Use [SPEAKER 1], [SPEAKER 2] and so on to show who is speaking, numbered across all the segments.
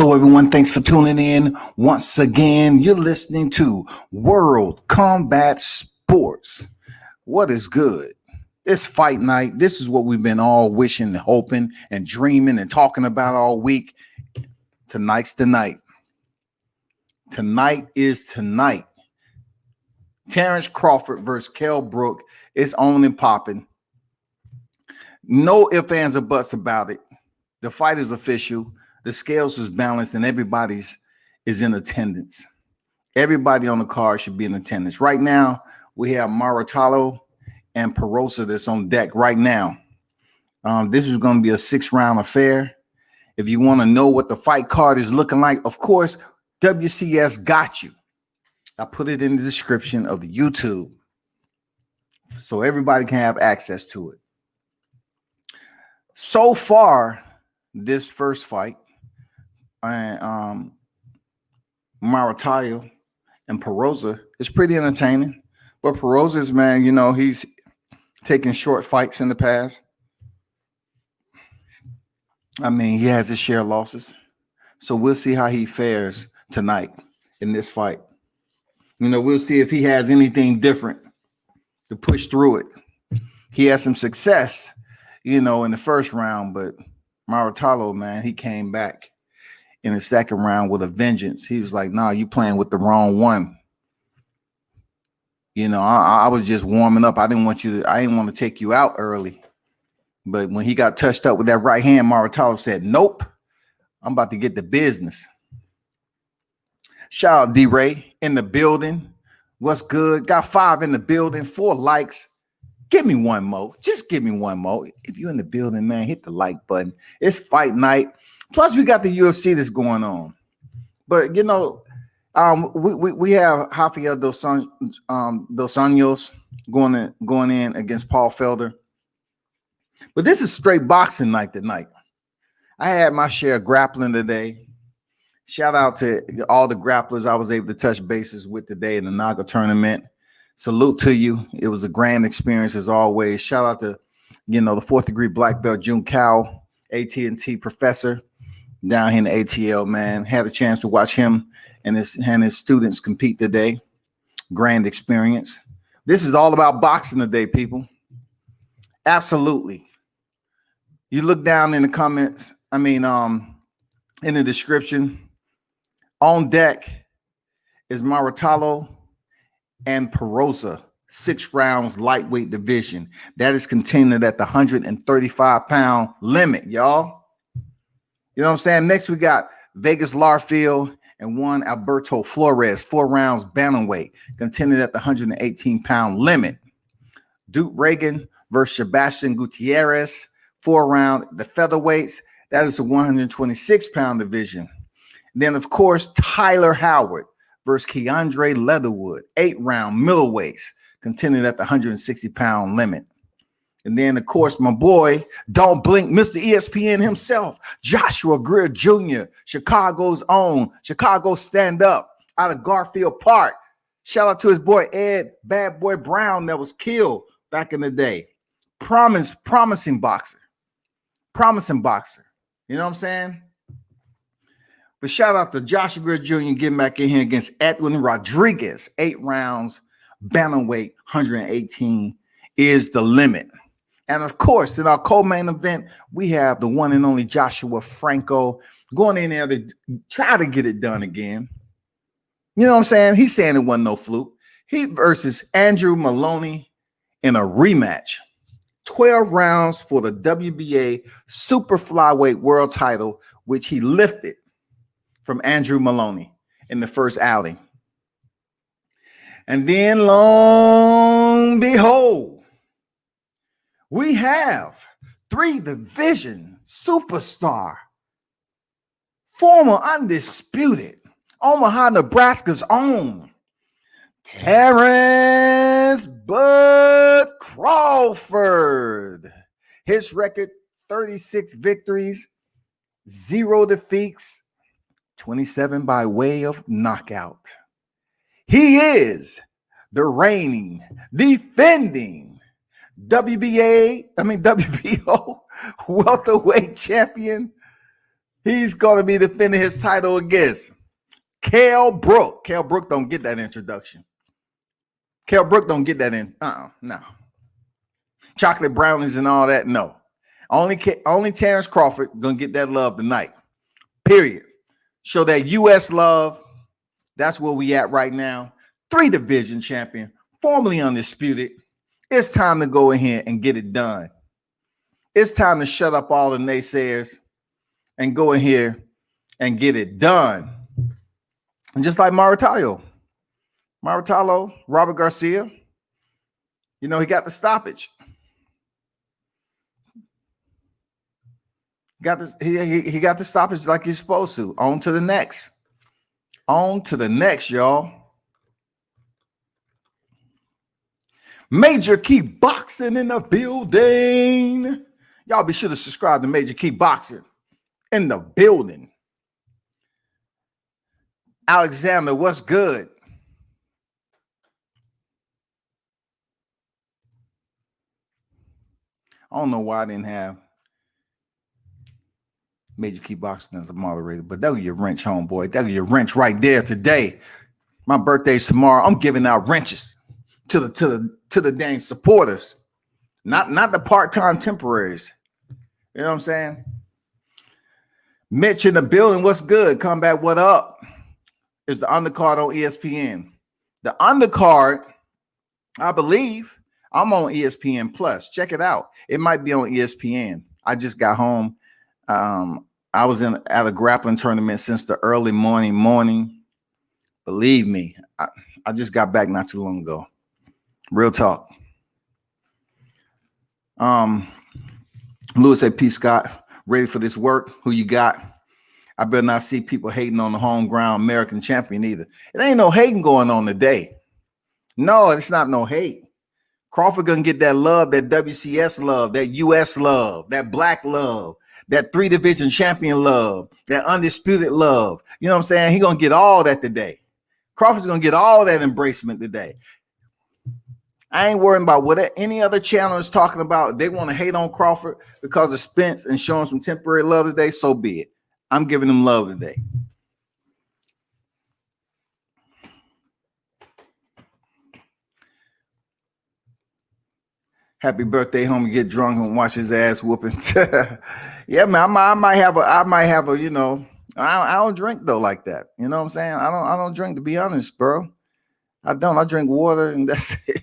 [SPEAKER 1] Hello, everyone. Thanks for tuning in. Once again, you're listening to World Combat Sports. What is good? It's fight night. This is what we've been all wishing and hoping and dreaming and talking about all week. Tonight's the night. Tonight is tonight. Terence Crawford versus Kell Brook is on and popping. No ifs, ands, or buts about it. The fight is official. The scales is balanced and everybody's is in attendance. Everybody on the card should be in attendance. Right now, we have Muratalla and Porozo that's on deck right now. This is going to be a 6-round affair. If you want to know what the fight card is looking like, of course, WCS got you. I put it in the description of the YouTube so everybody can have access to it. So far, this first fight, and Muratalla and Porozo is pretty entertaining. But Porozo's, man, you know, he's taken short fights in the past. I mean, he has his share of losses. So we'll see how he fares tonight in this fight. You know, we'll see if he has anything different to push through it. He had some success, you know, in the first round, but Muratalla, man, he came back in the second round with a vengeance. He was like, nah, you playing with the wrong one. You know, I was just warming up. I didn't want to take you out early. But when he got touched up with that right hand, Muratalla said, nope, I'm about to get the business. Shout out D-Ray in the building. What's good? Got 5 in the building, 4 likes. Give me one more. Just give me one more. If you're in the building, man, hit the like button. It's fight night. Plus, we got the UFC that's going on. But, you know, we have Rafael dos Anjos going in against Paul Felder. But this is straight boxing night tonight. I had my share of grappling today. Shout out to all the grapplers I was able to touch bases with today in the Naga tournament. Salute to you. It was a grand experience as always. Shout out to, you know, the 4th degree black belt June Cow, AT&T professor down here in the ATL, man. Had a chance to watch him and his students compete today. Grand experience. This is all about boxing today, people. Absolutely. You look down in the comments, in the description. On deck is Muratalla and Porozo, 6 rounds lightweight division. That is contended at the 135-pound limit, y'all. You know what I'm saying? Next, we got Vegas Larfield and Juan Alberto Flores, 4 rounds bantamweight, contended at the 118-pound limit. Duke Ragan versus Sebastian Gutierrez, 4 round, the featherweights. That is a 126-pound division. And then, of course, Tyler Howard versus KeAndrae Leatherwood, 8-round middleweights, contended at the 160-pound limit. And then, of course, my boy, don't blink, Mr. ESPN himself, Joshua Greer Jr., Chicago's own, Chicago stand up out of Garfield Park. Shout out to his boy, Ed Bad Boy Brown, that was killed back in the day. Promising boxer. You know what I'm saying? But shout out to Joshua Greer Jr. getting back in here against Edwin Rodriguez. 8 rounds, bantamweight, 118 is the limit. And of course, in our co-main event, we have the one and only Joshua Franco going in there to try to get it done again. You know what I'm saying? He's saying it wasn't no fluke. He versus Andrew Moloney in a rematch. 12 rounds for the WBA super flyweight world title, which he lifted from Andrew Moloney in the first outing. And then, long behold, we have 3-division superstar, former undisputed Omaha, Nebraska's own Terence Bud Crawford. His record, 36 victories, 0 defeats, 27 by way of knockout. He is the reigning, defending WBO welterweight champion. He's going to be defending his title against Kell Brook. Kell Brook don't get that introduction. Kell Brook don't get that in. No. Chocolate brownies and all that, no. Only Terence Crawford going to get that love tonight. Period. Show that U.S. love. That's where we at right now. 3-division champion, formerly undisputed. It's time to go in here and get it done. It's time to shut up all the naysayers and go in here and get it done. And just like Muratalla, Robert Garcia, he got the stoppage. He got the stoppage like he's supposed to. On to the next. On to the next, y'all. Major Key Boxing in the building. Y'all be sure to subscribe to Major Key Boxing in the building. Alexander, what's good? I don't know why I didn't have Major Key Boxing as a moderator, but that was your wrench, homeboy. That was your wrench right there today. My birthday's tomorrow. I'm giving out wrenches to the dang supporters, not the part-time temporaries. You know what I'm saying? Mitch in the building. What's good? Combat, what up? Is the undercard on ESPN. The undercard, I believe, I'm on ESPN Plus. Check it out. It might be on ESPN. I just got home. I was at a grappling tournament since the early morning. Believe me, I just got back not too long ago. Real talk. Lewis said, P. Scott, ready for this work? Who you got? I better not see people hating on the home ground American champion either. It ain't no hating going on today. No, it's not no hate. Crawford gonna get that love, that WCS love, that US love, that black love, that 3-division champion love, that undisputed love. You know what I'm saying? He gonna get all that today. Crawford's gonna get all that embracement today. I ain't worrying about what any other channel is talking about. They want to hate on Crawford because of Spence and showing some temporary love today. So be it. I'm giving them love today. Happy birthday, homie. Get drunk and watch his ass whooping. Yeah, man. I might have a. I don't drink though like that. You know what I'm saying? I don't drink, to be honest, bro. I don't. I drink water, and that's it.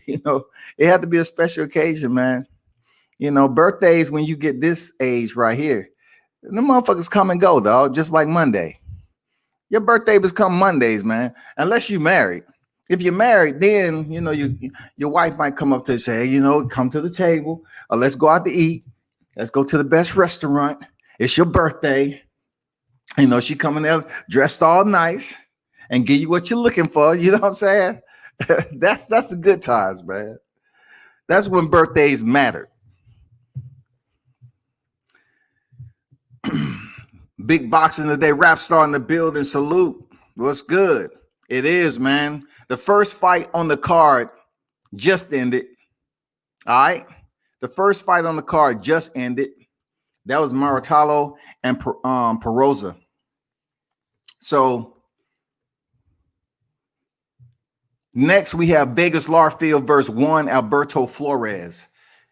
[SPEAKER 1] It had to be a special occasion, man. Birthdays when you get this age right here, the motherfuckers come and go, dog. Just like Monday. Your birthday become Mondays, man. Unless you married. If you're married, then your wife might come up to say, come to the table, or let's go out to eat. Let's go to the best restaurant. It's your birthday. She coming there dressed all nice and give you what you're looking for. You know what I'm saying? That's the good times, man. That's when birthdays matter. Big boxing today. Rap star in the building. Salute. What's good? It is, man. The first fight on the card just ended. All right. The first fight on the card just ended. That was Muratalla and Porozo. So next we have Vegas Larfield versus Juan Alberto Flores.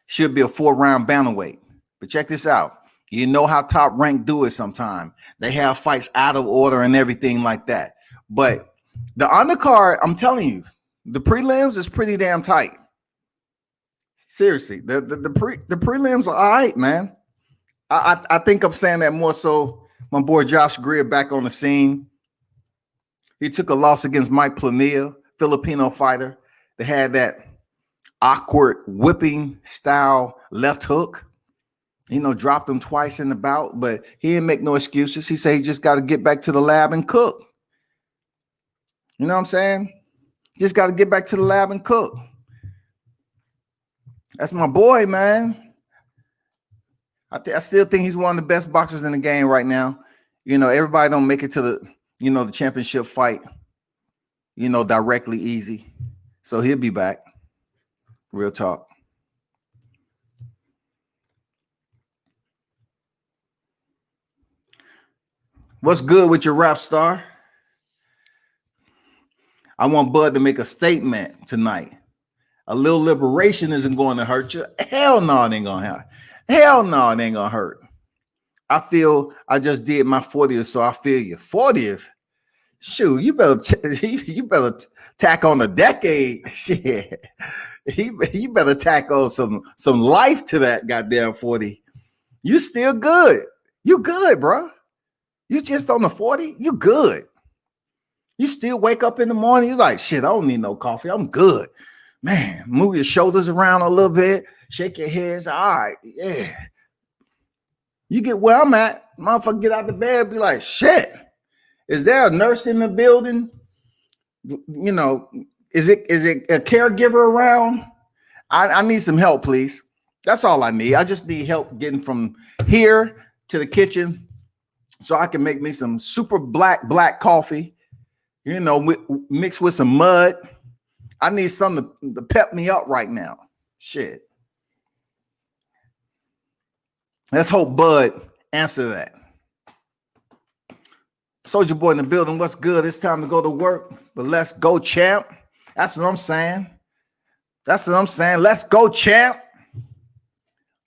[SPEAKER 1] Should be a 4-round bantamweight. But check this out. You know how top rank do it sometimes. They have fights out of order and everything like that. But the undercard, I'm telling you, the prelims is pretty damn tight. Seriously, the prelims are all right, man. I think I'm saying that more so. My boy Josh Greer back on the scene. He took a loss against Mike Planilla, Filipino fighter. They had that awkward whipping style left hook. Dropped him twice in the bout, but he didn't make no excuses. He said he just got to get back to the lab and cook. You know what I'm saying? Just got to get back to the lab and cook. That's my boy, man. I still think he's one of the best boxers in the game right now. Everybody don't make it to the championship fight, directly easy. So he'll be back. Real talk. What's good with your rap star? I want Bud to make a statement tonight. A little liberation isn't going to hurt you. Hell no, it ain't going to hurt. Hell no, it ain't going to hurt. I feel I just did my 40th, so I feel you. 40th? Shoot, you better tack on a decade. Shit. You better tack on some life to that goddamn 40. You still good. You good, bro. You just on the 40, you good. You still wake up in the morning, you're like, shit, I don't need no coffee. I'm good. Man, move your shoulders around a little bit, shake your heads. All right, yeah. You get where I'm at, motherfucker, get out the bed, be like, shit, is there a nurse in the building? You know, is it a caregiver around? I need some help, please. That's all I need. I just need help getting from here to the kitchen so I can make me some super black coffee, you know, mixed with some mud. I need something to pep me up right now. Shit. Let's hope Bud answer that. Soldier Boy in the building. What's good? It's time to go to work, but let's go, champ. That's what I'm saying. That's what I'm saying. Let's go, champ.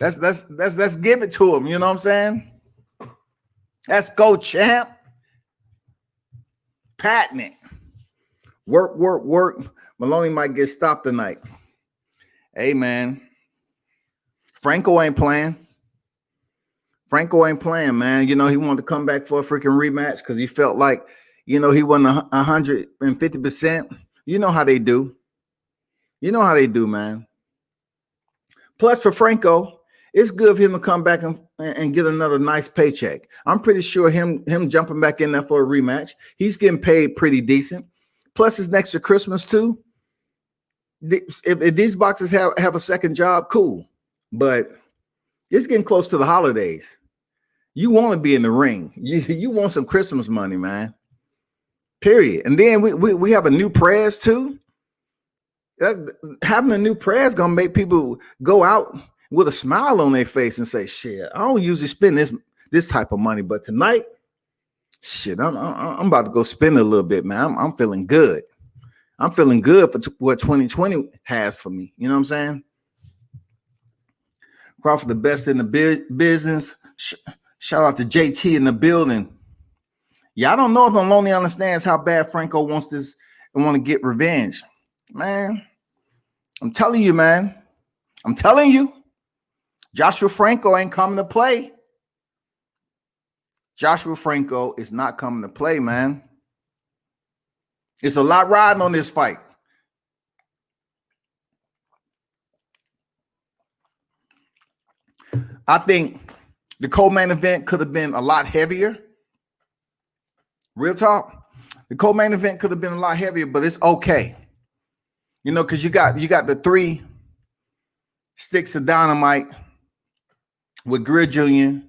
[SPEAKER 1] Let's give it to him. You know what I'm saying? Let's go, champ. Patting it. Work. Moloney might get stopped tonight. Hey, man. Franco ain't playing. Man. You know, he wanted to come back for a freaking rematch because he felt like, you know, he wasn't 150%. You know how they do. Man. Plus, for Franco, it's good for him to come back and get another nice paycheck. I'm pretty sure him jumping back in there for a rematch, he's getting paid pretty decent. Plus, it's next to Christmas, too. If these boxers have a second job, cool. But it's getting close to the holidays. You want to be in the ring. You want some Christmas money, man. Period. And then we have a new press, too. Having a new press gonna make people go out with a smile on their face and say, shit, I don't usually spend this type of money, but tonight, shit, I'm about to go spend a little bit, man. I'm feeling good. I'm feeling good for what 2020 has for me. You know what I'm saying? Crawford, the best in the business. Shout out to JT in the building. Yeah, I don't know if Moloney understands how bad Franco wants this and want to get revenge. Man, I'm telling you, man. I'm telling you. Joshua Franco ain't coming to play. Joshua Franco is not coming to play, man. It's a lot riding on this fight. I think the co-main event could have been a lot heavier. Real talk. The co-main event could have been a lot heavier, but it's okay. You know, because you got the 3 sticks of dynamite with Greer Jr.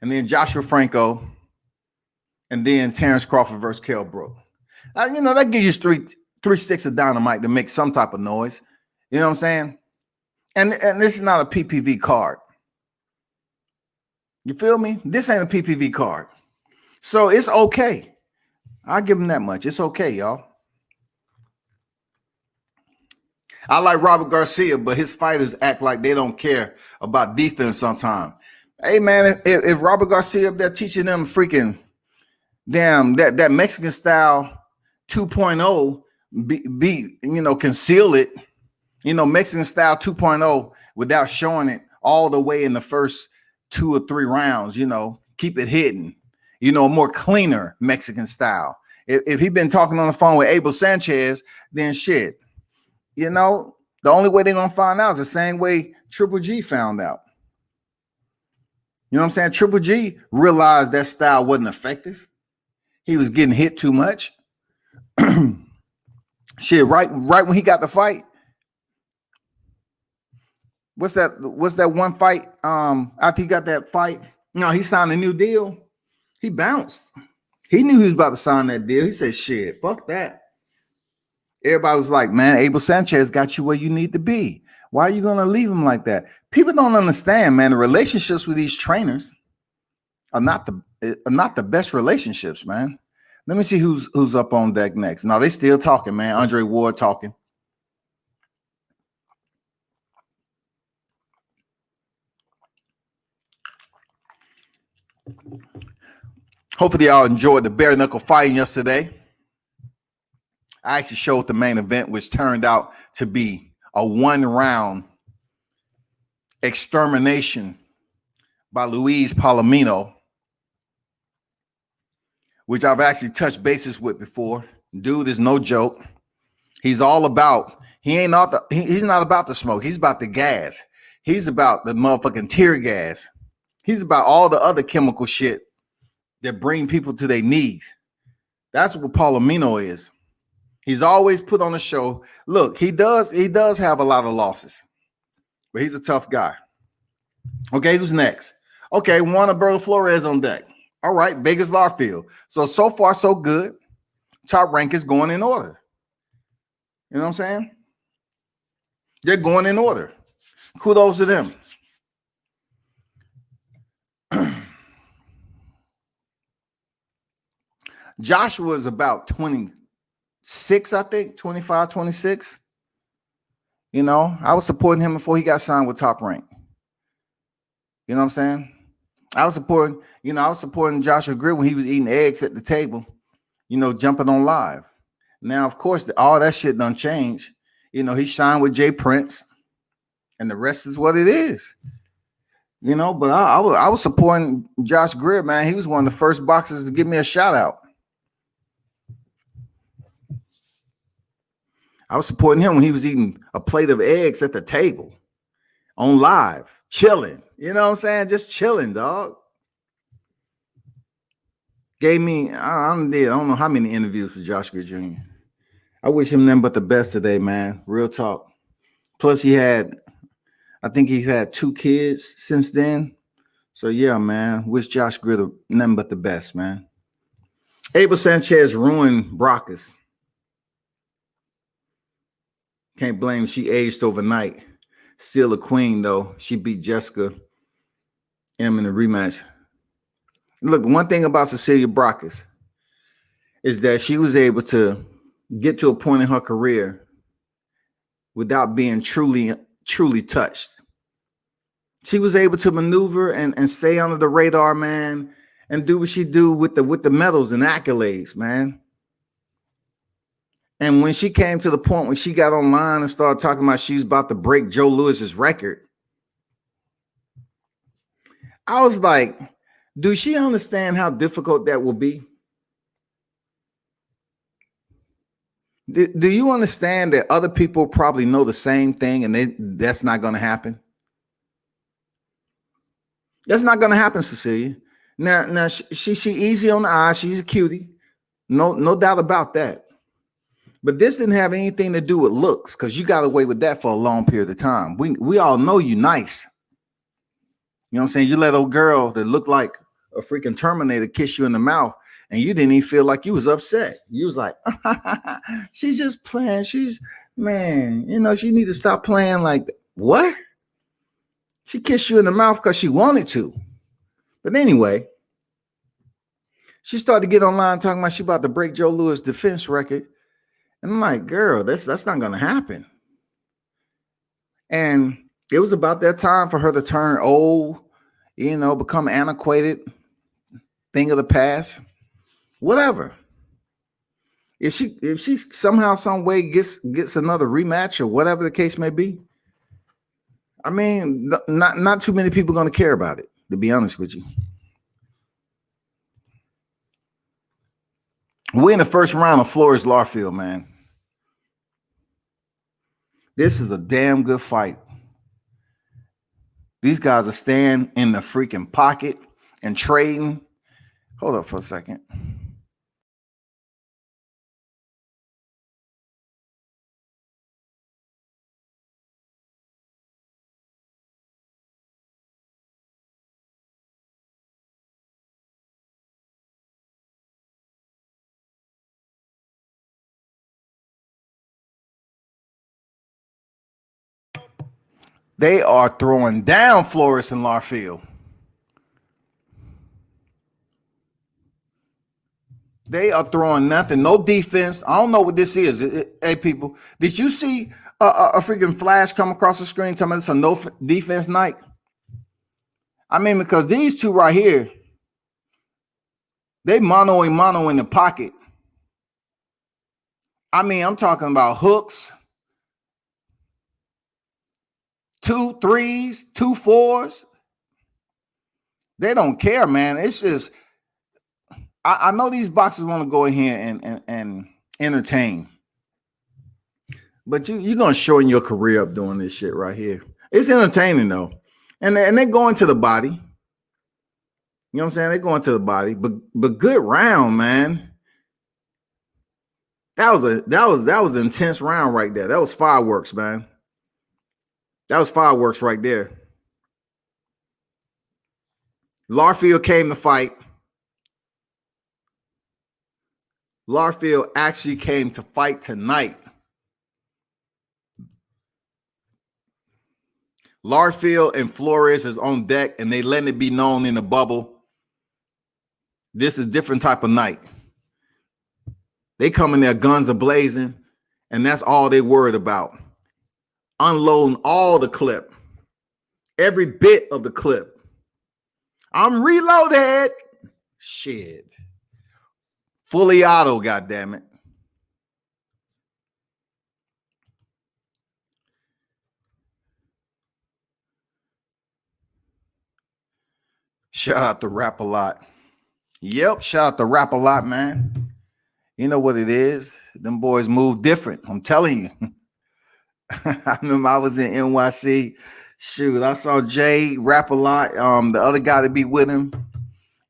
[SPEAKER 1] and then Joshua Franco and then Terence Crawford versus Kell Brook. You know, that gives you three sticks of dynamite to make some type of noise. You know what I'm saying? And this is not a PPV card. You feel me? This ain't a PPV card. So it's okay. I'll give him that much. It's okay, y'all. I like Robert Garcia, but his fighters act like they don't care about defense sometimes. Hey, man, if Robert Garcia up there teaching them freaking damn that Mexican style 2.0 be you know, conceal it, you know, Mexican style 2.0 without showing it all the way in the first 2 or 3 rounds, you know, keep it hidden, you know, more cleaner Mexican style. If he'd been talking on the phone with Abel Sanchez, then shit. You know, the only way they're going to find out is the same way Triple G found out. You know what I'm saying? Triple G realized that style wasn't effective. He was getting hit too much. Shit, right when he got the fight. What's that one fight? After he got that fight, you know, he signed a new deal. He bounced. He knew he was about to sign that deal. He said, shit, fuck that. Everybody was like, man, Abel Sanchez got you where you need to be. Why are you going to leave him like that? People don't understand, man. The relationships with these trainers are not not the best relationships, man. Let me see who's up on deck next. Now they still talking, man. Andre Ward talking. Hopefully y'all enjoyed the bare knuckle fighting yesterday. I actually showed the main event, which turned out to be a 1-round extermination by Luis Palomino, which I've actually touched bases with before. Dude is no joke. He's all about, he's not about the smoke. He's about the gas. He's about the motherfucking tear gas. He's about all the other chemical shit that bring people to their knees. That's what Palomino is. He's always put on a show. Look, he does have a lot of losses, but he's a tough guy. Okay, who's next? Okay, Juan Alberto Flores on deck. All right, Vegas Larfield. So far, so good. Top rank is going in order. You know what I'm saying? They're going in order. Kudos to them. Joshua is about 26, I think, 25, 26. You know, I was supporting him before he got signed with Top Rank. You know what I'm saying? I was supporting Joshua Greer when he was eating eggs at the table, you know, jumping on live. Now, of course, all that shit done changed. You know, he signed with Jay Prince, and the rest is what it is. You know, but I was supporting Josh Greer, man. He was one of the first boxers to give me a shout out. I was supporting him when he was eating a plate of eggs at the table on live, chilling. You know what I'm saying? Just chilling, dog. Gave me, I don't know how many interviews with Josh Greer Jr. I wish him nothing but the best today, man. Real talk. Plus, I think he had 2 kids since then. So, yeah, man. Wish Josh Greer nothing but the best, man. Abel Sanchez ruined Brockus. Can't blame she aged overnight. Still a queen, though. She beat Jessica M in the rematch. Look, one thing about Cecilia Brockus is that she was able to get to a point in her career without being truly touched. She was able to maneuver and stay under the radar, man, and do what she do with the medals and accolades, man. And when she came to the point when she got online and started talking about she was about to break Joe Louis's record, I was like, do she understand how difficult that will be? Do you understand that other people probably know the same thing and that's not going to happen? That's not going to happen, Cecilia. Now she easy on the eyes. She's a cutie. No doubt about that. But this didn't have anything to do with looks, because you got away with that for a long period of time. We all know you nice. You know what I'm saying? You let a girl that looked like a freaking Terminator kiss you in the mouth, and you didn't even feel like you was upset. You was like, she's just playing. Man, you know, she need to stop playing like that. What? She kissed you in the mouth because she wanted to. But anyway, she started to get online talking about she about to break Joe Louis' defense record. And I'm like, girl, that's not going to happen. And it was about that time for her to turn old, you know, become antiquated, thing of the past, whatever. If she somehow, some way gets another rematch or whatever the case may be, I mean, not too many people are going to care about it, to be honest with you. We're in the first round of Flores Larfield, man. This is a damn good fight. These guys are staying in the freaking pocket and trading. Hold up for a second. They are throwing down Flores and Larfield. They are throwing nothing, no defense. I don't know what this is. Hey, people, did you see a freaking flash come across the screen telling me it's a no defense night? I mean, because these two right here, they mano a mano in the pocket. I mean, I'm talking about hooks, 2 3s, 2 4s. They don't care, man. It's just, I know these boxers want to go in here and entertain, but you're going to shorten your career up doing this shit right here. It's entertaining, though. And they're going to the body. You know what I'm saying? They're going to the body, but good round, man. That was an intense round right there. That was fireworks, man. That was fireworks right there. Larfield came to fight. Larfield actually came to fight tonight. Larfield and Flores is on deck, and they letting it be known in the bubble. This is a different type of night. They come in there, guns are blazing, and that's all they worried about. Unloading all the clip. Every bit of the clip. I'm reloaded. Shit. Fully auto, goddammit. Shout out to Rap A Lot. Yep, shout out to Rap A Lot, man. You know what it is. Them boys move different. I'm telling you. I remember I was in NYC. Shoot, I saw Jay Rap A Lot, the other guy to be with him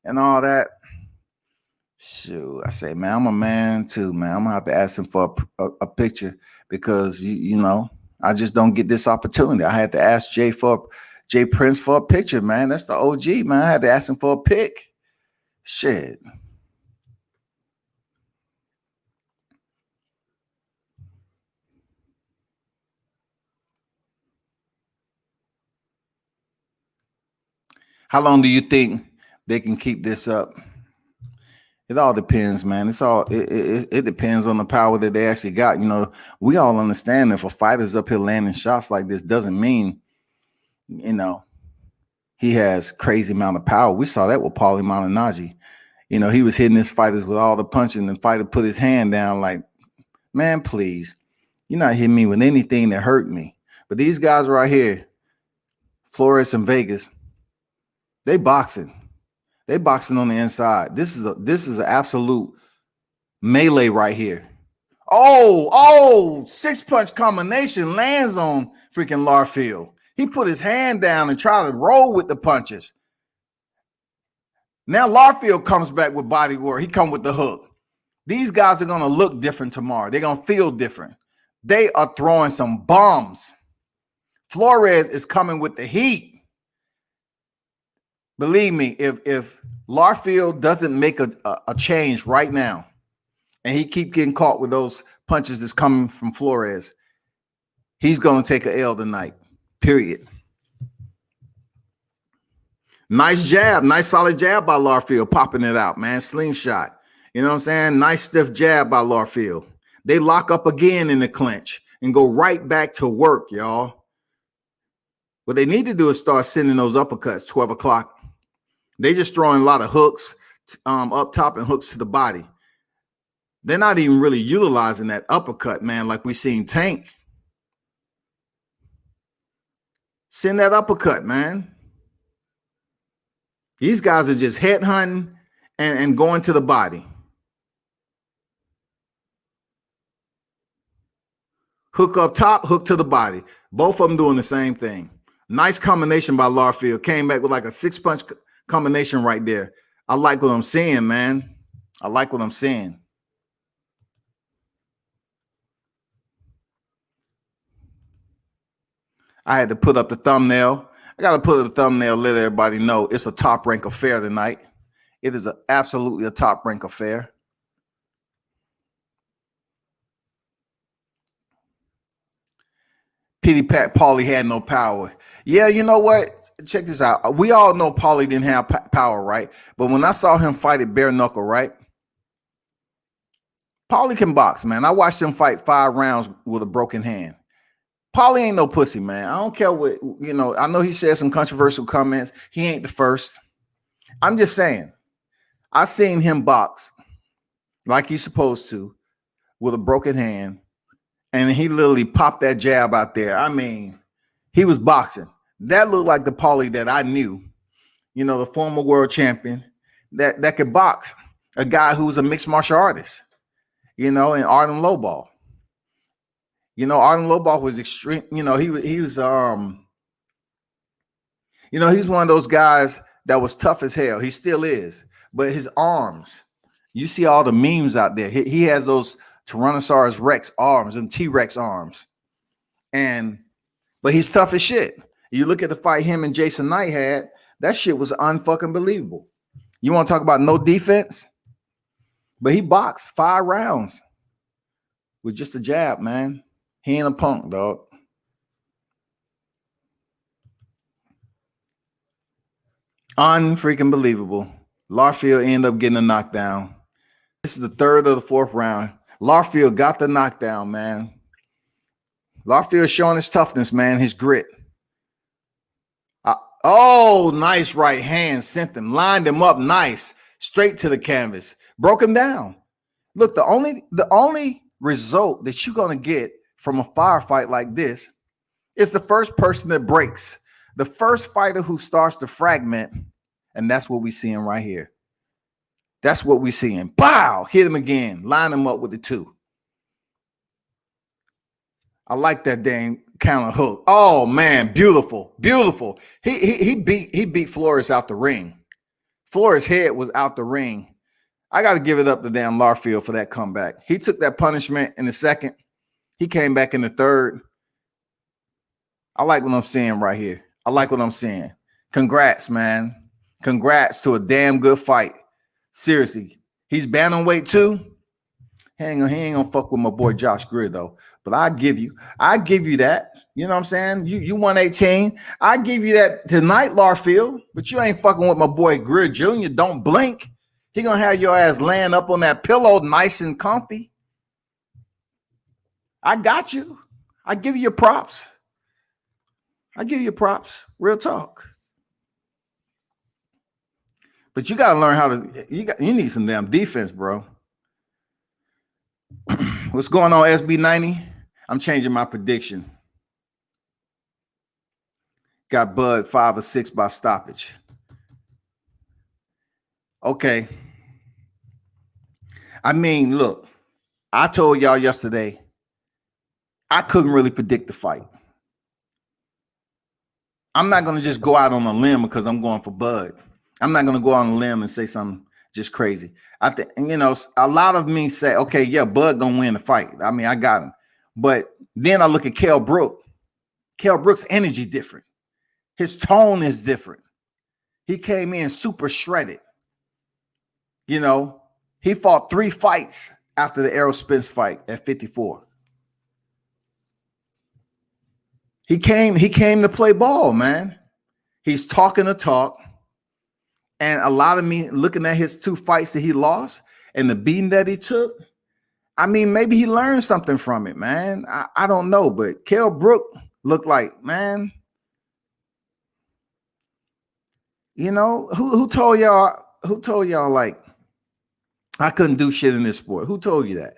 [SPEAKER 1] and all that. Shoot, I say, man, I'm a man too, man. I'm gonna have to ask him for a picture because you know, I just don't get this opportunity. I had to ask Jay Prince for a picture, man. That's the OG, man. I had to ask him for a pic. Shit. How long do you think they can keep this up? It all depends, man. It depends on the power that they actually got. You know, we all understand if a fighter's up here landing shots like this doesn't mean, you know, he has crazy amount of power. We saw that with Paulie Malignaggi. You know, he was hitting his fighters with all the punching, and the fighter put his hand down like, man, please, you're not hitting me with anything that hurt me. But these guys right here, Flores and Vegas, they boxing. They boxing on the inside. This is an absolute melee right here. Oh, 6-punch combination lands on freaking Larfield. He put his hand down and tried to roll with the punches. Now Larfield comes back with body work. He come with the hook. These guys are going to look different tomorrow. They're going to feel different. They are throwing some bombs. Flores is coming with the heat. Believe me, if Larfield doesn't make a change right now, and he keep getting caught with those punches that's coming from Flores, he's going to take an L tonight, period. Nice jab, nice solid jab by Larfield, popping it out, man, slingshot. You know what I'm saying? Nice stiff jab by Larfield. They lock up again in the clinch and go right back to work, y'all. What they need to do is start sending those uppercuts, 12 o'clock. They just throwing a lot of hooks up top and hooks to the body. They're not even really utilizing that uppercut, man, like we seen Tank. Send that uppercut, man. These guys are just headhunting and going to the body. Hook up top, hook to the body. Both of them doing the same thing. Nice combination by Larfield. Came back with like a 6-punch combination right there. I like what I'm seeing, man. I like what I'm seeing. I had to put up the thumbnail. I got to put up the thumbnail, let everybody know it's a top rank affair tonight. It is absolutely a top rank affair. Pity Pat Paulie had no power. Yeah, you know what? Check this out. We all know Paulie didn't have power, right? But when I saw him fight it bare knuckle, right? Paulie can box, man. I watched him fight 5 rounds with a broken hand. Paulie ain't no pussy, man. I don't care what, I know he said some controversial comments. He ain't the first. I'm just saying, I seen him box like he's supposed to with a broken hand, and he literally popped that jab out there. I mean, he was boxing. That looked like the Paulie that I knew, the former world champion that could box, a guy who was a mixed martial artist, and Artem Lobov. Artem Lobov was extreme. He was he's one of those guys that was tough as hell. He still is. But his arms, you see all the memes out there. He has those Tyrannosaurus Rex arms and T-Rex arms. But he's tough as shit. You look at the fight him and Jason Knight had, that shit was unfucking believable. You want to talk about no defense? But he boxed 5 rounds with just a jab, man. He ain't a punk, dog. Unfreaking believable. Larfield ended up getting a knockdown. This is the 3rd of the 4th round. Larfield got the knockdown, man. Larfield showing his toughness, man, his grit. Nice right hand. Sent him, lined him up nice, straight to the canvas. Broke him down. Look, the only result that you're going to get from a firefight like this is the first person that breaks. The first fighter who starts to fragment, and that's what we're seeing right here. That's what we're seeing. Bow! Hit him again. Line him up with the 2. I like that dang counter hook. Oh man, beautiful, beautiful. He beat Flores out the ring. Flores' head was out the ring. I got to give it up to damn Larfield for that comeback. He took that punishment in the 2nd. He came back in the 3rd. I like what I'm seeing right here. I like what I'm seeing. Congrats, man. Congrats to a damn good fight. Seriously. He's bantamweight too. He ain't gonna fuck with my boy Josh Greer though. But I give you that. You know what I'm saying? You 118. I give you that tonight, Larfield. But you ain't fucking with my boy Greer Jr. Don't blink. He gonna have your ass laying up on that pillow nice and comfy. I got you. I give you your props. I give you props. Real talk. But you gotta learn how to. You need some damn defense, bro. What's going on, SB90? I'm changing my prediction. Got Bud 5 or 6 by stoppage. Okay. I mean, look, I told y'all yesterday I couldn't really predict the fight. I'm not going to just go out on a limb because I'm going for Bud. I'm not going to go out on a limb and say something just crazy. I think, a lot of me say, okay, yeah, Bud going to win the fight. I mean, I got him. But then I look at Kell Brook. Kell Brook's energy different. His tone is different. He came in super shredded. He fought 3 fights after the Errol Spence fight at 54. He came to play ball, man. He's talking the talk. And a lot of me looking at his 2 fights that he lost and the beating that he took, I mean, maybe he learned something from it, man. I don't know, but Kell Brook looked like, man, who told y'all like I couldn't do shit in this sport? Who told you that?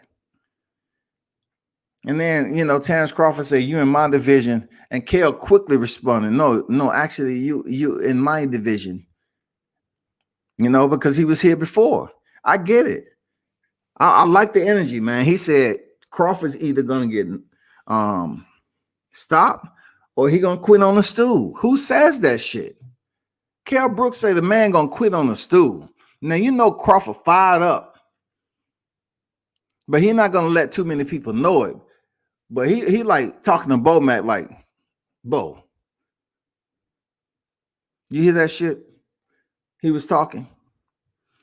[SPEAKER 1] And then, Terence Crawford said, you in my division, and Kell quickly responded, no, actually you in my division. Because he was here before. I get it. I like the energy, man. He said Crawford's either gonna get stopped or he gonna quit on the stool. Who says that shit? Kell Brook say the man gonna quit on the stool. Now Crawford fired up, but he not gonna let too many people know it. But he like talking to Bo Mac like, Bo, you hear that shit? He was talking.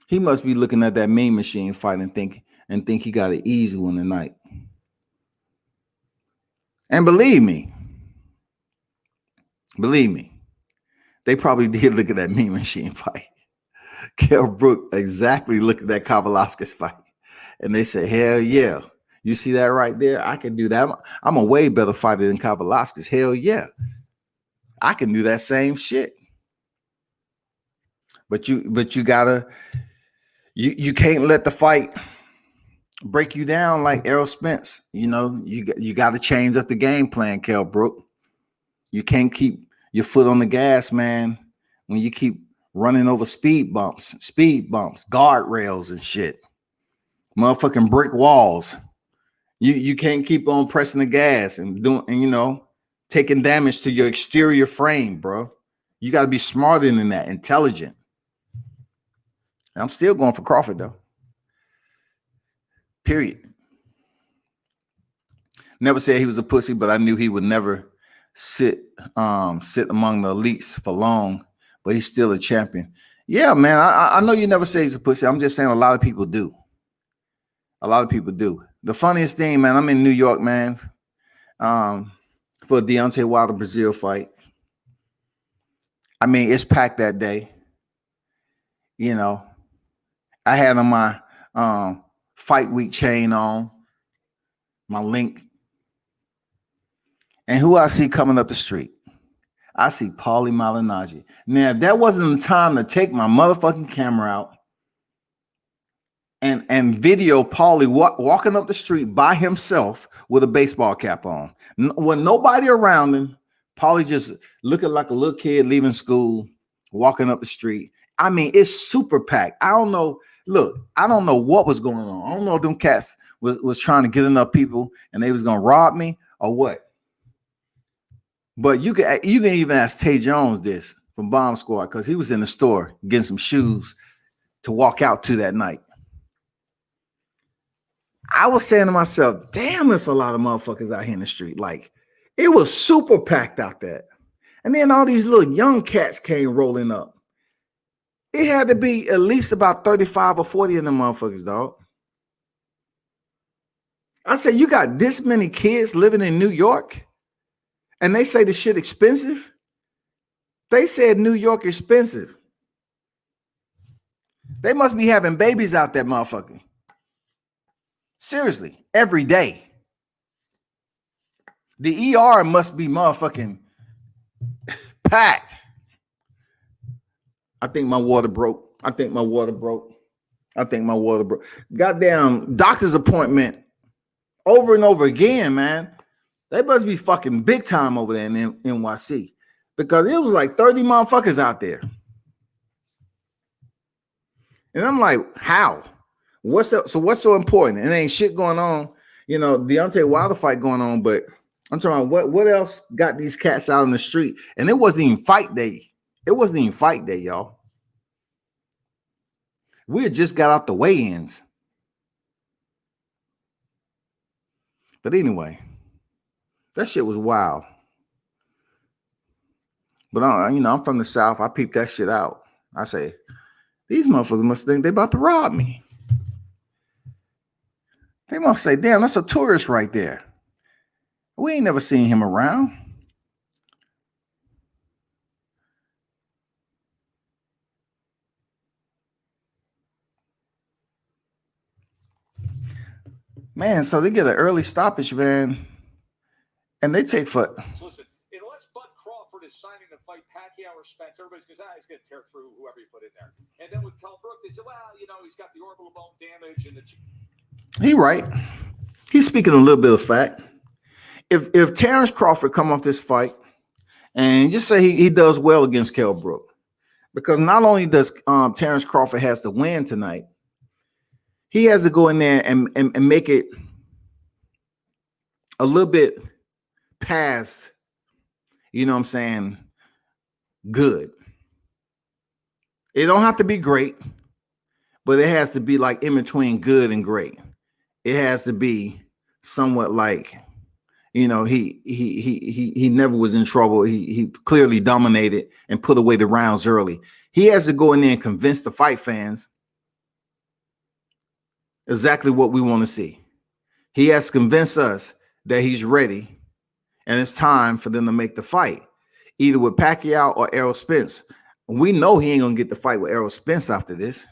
[SPEAKER 1] He must be looking at that Mean Machine fight and think he got an easy one tonight. And believe me, they probably did look at that Mean Machine fight. Kell Brook exactly looked at that Kavalauskas fight And they said, hell yeah. You see that right there? I can do that. I'm a way better fighter than Kavaliauskas. Hell yeah. I can do that same shit. But you gotta, you can't let the fight break you down like Errol Spence. You know, you got to change up the game plan, Kell Brook. You can't keep your foot on the gas, man, when you keep running over speed bumps, guardrails and shit. Motherfucking brick walls. You can't keep on pressing the gas and taking damage to your exterior frame, bro. You got to be smarter than that, intelligent. I'm still going for Crawford, though. Period. Never said he was a pussy, but I knew he would never sit among the elites for long. But he's still a champion. Yeah, man. I know you never say he's a pussy. I'm just saying a lot of people do. A lot of people do. The funniest thing, man, I'm in New York, man, for Deontay Wilder Brazil fight. I mean, it's packed that day. You know, I had on my fight week chain on, my link. And who I see coming up the street? I see Paulie Malignaggi. Now, if that wasn't the time to take my motherfucking camera out and video Paulie walking up the street by himself with a baseball cap on. When nobody around him, Paulie just looking like a little kid leaving school, walking up the street. I mean, it's super packed. I don't know. Look, I don't know what was going on. I don't know if them cats was trying to get enough people and they was going to rob me or what. But you can even ask Tay Jones this from Bomb Squad because he was in the store getting some shoes to walk out to that night. I was saying to myself, damn, there's a lot of motherfuckers out here in the street. Like, it was super packed out there. And then all these little young cats came rolling up. It had to be at least about 35 or 40 of them motherfuckers, dog. I said, you got this many kids living in New York? And they say the shit expensive? They said New York expensive. They must be having babies out there, motherfucker. Seriously, every day. The ER must be motherfucking packed. I think my water broke. Goddamn doctor's appointment over and over again, man. They must be fucking big time over there in NYC because it was like 30 motherfuckers out there. And I'm like, how? What's so important? It ain't shit going on. You know, Deontay Wilder fight going on, but I'm talking about what else got these cats out in the street? And it wasn't even fight day. Y'all. We had just got out the weigh-ins. But anyway, that shit was wild. But I'm from the South. I peeped that shit out. I say, these motherfuckers must think they about to rob me. They must say, damn, that's a tourist right there. We ain't never seen him around. Man, so they get an early stoppage, man. And they take for...
[SPEAKER 2] So listen, unless Bud Crawford is signing to fight Pacquiao or Spence, everybody's going he's going to tear through whoever you put in there. And then with Kell Brook, they said, well, he's got the orbital bone damage and the...
[SPEAKER 1] He right. He's speaking a little bit of fact. If Terence Crawford come off this fight and just say he does well against Kell Brook, because not only does Terence Crawford has to win tonight, he has to go in there and make it a little bit past, you know what I'm saying, good. It don't have to be great, but it has to be like in between good and great. It has to be somewhat like, he never was in trouble. He clearly dominated and put away the rounds early. He has to go in there and convince the fight fans exactly what we want to see. He has to convince us that he's ready and it's time for them to make the fight, either with Pacquiao or Errol Spence. We know he ain't gonna get the fight with Errol Spence after this.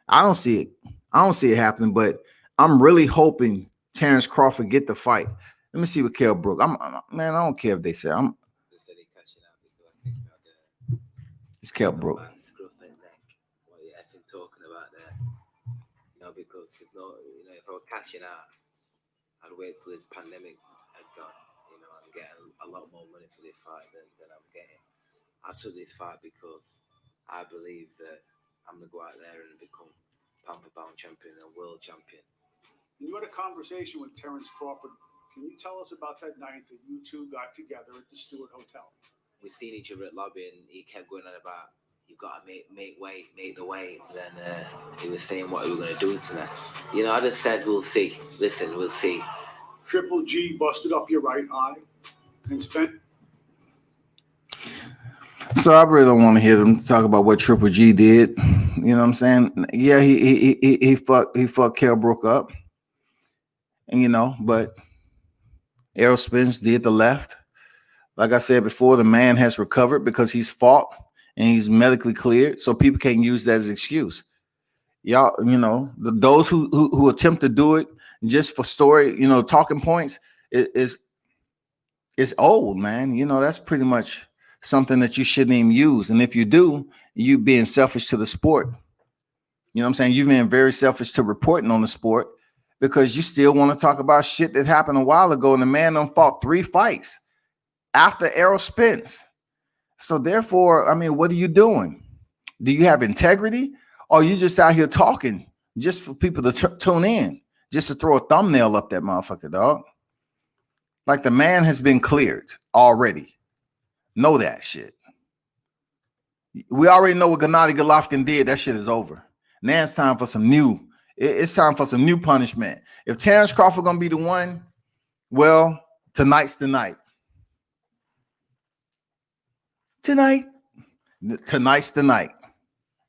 [SPEAKER 1] I don't see it happening, but I'm really hoping Terence Crawford get the fight. Let me see what Kell Brook. Man, I don't care if they say I'm. It's Kell Brook.
[SPEAKER 3] What you effing talking about there? Because there's no, if I was cashing out, I'd wait till this pandemic had gone. I'm getting a lot more money for this fight than I'm getting. I took this fight because I believe that I'm gonna go out there and become pound for pound champion and world champion.
[SPEAKER 4] You had a conversation with Terence Crawford. Can you tell us about that night that you two got together at the Stewart Hotel?
[SPEAKER 3] We seen each other at lobby, and he kept going on about, "You gotta make weight, make the weight." Then he was saying what we were gonna do tonight. I just said we'll see. Listen, we'll see.
[SPEAKER 4] Triple G busted up your right eye and spent.
[SPEAKER 1] So I really don't want to hear them talk about what Triple G did. You know what I'm saying? Yeah, he fucked Kell Brook up, and but Errol Spence did the left. Like I said before, the man has recovered because he's fought and he's medically cleared, so people can't use that as an excuse. Y'all, those who attempt to do it just for story, talking points is old, man. That's pretty much something that you shouldn't even use. And if you do, you being selfish to the sport. You know what I'm saying? You've been very selfish to reporting on the sport because you still want to talk about shit that happened a while ago, and the man done fought 3 fights after Errol Spence. So therefore, what are you doing? Do you have integrity, or are you just out here talking just for people to tune in, just to throw a thumbnail up that motherfucker, dog? Like, the man has been cleared already. Know that shit. We already know what Gennady Golovkin did. That shit is over. Now it's time for some new. It's time for some new punishment. If Terence Crawford gonna be the one, well, tonight's the night. Tonight's the night.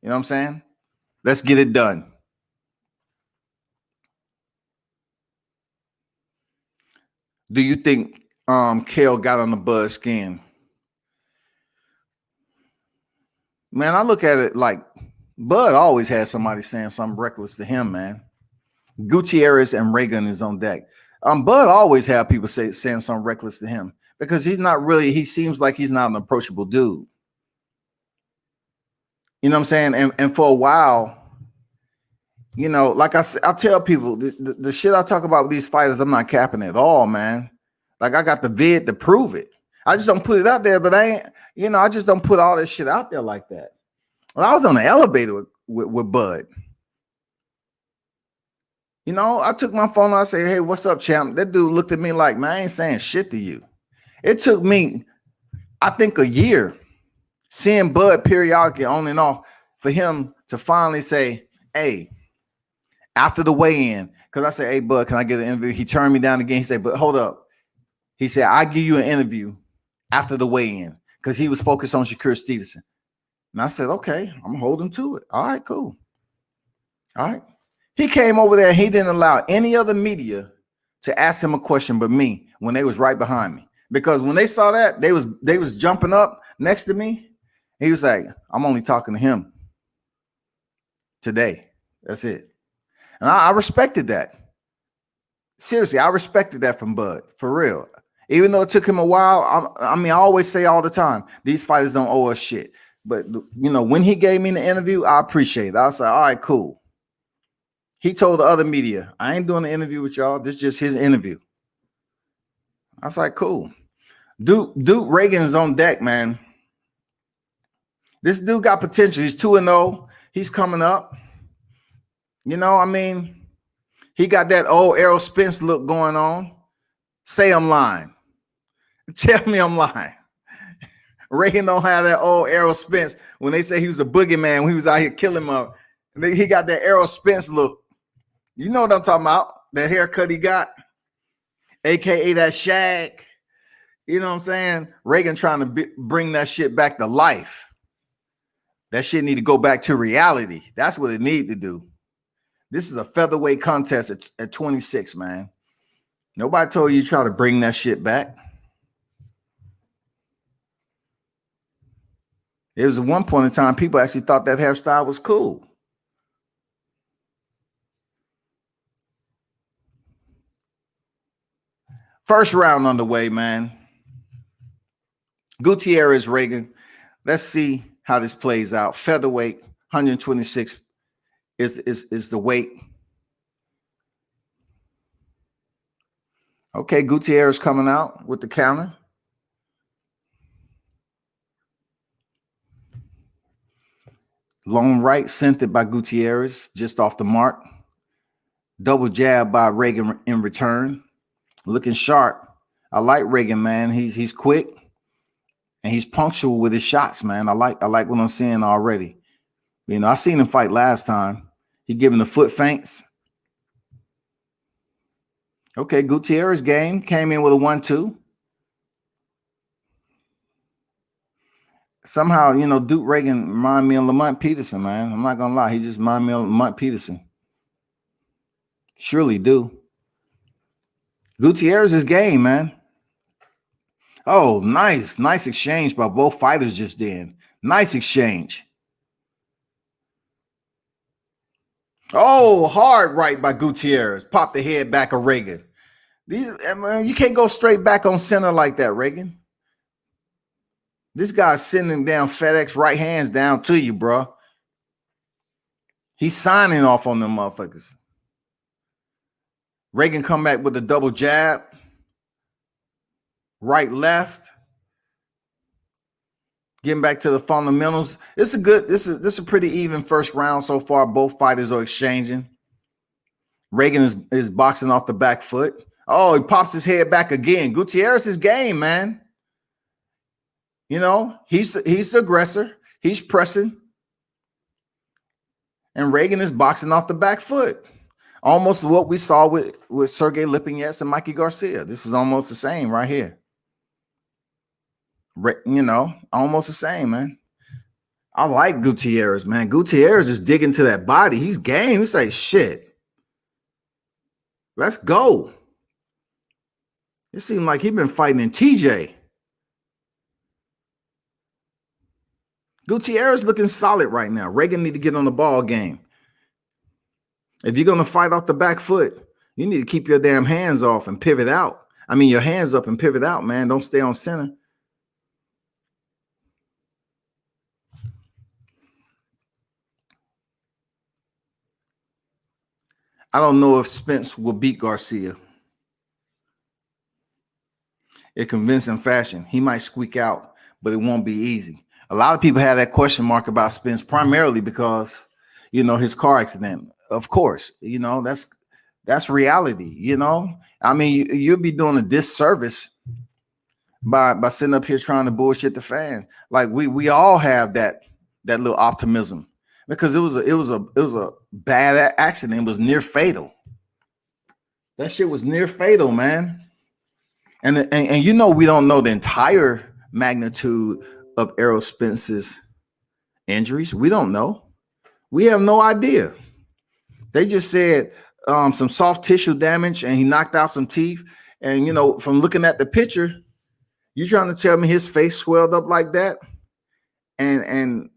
[SPEAKER 1] You know what I'm saying? Let's get it done. Do you think Kell got on the Bud skin? Man, I look at it like Bud always has somebody saying something reckless to him, man. Gutierrez and Ragan is on deck. Bud always have people saying something reckless to him because he seems like he's not an approachable dude. You know what I'm saying? And for a while, like I tell people, the shit I talk about with these fighters, I'm not capping at all, man. Like, I got the vid to prove it. I just don't put it out there, but I just don't put all this shit out there like that. When I was on the elevator with Bud, I took my phone and I said, "Hey, what's up, champ?" That dude looked at me like, "Man, I ain't saying shit to you." It took me, I think, a year seeing Bud periodically on and off for him to finally say, "Hey," after the weigh-in, because I said, "Hey, Bud, can I get an interview?" He turned me down again. He said, "But hold up." He said, "I'll give you an interview after the weigh-in," because he was focused on Shakur Stevenson. And I said, "Okay, I'm holding to it." All right, cool. All right. He came over there. He didn't allow any other media to ask him a question but me when they was right behind me. Because when they saw that, they was jumping up next to me. He was like, "I'm only talking to him today. That's it." And I respected that. Seriously, I respected that from Bud, for real. Even though it took him a while, I always say all the time, these fighters don't owe us shit. But, when he gave me the interview, I appreciate it. I was like, all right, cool. He told the other media, "I ain't doing the interview with y'all. This is just his interview." I was like, cool. Dude Ragan's on deck, man. This dude got potential. He's 2-0. He's coming up. He got that old Errol Spence look going on. Say I'm lying. Tell me I'm lying. Ragan don't have that old Errol Spence. When they say he was a boogeyman, when he was out here killing him up, he got that Errol Spence look. You know what I'm talking about? That haircut he got, aka that shag. You know what I'm saying? Ragan trying to bring that shit back to life. That shit need to go back to reality. That's what it need to do. This is a featherweight contest at 26, man. Nobody told you try to bring that shit back. It was at one point in time people actually thought that hairstyle was cool. First round underway, man. Gutierrez, Ragan. Let's see how this plays out. Featherweight, 126 is the weight. Okay, Gutierrez coming out with the counter. Long right, centered by Gutierrez, just off the mark. Double jab by Ragan in return. Looking sharp. I like Ragan, man. He's quick and he's punctual with his shots, man. I like what I'm seeing already. You know, I seen him fight last time. He giving the foot feints. Okay, Gutierrez game came in with a 1-2. Somehow, you know, Duke Ragan remind me of Lamont Peterson, man. I'm not gonna lie, he just remind me of Lamont Peterson. Surely do. Gutierrez's game, man. Oh, nice exchange by both fighters just then. Nice exchange. Oh, hard right by Gutierrez. Pop the head back of Ragan. You can't go straight back on center like that, Ragan. This guy's sending down FedEx right hands down to you, bro. He's signing off on them motherfuckers. Ragan come back with a double jab. Right, left. Getting back to the fundamentals. This is a pretty even first round so far. Both fighters are exchanging. Ragan is boxing off the back foot. Oh, he pops his head back again. Gutierrez's game, man. You know, he's the aggressor. He's pressing. And Ragan is boxing off the back foot. Almost what we saw with Sergey Lipinets and Mikey Garcia. This is almost the same right here. You know, almost the same, man. I like Gutierrez, man. Gutierrez is digging to that body. He's game. He's like, shit. Let's go. It seemed like he's been fighting in TJ. Gutierrez looking solid right now. Ragan need to get on the ball game. If you're going to fight off the back foot, you need to keep your damn hands off and pivot out. I mean, your hands up and pivot out, man. Don't stay on center. I don't know if Spence will beat Garcia in convincing fashion. He might squeak out, but it won't be easy. A lot of people have that question mark about Spence primarily because, you know, his car accident. Of course, you know, that's reality, you know. I mean, you'll be doing a disservice by sitting up here trying to bullshit the fans. Like we all have that little optimism because it was a bad accident. It was near fatal. That shit was near fatal, man. And you know, we don't know the entire magnitude of Errol Spence's injuries. We don't know. We have no idea. They just said some soft tissue damage and he knocked out some teeth. And, you know, from looking at the picture, you trying to tell me his face swelled up like that? And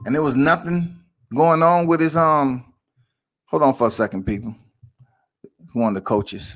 [SPEAKER 1] there was nothing going on with his hold on for a second, people. One of the coaches.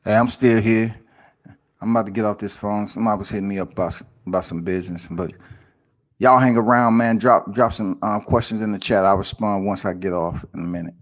[SPEAKER 1] Hey, I'm still here. I'm about to get off this phone. Somebody was hitting me up about some business, but y'all hang around, man. Drop some questions in the chat. I'll respond once I get off in a minute.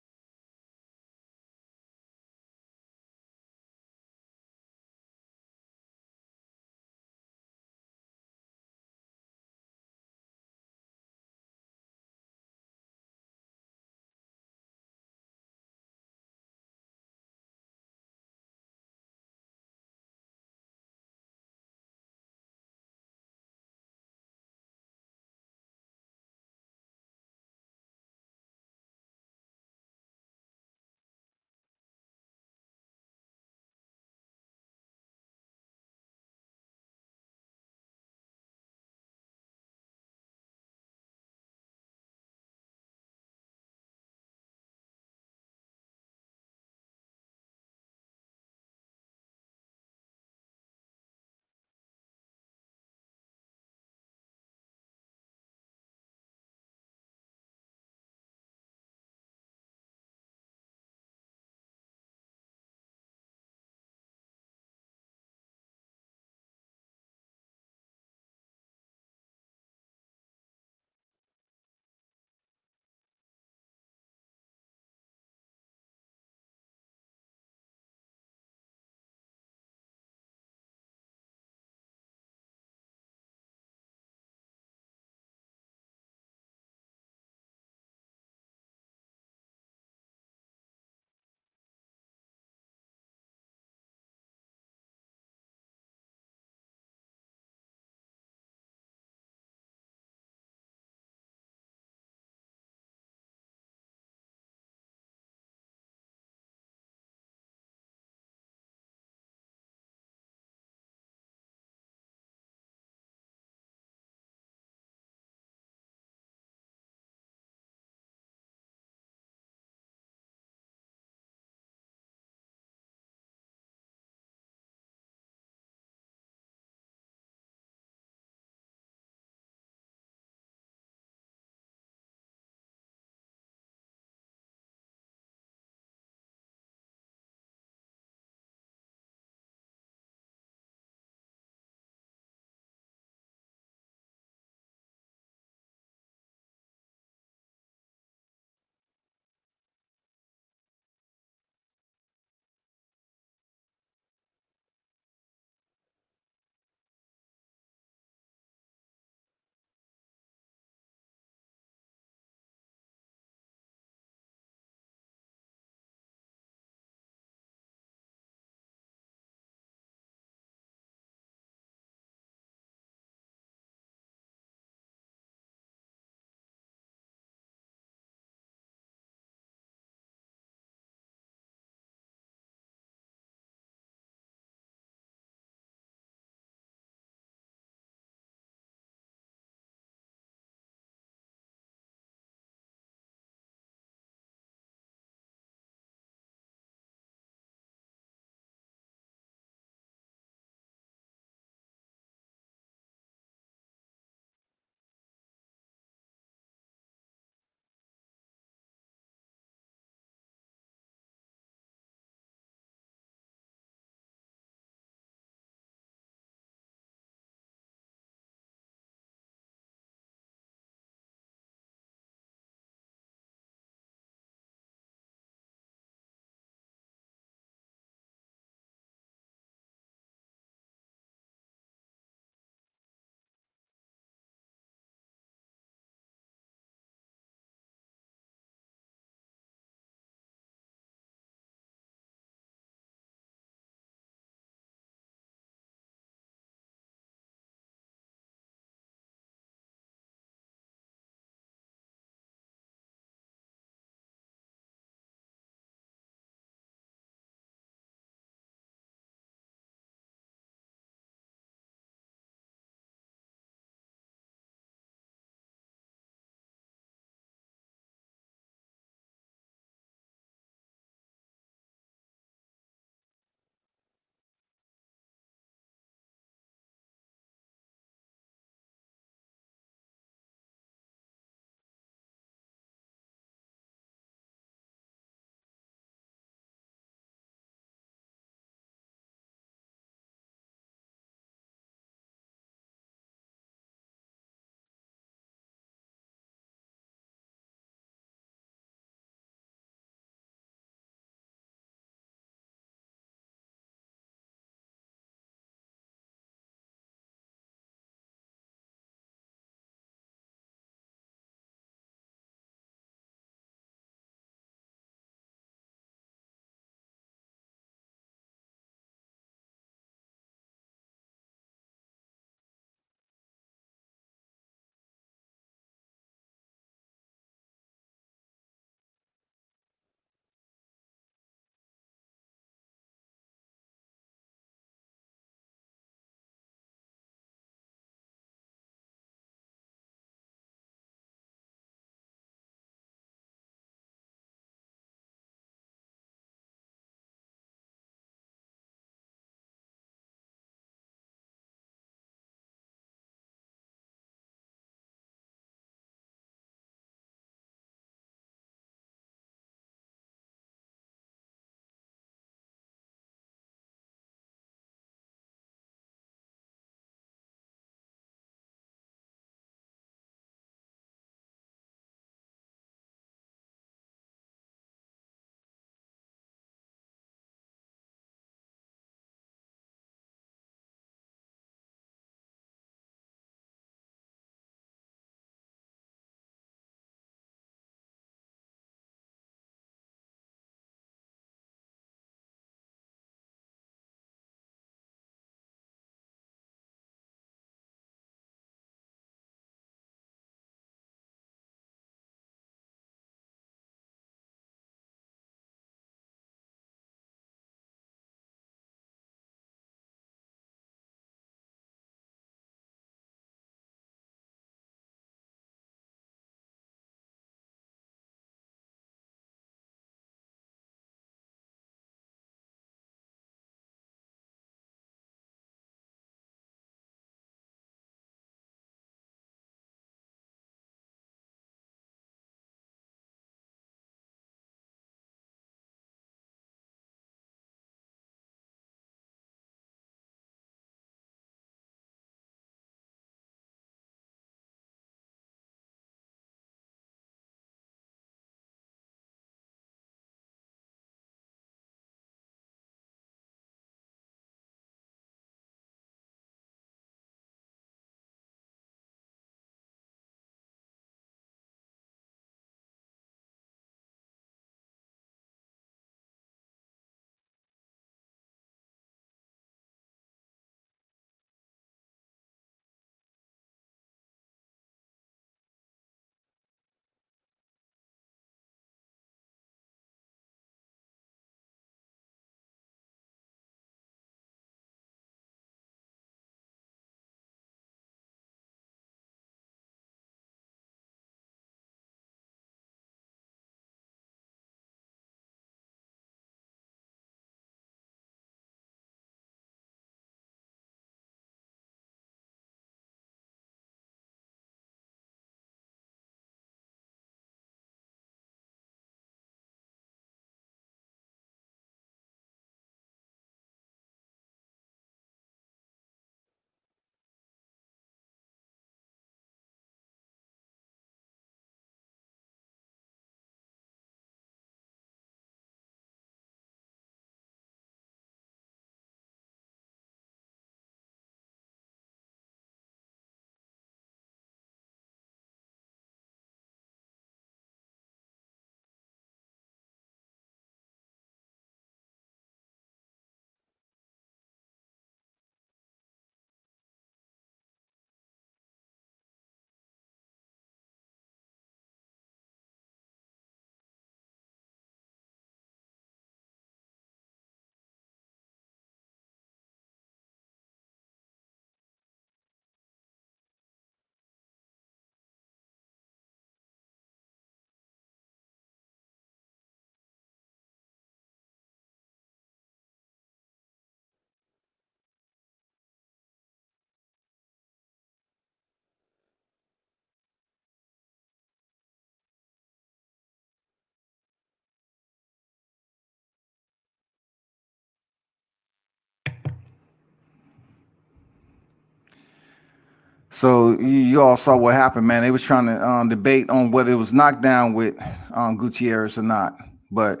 [SPEAKER 1] So you all saw what happened, man. They was trying to debate on whether it was knockdown with Gutierrez or not. But,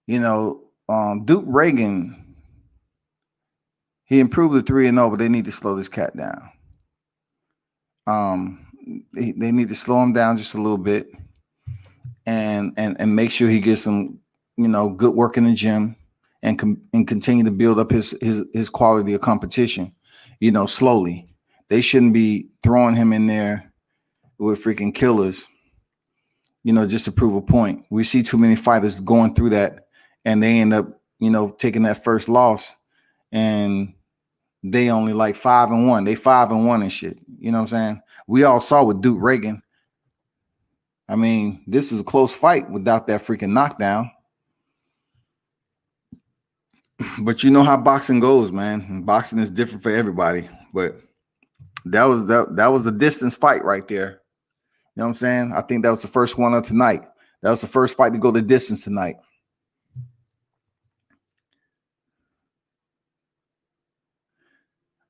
[SPEAKER 1] you know, Duke Ragan, he improved to 3-0, but they need to slow this cat down. They need to slow him down just a little bit and make sure he gets some, you know, good work in the gym and continue to build up his quality of competition, you know, slowly. They shouldn't be throwing him in there with freaking killers, you know, just to prove a point. We see too many fighters going through that and they end up, you know, taking that first loss and they only like 5-1. They 5-1 and shit. You know what I'm saying? We all saw with Duke Ragan. I mean, this is a close fight without that freaking knockdown. But you know how boxing goes, man. Boxing is different for everybody. But that was a distance fight right there. You know what I'm saying? I think that was the first one of tonight. That was the first fight to go the distance tonight.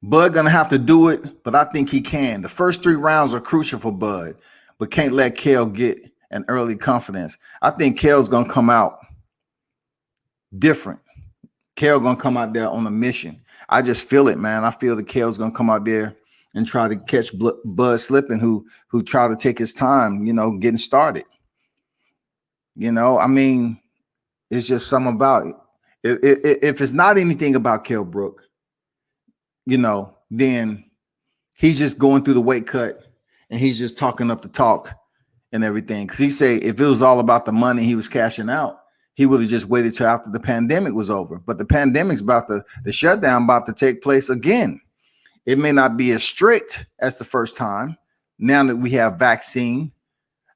[SPEAKER 1] Bud gonna have to do it, but I think he can. The first 3 rounds are crucial for Bud, but can't let Kell get an early confidence. I think Kell's gonna come out different. Kell gonna come out there on a mission. I just feel it, man. I feel that Kell's gonna come out there and try to catch Bud slipping, who try to take his time, you know, getting started. You know, I mean, it's just something about it. If it's not anything about Kell Brook, you know, then he's just going through the weight cut and he's just talking up the talk and everything. Because he say if it was all about the money he was cashing out, he would have just waited till after the pandemic was over. But the pandemic's about the shutdown about to take place again. It may not be as strict as the first time. Now that we have vaccine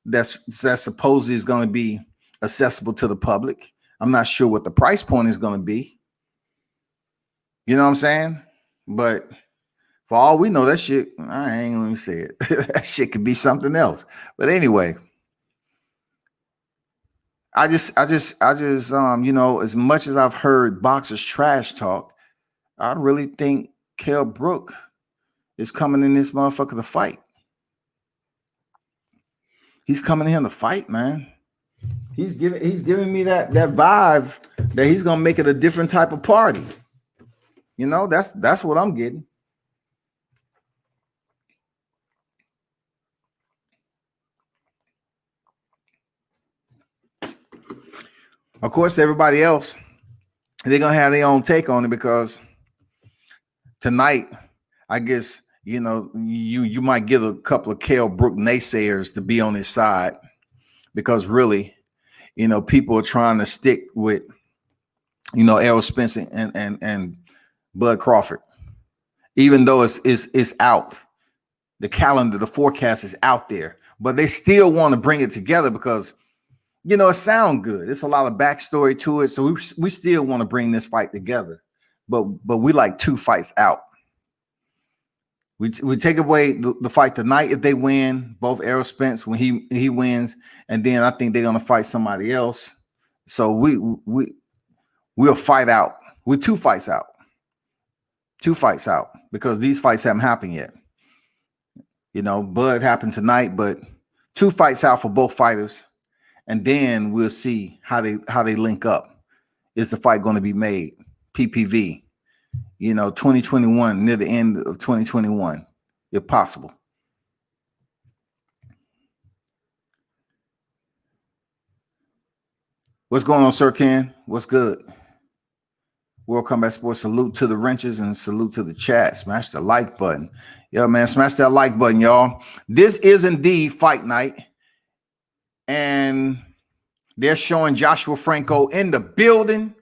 [SPEAKER 1] that supposedly is going to be accessible to the public. I'm not sure what the price point is going to be. You know what I'm saying? But for all we know, that shit, I ain't gonna say it. That shit could be something else. But anyway, I just, you know, as much as I've heard boxers trash talk, I really think Kell Brook is coming in this motherfucker to fight. He's coming in to fight, man. He's giving me that vibe that he's gonna make it a different type of party. You know, that's what I'm getting. Of course, everybody else, they're gonna have their own take on it because tonight, I guess, you know, you might get a couple of Kell Brook naysayers to be on his side because really, you know, people are trying to stick with, you know, Errol Spence and Bud Crawford, even though it's out. The calendar, the forecast is out there, but they still want to bring it together because, you know, it sounds good. It's a lot of backstory to it. So we still want to bring this fight together, but we like 2 fights out. We take away the fight tonight if they win, both Errol Spence when he wins, and then I think they're gonna fight somebody else. So we'll fight out. We're 2 fights out. 2 fights out because these fights haven't happened yet. You know, Bud happened tonight, but 2 fights out for both fighters, and then we'll see how they link up. Is the fight going to be made? PPV, you know, 2021, near the end of 2021, if possible. What's going on, Sir Ken? What's good? World Combat Sports, salute to the wrenches and salute to the chat. Smash the like button. Yeah, man, smash that like button, y'all. This is indeed fight night. And they're showing Joshua Franco in the building.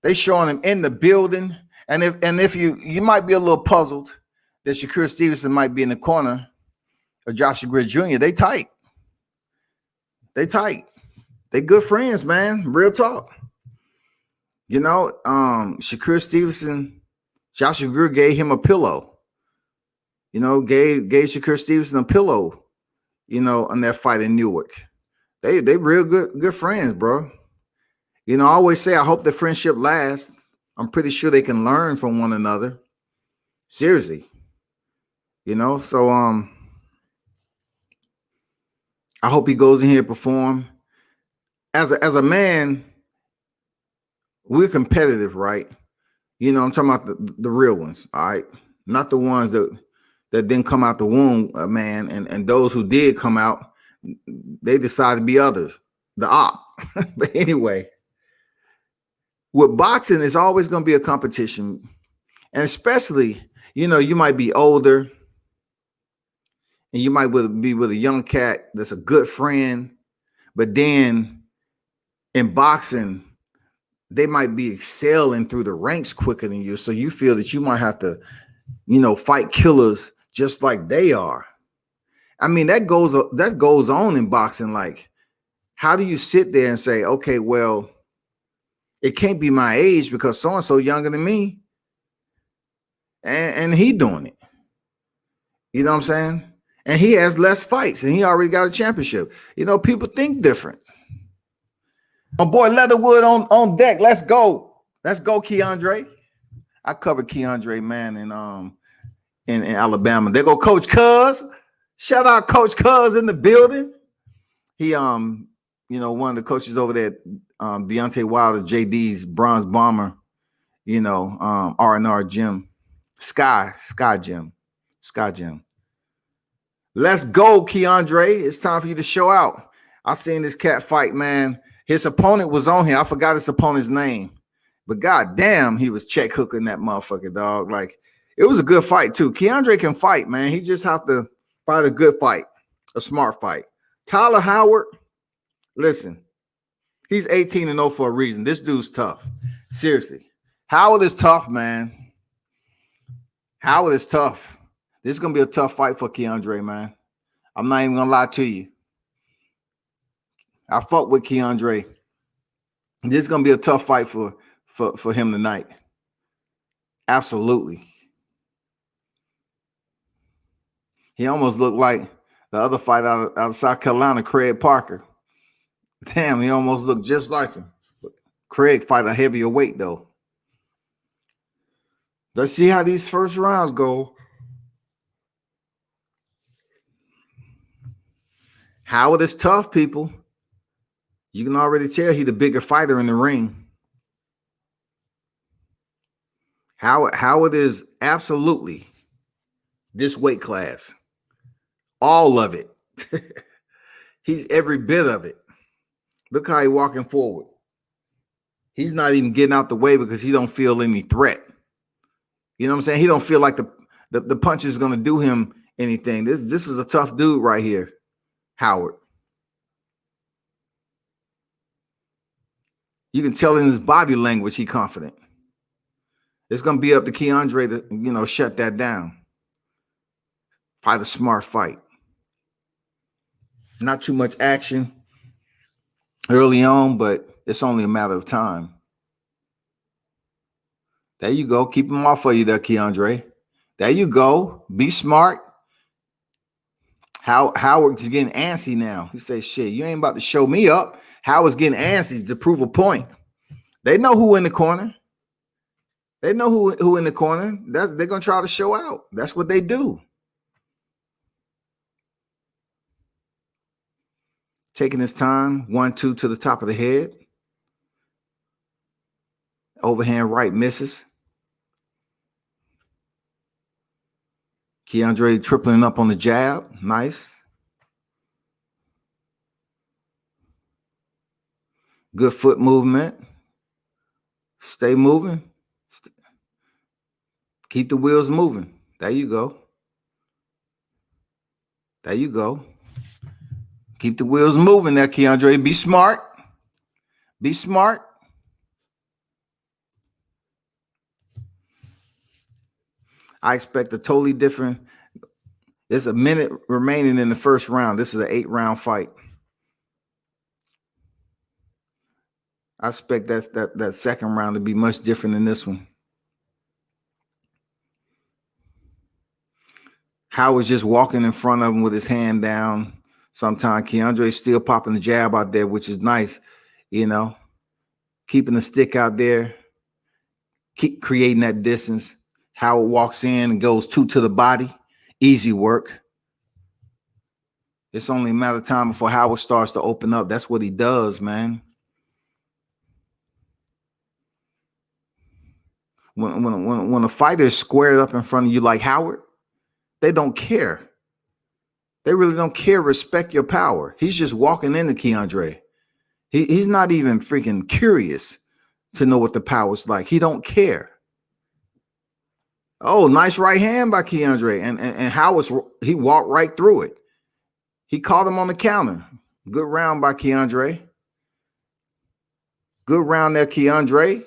[SPEAKER 1] They're showing him in the building. And if you might be a little puzzled that Shakur Stevenson might be in the corner of Joshua Greer Jr., they tight. They tight. They good friends, man. Real talk. You know, Shakur Stevenson, Joshua Greer gave him a pillow. You know, gave Shakur Stevenson a pillow, you know, on that fight in Newark. They real good friends, bro. You know, I always say I hope the friendship lasts. I'm pretty sure they can learn from one another. Seriously. You know, so I hope he goes in here and perform. As a man, we're competitive, right? You know, I'm talking about the real ones, all right? Not the ones that didn't come out the womb, man. And those who did come out, they decided to be others, the op. But anyway, with boxing, it's always going to be a competition. And especially, you know, you might be older and you might be with a young cat that's a good friend. But then in boxing, they might be excelling through the ranks quicker than you. So you feel that you might have to, you know, fight killers just like they are. I mean, that goes on in boxing. Like, how do you sit there and say, okay, well, it can't be my age because so-and-so younger than me. And he doing it. You know what I'm saying? And he has less fights and he already got a championship. You know, people think different. My boy Leatherwood on deck. Let's go. Let's go, KeAndrae. I covered KeAndrae, man, in Alabama. There go Coach Cuz. Shout out Coach Cuz in the building. He you know, one of the coaches over there, Deontay Wilder, JD's bronze bomber, you know, R&R gym, Sky Gym. Let's go, KeAndrae. It's time for you to show out. I seen this cat fight, man. His opponent was on here. I forgot his opponent's name, but god damn, he was check hooking that motherfucker, dog. Like, it was a good fight too. KeAndrae can fight, man. He just have to fight a good fight, a smart fight. Tyler Howard, listen, he's 18-0 for a reason. This dude's tough. Seriously. Howard is tough, man. Howard is tough. This is going to be a tough fight for KeAndrae, man. I'm not even going to lie to you. I fuck with KeAndrae. This is going to be a tough fight for him tonight. Absolutely. He almost looked like the other fight out of South Carolina, Craig Parker. Damn, he almost looked just like him. Craig fight a heavier weight, though. Let's see how these first rounds go. Howard is tough, people. You can already tell he's the bigger fighter in the ring. Howard is absolutely this weight class. All of it. He's every bit of it. Look how he's walking forward. He's not even getting out the way because he don't feel any threat. You know what I'm saying? He don't feel like the punch is going to do him anything. This is a tough dude right here, Howard. You can tell in his body language he's confident. It's going to be up to KeAndrae to, you know, shut that down. Fight a smart fight. Not too much action early on, but it's only a matter of time. There you go. Keep him off of you there, KeAndrae. There you go. Be smart. Howard's getting antsy now. He says, shit, you ain't about to show me up. Howard's getting antsy to prove a point. They know who in the corner. They know who in the corner. They're going to try to show out. That's what they do. Taking his time. 1-2 to the top of the head. Overhand right misses. KeAndrae tripling up on the jab. Nice. Good foot movement. Stay moving. Keep the wheels moving. There you go. There you go. Keep the wheels moving there, KeAndrae. Be smart. Be smart. I expect a totally different. There's a minute remaining in the first round. This is an 8-round fight. I expect that second round to be much different than this one. Howard's just walking in front of him with his hand down. Sometimes KeAndrae's still popping the jab out there, which is nice, you know, keeping the stick out there, keep creating that distance. Howard walks in and goes 2 to the body, easy work. It's only a matter of time before Howard starts to open up. That's what he does, man. When a fighter is squared up in front of you like Howard, they don't care. They really don't care. Respect your power. He's just walking into KeAndrae. He's not even freaking curious to know what the power's like. He don't care. Oh, nice right hand by KeAndrae. And Howard, he walked right through it. He caught him on the counter. Good round by KeAndrae. Good round there, KeAndrae.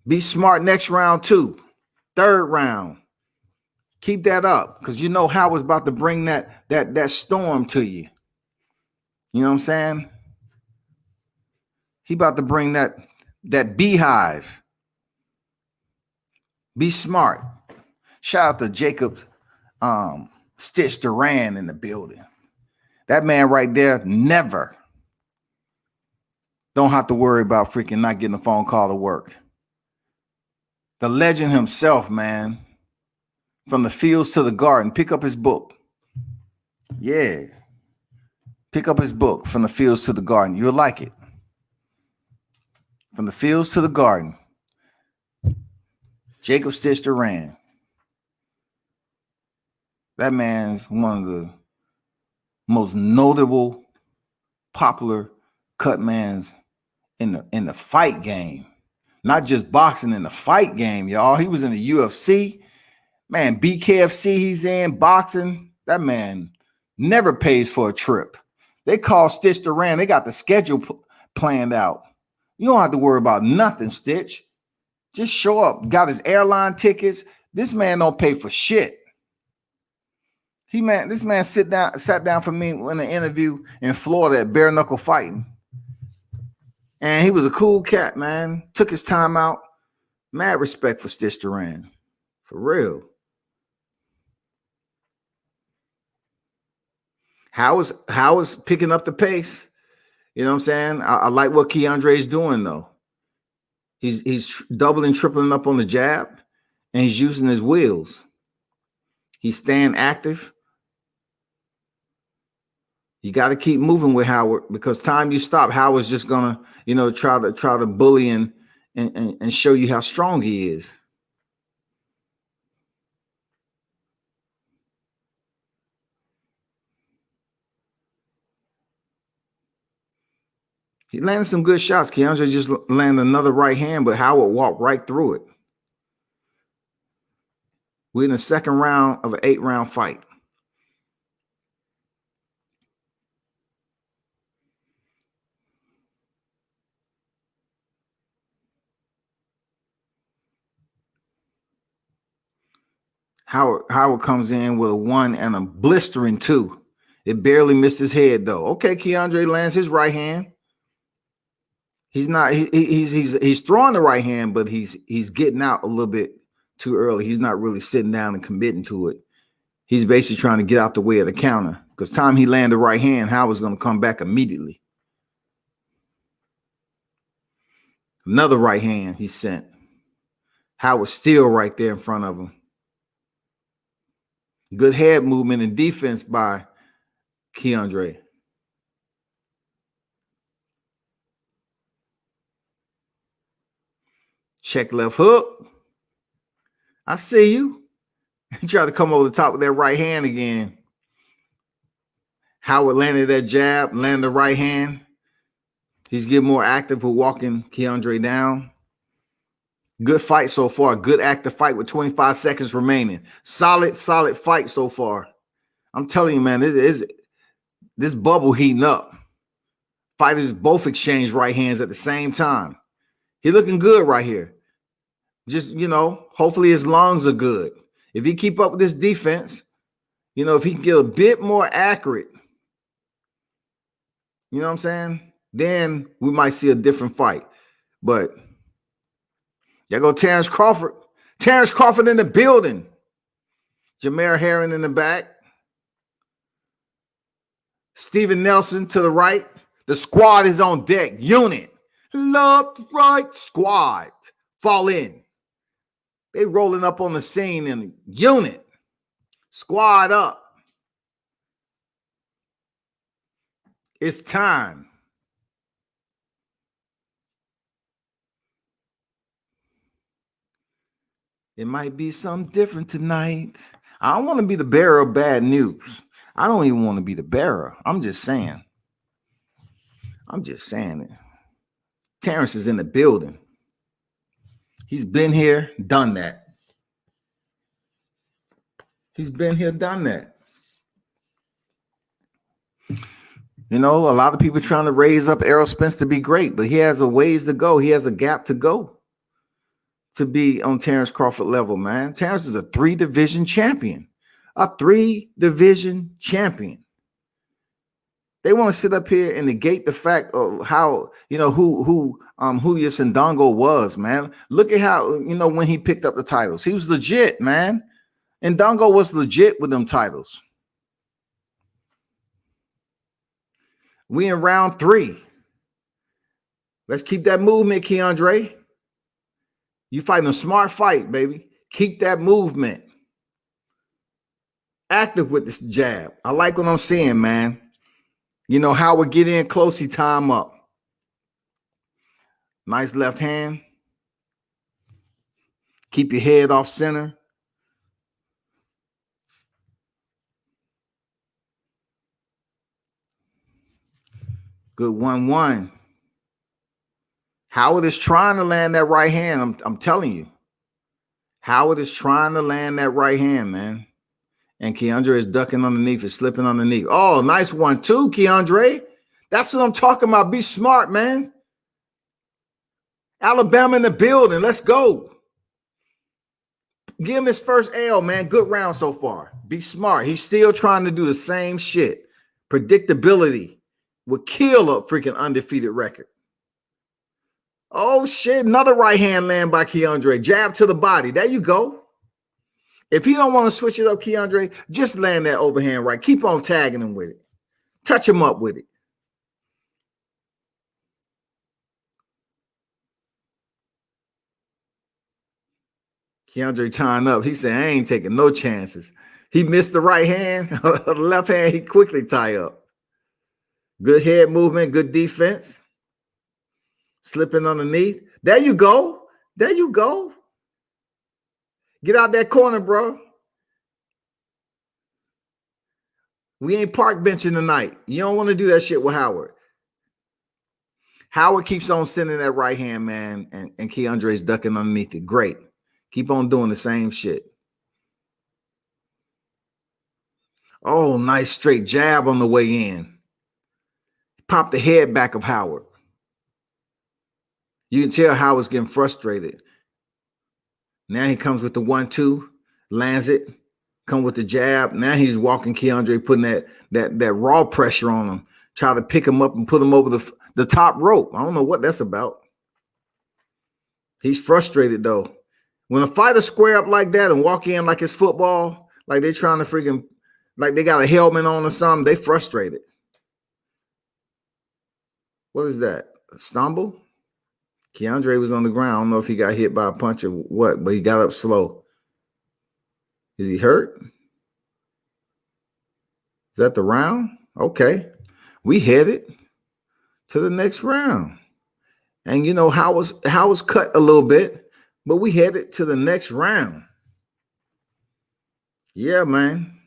[SPEAKER 1] Be smart next round too. Third round. Keep that up, because you know Howard's about to bring that storm to you. You know what I'm saying? He about to bring that beehive. Be smart. Shout out to Jacob Stitch Duran in the building. That man right there never don't have to worry about freaking not getting a phone call to work. The legend himself, man. From the fields to the garden. Pick up his book. Yeah. Pick up his book, From the Fields to the Garden. You'll like it. From the fields to the garden. Jacob Stitch Duran. That man's one of the most notable, popular cut mans in the fight game. Not just boxing, in the fight game, y'all. He was in the UFC. Man, BKFC he's in, boxing. That man never pays for a trip. They call Stitch Duran. They got the schedule planned out. You don't have to worry about nothing, Stitch. Just show up. Got his airline tickets. This man don't pay for shit. This man sat down for me in an interview in Florida at Bare Knuckle Fighting. And he was a cool cat, man. Took his time out. Mad respect for Stitch Duran. For real. Howard's picking up the pace. You know what I'm saying? I like what KeAndrae is doing, though. He's doubling, tripling up on the jab, and he's using his wheels. He's staying active. You got to keep moving with Howard, because time you stop, Howard's just gonna, try to bully and show you how strong he is. He landed some good shots. KeAndrae just landed another right hand, but Howard walked right through it. We're in the second round of an 8-round fight. Howard comes in with a 1 and a blistering 2. It barely missed his head, though. Okay, KeAndrae lands his right hand. He's not. He's throwing the right hand, but he's getting out a little bit too early. He's not really sitting down and committing to it. He's basically trying to get out the way of the counter, because time he landed the right hand, Howard's going to come back immediately. Another right hand he sent. Howard's still right there in front of him. Good head movement and defense by KeAndrae. Check left hook. I see you. He tried to come over the top with that right hand again. Howard landed that jab, landed the right hand. He's getting more active with walking KeAndrae down. Good fight so far. Good active fight with 25 seconds remaining. Solid fight so far. I'm telling you, man, this bubble heating up. Fighters both exchange right hands at the same time. He looking good right here. Just, hopefully his lungs are good. If he keep up with this defense, if he can get a bit more accurate, you know what I'm saying? Then we might see a different fight. But there go Terence Crawford. Terence Crawford in the building. Jameer Herring in the back. Steven Nelson to the right. The squad is on deck. Unit. Left, right, squad. Fall in. They rolling up on the scene in unit. Squad up. It's time. It might be something different tonight. I don't want to be the bearer of bad news. I don't even want to be the bearer. I'm just saying it. Terence is in the building. He's been here, done that. He's been here, done that. You know, a lot of people trying to raise up Errol Spence to be great, but he has a ways to go. He has a gap to go to be on Terence Crawford level, man. Terence is a 3-division champion. A 3-division champion. They want to sit up here and negate the fact of how, you know, who Julio Sindongo was, man. Look at how, you know, when he picked up the titles. He was legit, man. And Dongo was legit with them titles. We in round 3. Let's keep that movement, KeAndrae. You fighting a smart fight, baby. Keep that movement. Active with this jab. I like what I'm seeing, man. You know, Howard get in close, he tie him up. Nice left hand. Keep your head off center. Good 1-1. Howard is trying to land that right hand. I'm telling you. Howard is trying to land that right hand, man. And KeAndrae is ducking underneath, is slipping underneath. Oh, nice 1-2, KeAndrae. That's what I'm talking about. Be smart, man. Alabama in the building. Let's go. Give him his first L, man. Good round so far. Be smart. He's still trying to do the same shit. Predictability would kill a freaking undefeated record. Oh, shit. Another right hand land by KeAndrae. Jab to the body. There you go. If he don't want to switch it up, KeAndrae, just land that overhand right. Keep on tagging him with it. Touch him up with it. KeAndrae tying up. He said, I ain't taking no chances. He missed the right hand. The left hand, he quickly tie up. Good head movement, good defense. Slipping underneath. There you go. There you go. Get out that corner, bro. We ain't park benching tonight. You don't want to do that shit with Howard. Howard keeps on sending that right hand, man, and KeAndrae's ducking underneath it. Great. Keep on doing the same shit. Oh, nice straight jab on the way in. Pop the head back of Howard. You can tell Howard's getting frustrated. Now he comes with the 1-2, lands it, come with the jab. Now he's walking KeAndrae, putting that raw pressure on him, try to pick him up and put him over the top rope. I don't know what that's about. He's frustrated, though. When a fighter square up like that and walk in like it's football, like they're trying to freaking, like they got a helmet on or something, they frustrated. What is that? A stumble? KeAndrae was on the ground. I don't know if he got hit by a punch or what, but he got up slow. Is he hurt? Is that the round? Okay. We headed to the next round. And, you know, Howard's cut a little bit, but we headed to the next round. Yeah, man.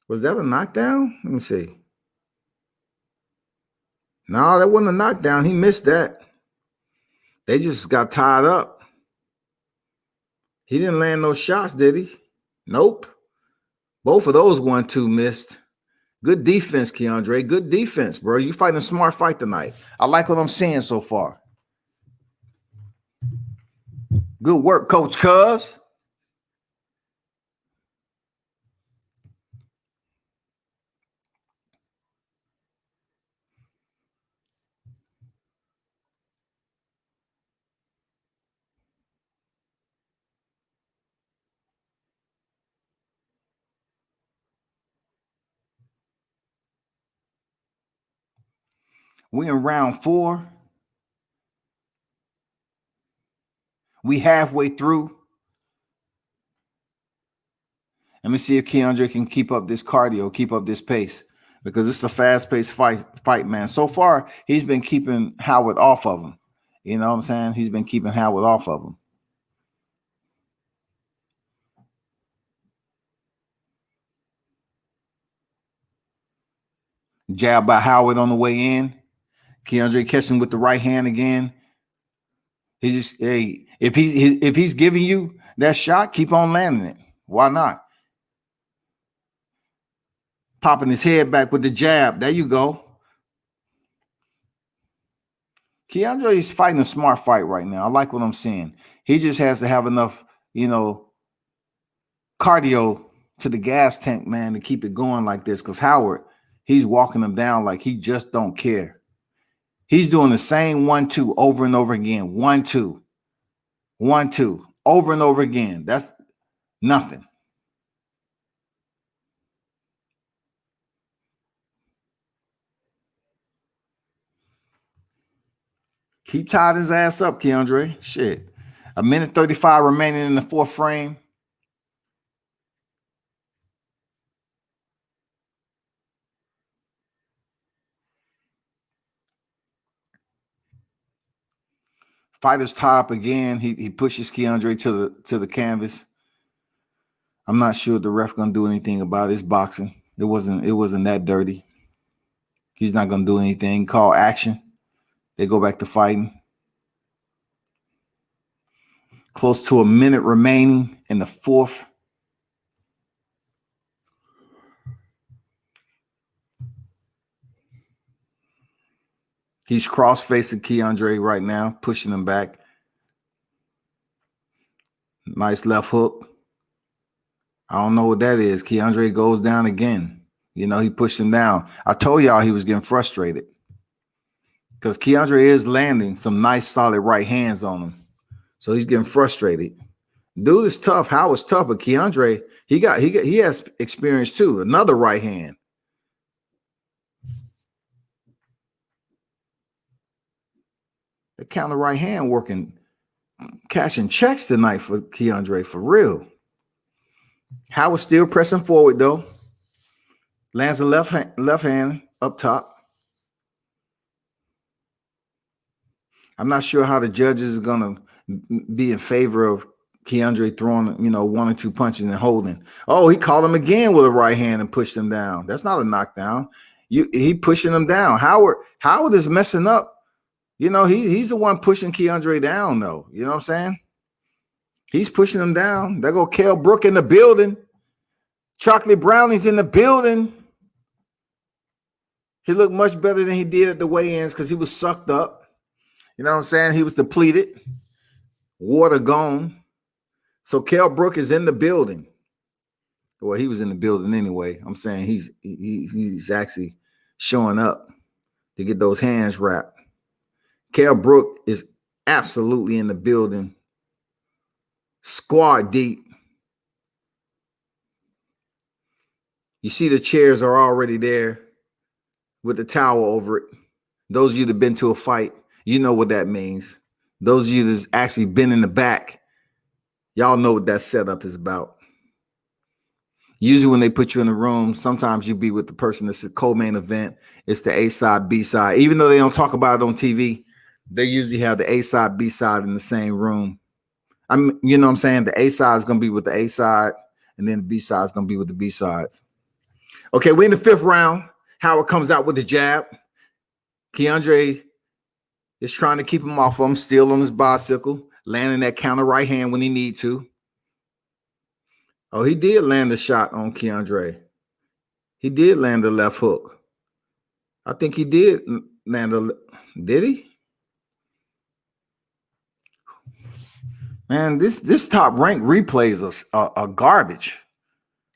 [SPEAKER 1] Was that a knockdown? Let me see. No, that wasn't a knockdown. He missed that. They just got tied up. He didn't land no shots, did he? Nope. Both of those 1-2 missed. Good defense, KeAndrae. Good defense, bro. You fighting a smart fight tonight. I like what I'm seeing so far. Good work, Coach Cuz. We in round 4. We halfway through. Let me see if KeAndrae can keep up this cardio, keep up this pace, because this is a fast-paced fight, man. So far, he's been keeping Howard off of him. You know what I'm saying? He's been keeping Howard off of him. Jab by Howard on the way in. KeAndrae catching with the right hand again. He just, hey, if he's giving you that shot, keep on landing it. Why not? Popping his head back with the jab. There you go. KeAndrae is fighting a smart fight right now. I like what I'm seeing. He just has to have enough, cardio to the gas tank, man, to keep it going like this. Because Howard, he's walking him down like he just don't care. He's doing the same 1-2 over and over again. 1-2. 1-2 over and over again. That's nothing. Keep tied his ass up, KeAndrae. Shit. 1:35 remaining in the fourth frame. Fighter's top again. He pushes KeAndrae to the canvas. I'm not sure the ref gonna do anything about it. It's boxing. It wasn't that dirty. He's not gonna do anything. Call action. They go back to fighting. Close to a minute remaining in the fourth. He's cross-facing KeAndrae right now, pushing him back. Nice left hook. I don't know what that is. KeAndrae goes down again. He pushed him down. I told y'all he was getting frustrated because KeAndrae is landing some nice, solid right hands on him. So he's getting frustrated. Dude is tough. Howard's tough, but KeAndrae, he has experience too. Another right hand. The counter right hand working, cashing checks tonight for KeAndrae, for real. Howard still pressing forward though. Lands a left hand up top. I'm not sure how the judges are gonna be in favor of KeAndrae throwing, 1 or 2 punches and holding. Oh, he caught him again with a right hand and pushed him down. That's not a knockdown. He pushing him down. Howard is messing up. He's the one pushing KeAndrae down, though. You know what I'm saying? He's pushing him down. There go Kell Brook in the building. Chocolate Brownie's in the building. He looked much better than he did at the weigh-ins because he was sucked up. You know what I'm saying? He was depleted. Water gone. So Kell Brook is in the building. Well, he was in the building anyway. I'm saying he's actually showing up to get those hands wrapped. Kell Brook is absolutely in the building. Squad deep. You see the chairs are already there with the towel over it. Those of you that have been to a fight, you know what that means. Those of you that's actually been in the back, y'all know what that setup is about. Usually when they put you in the room, sometimes you be with the person that's the co-main event. It's the A side, B side. Even though they don't talk about it on TV, they usually have the A side, B side in the same room. You know what I'm saying? The A side is going to be with the A side, and then the B side is going to be with the B sides. Okay, we're in the fifth round. Howard comes out with the jab. KeAndrae is trying to keep him off of him, still on his bicycle, landing that counter right hand when he need to. Oh, he did land a shot on KeAndrae. He did land a left hook. I think he did land did he? Man, this top rank replays are garbage.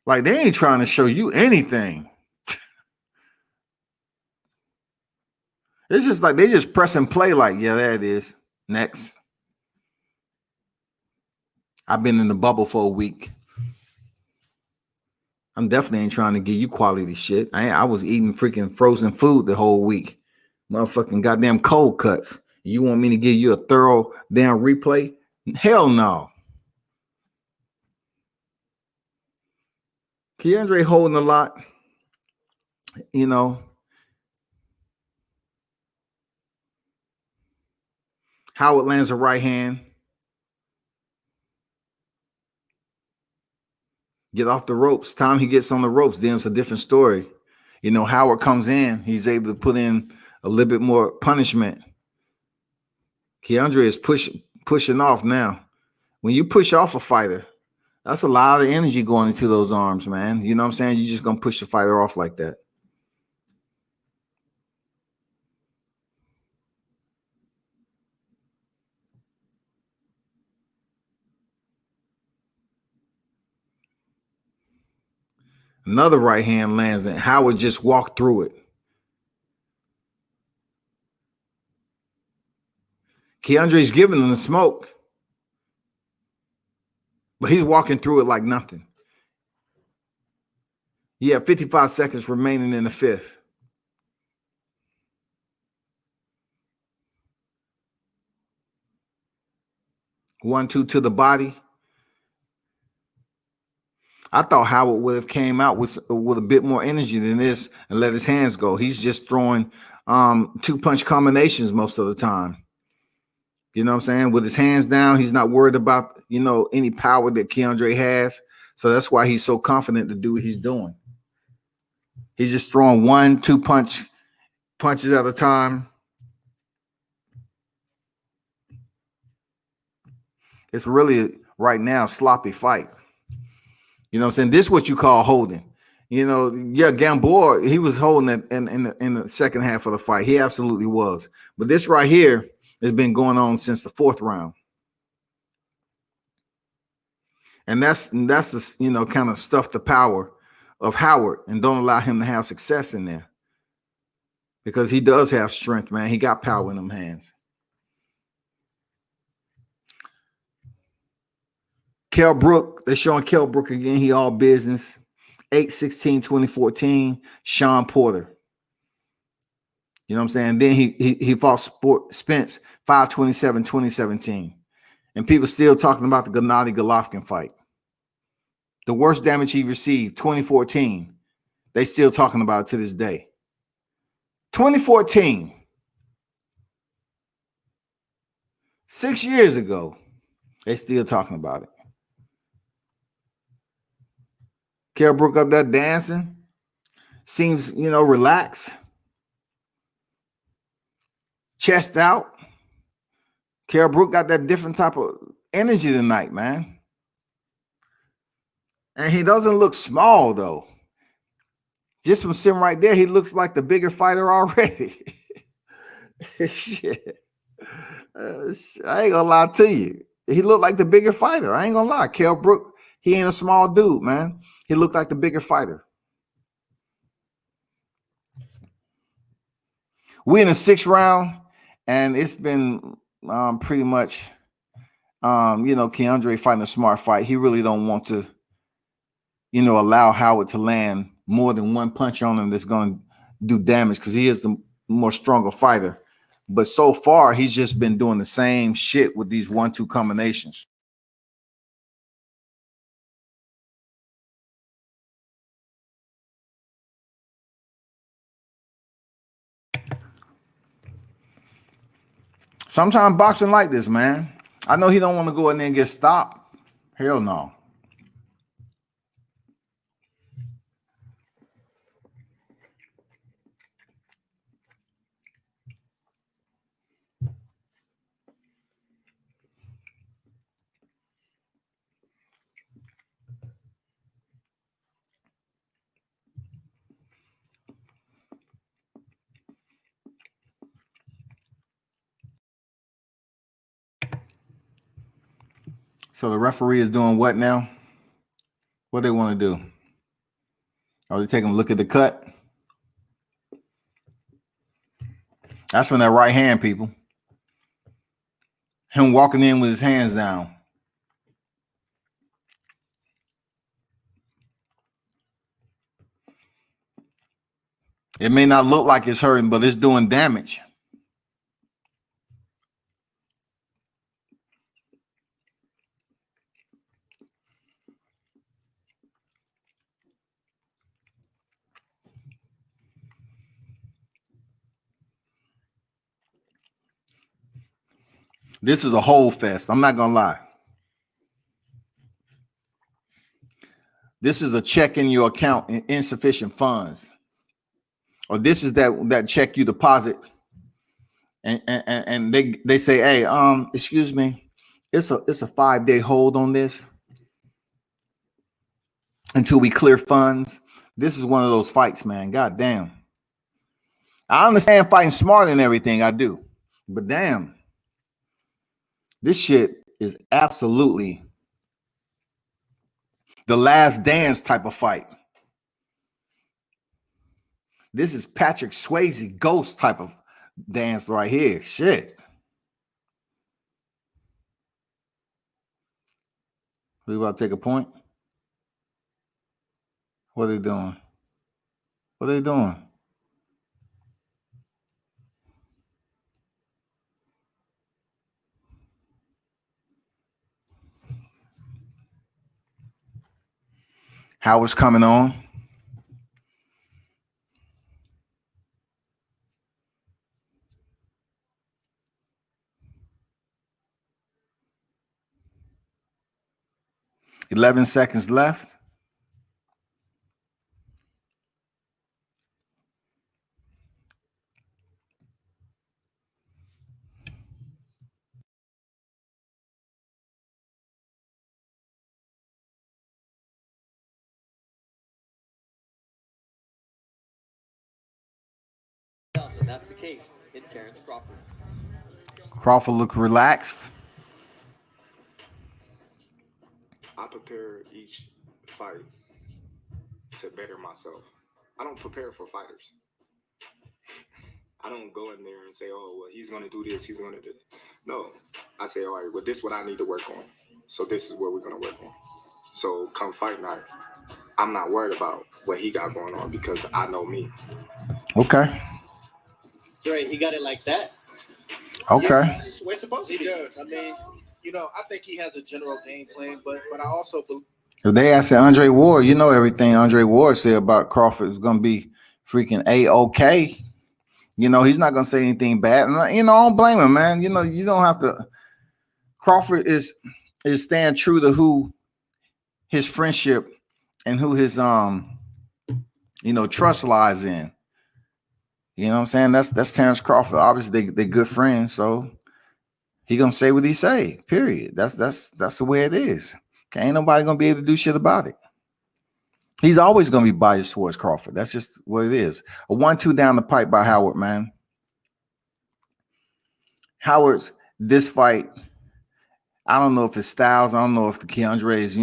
[SPEAKER 1] Like, they ain't trying to show you anything. It's just like they just press and play like, yeah, there it is. Next. I've been in the bubble for a week. I'm definitely ain't trying to give you quality shit. I was eating freaking frozen food the whole week. Motherfucking goddamn cold cuts. You want me to give you a thorough damn replay? Hell no. KeAndrae holding a lot, you know. Howard lands a right hand. Get off the ropes. Time he gets on the ropes, then it's a different story. You know, Howard comes in. He's able to put in a little bit more punishment. KeAndrae is pushing off now. When you push off a fighter, that's a lot of energy going into those arms, man. You know what I'm saying? You're just going to push the fighter off like that. Another right hand lands, and Howard just walked through it. KeAndrae's giving him the smoke, but he's walking through it like nothing. You have 55 seconds remaining in the fifth. One, two to the body. I thought Howard would have came out with a bit more energy than this and let his hands go. He's just throwing two-punch combinations most of the time. You know what I'm saying? With his hands down, he's not worried about, you know, any power that KeAndrae has. So that's why he's so confident to do what he's doing. He's just throwing 1-2 punches at a time. It's really right now sloppy fight. You know what I'm saying? This is what you call holding. You know, yeah, Gamboa, he was holding it in the second half of the fight. He absolutely was. But this right here has been going on since the fourth round. And that's the, you know, kind of stuff the power of Howard and don't allow him to have success in there. Because he does have strength, man. He got power in them hands. Kell Brook, they're showing Kell Brook again. He all business. 8/16/2014, Sean Porter. You know what I'm saying? Then he fought Spence 5/27/2017. And people still talking about the Gennady Golovkin fight. The worst damage he received, 2014. They still talking about it to this day. 2014. 6 years ago. They still talking about it. Kell Brook up there dancing. Seems, you know, relaxed. Chest out. Kell Brook got that different type of energy tonight, man. And he doesn't look small, though. Just from sitting right there, he looks like the bigger fighter already. Shit. I ain't gonna lie to you. He looked like the bigger fighter. I ain't gonna lie. Kell Brook, he ain't a small dude, man. He looked like the bigger fighter. We're in the sixth round, and it's been pretty much, you know, KeAndrae fighting a smart fight. He really don't want to, you know, allow Howard to land more than one punch on him that's going to do damage because he is the more stronger fighter. But so far, he's just been doing the same shit with these 1-2 combinations. Sometimes boxing like this, man. I know he don't want to go in there and get stopped. Hell no. So the referee is doing what now? What they want to do? Are they taking a look at the cut? That's from that right hand, people. Him walking in with his hands down. It may not look like it's hurting, but it's doing damage. This is a whole fest. I'm not gonna lie. This is a check in your account in insufficient funds, or this is that check you deposit, and they say, hey, excuse me, it's a 5-day hold on this until we clear funds. This is one of those fights, man. God damn. I understand fighting smart and everything, I do, but damn, this shit is absolutely the last dance type of fight. This is Patrick Swayze ghost type of dance right here. Shit. We about to take a point? What are they doing? What are they doing? Howard's coming on. $11 seconds left.
[SPEAKER 5] And that's the case in Terence Crawford.
[SPEAKER 1] Crawford look relaxed.
[SPEAKER 6] I prepare each fight to better myself. I don't prepare for fighters. I don't go in there and say, oh, well, he's going to do this, he's going to do that. No. I say, all right, well, this is what I need to work on. So this is what we're going to work on. So come fight night, I'm not worried about what he got going on because I know me.
[SPEAKER 1] Okay.
[SPEAKER 5] Right, he got it like that.
[SPEAKER 1] Okay.
[SPEAKER 7] Yeah, we're supposed to. He does. I mean, I think he has a general game plan, but I also believe.
[SPEAKER 1] If they asked Andre Ward, you know everything Andre Ward said about Crawford is going to be freaking A-OK. He's not going to say anything bad. And, I don't blame him, man. You don't have to. Crawford is staying true to who his friendship and who his, trust lies in. You know what I'm saying? That's Terence Crawford. Obviously, they're good friends, so he gonna say what he say. Period. That's the way it is. Okay, ain't nobody gonna be able to do shit about it. He's always gonna be biased towards Crawford. That's just what it is. A 1-2 down the pipe by Howard, man. Howard's this fight. I don't know if it's styles. I don't know if the KeAndrae is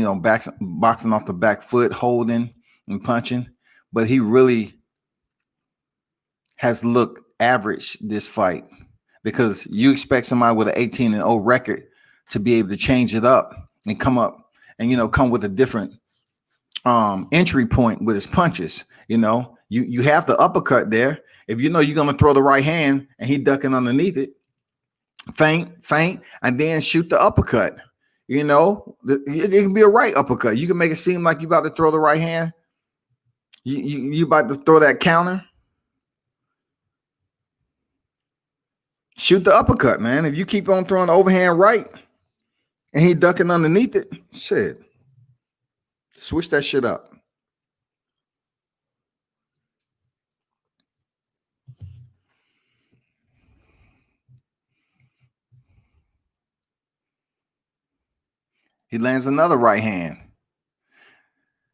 [SPEAKER 1] boxing off the back foot, holding and punching, but he really has looked average this fight, because you expect somebody with an 18-0 record to be able to change it up and come up and come with a different entry point with his punches. You have the uppercut there. If you're gonna throw the right hand and he ducking underneath it, feint, and then shoot the uppercut. It can be a right uppercut. You can make it seem like you about to throw the right hand. You about to throw that counter. Shoot the uppercut, man. If you keep on throwing the overhand right and he ducking underneath it, shit. Switch that shit up. He lands another right hand.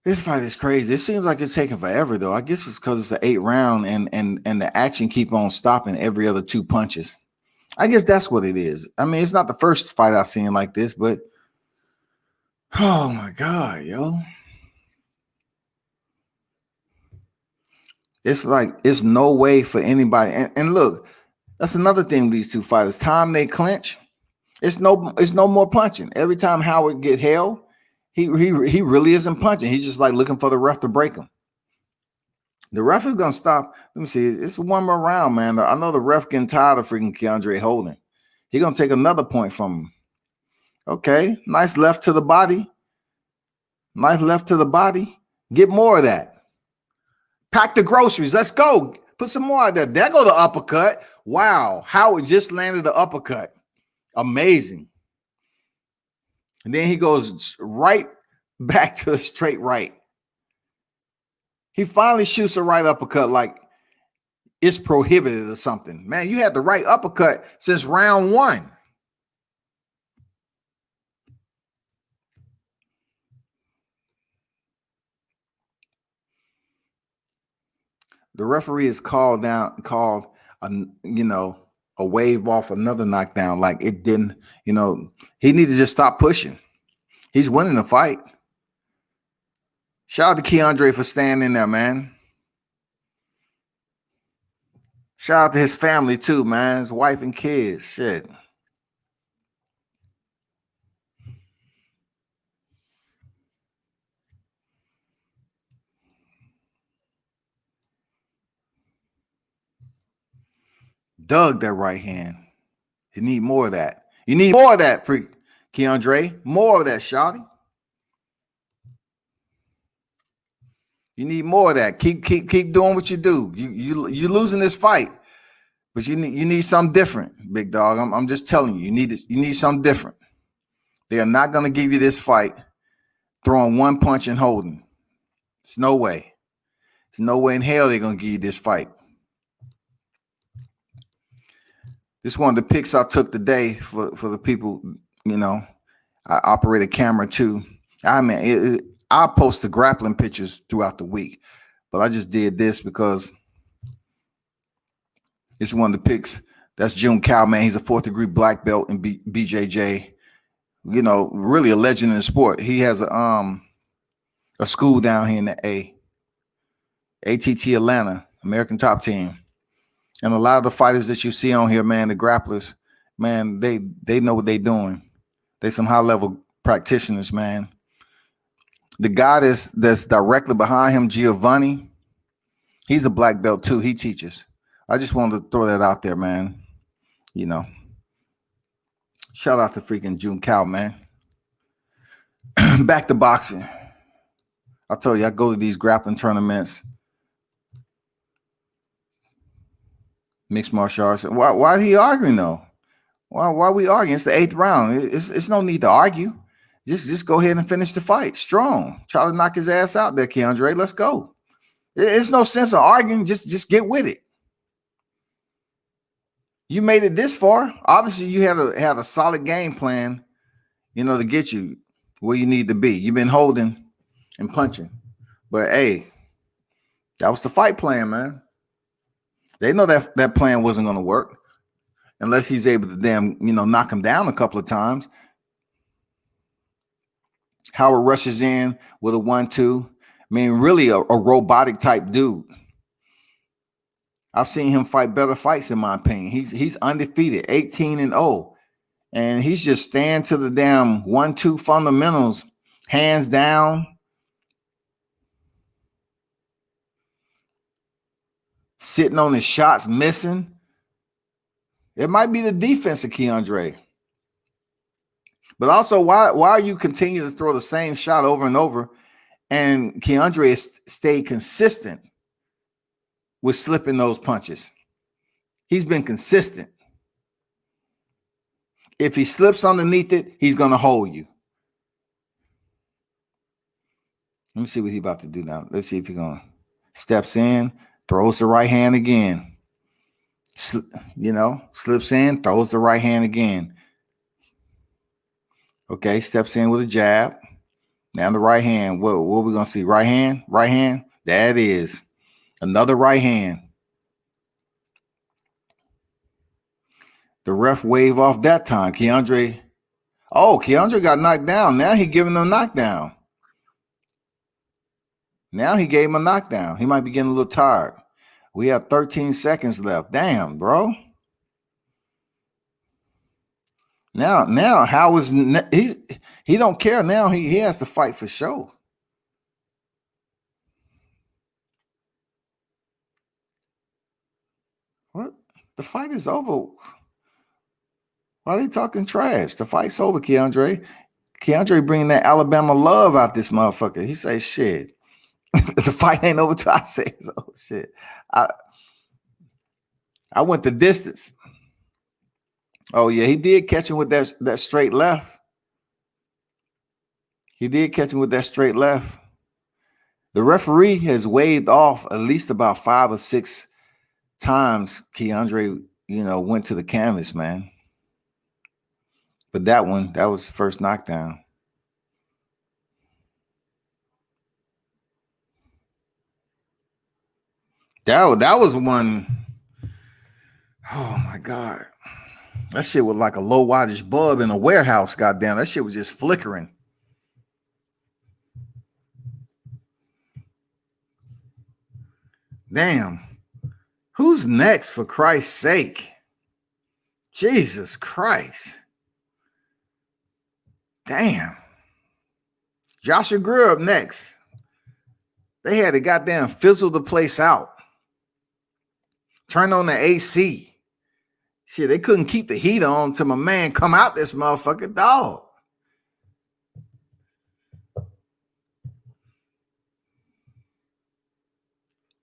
[SPEAKER 1] This fight is crazy. It seems like it's taking forever, though. I guess it's because it's an 8 round and the action keep on stopping every other 2 punches. I guess that's what it is. I mean, it's not the first fight I've seen like this, but oh my God, yo. It's like it's no way for anybody. And look, that's another thing with these two fighters. Time they clinch, it's no more punching. Every time Howard get held, he really isn't punching. He's just like looking for the ref to break him. The ref is gonna stop. Let me see. It's 1 more round, man. I know the ref getting tired of freaking KeAndrae holding. He's gonna take another point from him. Okay, nice left to the body. Nice left to the body. Get more of that. Pack the groceries. Let's go. Put some more out there. There go the uppercut. Wow. Howard just landed the uppercut. Amazing. And then he goes right back to a straight right. He finally shoots a right uppercut like it's prohibited or something. Man, you had the right uppercut since round 1. The referee is called a wave off another knockdown. Like it didn't, he needed to just stop pushing. He's winning the fight. Shout out to KeAndrae for standing there, man. Shout out to his family too, man. His wife and kids. Shit. Dug that right hand. You need more of that. You need more of that, freak KeAndrae. More of that, shawty. You need more of that. Keep doing what you do. You losing this fight, but you need something different, big dog. I'm just telling you. You need something different. They are not going to give you this fight throwing one punch and holding. There's no way. There's no way in hell they're going to give you this fight. This is one of the picks I took today for the people, I operate a camera too. I post the grappling pictures throughout the week, but I just did this because it's one of the picks. That's June Cal, man. He's a 4th degree black belt in BJJ. Really a legend in the sport. He has a school down here in the ATT Atlanta, American Top Team. And a lot of the fighters that you see on here, man, the grapplers, man, they know what they're doing. They some high-level practitioners, man. The guy that's directly behind him, Giovanni, he's a black belt too. He teaches. I just wanted to throw that out there, man. Shout out to freaking June Cow, man. Back to boxing. I told you, I go to these grappling tournaments. Mixed martial arts. Why are he arguing though? Why are we arguing? It's the 8th round. It's no need to argue. Just go ahead and finish the fight strong. Try to knock his ass out there, KeAndrae. Let's go. It's no sense of arguing. Just get with it. You made it this far. Obviously, you had a solid game plan, to get you where you need to be. You've been holding and punching, but hey, that was the fight plan, man. They know that plan wasn't going to work unless he's able to knock him down a couple of times. Howard rushes in with a 1-2. Really a robotic type dude. I've seen him fight better fights, in my opinion. He's undefeated, 18-0. And he's just staying to the damn 1-2 fundamentals, hands down. Sitting on his shots, missing. It might be the defense of KeAndrae. But also, why are you continuing to throw the same shot over and over? And KeAndrae has stayed consistent with slipping those punches. He's been consistent. If he slips underneath it, he's going to hold you. Let me see what he's about to do now. Let's see if he's going to steps in, throws the right hand again. Slips in, throws the right hand again. Okay, steps in with a jab. Now the right hand. What are we going to see? Right hand? Right hand? That is. Another right hand. The ref wave off that time. KeAndrae got knocked down. Now he giving him a knockdown. Now he gave him a knockdown. He might be getting a little tired. We have 13 seconds left. Damn, bro. Now how is he don't care now. He has to fight for show. What? The fight is over. Why are they talking trash? The fight's over, KeAndrae. KeAndrae bringing that Alabama love out this motherfucker. He say shit. The fight ain't over till I say it's over. Shit. I went the distance. Oh, yeah, he did catch him with that straight left. He did catch him with that straight left. The referee has waved off at least about 5 or 6 times KeAndrae, went to the canvas, man. But that was the first knockdown. That was one. Oh my God. That shit was like a low wattage bulb in a warehouse, goddamn. That shit was just flickering. Damn. Who's next, for Christ's sake? Jesus Christ. Damn. Joshua Greer up next. They had to goddamn fizzle the place out. Turn on the AC. Shit, they couldn't keep the heat on till my man come out this motherfucking dog.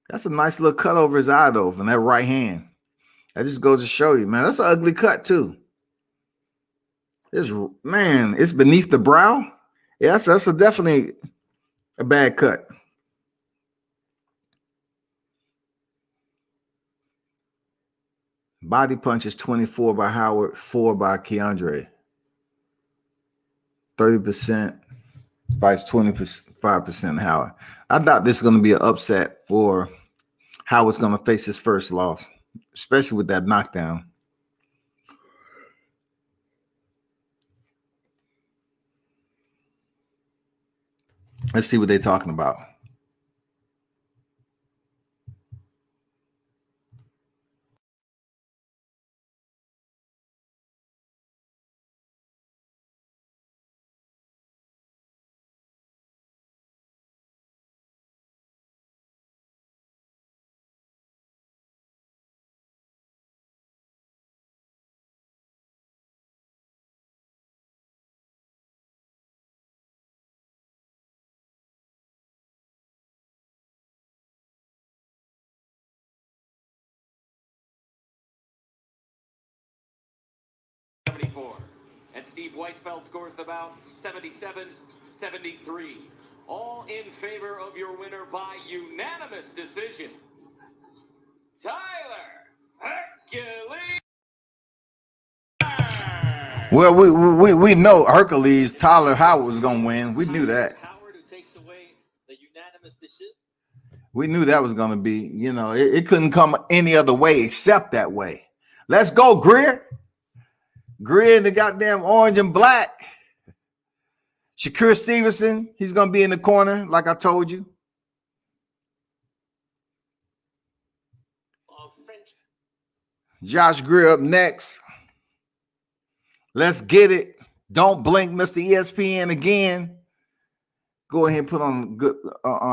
[SPEAKER 1] That's a nice little cut over his eye, though, from that right hand. That just goes to show you, man. That's an ugly cut, too. It's beneath the brow. Yeah, that's definitely a bad cut. Body punch is 24 by Howard, 4 by KeAndrae. 30%, fights 25% Howard. I doubt this is going to be an upset or Howard's going to face his first loss, especially with that knockdown. Let's see what they're talking about.
[SPEAKER 2] And Steve Weisfeld scores the bout 77-73. All in favor of your winner by unanimous decision, Tyler Hercules.
[SPEAKER 1] Well, we know Hercules, Tyler Howard was going to win. We knew that.
[SPEAKER 5] Howard, who takes away the unanimous decision.
[SPEAKER 1] We knew that was going to be, it couldn't come any other way except that way. Let's go, Greer. Greer in the goddamn orange and black. Shakur Stevenson, he's going to be in the corner, like I told you. Josh Greer up next. Let's get it. Don't blink, Mr. ESPN again. Go ahead and put on good,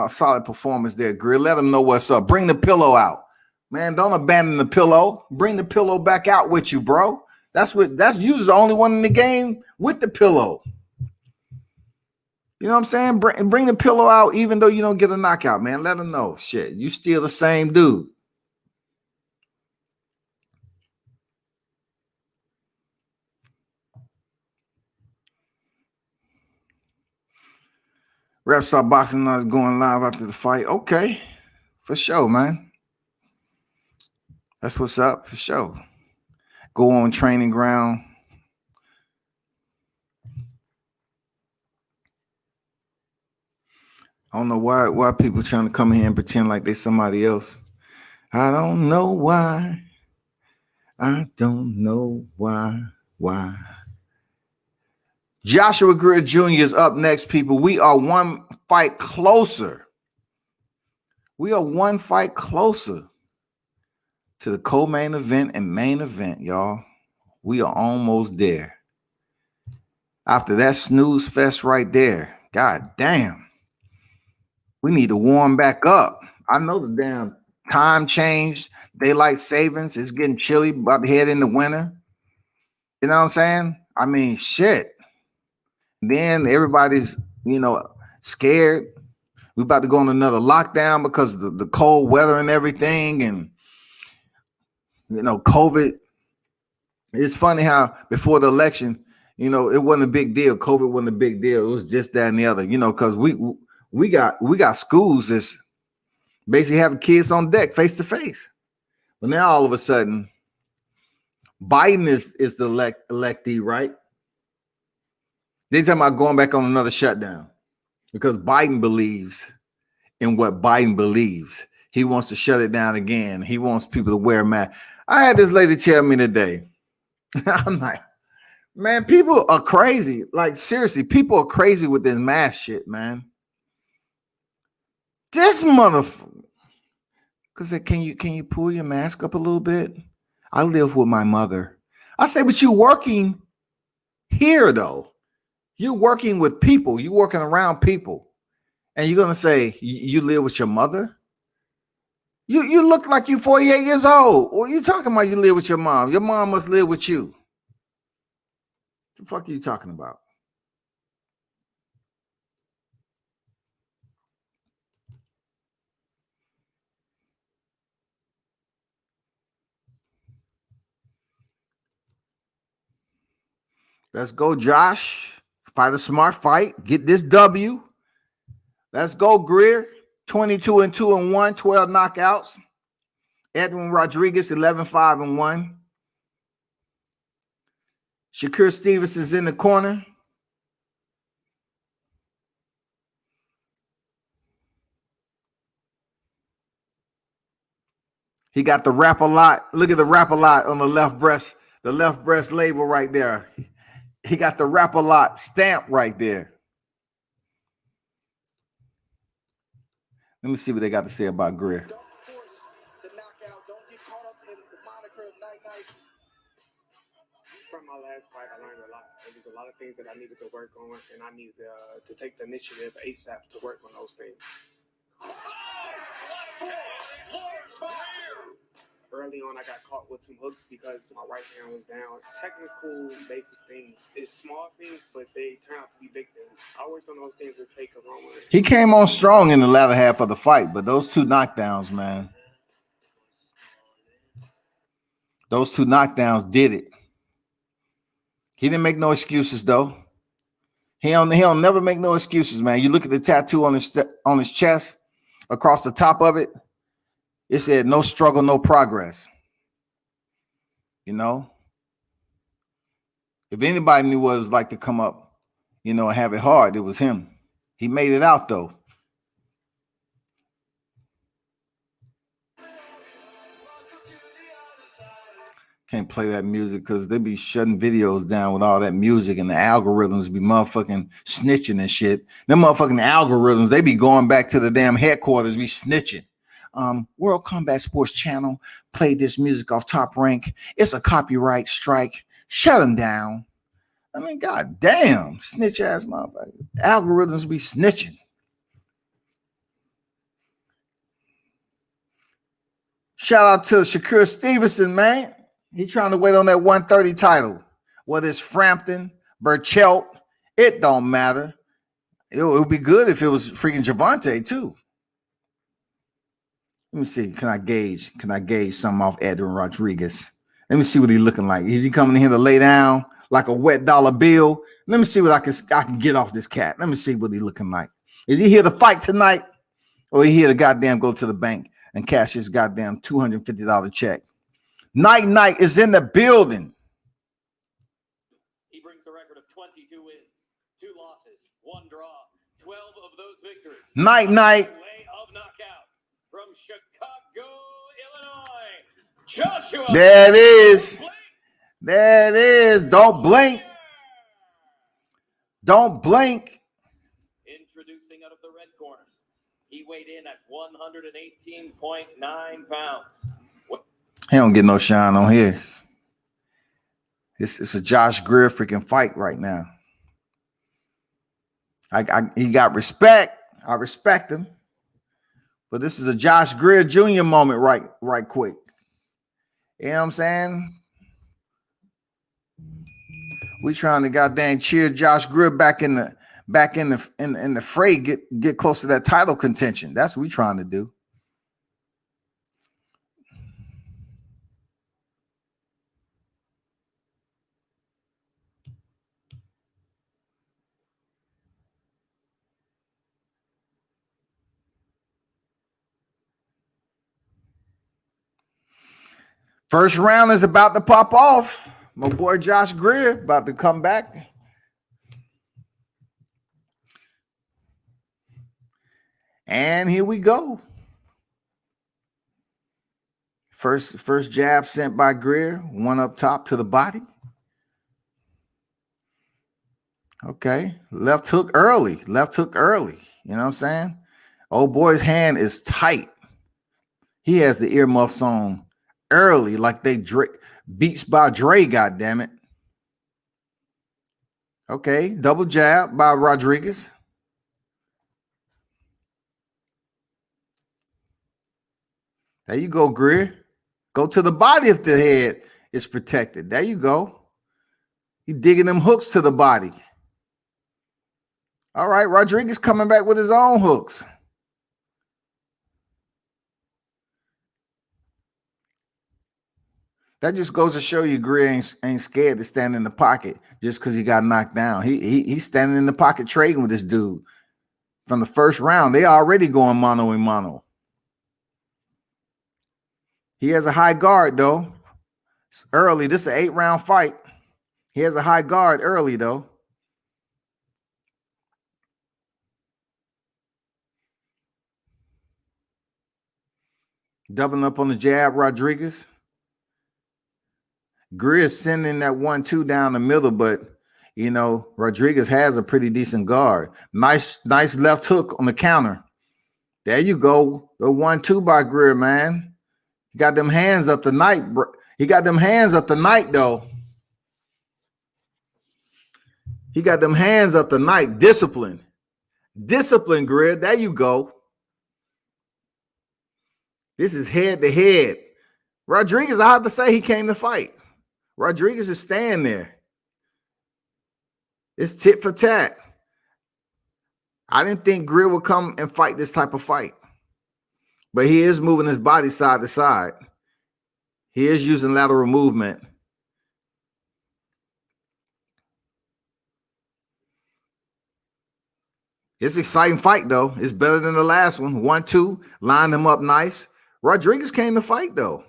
[SPEAKER 1] solid performance there, Greer. Let them know what's up. Bring the pillow out. Man, don't abandon the pillow. Bring the pillow back out with you, bro. That's you the only one in the game with the pillow. You know what I'm saying? Bring the pillow out even though you don't get a knockout, man. Let them know. Shit, you still the same dude. Refs are boxing is going live after the fight. Okay, for sure, man. That's what's up, for sure. Go on training ground. I don't know why people trying to come in here and pretend like they somebody else. I don't know why. I don't know why. Joshua Greer Jr. is up next, people. We are one fight closer. We are one fight closer to the co-main event and main event, y'all. We are almost there. After that snooze fest right there, god damn. We need to warm back up. I know the damn time changed. Daylight savings. It's getting chilly, about to head in the winter. You know what I'm saying? I mean, shit. Then everybody's, scared. We're about to go on another lockdown because of the cold weather and everything. And, COVID It's funny how before the election, you know, it wasn't a big deal. COVID wasn't a big deal. It was just that and the other, you know, because we got schools that's basically having kids on deck face to face. But now all of a sudden, Biden is the electee, right? They talking about going back on another shutdown because Biden believes in what Biden believes. He wants to shut it down again. He wants people to wear a mask. I had this lady tell me today. I'm like, man, people are crazy. Like, seriously, people are crazy with this mask shit, man. This motherfucker. Cause can you pull your mask up a little bit? I live with my mother. I say, but you're working here though. You're working with people. You're working around people. And you're gonna say you live with your mother? You look like you're 48 years old. What are you talking about? You live with your mom. Your mom must live with you. The fuck are you talking about? Let's go, Josh. Fight a smart fight. Get this W. Let's go, Greer. 22-2-1, 12 knockouts. Edwin Rodriguez, 11-5-1. Shakur Stevens is in the corner. He got the Rap a Lot. Look at the Rap a Lot on the left breast label right there. He got the Rap a Lot stamp right there. Let me see what they got to say about Greer.
[SPEAKER 7] Don't force the knockout. Don't get caught up in the moniker of night nights.
[SPEAKER 8] From my last fight, I learned a lot. There was a lot of things that I needed to work on, and I needed to take the initiative ASAP to work on those things. Early on, I got caught with some hooks because my right hand was down. Technical, basic things. It's small things, but they turn out to be big things. I worked on those things with KeAndrae.
[SPEAKER 1] He came on strong in the latter half of the fight, but those two knockdowns, man. Those two knockdowns did it. He didn't make no excuses, though. He'll never make no excuses, man. You look at the tattoo on his chest, across the top of it, it said no struggle, no progress. You know? If anybody knew what it was like to come up, you know, and have it hard, it was him. He made it out, though. Can't play that music because they be shutting videos down with all that music, and the algorithms be motherfucking snitching and shit. Them motherfucking algorithms, they be going back to the damn headquarters, be snitching. World Combat Sports Channel played this music off Top Rank. It's a copyright strike. Shut them down. I mean, god damn, snitch ass motherfucker. Algorithms be snitching. Shout out to Shakur Stevenson, man. He trying to wait on that 130 title. Whether it's Frampton, Burchelt, it don't matter. It would be good if it was freaking Javante too. Let me see. Can I gauge something off Edwin Rodriguez? Let me see what he's looking like. Is he coming in here to lay down like a wet dollar bill? Let me see what I can get off this cat. Let me see what he's looking like. Is he here to fight tonight? Or is he here to goddamn go to the bank and cash his goddamn $250 check? Night is in the building.
[SPEAKER 2] He brings a record of 22 wins, 2 losses, 1 draw, 12 of those victories.
[SPEAKER 1] Night.
[SPEAKER 2] Way of knockout from Chicago, Illinois, Joshua.
[SPEAKER 1] There it is. There it is. Don't blink. Don't blink.
[SPEAKER 2] Introducing out of the red corner. He weighed in at 118.9 pounds.
[SPEAKER 1] He don't get no shine on here. It's a Josh Greer freaking fight right now. He got respect. I respect him. But this is a Josh Greer Jr. moment right quick. You know what I'm saying? We trying to goddamn cheer Josh Greer back in the fray, get close to that title contention. That's what we trying to do. First round is about to pop off. My boy Josh Greer about to come back. And here we go. First jab sent by Greer, one up top to the body. Okay, left hook early. You know what I'm saying? Old boy's hand is tight. He has the earmuffs on early, like they Beats by Dre, goddammit. Okay, double jab by Rodriguez. There you go, Greer. Go to the body if the head is protected. There you go. He digging them hooks to the body. All right, Rodriguez coming back with his own hooks. That just goes to show you Greer ain't scared to stand in the pocket just because he got knocked down. He's standing in the pocket trading with this dude. From the first round, they already going mano a mano. He has a high guard, though. It's early. This is an 8-round fight. He has a high guard early, though. Doubling up on the jab, Rodriguez. Greer is sending that 1-2 down the middle, but, you know, Rodriguez has a pretty decent guard. Nice left hook on the counter. There you go. The 1-2 by Greer, man. He got them hands up tonight, bro. He got them hands up tonight, though. He got them hands up tonight. Discipline. Discipline, Greer. There you go. This is head to head. Rodriguez, I have to say, he came to fight. Rodriguez is staying there. It's tit for tat. I didn't think Greer would come and fight this type of fight. But he is moving his body side to side. He is using lateral movement. It's an exciting fight, though. It's better than the last one. 1-2, lined him up nice. Rodriguez came to fight, though.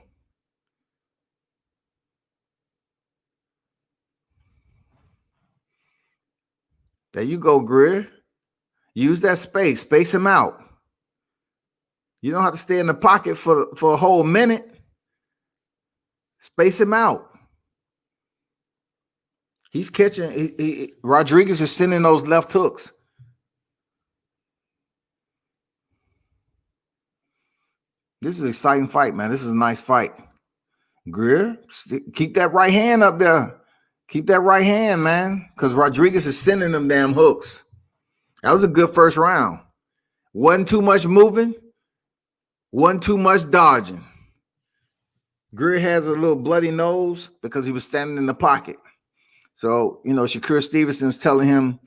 [SPEAKER 1] There you go, Greer. Use that space. Space him out. You don't have to stay in the pocket for a whole minute. Space him out. He's catching. Rodriguez is sending those left hooks. This is an exciting fight, man. This is a nice fight. Greer, keep that right hand up there. Keep that right hand, man, because Rodriguez is sending them damn hooks. That was a good first round. Wasn't too much moving. Wasn't too much dodging. Greer has a little bloody nose because he was standing in the pocket. So, you know, Shakur Stevenson's telling him,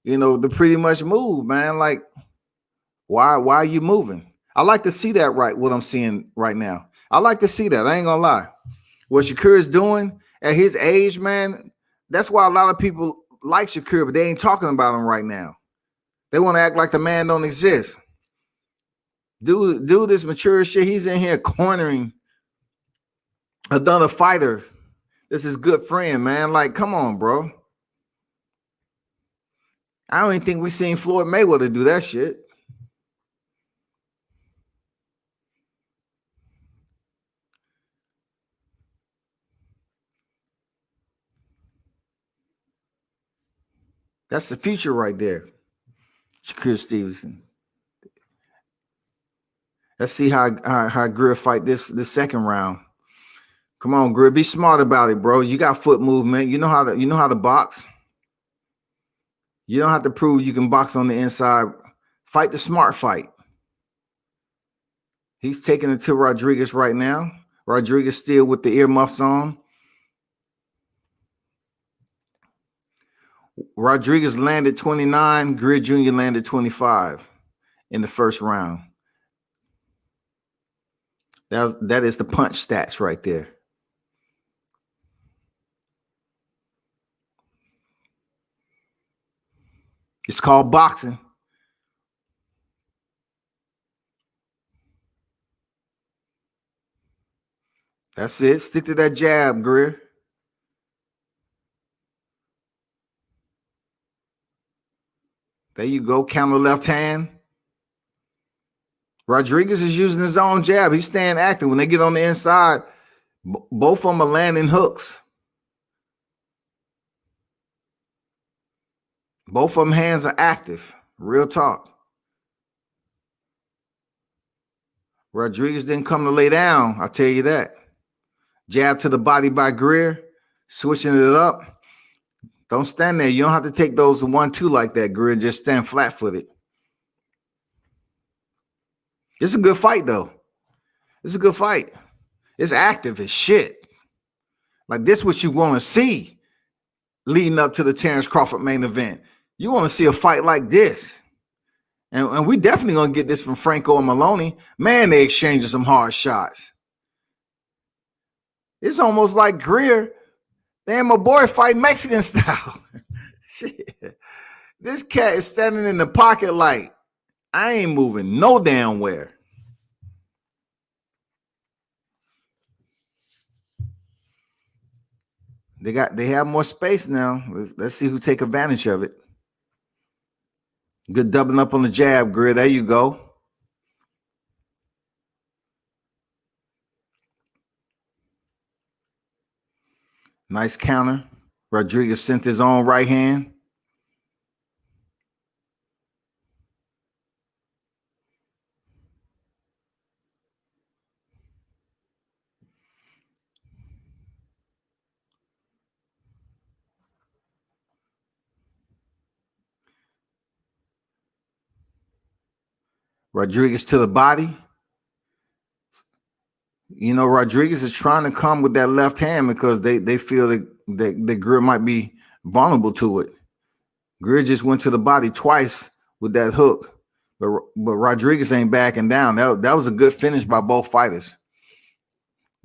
[SPEAKER 1] you know, to pretty much move, man. Like, why are you moving? I like to see that what I'm seeing right now. I like to see that. I ain't gonna lie. What Shakur is doing at his age, man, that's why a lot of people like Shakur, but they ain't talking about him right now. They want to act like the man don't exist. Do this mature shit. He's in here cornering another fighter. This is good friend, man. Like, come on, bro. I don't even think we've seen Floyd Mayweather do that shit. That's the future right there. Shakur Stevenson. Let's see how Greer fight this second round. Come on, Greer. Be smart about it, bro. You got foot movement. You know how to box. You don't have to prove you can box on the inside. Fight the smart fight. He's taking it to Rodriguez right now. Rodriguez still with the earmuffs on. Rodriguez landed 29. Greer Jr. landed 25 in the first round. That is the punch stats right there. It's called boxing. That's it. Stick to that jab, Greer. There you go. Counter left hand. Rodriguez is using his own jab. He's staying active. When they get on the inside, both of them are landing hooks. Both of them hands are active. Real talk. Rodriguez didn't come to lay down, I'll tell you that. Jab to the body by Greer, switching it up. Don't stand there. You don't have to take those 1-2 like that, Greer. Just stand flat-footed. It's a good fight, though. It's a good fight. It's active as shit. Like, this is what you want to see leading up to the Terence Crawford main event. You want to see a fight like this. And we definitely going to get this from Franco and Moloney. Man, they exchanging some hard shots. It's almost like Greer, damn, my boy fight Mexican style. Shit. This cat is standing in the pocket like, I ain't moving no damn where. They have more space now. Let's see who take advantage of it. Good doubling up on the jab, Greer. There you go. Nice counter. Rodriguez sent his own right hand. Rodriguez to the body. You know, Rodriguez is trying to come with that left hand because they feel that Greer might be vulnerable to it. Greer just went to the body twice with that hook, but Rodriguez ain't backing down. That was a good finish by both fighters.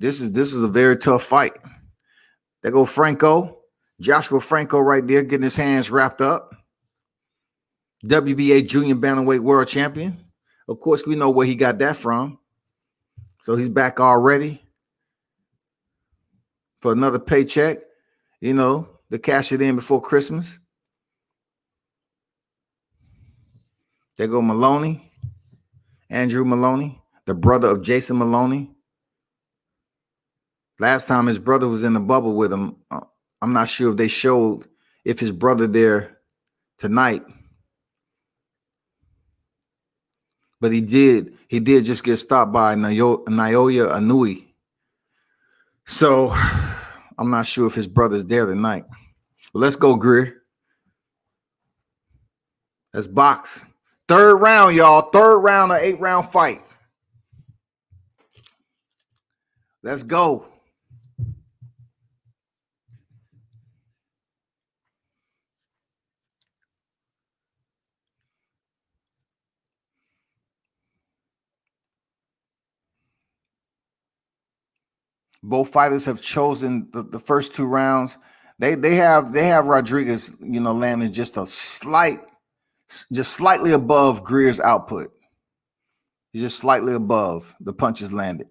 [SPEAKER 1] This is a very tough fight. There go Franco, Joshua Franco right there getting his hands wrapped up. WBA Junior Bantamweight World Champion. Of course, we know where he got that from. So he's back already for another paycheck, you know, to cash it in before Christmas. There go Moloney, Andrew Moloney, the brother of Jason Moloney. Last time his brother was in the bubble with him, I'm not sure if they showed if his brother there tonight. But he did just get stopped by Naoya Inoue. So I'm not sure if his brother's there tonight. But let's go, Greer. Let's box. Third round, y'all. Third round of 8-round fight. Let's go. Both fighters have chosen the first 2 rounds. They have Rodriguez, you know, landing just slightly above Greer's output. He's just slightly above the punches landed.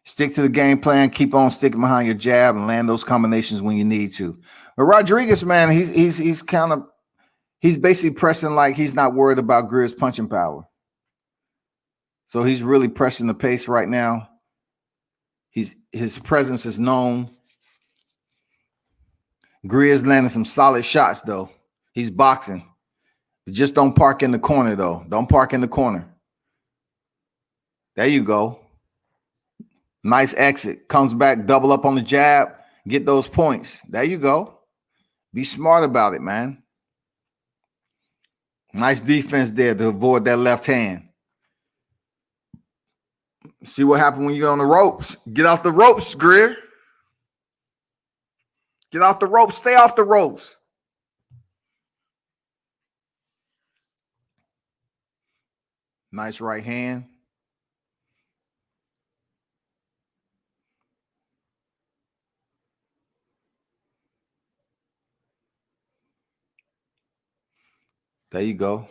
[SPEAKER 1] Stick to the game plan. Keep on sticking behind your jab and land those combinations when you need to. But Rodriguez, man, he's basically pressing like he's not worried about Greer's punching power. So he's really pressing the pace right now. His presence is known. Greer's landing some solid shots, though. He's boxing. Just don't park in the corner, though. Don't park in the corner. There you go. Nice exit. Comes back, double up on the jab. Get those points. There you go. Be smart about it, man. Nice defense there to avoid that left hand. See what happened when you're on the ropes. Get off the ropes, Greer. Get off the ropes. Stay off the ropes. Nice right hand. There you go.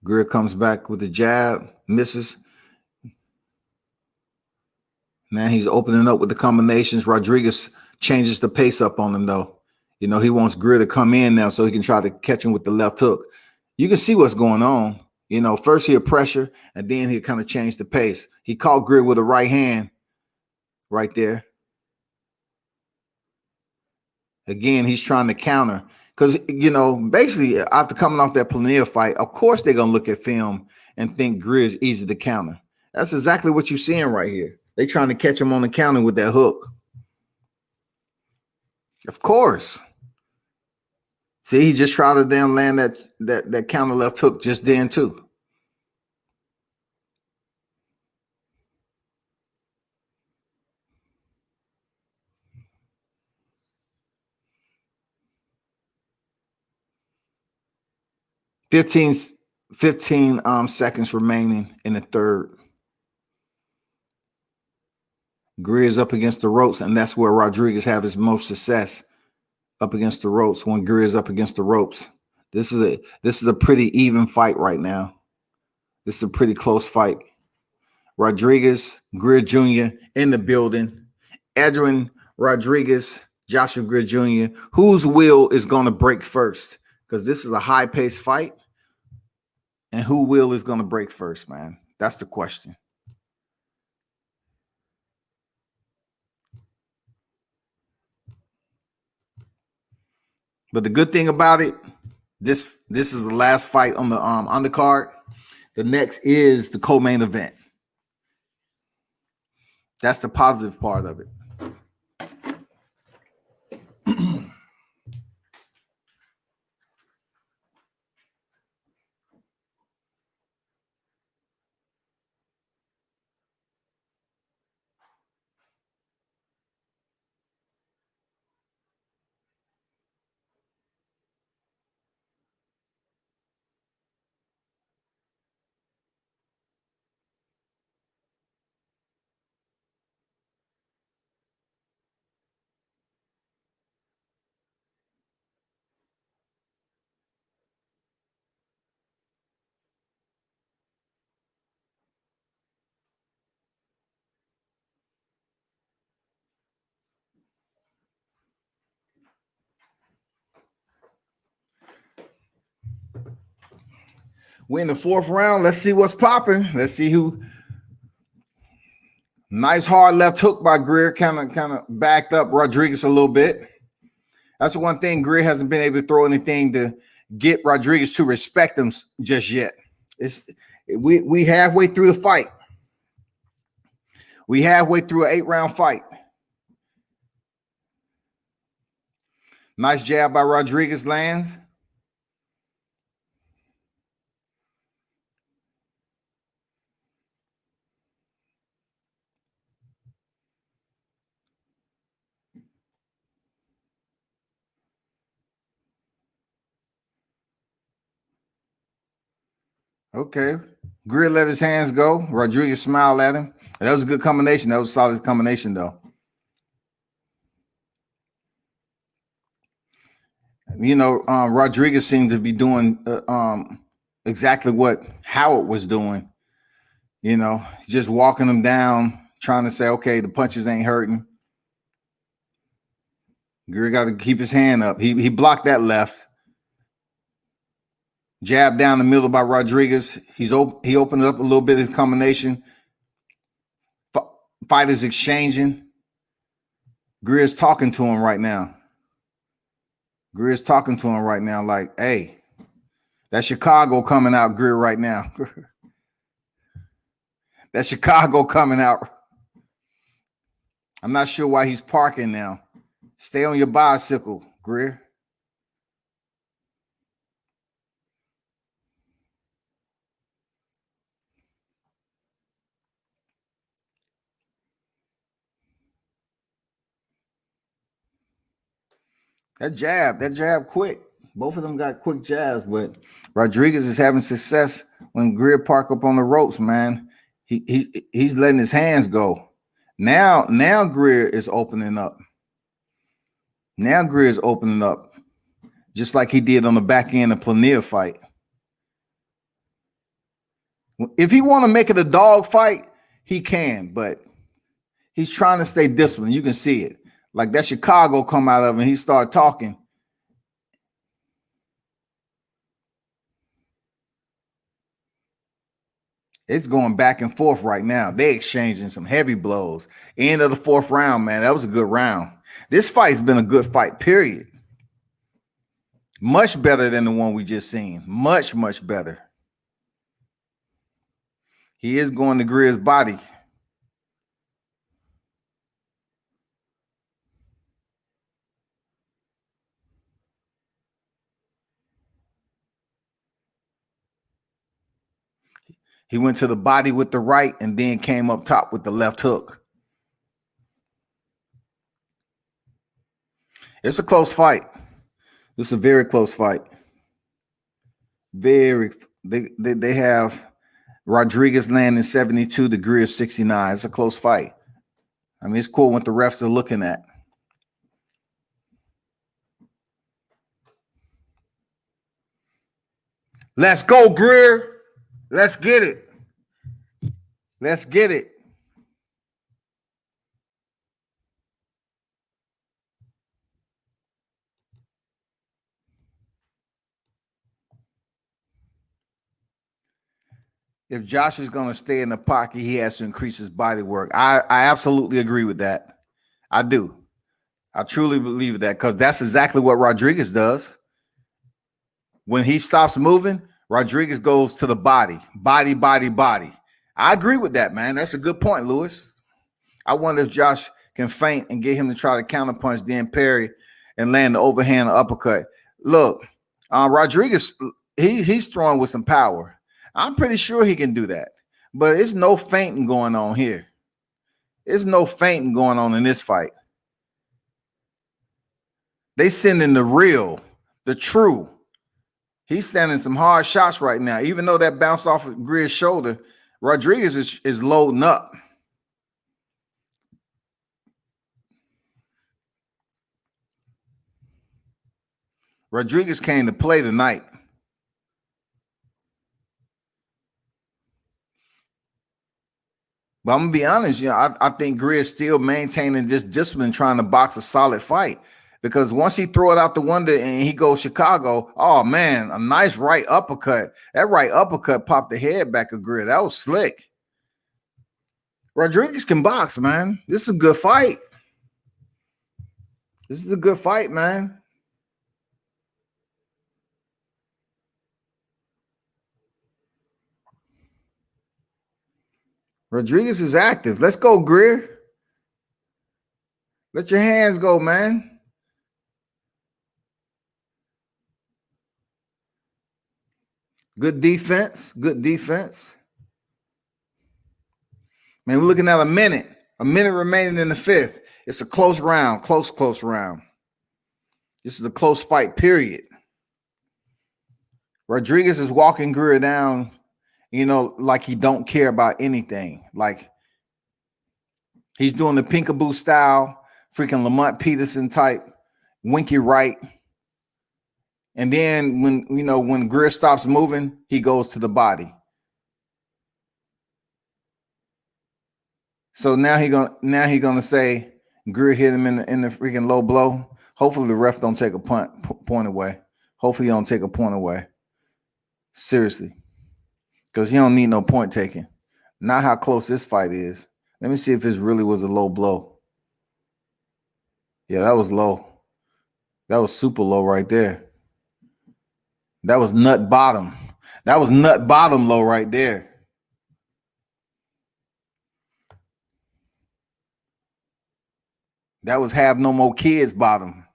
[SPEAKER 1] Greer comes back with the jab, misses. Now he's opening up with the combinations. Rodriguez changes the pace up on him, though. You know, he wants Greer to come in now so he can try to catch him with the left hook. You can see what's going on. You know, first he'll pressure, and then he'll kind of change the pace. He caught Greer with a right hand right there. Again, he's trying to counter. Because, you know, basically, after coming off that Planier fight, of course they're going to look at film and think Greer is easy to counter. That's exactly what you're seeing right here. They're trying to catch him on the counter with that hook. Of course. See, he just tried to damn land that counter left hook just then, too. Fifteen seconds remaining in the third. Greer's up against the ropes, and that's where Rodriguez have his most success, up against the ropes. When Greer's up against the ropes, this is a pretty even fight right now. This is a pretty close fight. Rodriguez, Greer Jr. in the building. Edwin Rodriguez, Joshua Greer Jr. Whose will is going to break first? Because this is a high-paced fight, and who will is going to break first, man? That's the question. But the good thing about it, this is the last fight on the undercard. The next is the co-main event. That's the positive part of it. We're in the fourth round. Let's see what's popping. Let's see who. Nice hard left hook by Greer, kind of backed up Rodriguez a little bit. That's the one thing. Greer hasn't been able to throw anything to get Rodriguez to respect him just yet. We halfway through the fight. We halfway through an 8-round fight. Nice jab by Rodriguez lands. Okay. Greer let his hands go. Rodriguez smiled at him. That was a good combination. That was a solid combination, though. You know, Rodriguez seemed to be doing exactly what Howard was doing. You know, just walking him down, trying to say, okay, the punches ain't hurting. Greer got to keep his hand up. He blocked that left. Jab down the middle by Rodriguez. He opened up a little bit of his combination. Fighters exchanging. Greer's talking to him right now. Greer's talking to him right now like, hey, that's Chicago coming out, Greer, right now. That's Chicago coming out. I'm not sure why he's parking now. Stay on your bicycle, Greer. That jab quick. Both of them got quick jabs, but Rodriguez is having success when Greer park up on the ropes, man. He's letting his hands go. Now Greer is opening up. Now Greer is opening up, just like he did on the back end of Planier fight. If he want to make it a dog fight, he can, but He's trying to stay disciplined. You can see it. Like that Chicago come out of him, he started talking. It's going back and forth right now. They exchanging some heavy blows. End of the 4th round, man. That was a good round. This fight's been a good fight, period. Much better than the one we just seen. Much, much better. He is going to Greer's body. He went to the body with the right and then came up top with the left hook. It's a close fight. This is a very close fight. They have Rodriguez landing 72 to Greer 69. It's a close fight. I mean, it's cool what the refs are looking at. Let's go, Greer. Let's get it. Let's get it. If Josh is going to stay in the pocket, he has to increase his body work. I absolutely agree with that. I do. I truly believe that because that's exactly what Rodriguez does. When he stops moving, Rodriguez goes to the body. Body, body, body. I agree with that, man. That's a good point, Lewis. I wonder if Josh can feint and get him to try to counterpunch, then parry and land the overhand uppercut. Look, Rodriguez, he's throwing with some power. I'm pretty sure he can do that. But it's no feinting going on here. There's no feinting going on in this fight. They sending the real, the true. He's standing some hard shots right now. Even though that bounced off of Greer's shoulder, Rodriguez is loading up. Rodriguez came to play tonight. But I'm going to be honest, I think Greer's still maintaining this discipline, trying to box a solid fight. Because once he throw it out the window and he goes Chicago, oh, man, a nice right uppercut. That right uppercut popped the head back of Greer. That was slick. Rodriguez can box, man. This is a good fight. This is a good fight, man. Rodriguez is active. Let's go, Greer. Let your hands go, man. Good defense. Good defense. Man, we're looking at a minute. A minute remaining in the 5th. It's a close round. Close round. This is a close fight, period. Rodriguez is walking Greer down, like he don't care about anything. Like he's doing the peekaboo style, freaking Lamont Peterson type, winky right. And then when Greer stops moving, he goes to the body. So now he gonna say Greer hit him in the freaking low blow. Hopefully the ref don't take a point away. Hopefully he don't take a point away. Seriously. Because he don't need no point taking. Not how close this fight is. Let me see if this really was a low blow. Yeah, that was low. That was super low right there. That was nut bottom. That was nut bottom low right there. That was have no more kids bottom.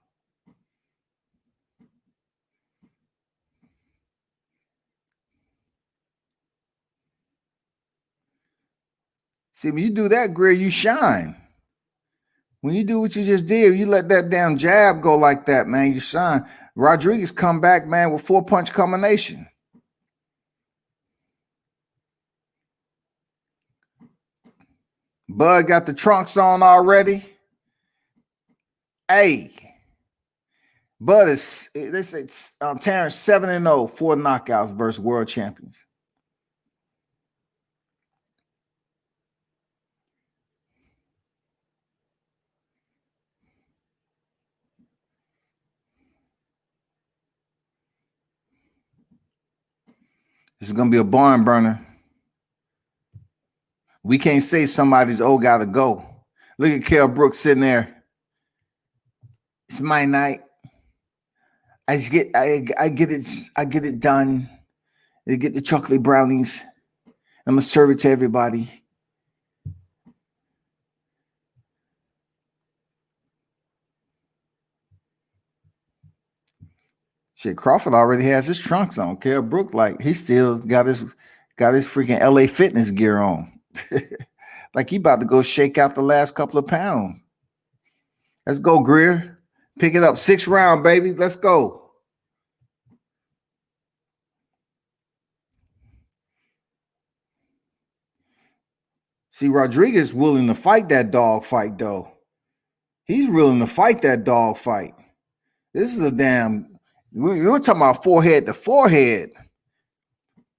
[SPEAKER 1] See, when you do that, Greer, you shine. When you do what you just did, you let that damn jab go like that, man, you shine. Rodriguez come back, man, with 4-punch combination. Bud got the trunks on already. Hey, Bud is, they say Terence 7-0, 4 knockouts versus world champions. This is gonna be a barn burner. We can't say somebody's gotta go. Look at Kell Brook sitting there. It's my night. I get it done. I get the chocolate brownies. I'm gonna serve it to everybody. Shit, Crawford already has his trunks on. Kell Brook, like, he still got his freaking LA Fitness gear on. Like he about to go shake out the last couple of pounds. Let's go, Greer. Pick it up. 6th round, baby. Let's go. See, Rodriguez willing to fight that dog fight, though. He's willing to fight that dog fight. This is a damn, we're talking about forehead to forehead.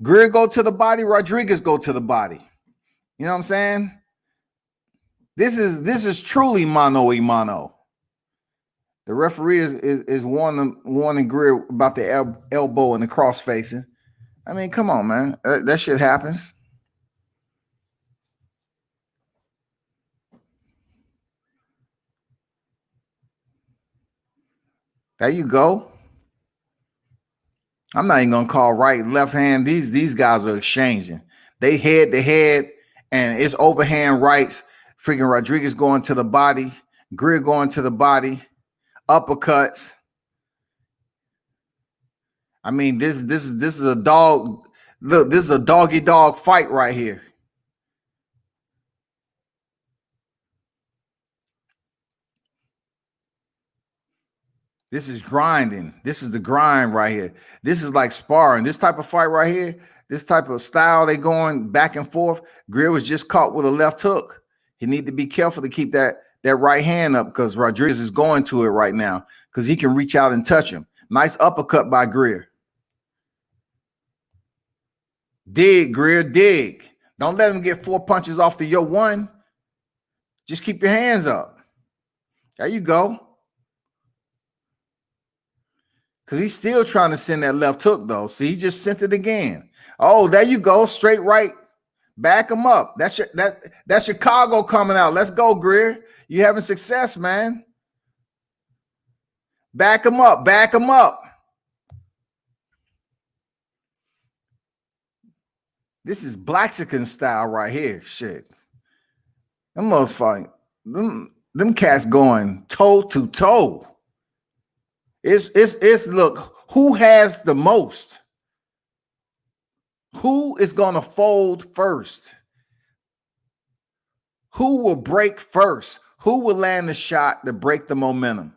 [SPEAKER 1] Greer go to the body, Rodriguez go to the body. You know what I'm saying? This is truly mano a mano. The referee is warning Greer about the elbow and the cross facing. I mean, come on, man. That shit happens. There you go. I'm not even gonna call right, left hand. These guys are exchanging. They head to head, and it's overhand rights. Freaking Rodriguez going to the body, Greer going to the body, uppercuts. I mean, this is a dog. Look, this is a doggy dog fight right here. This is grinding. This is the grind right here. This is like sparring. This type of fight right here, this type of style, they going back and forth. Greer was just caught with a left hook. He need to be careful to keep that right hand up because Rodriguez is going to it right now because he can reach out and touch him. Nice uppercut by Greer. Dig, Greer, dig. Don't let him get 4 punches off your one. Just keep your hands up. There you go. Because he's still trying to send that left hook, though. See, he just sent it again. Oh, there you go. Straight right. Back him up. That's Chicago coming out. Let's go, Greer. You having success, man. Back him up. Back him up. This is Blaxican style right here. Shit. Them motherfuckers, them cats going toe to toe. It's look, who has the most? Who is gonna fold first? Who will break first? Who will land the shot to break the momentum?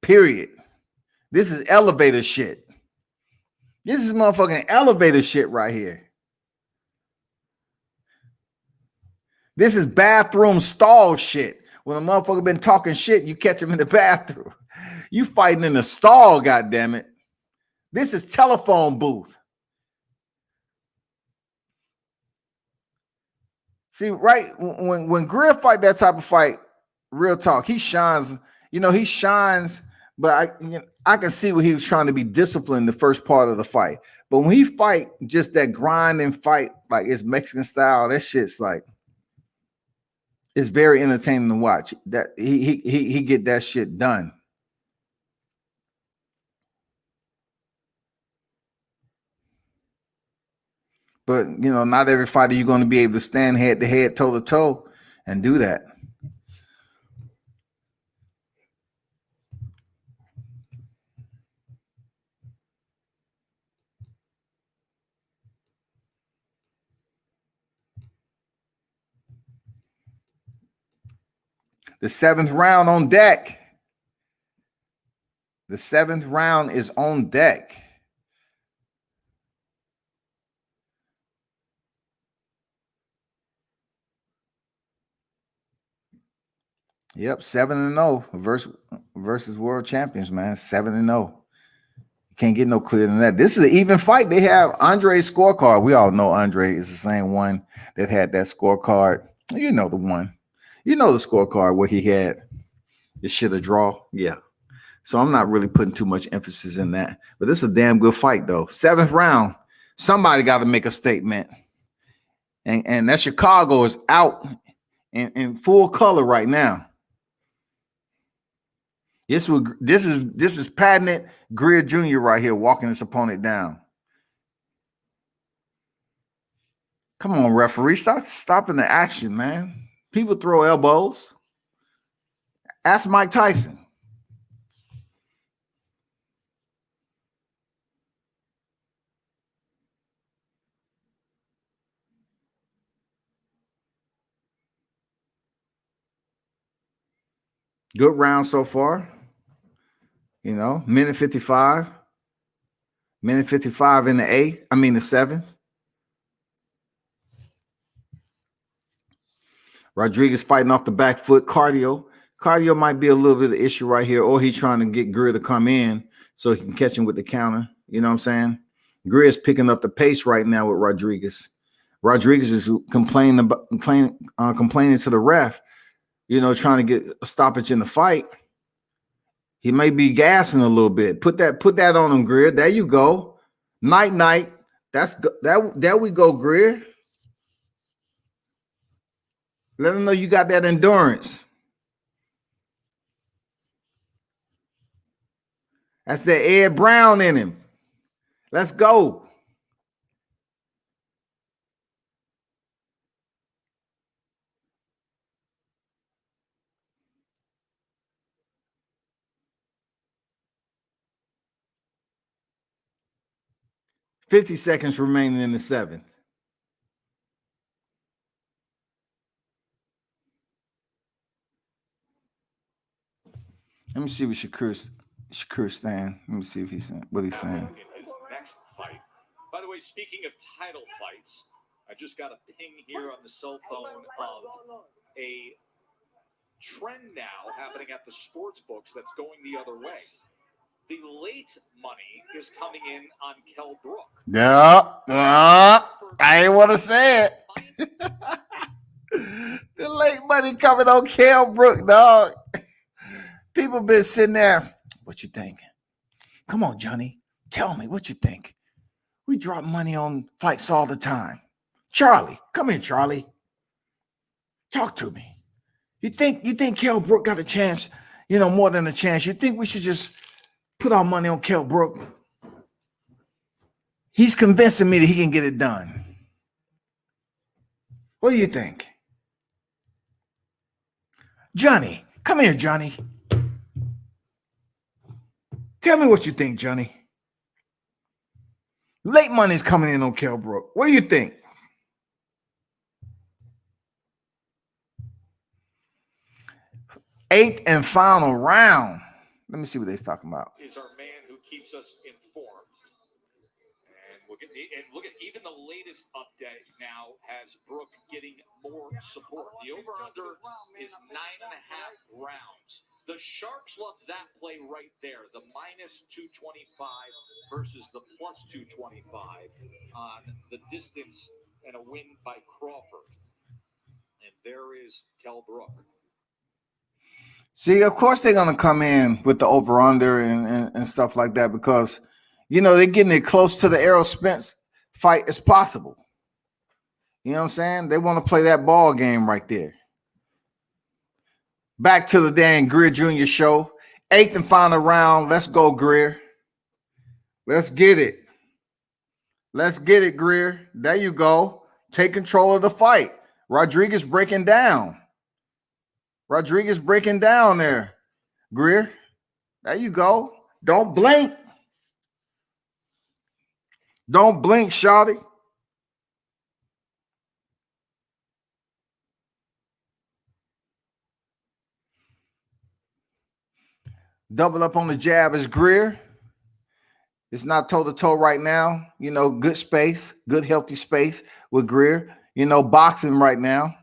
[SPEAKER 1] Period. This is elevator shit. This is motherfucking elevator shit right here. This is bathroom stall shit. When a motherfucker been talking shit, you catch him in the bathroom. You fighting in the stall, goddammit. This is telephone booth. See, right when Greer fight that type of fight, real talk, he shines. You know, he shines, but I can see what he was trying to be disciplined the first part of the fight. But when he fight just that grind and fight like it's Mexican style, that shit's like, it's very entertaining to watch. That he get that shit done. But, you know, not every fighter you're going to be able to stand head to head, toe to toe and do that. The 7th round on deck. The 7th round is on deck. Yep, 7-0 versus world champions, man. 7-0. You can't get no clearer than that. This is an even fight. They have Andre's scorecard. We all know Andre is the same one that had that scorecard. You know the one. You know the scorecard where he had the shit a draw. Yeah. So I'm not really putting too much emphasis in that. But this is a damn good fight, though. 7th round. Somebody got to make a statement. And that Chicago is out in full color right now. This is patented Greer Jr. right here walking his opponent down. Come on, referee. Stop stopping the action, man. People throw elbows. Ask Mike Tyson. Good round so far. You know, minute 55. Minute 55 in the 8th. I mean the 7th. Rodriguez fighting off the back foot. Cardio might be a little bit of the issue right here, or he's trying to get Greer to come in so he can catch him with the counter. You know what I'm saying? Greer is picking up the pace right now with Rodriguez. Rodriguez is complaining to the ref, you know, trying to get a stoppage in the fight. He may be gassing a little bit. Put that on him, Greer. There you go. Night. There we go, Greer. Let him know you got that endurance. That's that Ed Brown in him. Let's go. $50 seconds remaining in the 7th. Let me see what Shakur's saying. Let me see if he's saying what he's saying.
[SPEAKER 2] In his next fight. By the way, speaking of title fights, I just got a ping here on the cell phone of a trend now happening at the sports books that's going the other way. The late money is coming in on Kell Brook.
[SPEAKER 1] Yeah. I ain't want to say it. The late money coming on Kell Brook, dog. People been sitting there. What you think? Come on, Johnny. Tell me what you think. We drop money on fights all the time. Charlie, come here, Charlie. Talk to me. You think Kell Brook got a chance? You know, more than a chance. You think we should just put our money on Kell Brook? He's convincing me that he can get it done. What do you think? Johnny, come here, Johnny. Tell me what you think, Johnny. Late money's coming in on Kell Brook. What do you think? Eighth and final round. Let me see what they're talking about.
[SPEAKER 2] Is our man who keeps us informed. And look at even the latest update now has Brook getting more support. The over-under is 9.5 rounds. The Sharps love that play right there. The minus 225 versus the plus 225 on the distance and a win by Crawford. And there is Kell Brook.
[SPEAKER 1] See, of course they're going to come in with the over-under and stuff like that because, you know, they're getting it close to the Errol Spence fight as possible. You know what I'm saying? They want to play that ball game right there. Back to the Dan Greer Jr. show. 8th and final round. Let's go, Greer. Let's get it. Let's get it, Greer. There you go. Take control of the fight. Rodriguez breaking down. Rodriguez breaking down there. Greer. There you go. Don't blink. Don't blink, shawty. Double up on the jab is Greer. It's not toe-to-toe right now. You know, good space, good healthy space with Greer. You know, boxing right now.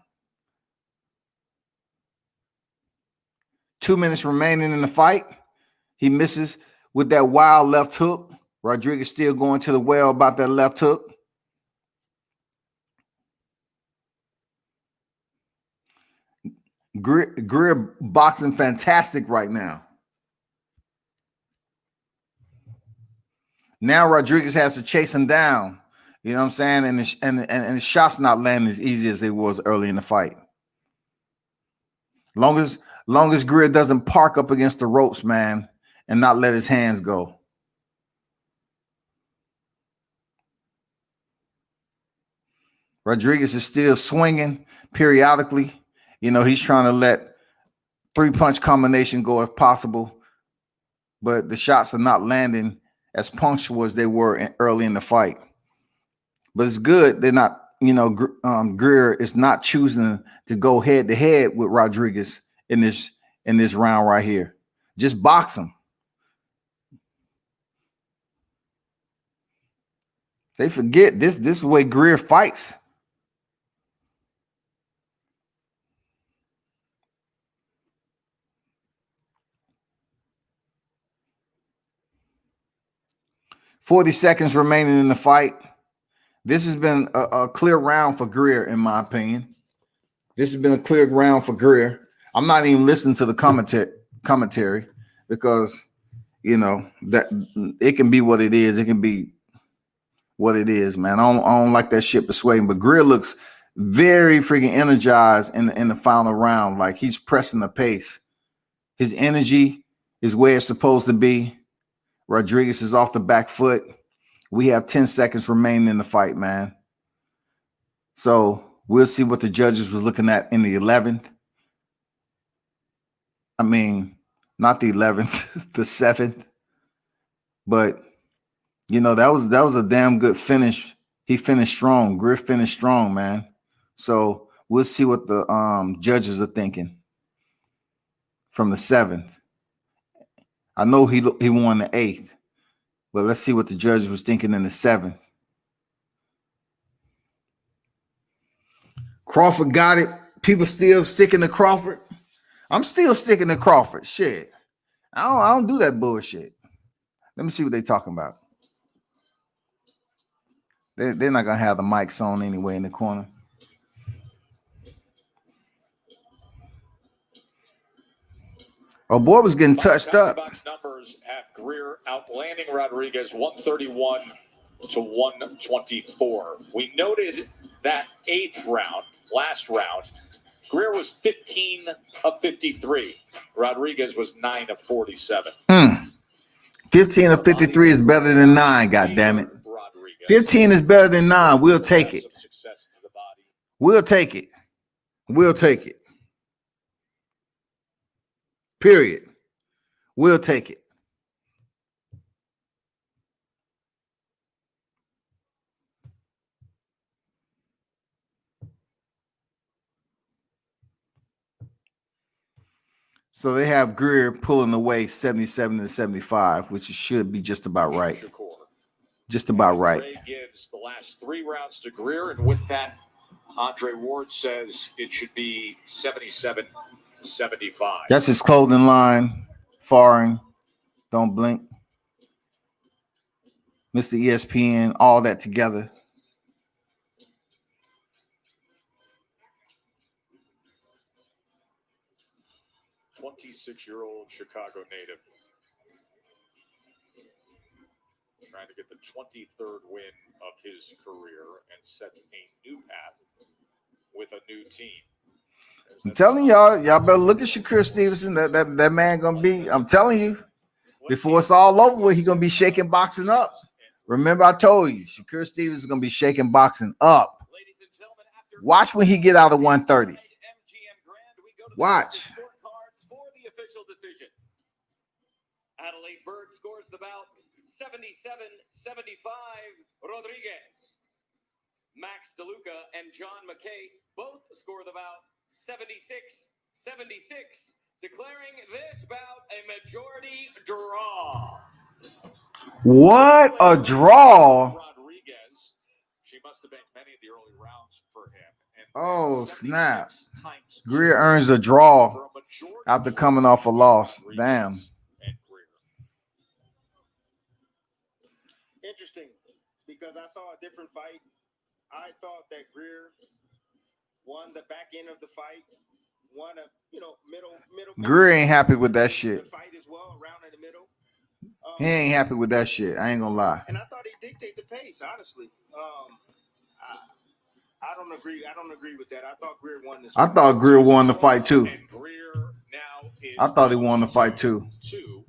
[SPEAKER 1] 2 minutes remaining in the fight. He misses with that wild left hook. Rodriguez still going to the well about that left hook. Greer boxing fantastic right now. Now Rodriguez has to chase him down. You know what I'm saying? And the shots not landing as easy as they was early in the fight. Long as Greer doesn't park up against the ropes, man, and not let his hands go. Rodriguez is still swinging periodically. You know, he's trying to let 3-punch combination go if possible, but the shots are not landing as punctual as they were early in the fight. But it's good they're not, you know, Greer is not choosing to go head to head with Rodriguez in this round right here. Just box him. They forget this is the way Greer fights. $40 seconds remaining in the fight. This has been a clear round for Greer, in my opinion. This has been a clear round for Greer. I'm not even listening to the commentary because, you know, that it can be what it is. It can be what it is, man. I don't like that shit persuading, but Greer looks very freaking energized in the final round. Like he's pressing the pace. His energy is where it's supposed to be. Rodriguez is off the back foot. We have 10 seconds remaining in the fight, man. So we'll see what the judges were looking at in the 11th. I mean, not the 11th, the 7th. But, you know, that was a damn good finish. He finished strong. Greer finished strong, man. So we'll see what the judges are thinking from the 7th. I know he won the 8th. But let's see what the judge was thinking in the 7th. Crawford got it. People still sticking to Crawford. I'm still sticking to Crawford. Shit. I don't do that bullshit. Let me see what they're talking about. They're not going to have the mics on anyway in the corner. Oh, boy was getting touched up.
[SPEAKER 2] Box numbers have Greer outlanding Rodriguez 131 to 124. We noted that 8th round, last round, Greer was 15 of 53. Rodriguez was 9 of 47.
[SPEAKER 1] 15 of 53 is better than 9, goddammit. 15 is better than 9. We'll take it. We'll take it. We'll take it. Period. We'll take it. So they have Greer pulling away 77 to 75, which should be just about right. Just about right.
[SPEAKER 2] Ray gives the last 3 rounds to Greer, and with that, Andre Ward says it should be 77-75.
[SPEAKER 1] That's his clothing line. Foreign. Don't blink. Mr. ESPN, all that together.
[SPEAKER 2] Six-year-old Chicago native trying to get the 23rd win of his career and set a new path with a new team.
[SPEAKER 1] I'm telling y'all better look at Shakur Stevenson. That man gonna be. I'm telling you, before it's all over with, he's gonna be shaking boxing up. Remember, I told you, Shakur Stevenson is gonna be shaking boxing up. Watch when he get out of 130. Watch.
[SPEAKER 2] Adelaide Bird scores the bout 77-75 Rodriguez. Max DeLuca and John McKay both score the bout 76-76, declaring this bout a majority draw.
[SPEAKER 1] What a draw.
[SPEAKER 2] Rodriguez. She must have banked many of the early rounds for him. And
[SPEAKER 1] oh, snap. Greer earns a draw after coming off a loss. Damn.
[SPEAKER 7] Interesting, because I saw a different fight. I thought that Greer won the back end of the fight, won a middle.
[SPEAKER 1] Greer ain't happy with that shit.
[SPEAKER 7] The fight as well, around in the middle.
[SPEAKER 1] He ain't happy with that shit. I ain't gonna lie.
[SPEAKER 7] And I thought he dictated the pace, honestly. I don't agree. I don't agree with that. I thought Greer won this.
[SPEAKER 1] I thought Greer won the fight too.
[SPEAKER 2] And Greer now is
[SPEAKER 1] I thought he won the fight too.
[SPEAKER 2] 2-2,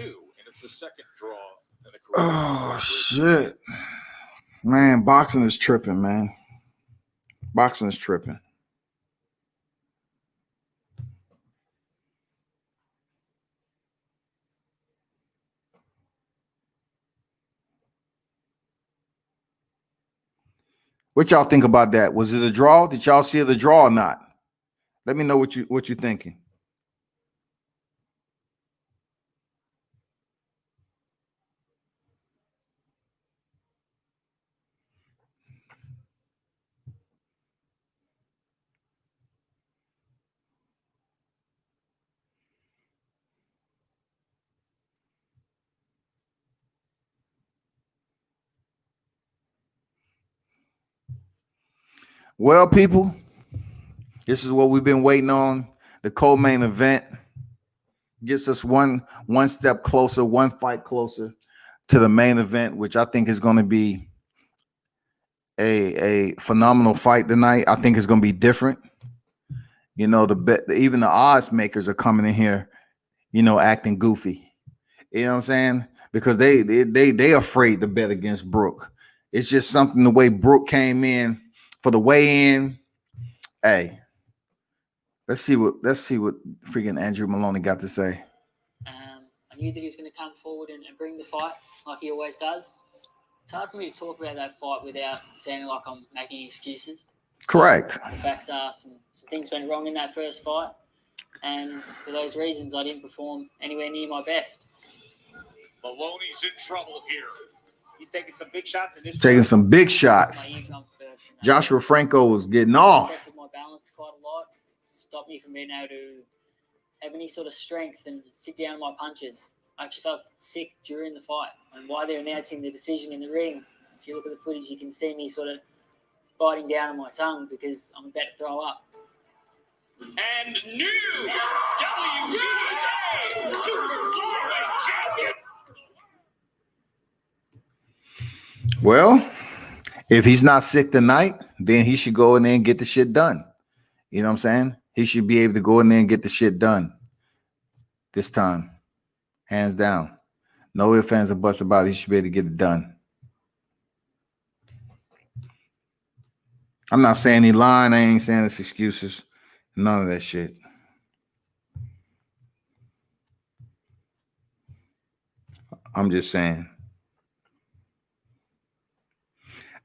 [SPEAKER 2] and it's the second draw in the career.
[SPEAKER 1] Oh shit, man! Boxing is tripping, man. Boxing is tripping. What y'all think about that? Was it a draw? Did y'all see it a draw or not? Let me know what you're thinking. Well, people, this is what we've been waiting on. The co-main event gets us one step closer, one fight closer to the main event, which I think is going to be a phenomenal fight tonight. I think it's going to be different. You know, even the odds makers are coming in here, you know, acting goofy. You know what I'm saying? Because they afraid to bet against Brook. It's just something the way Brook came in for the weigh-in. Hey, let's see what freaking Andrew Moloney got to say.
[SPEAKER 9] I knew that he was going to come forward and bring the fight like he always does. It's hard for me to talk about that fight without sounding like I'm making excuses.
[SPEAKER 1] Correct.
[SPEAKER 9] The facts are some things went wrong in that first fight, and for those reasons, I didn't perform anywhere near my best.
[SPEAKER 2] Maloney's in trouble here.
[SPEAKER 7] He's taking some big shots in this.
[SPEAKER 1] Taking some big shots.
[SPEAKER 9] My eardrum first.
[SPEAKER 1] Joshua Franco was getting off.
[SPEAKER 9] Affected my balance quite a lot. Stopped me from being able to have any sort of strength and sit down my punches. I actually felt sick during the fight. And while they're announcing the decision in the ring, if you look at the footage, you can see me sort of biting down on my tongue because I'm about to throw up.
[SPEAKER 2] And new WBO Super Flyweight Champion.
[SPEAKER 1] Well, if he's not sick tonight, then he should go in there and get the shit done. You know what I'm saying? He should be able to go in there and get the shit done this time. Hands down. No ifs, ands, or buts about it. He should be able to get it done. I'm not saying he lying. I ain't saying it's excuses. None of that shit. I'm just saying.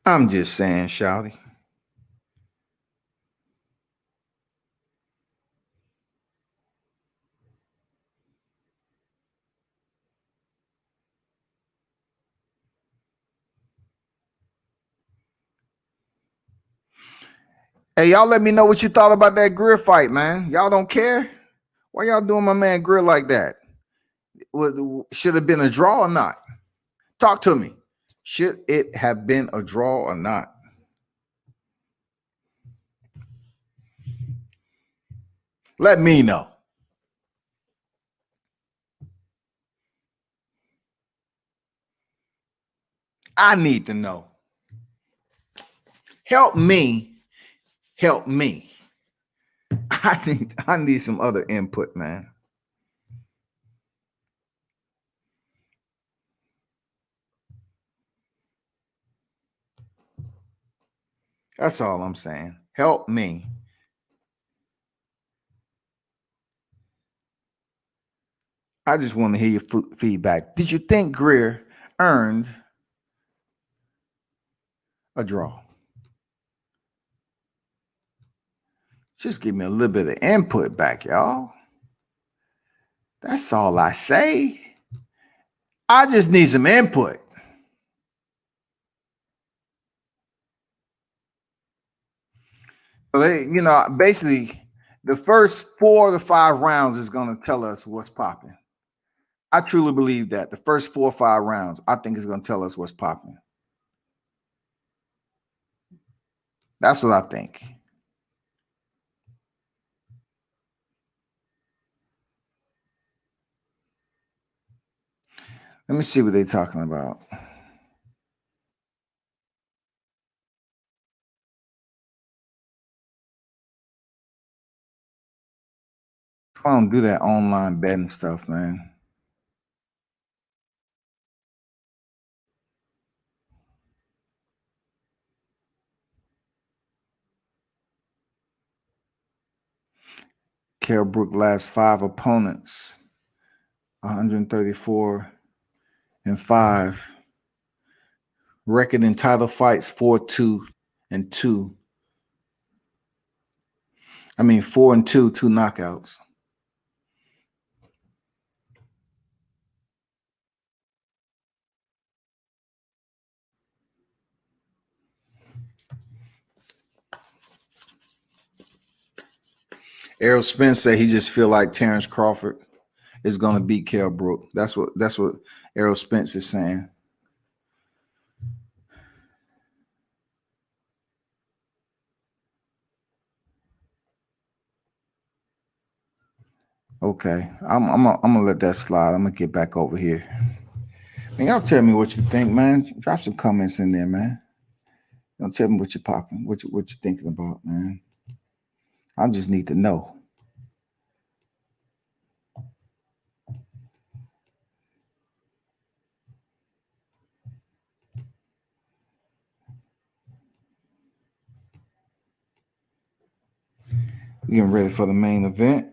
[SPEAKER 1] Shouty. Hey, y'all let me know what you thought about that Greer fight, man. Y'all don't care? Why y'all doing my man Greer like that? Should have been a draw or not? Talk to me. Should it have been a draw or not? Let me know. I need to know. Help me. Help me. I need some other input, man. That's all I'm saying. Help me. I just want to hear your feedback. Did you think Greer earned a draw? Just give me a little bit of input back, y'all. That's all I say. I just need some input. You know, basically, the first 4 to 5 rounds is going to tell us what's popping. I truly believe that. The first 4 or 5 rounds, I think is going to tell us what's popping. That's what I think. Let me see what they're talking about. I don't do that online betting stuff, man. Kell Brook last 5 opponents, 134-5. Record in title fights 4-2-2. 4-2, 2 knockouts. Errol Spence said he just feel like Terence Crawford is going to beat Kell Brook. That's what Errol Spence is saying. Okay, I'm gonna let that slide. I'm gonna get back over here. Man, y'all tell me what you think, man. Drop some comments in there, man. Don't tell me what you're popping, what you're thinking about, man. I just need to know. We're getting ready for the main event.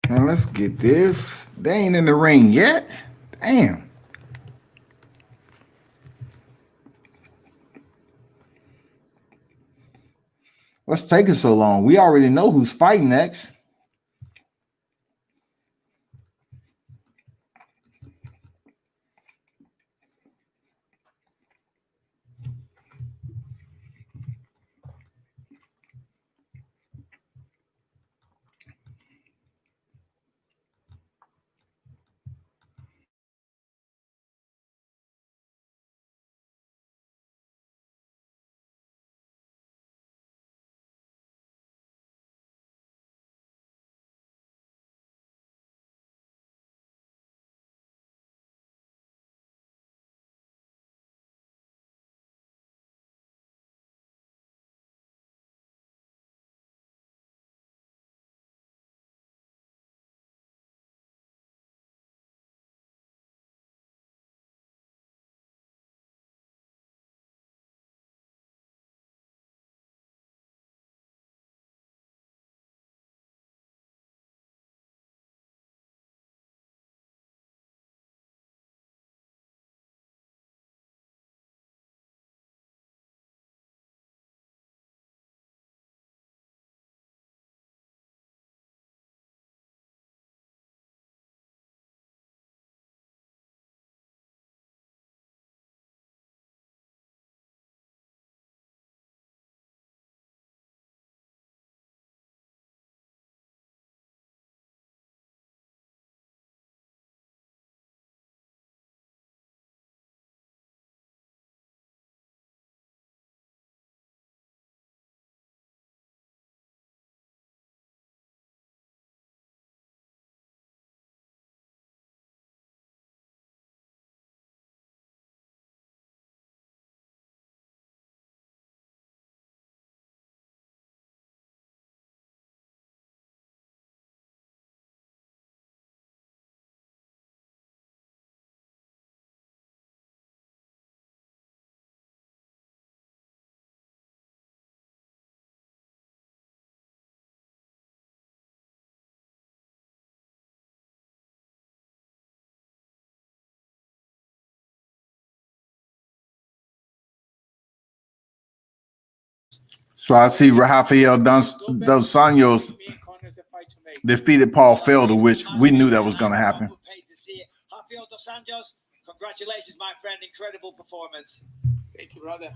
[SPEAKER 1] Man, let's get this. They ain't in the ring yet. Damn. What's taking so long? We already know who's fighting next. So I see Rafael dos Anjos defeated Paul Felder, which we knew that was going to happen.
[SPEAKER 10] Rafael dos Anjos, congratulations, my friend. Incredible performance.
[SPEAKER 2] Thank you, brother.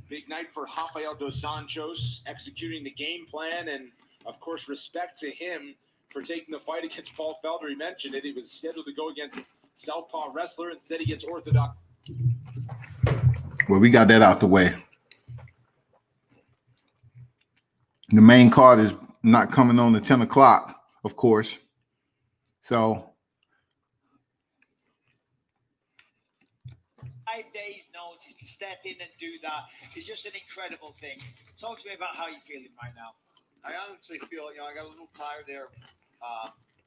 [SPEAKER 2] Big night for Rafael dos Anjos, executing the game plan, and of course, respect to him for taking the fight against Paul Felder. He mentioned it. He was scheduled to go against southpaw wrestler. Instead, he gets orthodox.
[SPEAKER 1] Well, we got that out the way. The main card is not coming on at 10 o'clock, of course. So
[SPEAKER 10] 5 days notice to step in and do that is just an incredible thing. Talk to me about how you're feeling right now.
[SPEAKER 7] I honestly feel, I got a little tired there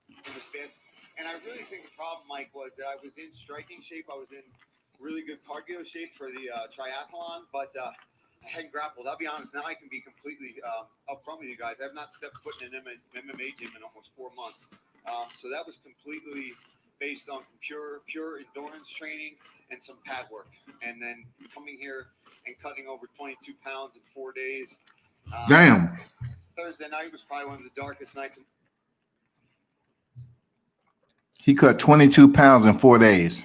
[SPEAKER 7] in the fifth. And I really think the problem, Mike, was that I was in striking shape. I was in really good cardio shape for the triathlon, but I hadn't grappled. I'll be honest, now I can be completely upfront with you guys. I have not stepped foot in an MMA gym in almost 4 months. So that was completely based on pure endurance training and some pad work. And then coming here and cutting over 22 pounds in 4 days.
[SPEAKER 1] damn.
[SPEAKER 7] Thursday night was probably one of the darkest nights.
[SPEAKER 1] He cut 22 pounds in 4 days.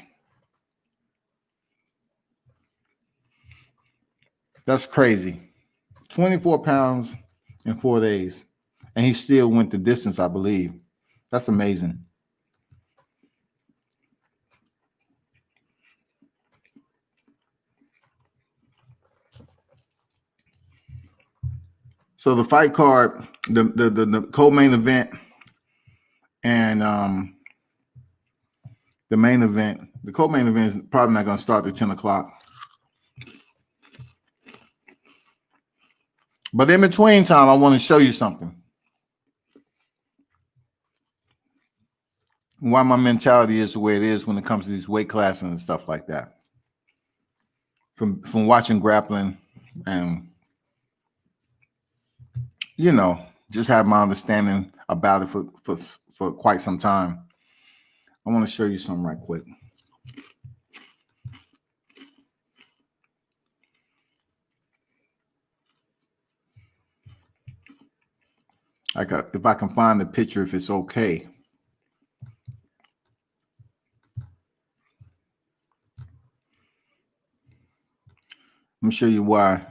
[SPEAKER 1] That's crazy. 24 pounds in 4 days. And he still went the distance, I believe. That's amazing. So the fight card, the co-main event and the main event, the co-main event is probably not going to start at 10 o'clock. But in between time, I want to show you something. Why my mentality is the way it is when it comes to these weight classes and stuff like that. From watching grappling and, just have my understanding about it for quite some time. I want to show you something right quick. if I can find the picture, if it's okay. Let me show you why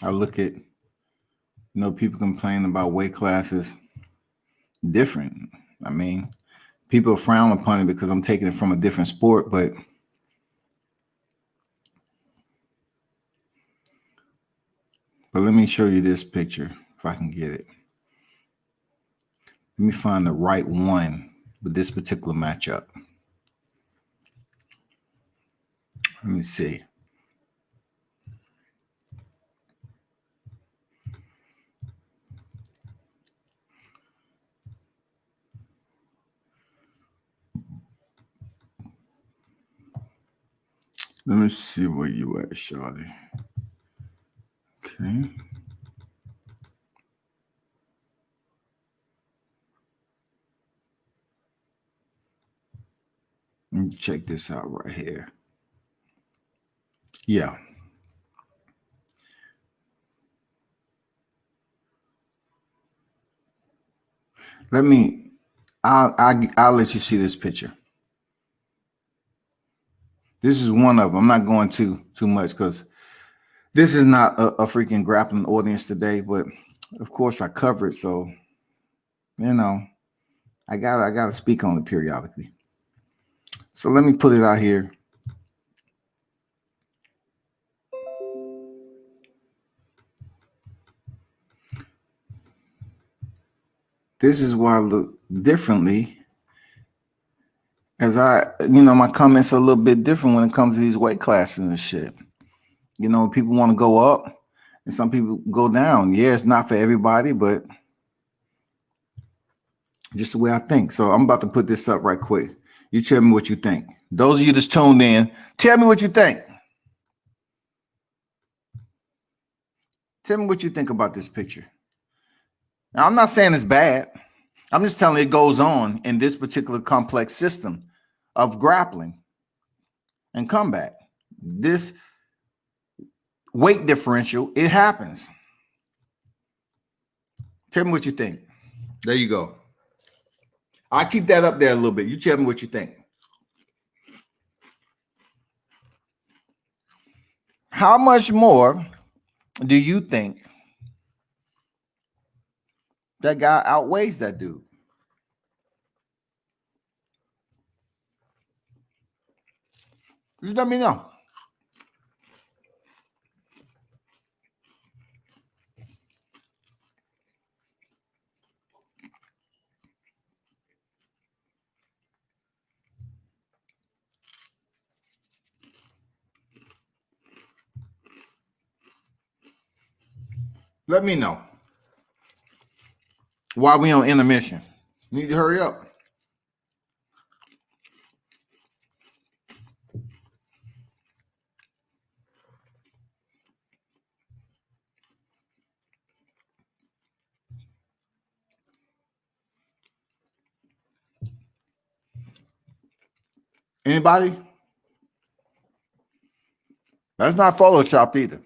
[SPEAKER 1] I look at, people complain about weight classes different. I mean, people frown upon it because I'm taking it from a different sport, but let me show you this picture if I can get it. Let me find the right one with this particular matchup. Let me see. Let me see where you at, Shawty. Okay. Let me check this out right here. Yeah. I'll let you see this picture. This is one of them. I'm not going too much because this is not a freaking grappling audience today, but of course I cover it, so I gotta speak on it periodically. So let me put it out here. This is why I look differently, as my comments are a little bit different when it comes to these weight classes and shit. People want to go up and some people go down. Yeah, it's not for everybody, but just the way I think. So I'm about to put this up right quick. You tell me what you think. Those of you that's tuned in, tell me what you think. Tell me what you think about this picture. Now, I'm not saying it's bad. I'm just telling you it goes on in this particular complex system of grappling and combat. This weight differential, it happens. Tell me what you think. There you go. I'll keep that up there a little bit. You tell me what you think. How much more do you think that guy outweighs that dude? Just let me know. Let me know. While we on intermission, need to hurry up. Anybody? That's not photoshopped either.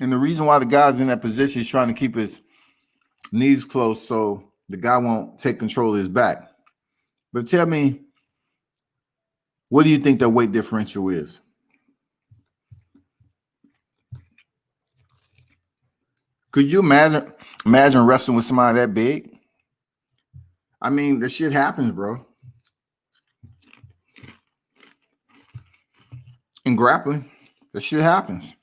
[SPEAKER 1] And the reason why the guy's in that position is trying to keep his knees close so the guy won't take control of his back. But tell me, what do you think that weight differential is? Could you imagine wrestling with somebody that big? I mean, the shit happens, bro. In grappling, the shit happens.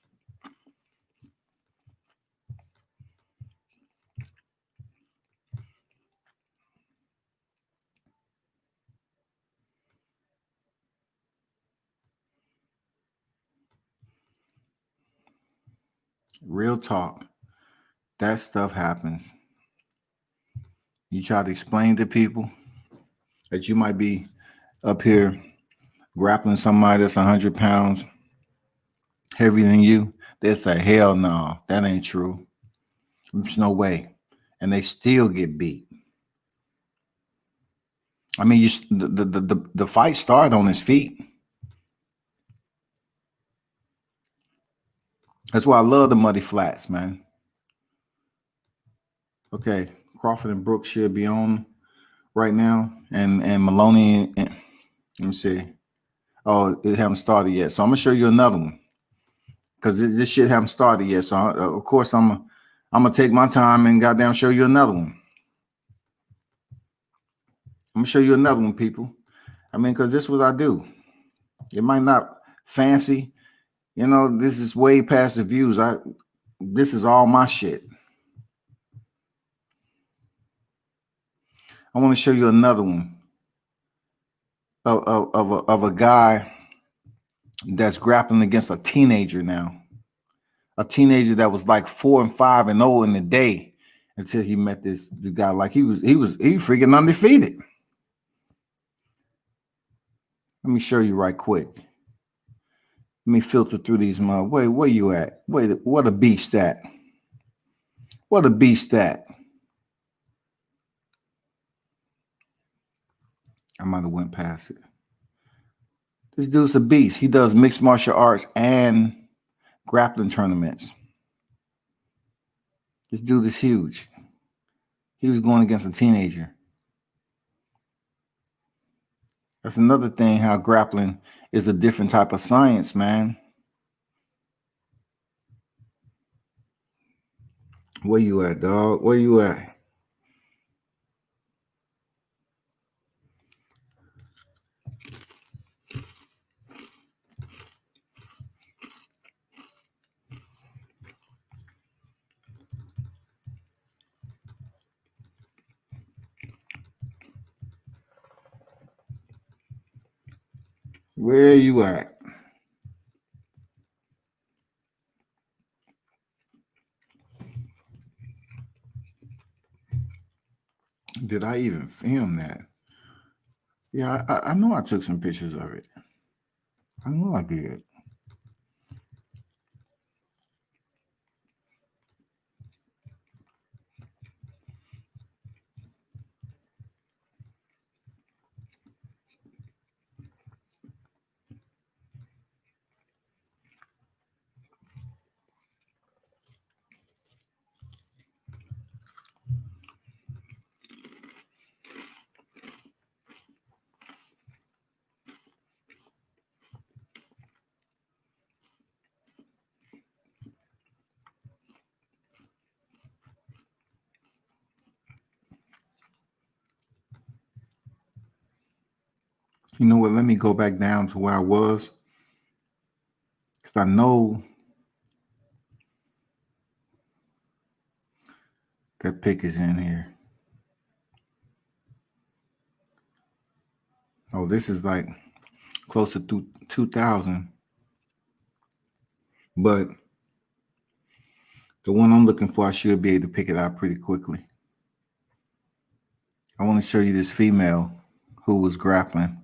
[SPEAKER 1] Real talk. That stuff happens. You try to explain to people that you might be up here grappling somebody that's 100 pounds heavier than you. They say, hell no, that ain't true. There's no way. And they still get beat. I mean, the fight started on his feet. That's why I love the muddy flats, man. Okay, Crawford and Brook should be on right now, and Moloney. And, let me see. Oh, it haven't started yet, so I'm gonna show you another one because this shit haven't started yet. So of course I'm gonna take my time and goddamn show you another one. I'm gonna show you another one, people. I mean, because this is what I do. It might not fancy, you know. This is way past the views. This is all my shit. I want to show you another one of a guy that's grappling against a teenager now. A teenager that was like 4 and 5 and 0 in the day until he met this guy. Like he was freaking undefeated. Let me show you right quick. Let me filter through these mud. Wait, where you at? Wait, what a beast at? What a beast at? I might have went past it. This dude's a beast. He does mixed martial arts and grappling tournaments. This dude is huge. He was going against a teenager. That's another thing, how grappling is a different type of science, man. Where you at, dog? Where you at? Where you at? Did I even film that? Yeah, I know I took some pictures of it. I know I did. You know what? Let me go back down to where I was. Because I know that pic is in here. Oh, this is like close to 2,000. But the one I'm looking for, I should be able to pick it out pretty quickly. I want to show you this female who was grappling.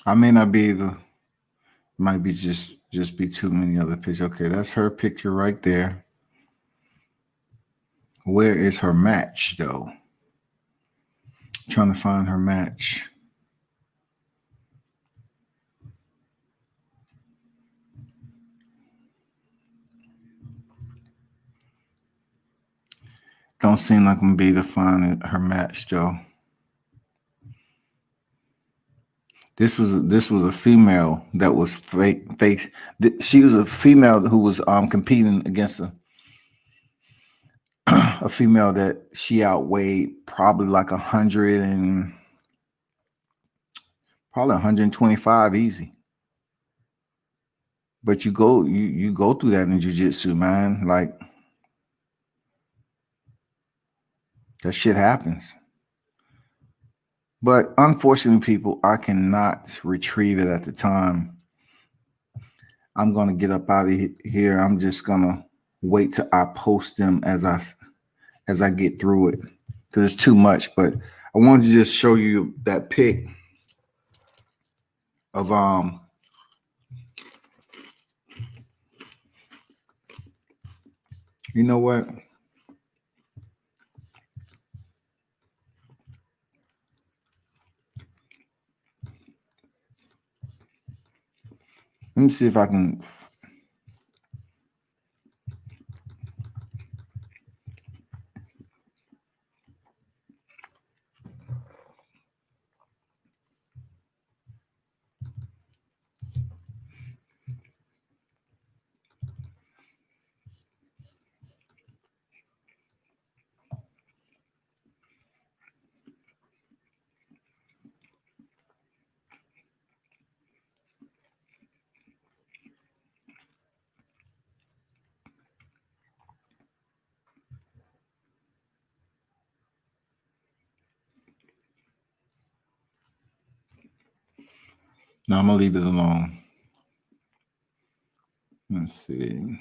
[SPEAKER 1] I may not be able to, might be just be too many other pictures. Okay, that's her picture right there. Where is her match though? Trying to find her match. Don't seem like I'm gonna be able to find her match though. This was a female that was face. She was a female who was competing against a female that she outweighed probably like 100 and probably 125 easy. But you go through that in jiu-jitsu, man. Like that shit happens. But unfortunately, people, I cannot retrieve it at the time. I'm gonna get up out of here. I'm just gonna wait till I post them as I get through it, because it's too much. But I wanted to just show you that pic of You know what? Let me see if I can. No, I'm gonna leave it alone. Let's see.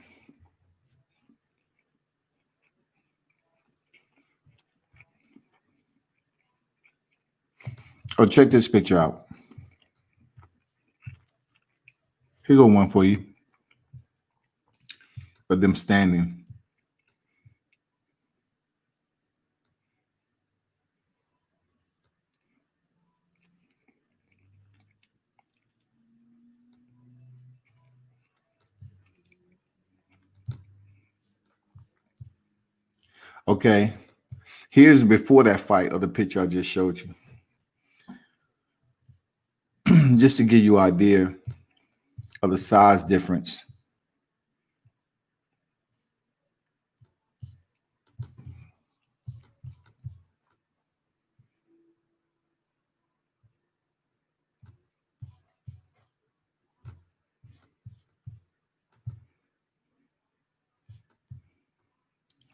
[SPEAKER 1] Oh, check this picture out. Here's a one for you. Of them standing. Okay. Here's before that fight of the picture I just showed you. Just to give you an idea of the size difference.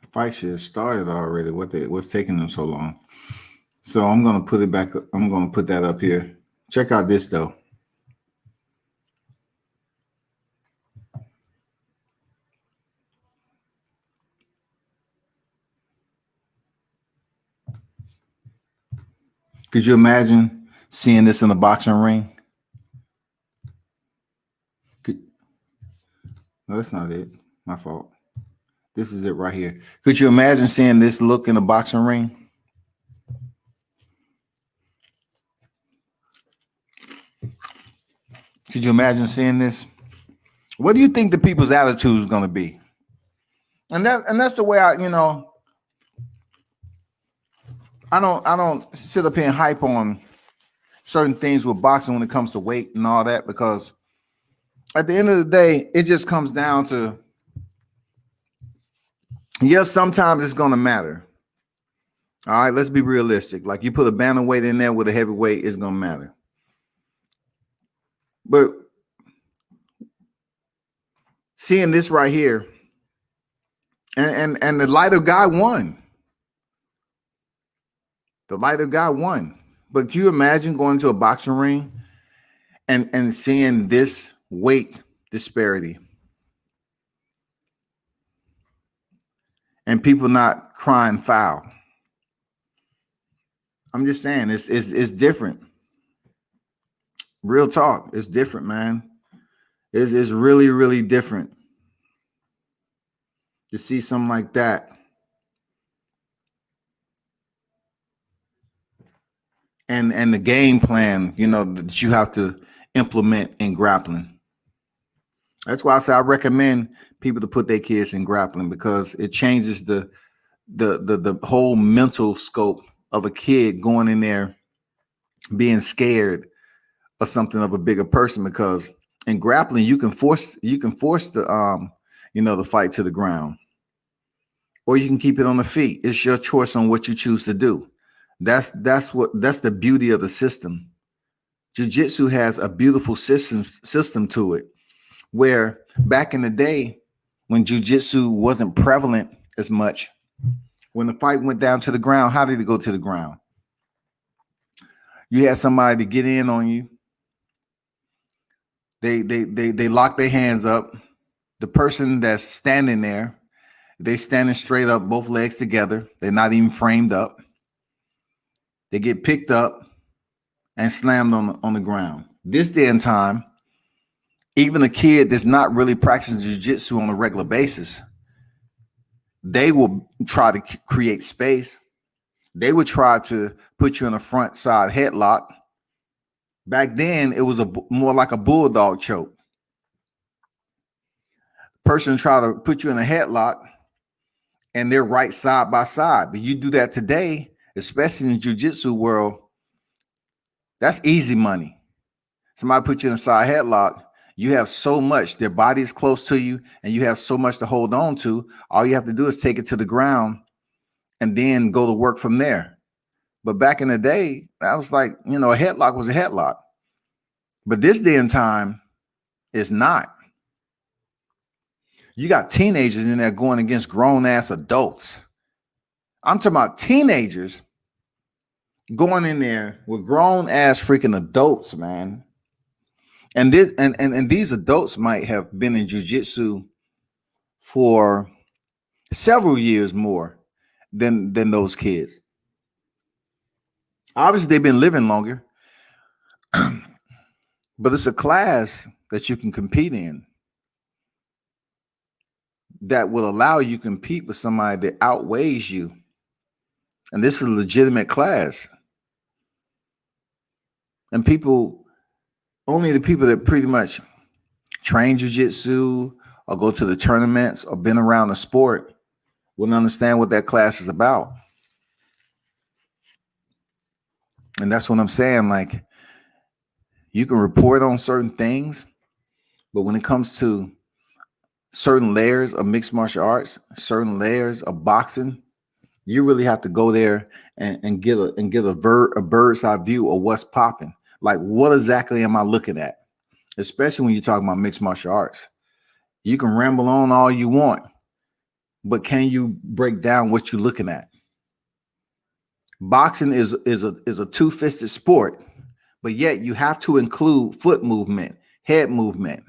[SPEAKER 1] The fight should have started already. What's taking them so long? So I'm gonna put it back. I'm gonna put that up here. Check out this though. Could you imagine seeing this in a boxing ring? No, that's not it. My fault. This is it right here. Could you imagine seeing this look in a boxing ring? Could you imagine seeing this? What do you think the people's attitude is going to be? And that's the way I don't sit up here and hype on certain things with boxing when it comes to weight and all that, because at the end of the day, it just comes down to, yes, sometimes it's going to matter. All right, let's be realistic. Like you put a bantamweight in there with a heavyweight, it's going to matter. But seeing this right here, and the lighter guy won. The lighter guy won. But you imagine going to a boxing ring and seeing this weight disparity and people not crying foul. I'm just saying it's different. Real talk, it's different, man. It's really, really different to see something like that. And the game plan, that you have to implement in grappling. That's why I say I recommend people to put their kids in grappling, because it changes the whole mental scope of a kid going in there being scared of something of a bigger person, because in grappling you can force the the fight to the ground, or you can keep it on the feet. It's your choice on what you choose to do. That's the beauty of the system. Jiu-jitsu has a beautiful system to it, where back in the day when jiu-jitsu wasn't prevalent as much, when the fight went down to the ground, how did it go to the ground? You had somebody to get in on you. They lock their hands up. The person that's standing there, they standing straight up, both legs together. They're not even framed up. They get picked up and slammed on the ground. This day and time, even a kid that's not really practicing jiu-jitsu on a regular basis, they will try to create space. They would try to put you in a front side headlock. Back then, it was more like a bulldog choke. Person try to put you in a headlock, and they're right side by side. But you do that today, especially in the jiu-jitsu world, that's easy money. Somebody put you in a side headlock, you have so much, their body is close to you, and you have so much to hold on to. All you have to do is take it to the ground and then go to work from there. But back in the day, I was like, a headlock was a headlock. But this day and time is not. You got teenagers in there going against grown-ass adults. I'm talking about teenagers going in there with grown-ass freaking adults, man. And this and these adults might have been in jiu-jitsu for several years more than those kids. Obviously, they've been living longer, but it's a class that you can compete in that will allow you to compete with somebody that outweighs you. And this is a legitimate class. And only the people that pretty much train jiu-jitsu or go to the tournaments or been around the sport will understand what that class is about. And that's what I'm saying. Like, you can report on certain things, but when it comes to certain layers of mixed martial arts, certain layers of boxing, you really have to go there and get a bird's eye view of what's popping. Like, what exactly am I looking at? Especially when you're talking about mixed martial arts. You can ramble on all you want, but can you break down what you're looking at? Boxing is a two-fisted sport, but yet you have to include foot movement, head movement.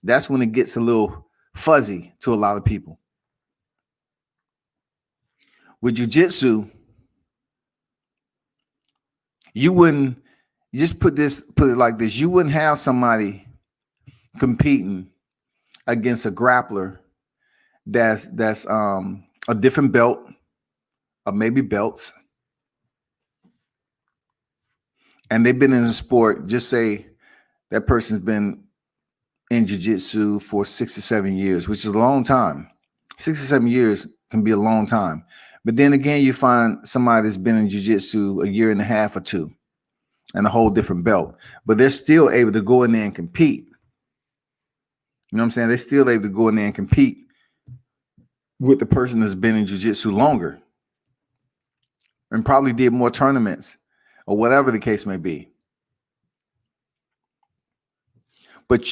[SPEAKER 1] That's when it gets a little fuzzy to a lot of people. With jiu-jitsu, you wouldn't just put it like this. You wouldn't have somebody competing against a grappler that's a different belt or maybe belts, and they've been in the sport. Just say that person's been in jiu-jitsu for 6 to 7 years, which is a long time. 6 to 7 years can be a long time. But then again, you find somebody that's been in jiu-jitsu a year and a half or two and a whole different belt, but they're still able to go in there and compete. You know what I'm saying? They're still able to go in there and compete with the person that's been in jiu-jitsu longer and probably did more tournaments or whatever the case may be. But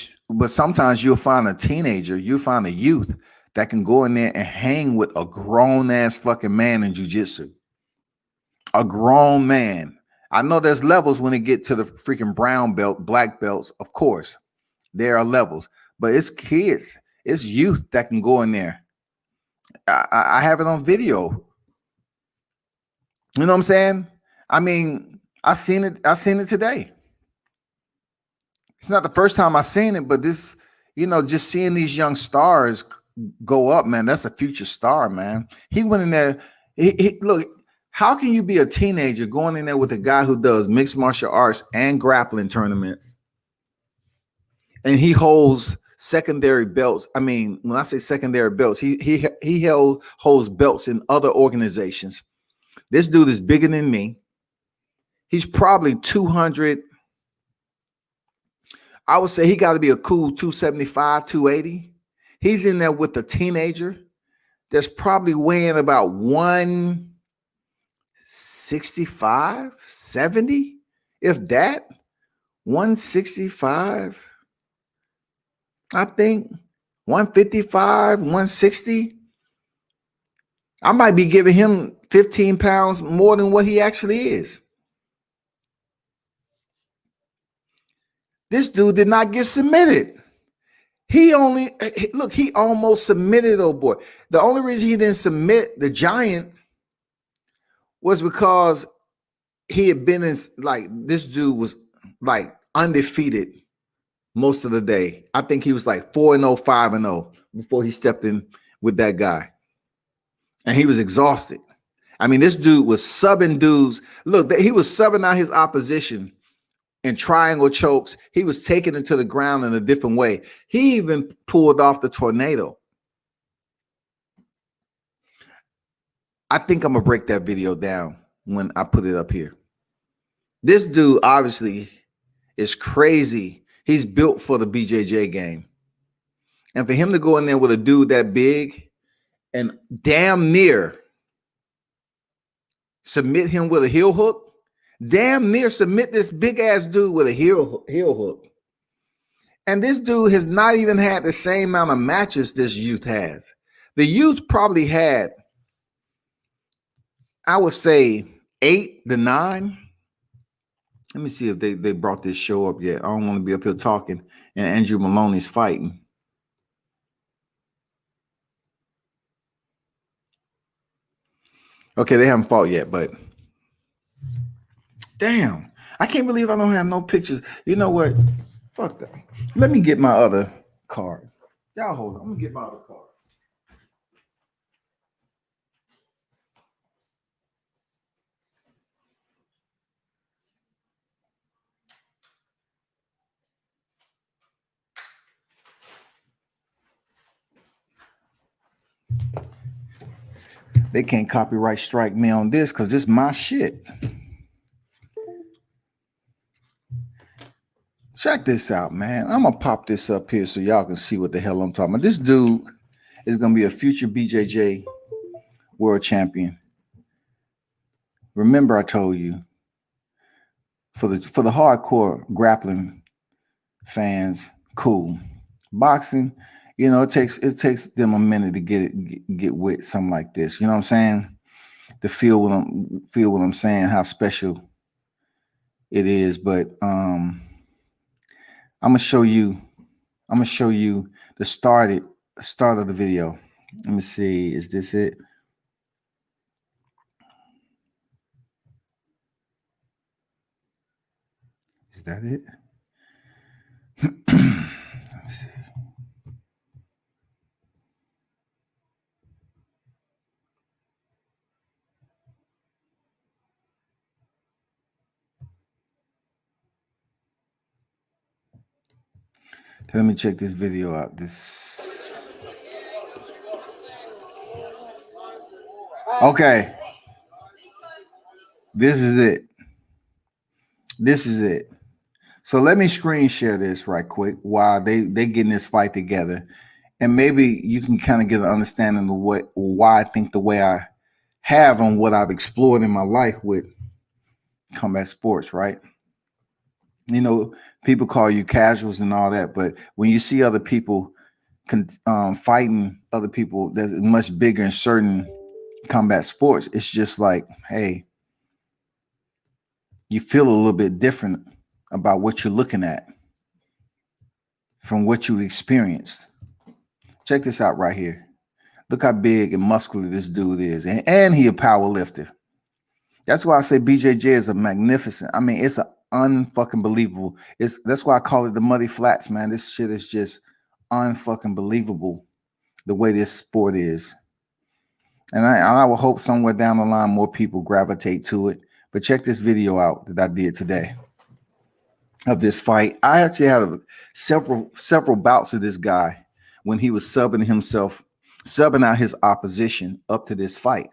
[SPEAKER 1] sometimes you'll find a teenager, you'll find a youth that can go in there and hang with a grown-ass fucking man in jiu-jitsu. A grown man. I know there's levels when it get to the freaking brown belt, black belts. Of course, there are levels. But it's kids, it's youth that can go in there. I have it on video. You know what I'm saying? I mean, I seen it today. It's not the first time I've seen it, but this, just seeing these young stars go up, man, that's a future star, man. He went in there. Look, how can you be a teenager going in there with a guy who does mixed martial arts and grappling tournaments, and he holds secondary belts? I mean, when I say secondary belts, he holds belts in other organizations. This dude is bigger than me. He's probably 200. I would say he got to be a cool 275, 280. He's in there with a teenager that's probably weighing about 165, 70, if that. 165, I think. 155, 160. I might be giving him 15 pounds more than what he actually is. This dude did not get submitted. He almost submitted, old boy. The only reason he didn't submit the giant was because he had been in, like, this dude was like undefeated most of the day. I think he was like 4-0, 5-0 before he stepped in with that guy. And he was exhausted. I mean, this dude was subbing dudes. Look, he was subbing out his opposition in triangle chokes. He was taking it to the ground in a different way. He even pulled off the tornado. I think I'm going to break that video down when I put it up here. This dude obviously is crazy. He's built for the BJJ game. And for him to go in there with a dude that big and damn near submit him with a heel hook, damn near submit this big ass dude with a heel hook. And this dude has not even had the same amount of matches this youth has. The youth probably had, I would say, 8 to 9. Let me see if they brought this show up yet. I don't want to be up here talking and Andrew Moloney's fighting. Okay, they haven't fought yet, but damn, I can't believe I don't have no pictures. You know what? Fuck that. Let me get my other card. Y'all hold on. I'm gonna get my other card. They can't copyright strike me on this because it's my shit. Check this out, man. I'm gonna pop this up here so y'all can see what the hell I'm talking about. This dude is gonna be a future BJJ world champion. Remember, I told you for the hardcore grappling fans, cool. Boxing, you know, it takes them a minute to get with something like this. You know what I'm saying? To feel what I'm saying, how special it is. But I'm gonna show you the start of the video. Let me see. Is this it? Is that it? Let me see. Let me check this video out. Okay. This is it. This is it. So let me screen share this right quick while they getting this fight together. And maybe you can kind of get an understanding of why I think the way I have on what I've explored in my life with combat sports, right? You know, people call you casuals and all that, but when you see other people fighting other people that's much bigger in certain combat sports, it's just like, hey, you feel a little bit different about what you're looking at from what you experienced. Check this out right here. Look how big and muscular this dude is, and he a power lifter. That's why I say BJJ is a magnificent. I mean, it's an unfucking believable. That's why I call it the muddy flats, man. This shit is just unfucking believable the way this sport is. And I will hope somewhere down the line more people gravitate to it. But check this video out that I did today of this fight. I actually had several bouts of this guy when he was subbing out his opposition up to this fight.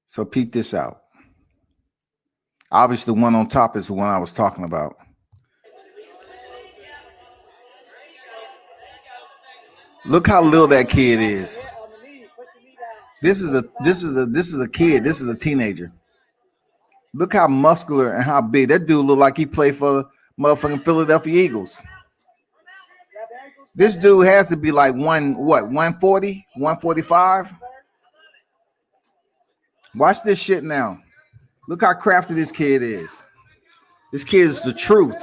[SPEAKER 1] So peep this out. Obviously, the one on top is the one I was talking about. Look how little that kid is. This is a kid. This is a teenager. Look how muscular and how big that dude look like he played for the motherfucking Philadelphia Eagles. This dude has to be like 140, 145. Watch this shit now. Look how crafty this kid is. This kid is the truth.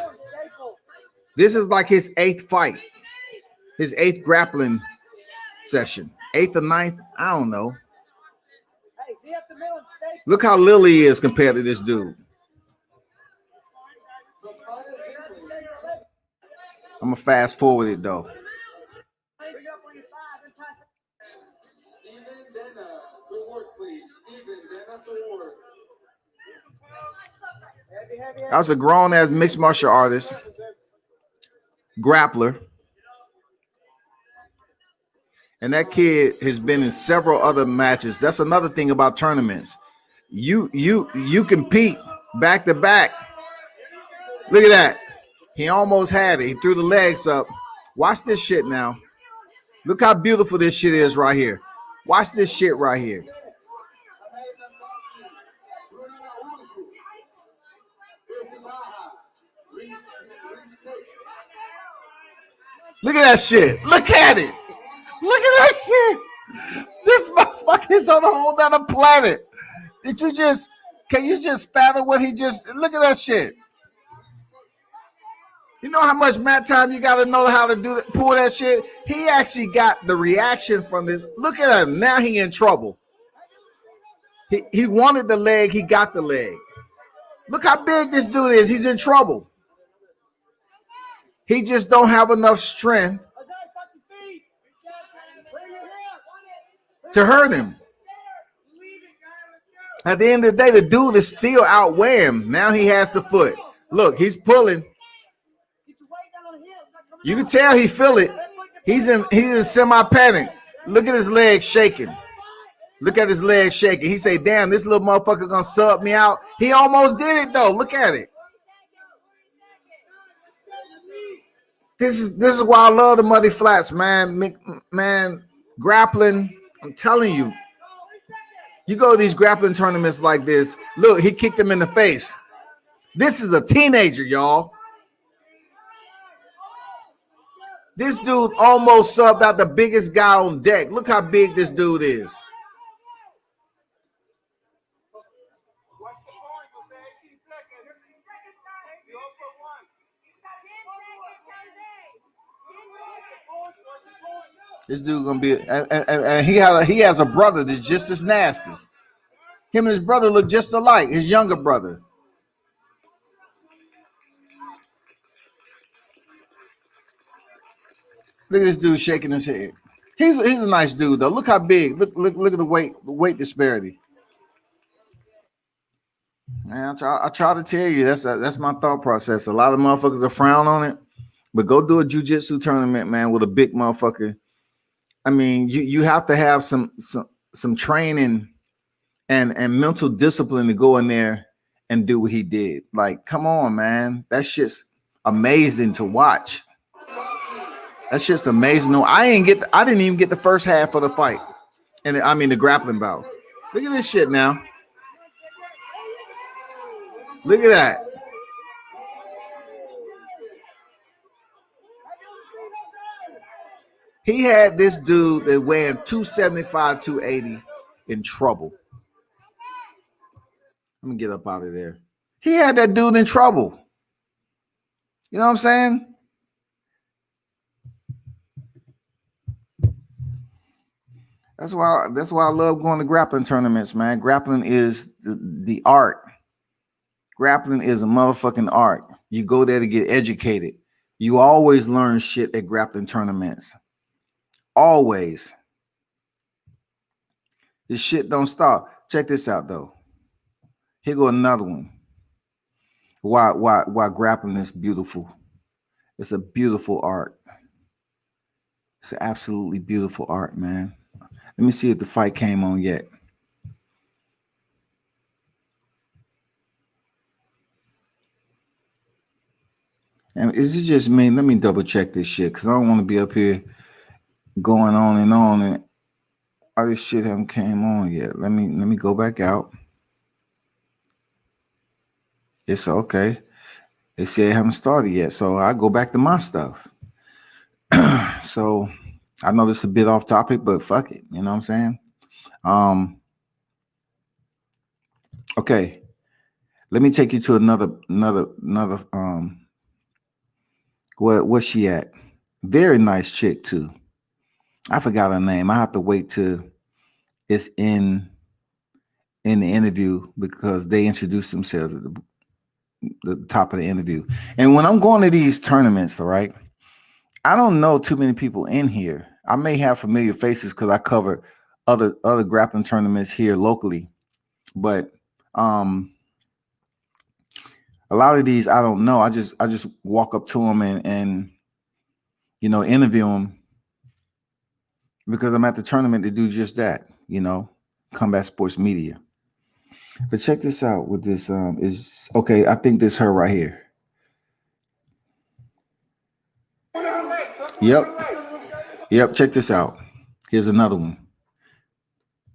[SPEAKER 1] This is like his 8th fight. His 8th grappling session. 8th or 9th, I don't know. Look how little he is compared to this dude. I'm gonna fast forward it though. I was a grown-ass mixed martial artist, grappler. And that kid has been in several other matches. That's another thing about tournaments. You compete back to back. Look at that. He almost had it. He threw the legs up. Watch this shit now. Look how beautiful this shit is right here. Watch this shit right here. Look at that shit. Look at it. Look at that shit. This motherfucker is on a whole nother planet. Can you just fathom what he just, look at that shit. You know how much mat time you got to know how to do that, pull that shit? He actually got the reaction from this. Look at him. Now he in trouble. He wanted the leg. He got the leg. Look how big this dude is. He's in trouble. He just don't have enough strength to hurt him. At the end of the day, the dude is still outweighing him. Now he has the foot. Look, he's pulling. You can tell he feel it. He's in semi-panic. Look at his legs shaking. Look at his legs shaking. He say, damn, this little motherfucker gonna sub me out. He almost did it though. Look at it. This is why I love the muddy flats, man. Man, grappling, I'm telling you. You go to these grappling tournaments like this. Look, he kicked him in the face. This is a teenager, y'all. This dude almost subbed out the biggest guy on deck. Look how big this dude is. This dude gonna be, and he has a brother that's just as nasty. Him and his brother look just alike. His younger brother. Look at this dude shaking his head. He's a nice dude though. Look how big. Look at the weight disparity. Man, I try to tell you that's my thought process. A lot of motherfuckers are frown on it, but go do a jiu-jitsu tournament, man, with a big motherfucker. I mean, you have to have some training and mental discipline to go in there and do what he did. Like, come on, man. That shit's amazing to watch. That shit's amazing. No, I didn't even get the first half of the fight. And I mean the grappling bout. Look at this shit now. Look at that. He had this dude that weighing 275, 280 in trouble. Let me get up out of there. He had that dude in trouble. You know what I'm saying? That's why I love going to grappling tournaments, man. Grappling is the art. Grappling is a motherfucking art. You go there to get educated. You always learn shit at grappling tournaments. Always. This shit don't stop. Check this out though. Here go another one. Why grappling is beautiful. It's a beautiful art. It's an absolutely beautiful art, man. Let me see if the fight came on yet. And is it just me? Let me double check this shit because I don't want to be up here going on and all this shit haven't came on yet. Let me go back out. It's okay. They say it haven't started yet, so I go back to my stuff. So I know this is a bit off topic, but fuck it. You know what I'm saying? Okay. Let me take you to another where's she at? Very nice chick too. I forgot her name. I have to wait till it's in in the interview because they introduced themselves at the top of the interview. And when I'm going to these tournaments, all right, I don't know too many people in here. I may have familiar faces because I cover other grappling tournaments here locally, but a lot of these I don't know. I just walk up to them and you know, interview them because I'm at the tournament to do just that, you know, Combat Sports Media. But check this out with this is okay, I think this her right here. Yep, check this out. Here's another one.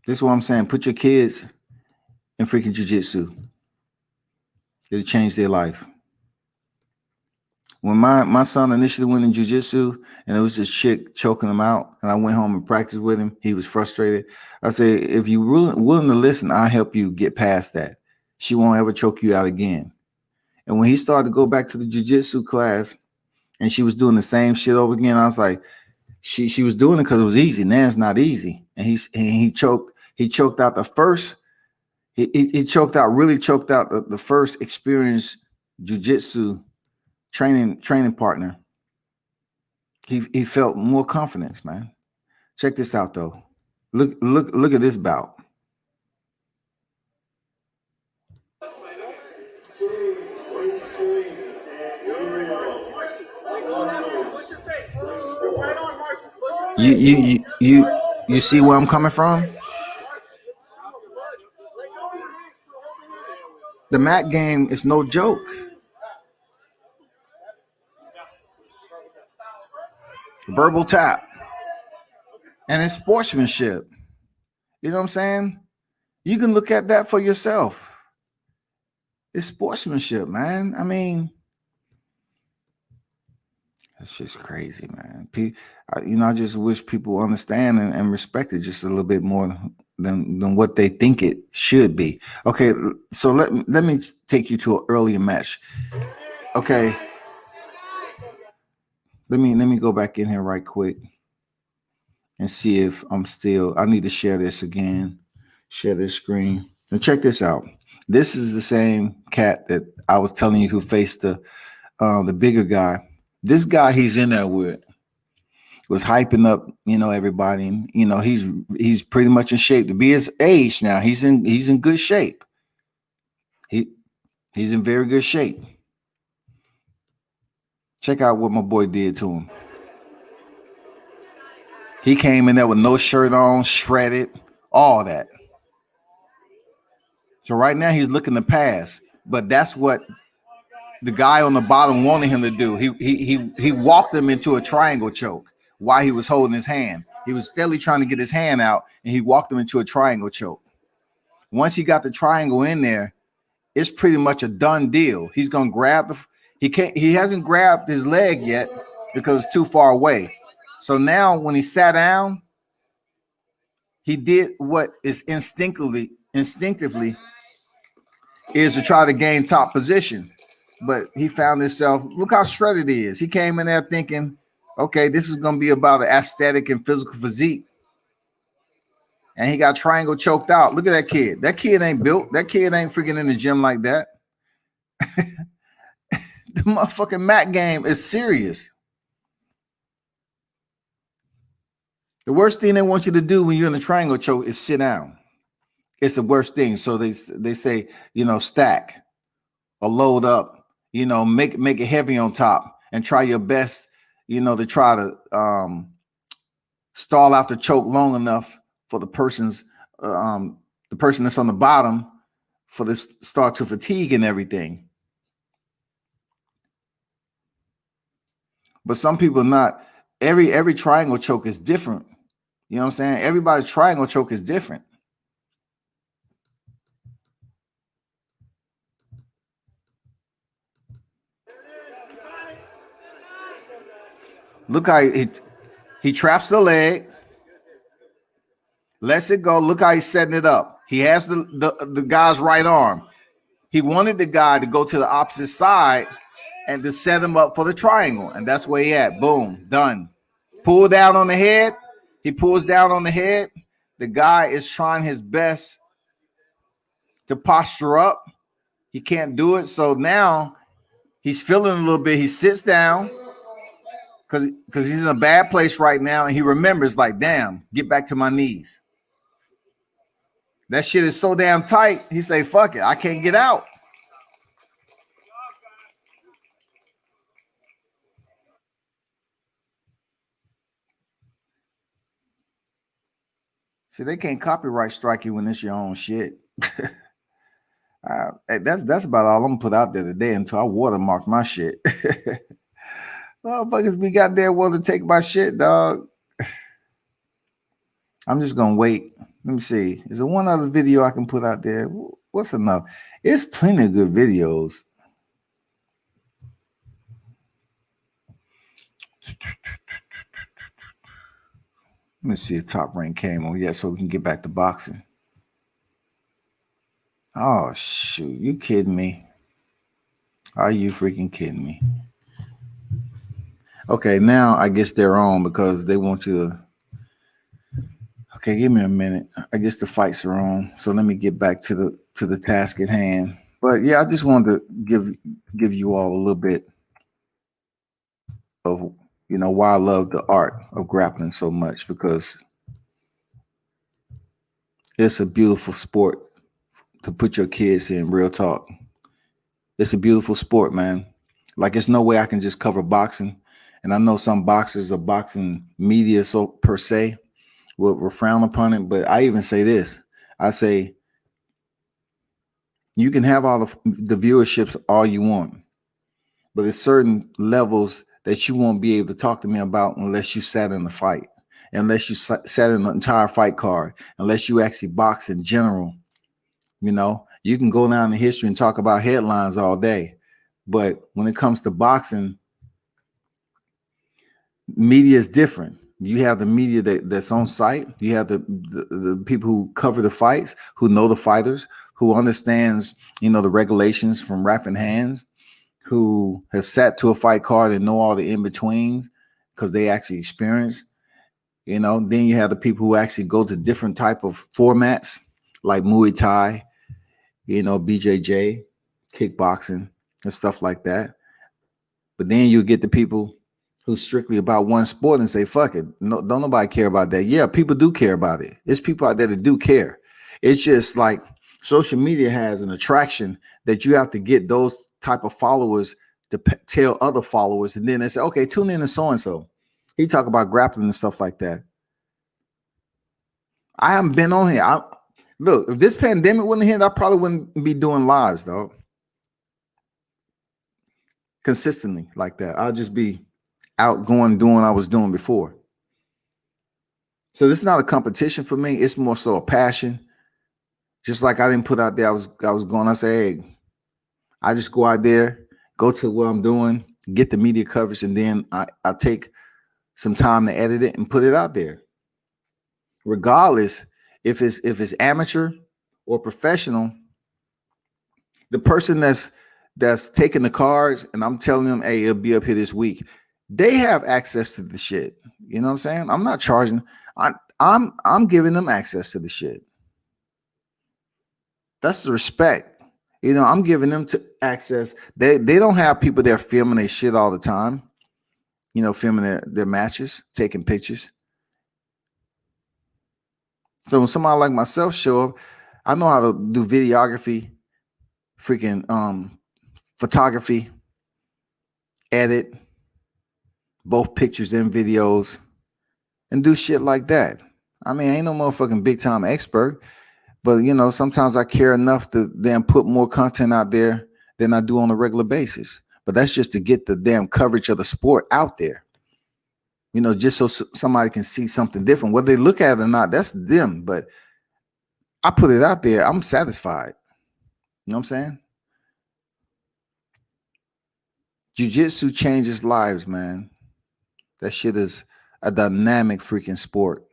[SPEAKER 1] This is what I'm saying. Put your kids in freaking jiu-jitsu. It'll change their life. When my son initially went in jiu-jitsu and it was this chick choking him out, and I went home and practiced with him, he was frustrated. I said, if you're willing to listen, I'll help you get past that. She won't ever choke you out again. And when he started to go back to the jiu-jitsu class and she was doing the same shit over again, I was like, she was doing it because it was easy. Now it's not easy. And he choked out the first, he choked out the first experienced jiu-jitsu training partner. He felt more confidence, man. Check this out though. Look at this bout. You see where I'm coming from? The mat game is no joke. Verbal tap. And it's sportsmanship. You know what I'm saying? You can look at that for yourself. It's sportsmanship, man. I mean, that's just crazy, man. I just wish people understand and respect it just a little bit more than what they think it should be. Okay, so let me take you to an earlier match. Okay. Let me go back in here right quick and see if I need to share this again. Share this screen. And check this out. This is the same cat that I was telling you who faced the bigger guy. This guy he's in there with was hyping up, you know, everybody. And, you know, he's pretty much in shape to be his age now. He's in good shape. He's in very good shape. Check out what my boy did to him. He came in there with no shirt on, shredded, all that. So right now he's looking to pass, but that's what the guy on the bottom wanted him to do. He walked him into a triangle choke while he was holding his hand. He was steadily trying to get his hand out, and he walked him into a triangle choke. Once he got the triangle in there, it's pretty much a done deal. He's gonna grab he hasn't grabbed his leg yet because it's too far away. So now when he sat down, he did what is instinctively is to try to gain top position. But he found himself, look how shredded he is. He came in there thinking, okay, this is going to be about an aesthetic and physical physique. And he got triangle choked out. Look at that kid. That kid ain't built. That kid ain't freaking in the gym like that. The motherfucking mat game is serious. The worst thing they want you to do when you're in a triangle choke is sit down. It's the worst thing. So they say, you know, stack or load up, you know, make it heavy on top and try your best, you know, to try to stall out the choke long enough for the person that's on the bottom for this start to fatigue and everything. But some people not. Every triangle choke is different. You know what I'm saying? Everybody's triangle choke is different. Look how he traps the leg, lets it go. Look how he's setting it up. He has the guy's right arm. He wanted the guy to go to the opposite side and to set him up for the triangle. And that's where he at. Boom, done. Pull down on the head. He pulls down on the head. The guy is trying his best to posture up. He can't do it. So now he's feeling a little bit. He sits down because he's in a bad place right now. And he remembers, like, damn, get back to my knees. That shit is so damn tight. He say, fuck it, I can't get out. See, they can't copyright strike you when it's your own shit. That's about all I'm gonna put out there today until I watermark my shit. Motherfuckers be goddamn willing to take my shit, dog. I'm just gonna wait. Let me see. Is there one other video I can put out there? What's enough? It's plenty of good videos. Let me see if Top Rank came on yet so we can get back to boxing. Oh, shoot. You kidding me? Are you freaking kidding me? Okay, now I guess they're on because they want you to. Okay, give me a minute. I guess the fights are on. So let me get back to the task at hand. But yeah, I just wanted to give you all a little bit of, you know, why I love the art of grappling so much, because it's a beautiful sport to put your kids in. Real talk. It's a beautiful sport, man. Like, it's no way I can just cover boxing. And I know some boxers or boxing media so per se will frown upon it. But I even say this. I say, you can have all the viewerships all you want, but there's certain levels that you won't be able to talk to me about unless you sat in the fight, unless you sat in the entire fight card, unless you actually box in general. You know, you can go down in history and talk about headlines all day, but when it comes to boxing, media is different. You have the media that's on site. You have the people who cover the fights, who know the fighters, who understands, you know, the regulations from wrapping hands, who have sat to a fight card and know all the in-betweens because they actually experience, you know. Then you have the people who actually go to different type of formats like Muay Thai, you know, BJJ, kickboxing, and stuff like that. But then you get the people who's strictly about one sport and say, fuck it. No, don't nobody care about that. Yeah, people do care about it. There's people out there that do care. It's just like social media has an attraction that you have to get those type of followers to tell other followers. And then they say, okay, tune in to so-and-so. He talk about grappling and stuff like that. I haven't been on here. Look, if this pandemic wouldn't hit, I probably wouldn't be doing lives, though. Consistently like that. I'll just be out doing what I was doing before. So this is not a competition for me. It's more so a passion. Just like I didn't put out there, I was going, I say, hey, I just go out there, go to what I'm doing, get the media coverage, and then I take some time to edit it and put it out there. Regardless if it's amateur or professional, the person that's taking the cards and I'm telling them, hey, it'll be up here this week, they have access to the shit. You know what I'm saying? I'm not charging. I'm giving them access to the shit. That's the respect. You know, I'm giving them to access. They don't have people there filming their shit all the time. You know, filming their matches, taking pictures. So when somebody like myself show up, I know how to do videography, freaking photography, edit both pictures and videos, and do shit like that. I mean, I ain't no motherfucking big time expert, but you know, sometimes I care enough to then put more content out there than I do on a regular basis. But that's just to get the damn coverage of the sport out there. You know, just so somebody can see something different. Whether they look at it or not, that's them. But I put it out there. I'm satisfied. You know what I'm saying? Jiu-jitsu changes lives, man. That shit is a dynamic freaking sport.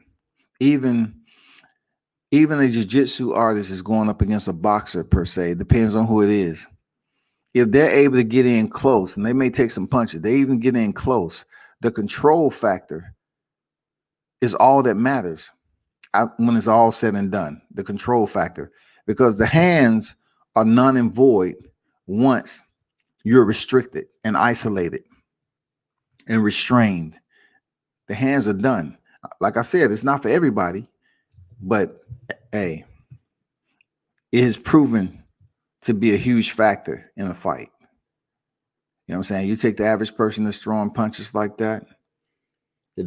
[SPEAKER 1] Even a jiu-jitsu artist is going up against a boxer per se. It depends on who it is. If they're able to get in close, and they may take some punches, they even get in close, the control factor is all that matters when it's all said and done. The control factor. because the hands are none and void once you're restricted and isolated and restrained. The hands are done. Like I said, it's not for everybody, but hey, it has proven to be a huge factor in a fight. You know what I'm saying? You take the average person that's throwing punches like that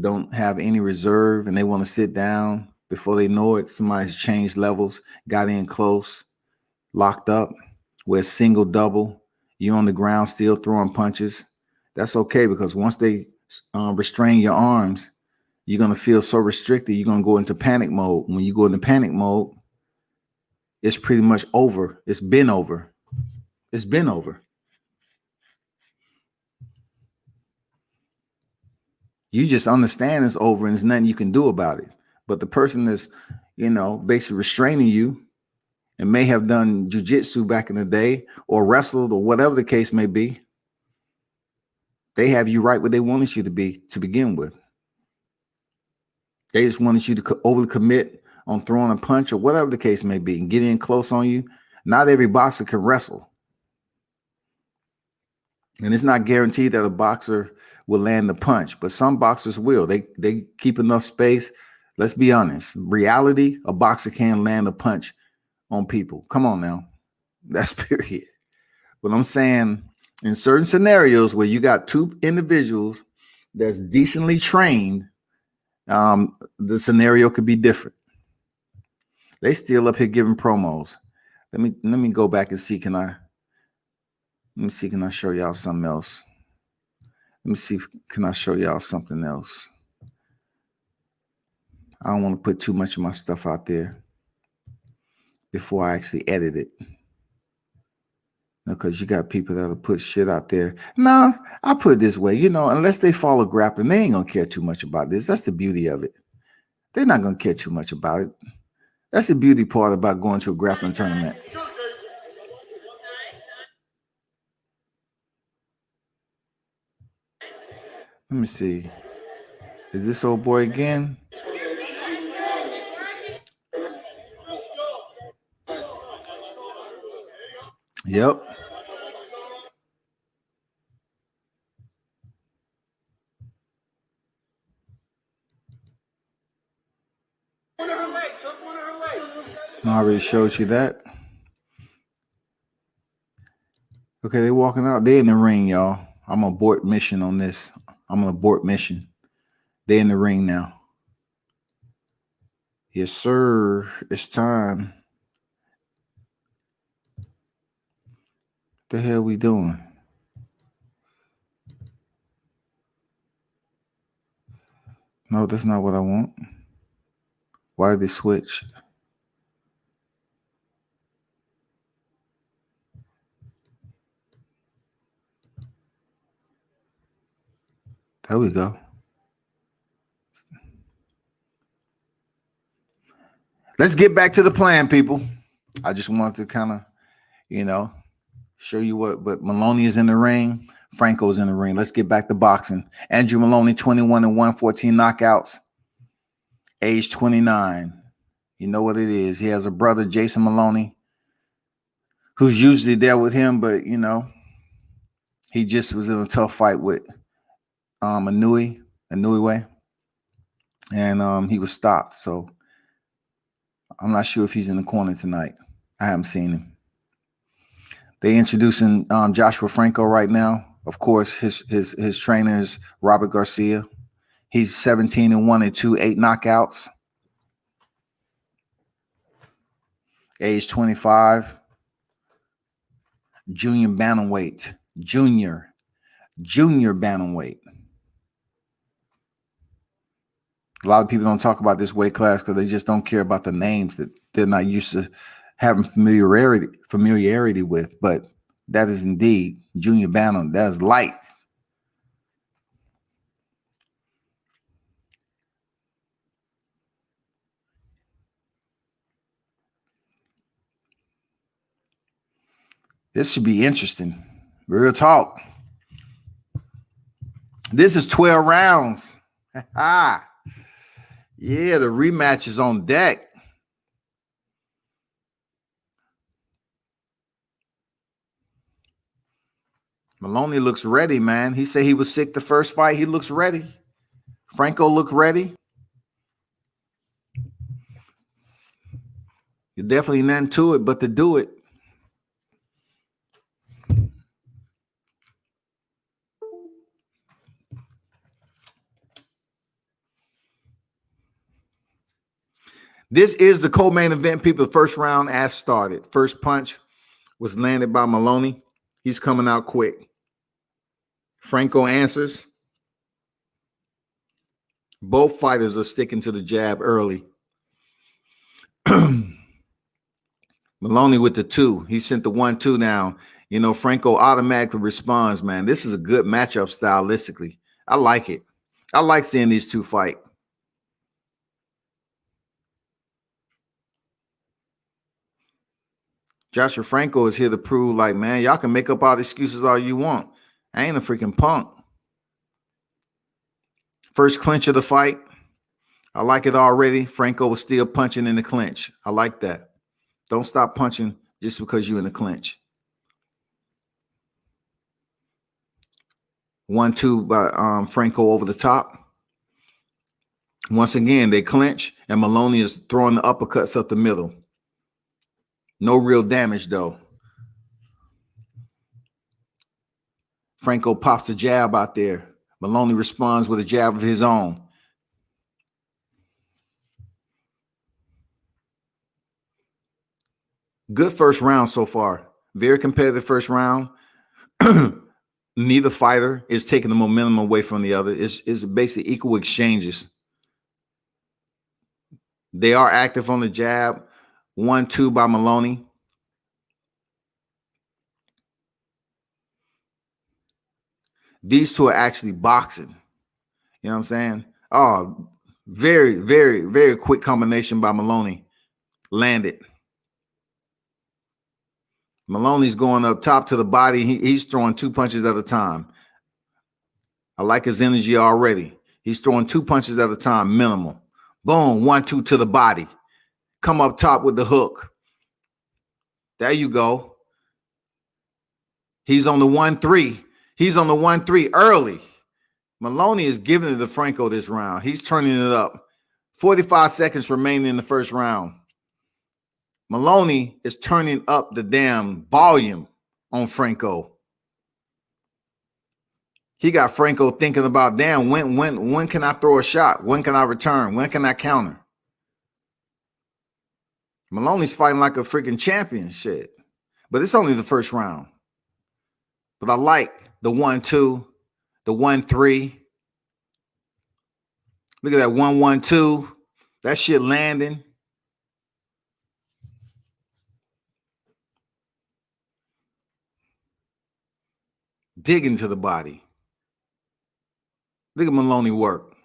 [SPEAKER 1] don't have any reserve, and they want to sit down. Before they know it, somebody's changed levels, got in close, locked up, where it's single, double, you're on the ground still throwing punches. That's okay, because once they restrain your arms, you're going to feel so restricted, you're going to go into panic mode. When you go into panic mode, it's pretty much over. It's been over. It's been over. You just understand it's over and there's nothing you can do about it. But the person that's, basically restraining you and may have done jiu-jitsu back in the day or wrestled or whatever the case may be, they have you right where they wanted you to be to begin with. They just wanted you to overly commit on throwing a punch or whatever the case may be and get in close on you. Not every boxer can wrestle. And it's not guaranteed that a boxer will land the punch, but some boxers will. They keep enough space. Let's be honest. Reality, a boxer can land a punch on people. Come on now. That's period. But I'm saying in certain scenarios where you got two individuals that's decently trained, the scenario could be different. They still up here giving promos. Let me go back and see. Can I show y'all something else? Let me see. Can I show y'all something else? I don't want to put too much of my stuff out there before I actually edit it. Because you got people that'll put shit out there. No, I put it this way, unless they follow grappling, they ain't gonna care too much about this. That's the beauty of it. They're not gonna care too much about it. That's the beauty part about going to a grappling tournament. Let me see. Is this old boy again? Yep. I already showed you that. Okay, they're walking out. They're in the ring, y'all. I'm gonna abort mission on this. I'm gonna abort mission. They're in the ring now. Yes, sir. It's time. What the hell we doing? No, that's not what I want. Why did they switch? There we go. Let's get back to the plan, people. I just wanted to kind of, show you what Moloney is in the ring. Franco's in the ring. Let's get back to boxing. Andrew Moloney, 21-1, 14 knockouts. Age 29. You know what it is. He has a brother, Jason Moloney, who's usually there with him, but, he just was in a tough fight with Inoue, and he was stopped. So I'm not sure if he's in the corner tonight. I haven't seen him. They introducing Joshua Franco right now. Of course, his trainer is Robert Garcia. He's 17-1 and 2, 8 knockouts. Age 25. Junior bantamweight. Junior bantamweight. A lot of people don't talk about this weight class because they just don't care about the names that they're not used to having familiarity with. But that is indeed junior bantam. That is light. This should be interesting. Real talk. This is 12 rounds. Yeah, the rematch is on deck. Moloney looks ready, man. He said he was sick the first fight. He looks ready. Franco looked ready. There's definitely nothing to it but to do it. This is the co-main event, people. The first round as started. First punch was landed by Moloney. He's coming out quick. Franco answers. Both fighters are sticking to the jab early. Moloney with the 2. He sent the 1-2 down. You know, Franco automatically responds, man. This is a good matchup stylistically. I like it. I like seeing these two fight. Joshua Franco is here to prove, like, man, y'all can make up all the excuses all you want. I ain't a freaking punk. First clinch of the fight. I like it already. Franco was still punching in the clinch. I like that. Don't stop punching just because you're in the clinch. 1-2 by Franco over the top. Once again, they clinch, and Moloney is throwing the uppercuts up the middle. No real damage, though. Franco pops a jab out there. Moloney responds with a jab of his own. Good first round so far. Very competitive first round. Neither fighter is taking the momentum away from the other. It's basically equal exchanges. They are active on the jab. 1-2 by Moloney. These two are actually boxing. You know what I'm saying? Oh, very, very, very quick combination by Moloney. Landed. Moloney's going up top to the body. He's throwing 2 punches at a time. I like his energy already. He's throwing 2 punches at a time, minimal. Boom, 1-2 to the body. Come up top with the hook. There you go. He's on the 1-3. He's on the 1-3 early. Moloney is giving it to Franco this round. He's turning it up. 45 seconds remaining in the first round. Moloney is turning up the damn volume on Franco. He got Franco thinking about, damn, when can I throw a shot? When can I return? When can I counter? Moloney's fighting like a freaking champion shit. But it's only the first round. But I like the 1-2, the 1-3. Look at that 1-1-2. That shit landing. Digging to the body. Look at Moloney work.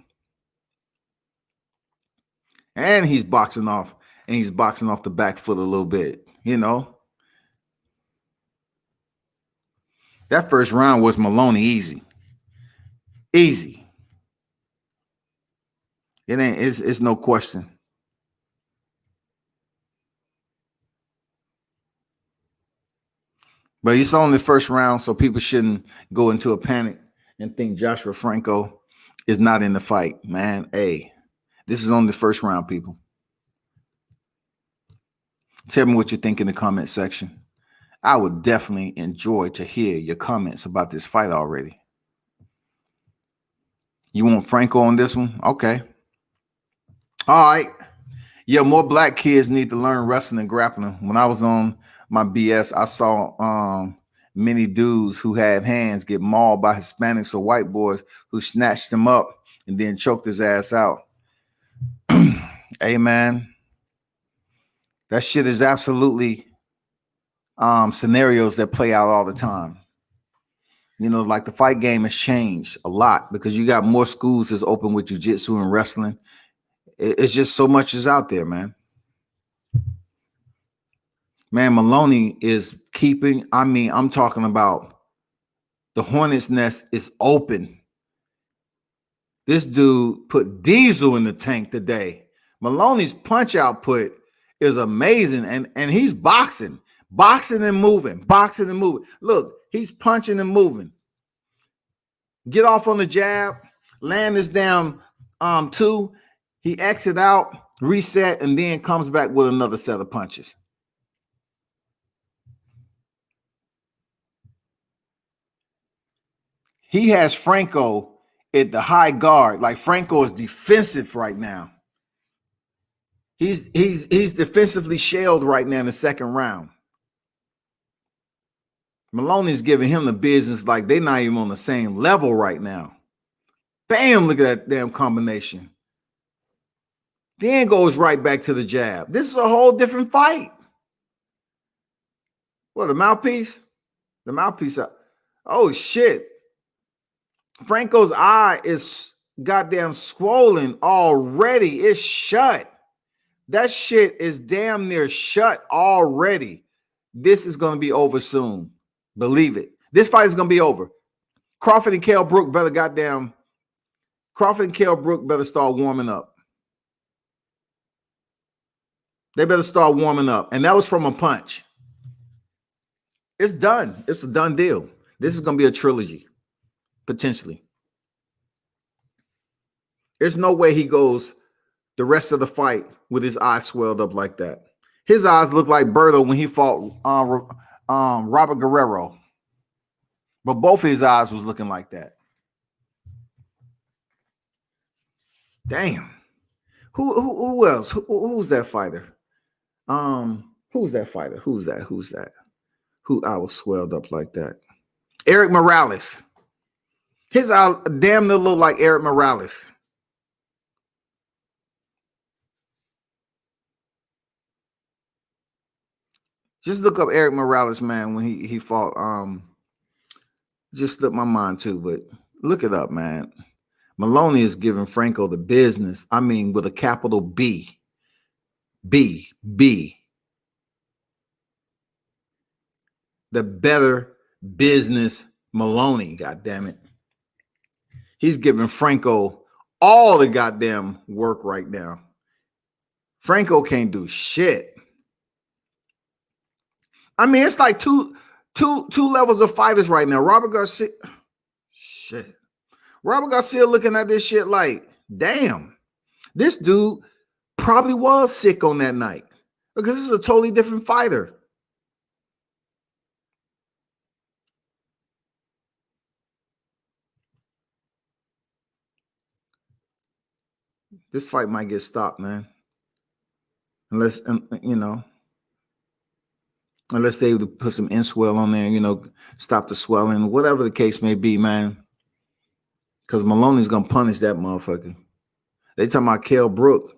[SPEAKER 1] And he's boxing off. And he's boxing off the back foot a little bit. You know. That first round was Moloney easy. Easy. It's no question. But it's only the first round, so people shouldn't go into a panic and think Joshua Franco is not in the fight, man. Hey, this is only the first round, people. Tell me what you think in the comment section. I would definitely enjoy to hear your comments about this fight already. You want Franco on this one? Okay. All right. Yeah, more black kids need to learn wrestling and grappling. When I was on my BS, I saw many dudes who had hands get mauled by Hispanics or white boys who snatched him up and then choked his ass out. Hey, man, that shit is absolutely scenarios that play out all the time. You know, like the fight game has changed a lot because you got more schools that's open with jiu-jitsu and wrestling. It's just so much is out there, man. Man, Moloney is keeping, I'm talking about the hornet's nest is open. This dude put diesel in the tank today. Moloney's punch output is amazing, and he's boxing and moving, boxing and moving. Look, He's punching and moving. Get off on the jab, land this down 2. He exit out, reset, and then comes back with another set of punches. He has Franco at the high guard. Like Franco is defensive right now. He's defensively shelled right now in the second round. Moloney's giving him the business like they're not even on the same level right now. Bam, look at that damn combination. Then goes right back to the jab. This is a whole different fight. What, the mouthpiece? The mouthpiece. Oh, shit. Franco's eye is goddamn swollen already. It's shut. That shit is damn near shut already. This is going to be over soon. Believe it. This fight is going to be over. Crawford and Kell Brook better start warming up. They better start warming up. And that was from a punch. It's done. It's a done deal. This is going to be a trilogy, potentially. There's no way he goes the rest of the fight with his eyes swelled up like that. His eyes look like Berto when he fought Robert Guerrero. But both of his eyes was looking like that. Damn. Who else? Who's that fighter? Who's that fighter? Who's that? Who I was swelled up like that? Eric Morales. His eye damn near look like Eric Morales. Just look up Eric Morales, man, when he fought. Just slipped my mind too, but look it up, man. Moloney is giving Franco the business. I mean, with a capital B. B. The better business Moloney, goddamn it. He's giving Franco all the goddamn work right now. Franco can't do shit. I mean, it's like two levels of fighters right now. Robert Garcia looking at this shit like, damn, this dude probably was sick on that night because this is a totally different fighter. This fight might get stopped, man. Unless, unless they would put some inswell on there, stop the swelling, whatever the case may be, man. Because Moloney's going to punish that motherfucker. They talking about Kell Brook.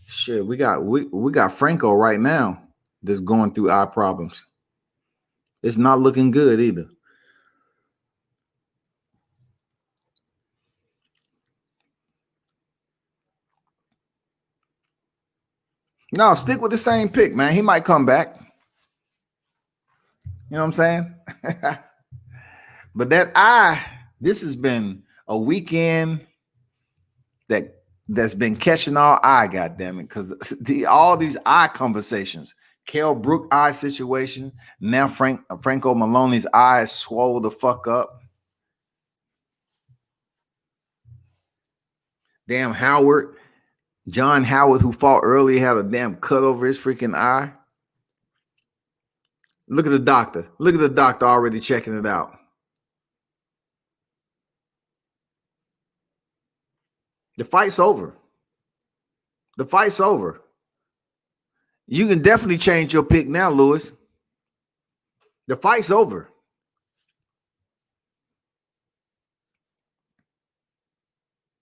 [SPEAKER 1] Shit, we got Franco right now that's going through eye problems. It's not looking good either. No, stick with the same pick, man. He might come back. You know what I'm saying? But that eye, this has been a weekend that's been catching our eye, goddammit, because all these eye conversations, Kell Brook eye situation, now Franco Moloney's eyes swole the fuck up. Damn John Howard, who fought earlier, had a damn cut over his freaking eye. Look at the doctor. Look at the doctor already checking it out. The fight's over. The fight's over. You can definitely change your pick now, Lewis. The fight's over.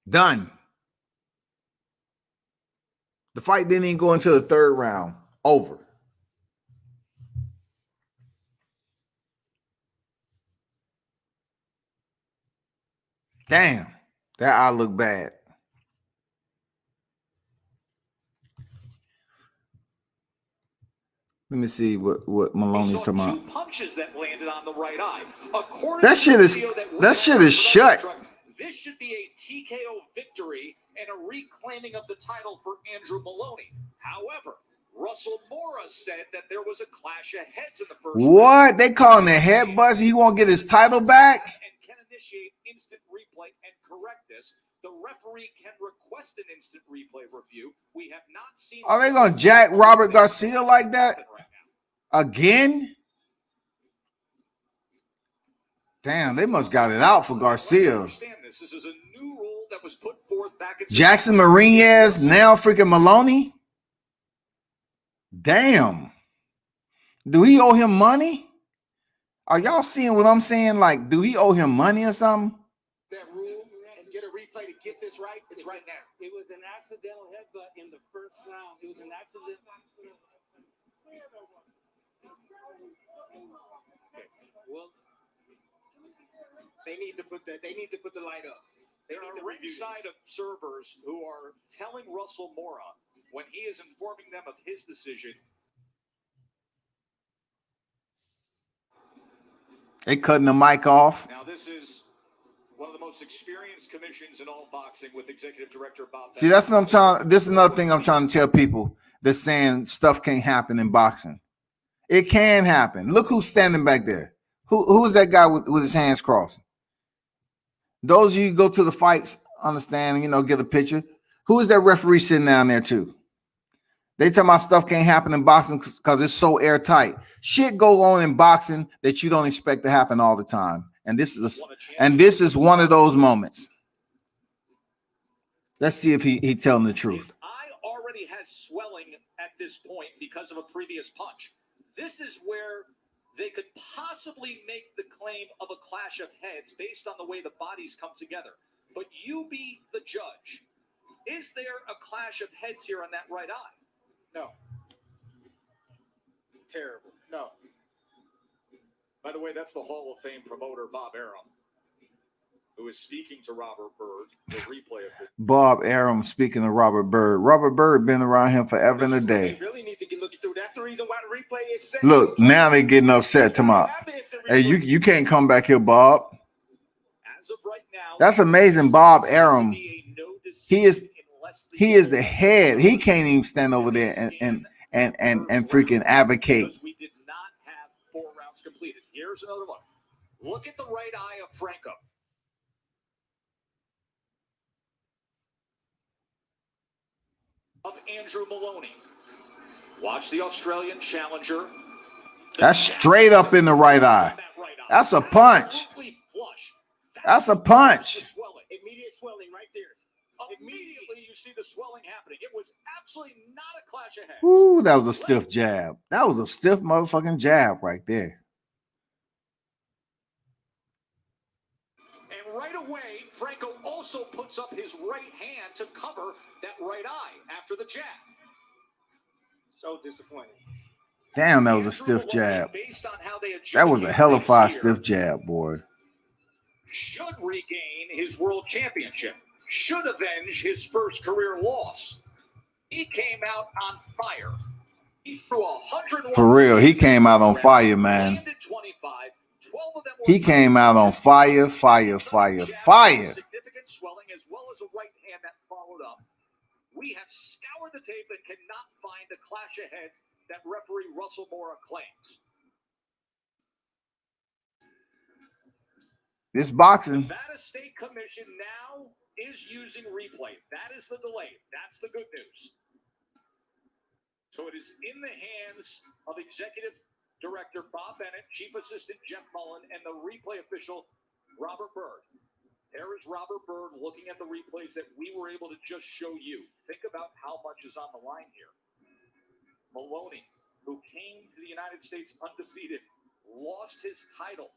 [SPEAKER 1] Done. The fight didn't even go into the third round. Over. Damn. That eye look bad. Let me see what Moloney's talking about.
[SPEAKER 2] Two punches that landed on the right eye.
[SPEAKER 1] That shit is shut.
[SPEAKER 2] This should be a TKO victory and a reclaiming of the title for Andrew Moloney. However, Russell Mora said that there was a clash of heads in the first
[SPEAKER 1] What?
[SPEAKER 2] round.
[SPEAKER 1] They calling it head buzz? He won't get his title back?
[SPEAKER 2] And can initiate instant replay and correct this. The referee can request an instant replay review. We have not seen.
[SPEAKER 1] Are they gonna jack Robert Garcia like that again? Damn, they must got it out for Garcia.
[SPEAKER 2] This is a new rule that was put forth back in
[SPEAKER 1] Jackson Marinez, now freaking Moloney. Damn. Do he owe him money? Are y'all seeing what I'm saying? Like, do he owe him money or something?
[SPEAKER 6] That rule and get a replay to get this right. It's right now.
[SPEAKER 8] It was an accidental headbutt in the first round. It was an accident. Well,
[SPEAKER 6] They need to put that. They need to put the light up.
[SPEAKER 2] There are ringside observers who are telling Russell Mora when he is informing them of his decision.
[SPEAKER 1] They cutting the mic off.
[SPEAKER 2] Now, this is one of the most experienced commissions in all boxing with Executive Director Bob.
[SPEAKER 1] See, that's what I'm trying. This is another thing I'm trying to tell people that's saying stuff can't happen in boxing. It can happen. Look who's standing back there. Who is that guy with his hands crossed? Those of you who go to the fights, understand, get a picture. Who is that referee sitting down there too? They tell my stuff can't happen in boxing because it's so airtight. Shit go on in boxing that you don't expect to happen all the time. And this is one of those moments. Let's see if he telling the truth.
[SPEAKER 2] His eye already has swelling at this point because of a previous punch. This is where they could possibly make the claim of a clash of heads based on the way the bodies come together. But you be the judge. Is there a clash of heads here on that right eye?
[SPEAKER 6] No. Terrible. No.
[SPEAKER 2] By the way, that's the Hall of Fame promoter, Bob Arum, who is speaking to Robert Byrd, the replay of it.
[SPEAKER 1] Bob Arum speaking to Robert Byrd. Robert Byrd been around him forever and a day.
[SPEAKER 6] They really need to get looking through. That's the reason why the replay is set.
[SPEAKER 1] Look, now they getting upset to my. Hey, you can't come back here, Bob.
[SPEAKER 2] As of right now,
[SPEAKER 1] that's amazing, Bob Arum. He is the head. He can't even stand over there and freaking advocate.
[SPEAKER 2] We did not have 4 rounds completed. Here's another one. Look at the right eye of Franco. Of Andrew Moloney. Watch the Australian challenger.
[SPEAKER 1] That's straight up in the right eye. That's a punch. That's a punch.
[SPEAKER 6] Immediate swelling right there.
[SPEAKER 2] Immediately you see the swelling happening. It was absolutely not a clash of heads.
[SPEAKER 1] Ooh, that was a stiff jab. That was a stiff motherfucking jab right there.
[SPEAKER 2] And right away, Franco also puts up his right hand to cover that right eye after the jab.
[SPEAKER 6] So disappointing.
[SPEAKER 1] Damn, that was a stiff jab. That was a hell of a stiff jab, boy.
[SPEAKER 2] Should regain his world championship. Should avenge his first career loss. He came out on fire. He threw 101.
[SPEAKER 1] For real, he came out on fire, man. He came out on fire.
[SPEAKER 2] Significant swelling as well as a right hand that followed up. We have scoured the tape and cannot find the clash of heads that referee Russell Mora claims.
[SPEAKER 1] This boxing.
[SPEAKER 2] Nevada State Commission now is using replay. That is the delay. That's the good news. So it is in the hands of Executive Director Bob Bennett, Chief Assistant Jeff Mullen, and the replay official Robert Byrd. There is Robert Byrd looking at the replays that we were able to just show you. Think about how much is on the line here. Moloney, who came to the United States undefeated, lost his title.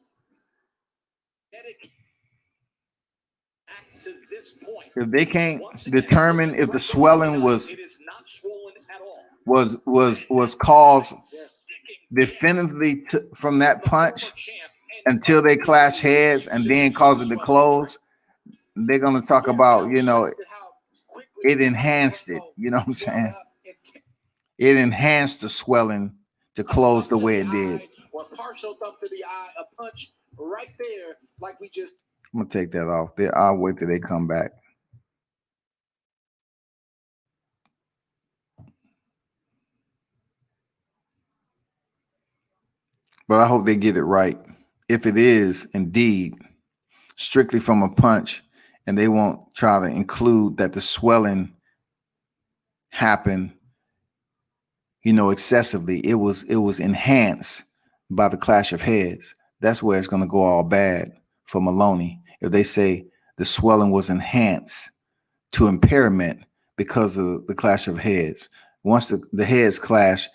[SPEAKER 2] To this point,
[SPEAKER 1] if they can't determine if the swelling was caused definitively from that punch until they clash heads and then cause it to close, they're gonna talk about, it enhanced it. You know what I'm saying? It enhanced the swelling to close the way it did.
[SPEAKER 6] Or partial thumb to the eye, a punch right there, like we just.
[SPEAKER 1] I'm gonna take that off there. I'll wait till they come back. but I hope they get it right. If it is indeed strictly from a punch, and they won't try to include that the swelling happened, excessively. It was enhanced by the clash of heads. That's where it's going to go all bad for Moloney. If they say the swelling was enhanced to impairment because of the clash of heads. Once the heads clash,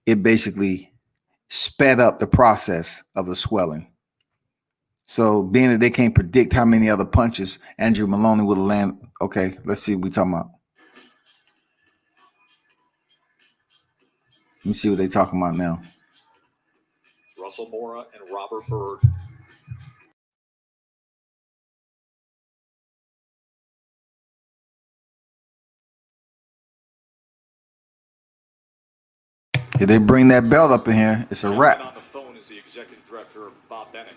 [SPEAKER 1] it basically sped up the process of the swelling. So being that they can't predict how many other punches Andrew Moloney would have landed. Okay, let's see what we're talking about. Let me see what they're talking about now.
[SPEAKER 2] Russell Mora and Robert Byrd.
[SPEAKER 1] If they bring that belt up in here, it's a wrap.
[SPEAKER 2] On the phone is the executive director, Bob Bennett.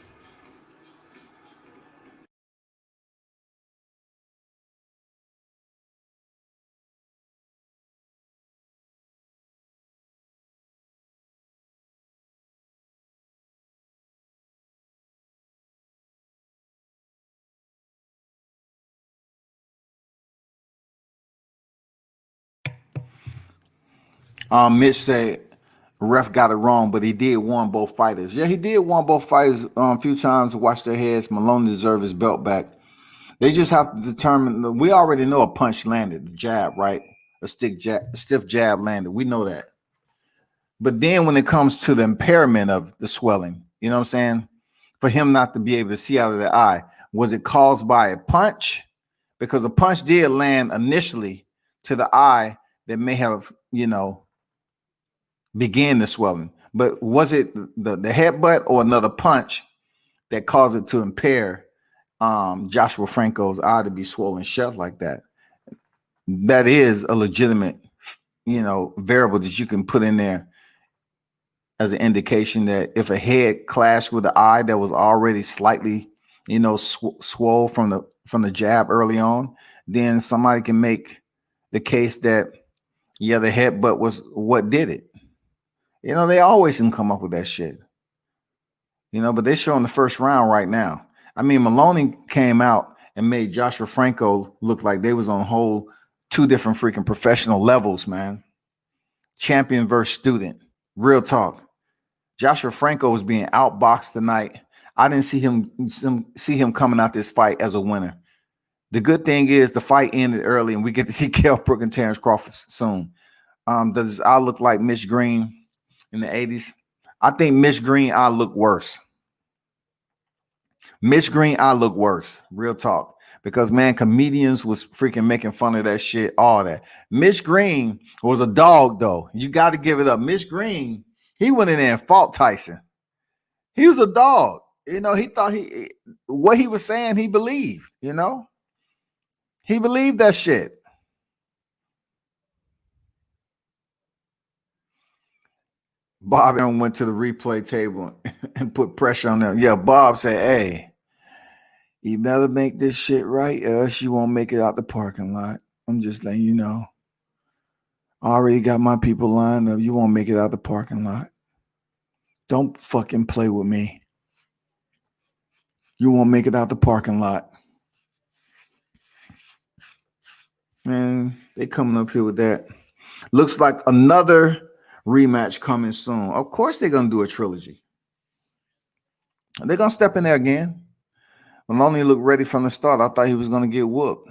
[SPEAKER 1] Mitch said ref got it wrong, but he did warn both fighters. Yeah, he did warn both fighters a few times to watch their heads. Moloney deserved his belt back. They just have to determine. We already know a punch landed, the jab, right? A stiff jab landed. We know that. But then when it comes to the impairment of the swelling, you know what I'm saying? For him not to be able to see out of the eye, was it caused by a punch? Because a punch did land initially to the eye that may have, began the swelling. But was it the headbutt or another punch that caused it to impair Joshua Franco's eye to be swollen shut like that? That is a legitimate, variable that you can put in there as an indication that if a head clashed with the eye that was already slightly, swole from the jab early on, then somebody can make the case that, yeah, the headbutt was what did it. They always can come up with that shit. But they're showing the first round right now. I mean, Moloney came out and made Joshua Franco look like they was on whole two different freaking professional levels, man. Champion versus student. Real talk. Joshua Franco was being outboxed tonight. I didn't see him coming out this fight as a winner. The good thing is the fight ended early and we get to see Kell Brook and Terence Crawford soon. Does I look like Mitch Green in the 80s? I think Mitch Green, I look worse. Mitch Green, I look worse. Real talk. Because, man, comedians was freaking making fun of that shit, all that. Mitch Green was a dog, though. You got to give it up. Mitch Green, he went in there and fought Tyson. He was a dog. He thought what he was saying, he believed, He believed that shit. Bob went to the replay table and put pressure on them. Yeah, Bob said, hey, you better make this shit right, or else you won't make it out the parking lot. I'm just letting you know. I already got my people lined up. You won't make it out the parking lot. Don't fucking play with me. You won't make it out the parking lot. Man, they coming up here with that. Looks like another rematch coming soon. Of course they're going to do a trilogy. They're going to step in there again. Moloney looked ready from the start. I thought he was going to get whooped.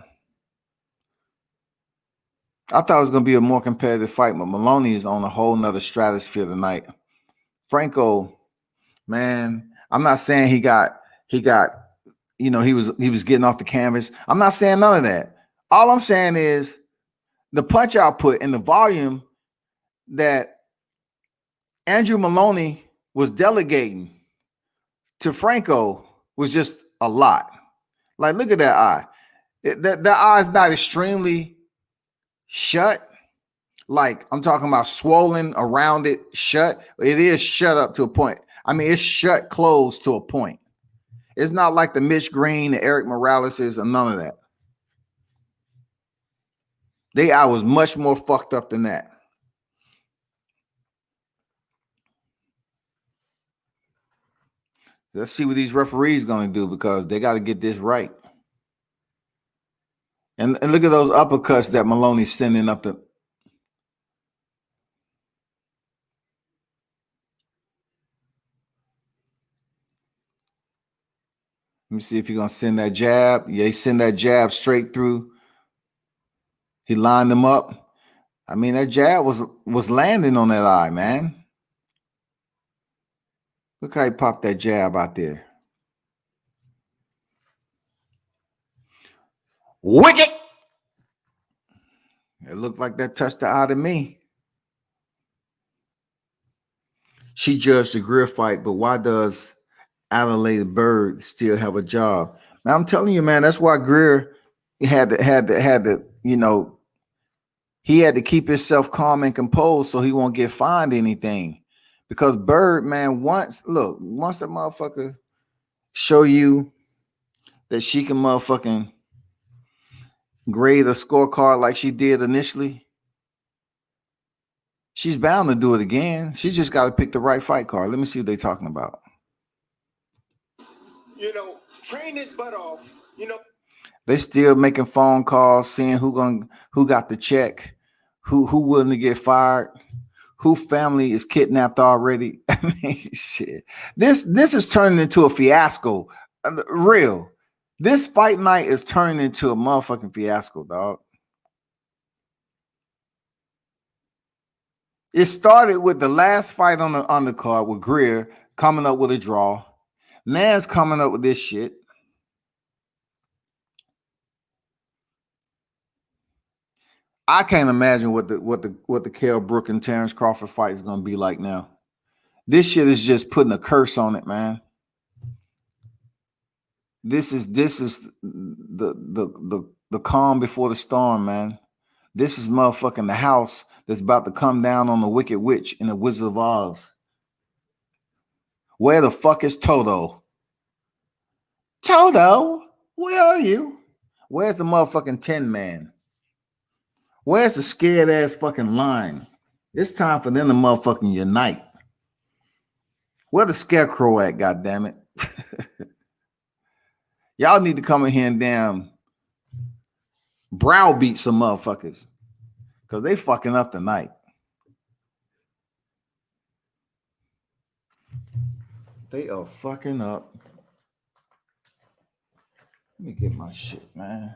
[SPEAKER 1] I thought it was going to be a more competitive fight, but Moloney is on a whole nother stratosphere tonight. Franco, man, I'm not saying he was getting off the canvas. I'm not saying none of that. All I'm saying is the punch output and the volume that Andrew Moloney was delegating to Franco was just a lot. Like, look at that eye. That eye is not extremely shut. Like, I'm talking about swollen around it, shut. It is shut up to a point. I mean, it's shut closed to a point. It's not like the Mitch Green, the Eric Morales or none of that. Their eye was much more fucked up than that. Let's see what these referees going to do because they got to get this right. And look at those uppercuts that Moloney's sending up the. Let me see if he's going to send that jab. Yeah, he send that jab straight through. He lined them up. I mean, that jab was landing on that eye, man. Look how he popped that jab out there. Wicked! It looked like that touched the eye to me. She judged the Greer fight, but why does Adelaide Bird still have a job? Man, I'm telling you, man, that's why Greer had to, you know, he had to keep himself calm and composed so he won't get fined anything. Because Bird, man, once that motherfucker show you that she can motherfucking grade a scorecard like she did initially, she's bound to do it again. She just got to pick the right fight card. Let me see what they're talking about.
[SPEAKER 11] You know, train his butt off. You know,
[SPEAKER 1] they still making phone calls, seeing who got the check, who willing to get fired, who family is kidnapped already. I mean, shit. This is turning into a fiasco. Real. This fight night is turning into a motherfucking fiasco, dog. It started with the last fight on the undercard with Greer coming up with a draw. Nan's coming up with this shit. I can't imagine what the Kell Brook and Terence Crawford fight is going to be like now. This shit is just putting a curse on it, man. This is the calm before the storm, man. This is motherfucking the house that's about to come down on the Wicked Witch in the Wizard of Oz. Where the fuck is Toto? Toto, where are you? Where's the motherfucking Tin Man? Where's the scared ass fucking line? It's time for them to motherfucking unite. Where the scarecrow at, goddammit? Y'all need to come in here and damn browbeat some motherfuckers. Because they fucking up tonight. They are fucking up. Let me get my shit, man.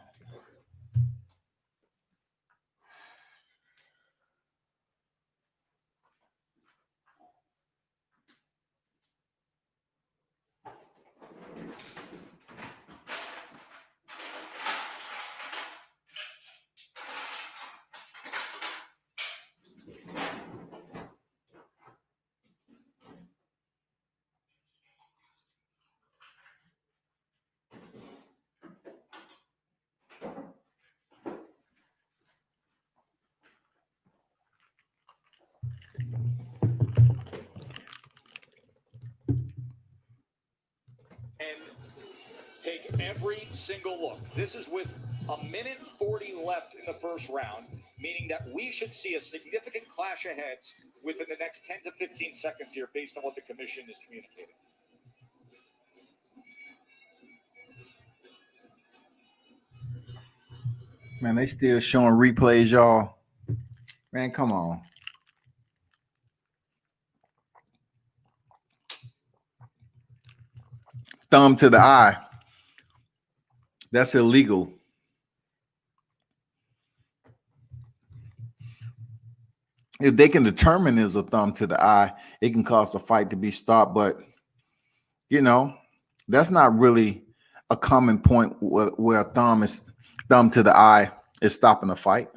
[SPEAKER 2] And take every single look. This is with a minute 40 left in the first round, meaning that we should see a significant clash of heads within the next 10 to 15 seconds here based on what the commission is communicating.
[SPEAKER 1] Man, they still showing replays, y'all. Man, come on. Thumb to the eye. That's illegal. If they can determine there's a thumb to the eye, it can cause a fight to be stopped. But, you know, that's not really a common point where a thumb to the eye is stopping a fight.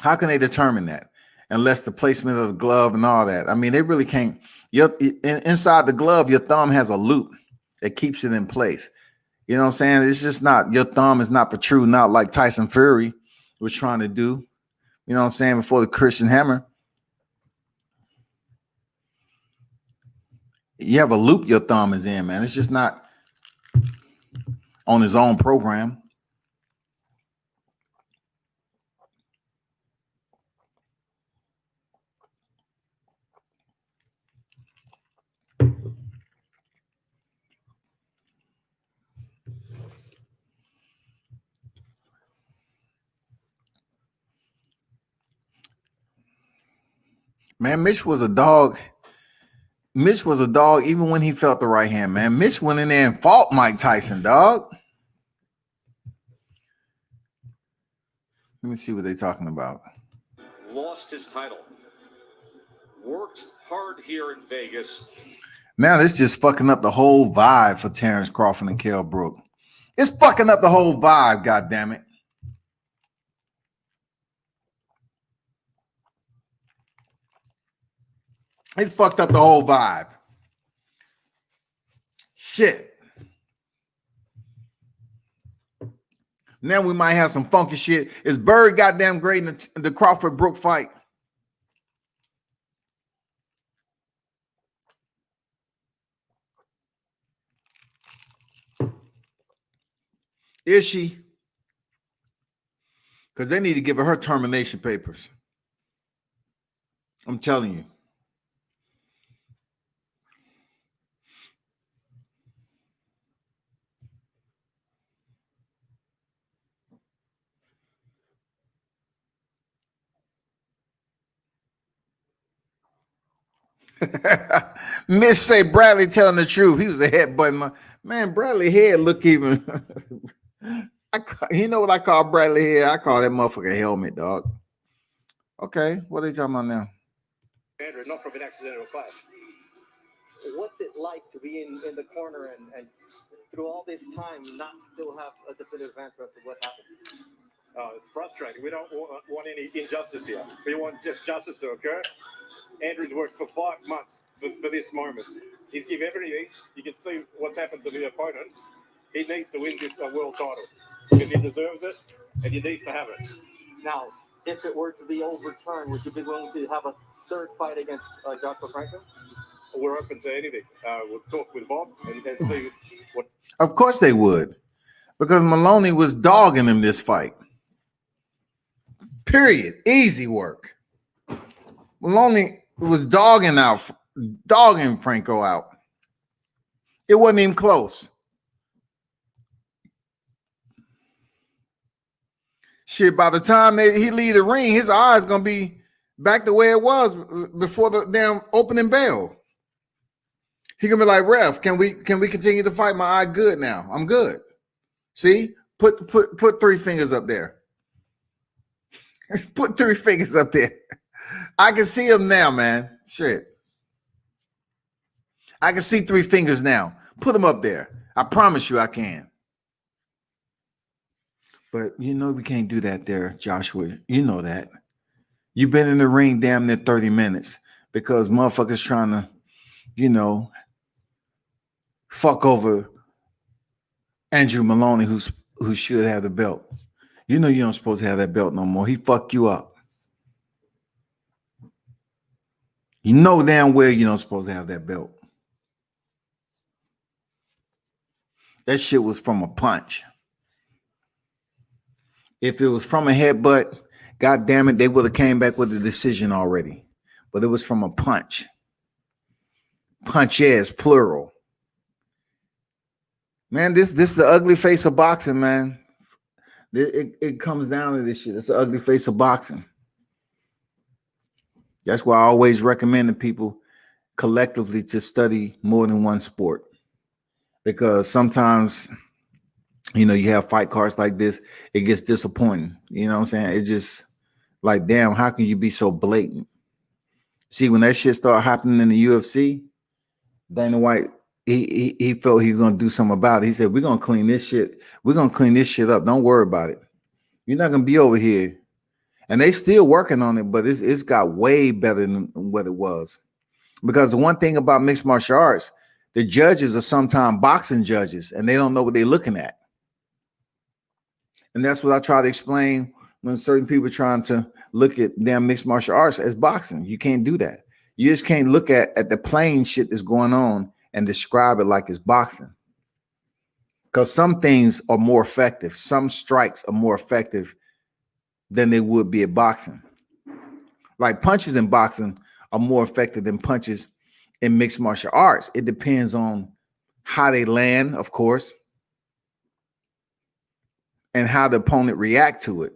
[SPEAKER 1] How can they determine that? Unless the placement of the glove and all that. I mean, they really can't. Inside the glove, your thumb has a loop that keeps it in place. You know what I'm saying? It's just not, your thumb is not protruding out like Tyson Fury was trying to do. You know what I'm saying? Before the Christian Hammer. You have a loop your thumb is in, man. It's just not on his own program. Man, Mitch was a dog. Mitch was a dog even when he felt the right hand, man. Mitch went in there and fought Mike Tyson, dog. Let me see what they're talking about.
[SPEAKER 2] Lost his title. Worked hard here in Vegas.
[SPEAKER 1] Now this just fucking up the whole vibe for Terence Crawford and Kell Brook. It's fucking up the whole vibe, goddammit. It's fucked up the whole vibe. Shit. Now we might have some funky shit. Is Bird goddamn great in the Crawford Brook fight? Is she? Because they need to give her termination papers. I'm telling you. Miss say Bradley telling the truth. He was a headbutt. Man, Bradley head look even. You know what I call Bradley head? I call that motherfucker helmet, dog. Okay, what are they talking about now?
[SPEAKER 12] Andrew, not from an accidental clash. What's it like to be in the corner and through all this time not still have a definitive answer as to what happened?
[SPEAKER 13] It's frustrating. We don't want any injustice here. We want just justice to occur. Andrew's worked for 5 months for this moment. He's given everything. You can see what's happened to the opponent. He needs to win this world title because he deserves it and he needs to have it.
[SPEAKER 12] Now, if it were to be overturned, would you be willing to have a third fight against Dr. Franco?
[SPEAKER 13] We're open to anything. We'll talk with Bob and see what.
[SPEAKER 1] Of course they would, because Moloney was dogging him this fight. Period. Easy work. Moloney was dogging Franco out. It wasn't even close. Shit, by the time he leave the ring, his eyes gonna be back the way it was before the damn opening bell. He gonna be like, ref, can we continue to fight? My eye good now. I'm good. See? Put 3 fingers up there. Put 3 fingers up there. I can see him now, man. Shit. I can see 3 fingers now. Put them up there. I promise you I can. But you know we can't do that there, Joshua. You know that. You've been in the ring damn near 30 minutes because motherfuckers trying to, you know, fuck over Andrew Moloney, who should have the belt. You know you don't supposed to have that belt no more. He fucked you up. You know damn well you don't supposed to have that belt. That shit was from a punch. If it was from a headbutt, God damn it, they would have came back with a decision already. But it was from a punch. Punches, plural. Man, this is the ugly face of boxing, man. It comes down to this shit. It's the ugly face of boxing. That's why I always recommend to people collectively to study more than one sport. Because sometimes, you know, you have fight cards like this, it gets disappointing. You know what I'm saying? It's just like, damn, how can you be so blatant? See, when that shit started happening in the UFC, Dana White, he felt he was gonna do something about it. He said, we're gonna clean this shit. We're gonna clean this shit up. Don't worry about it. You're not gonna be over here. And they still working on it, but it's got way better than what it was. Because the one thing about mixed martial arts, the judges are sometimes boxing judges, and they don't know what they're looking at. And that's what I try to explain when certain people are trying to look at damn mixed martial arts as boxing. You can't do that. You just can't look at the plain shit that's going on and describe it like it's boxing. Because some things are more effective. Some strikes are more effective than they would be at boxing. Like punches in boxing are more effective than punches in mixed martial arts. It depends on how they land, of course, and how the opponent react to it.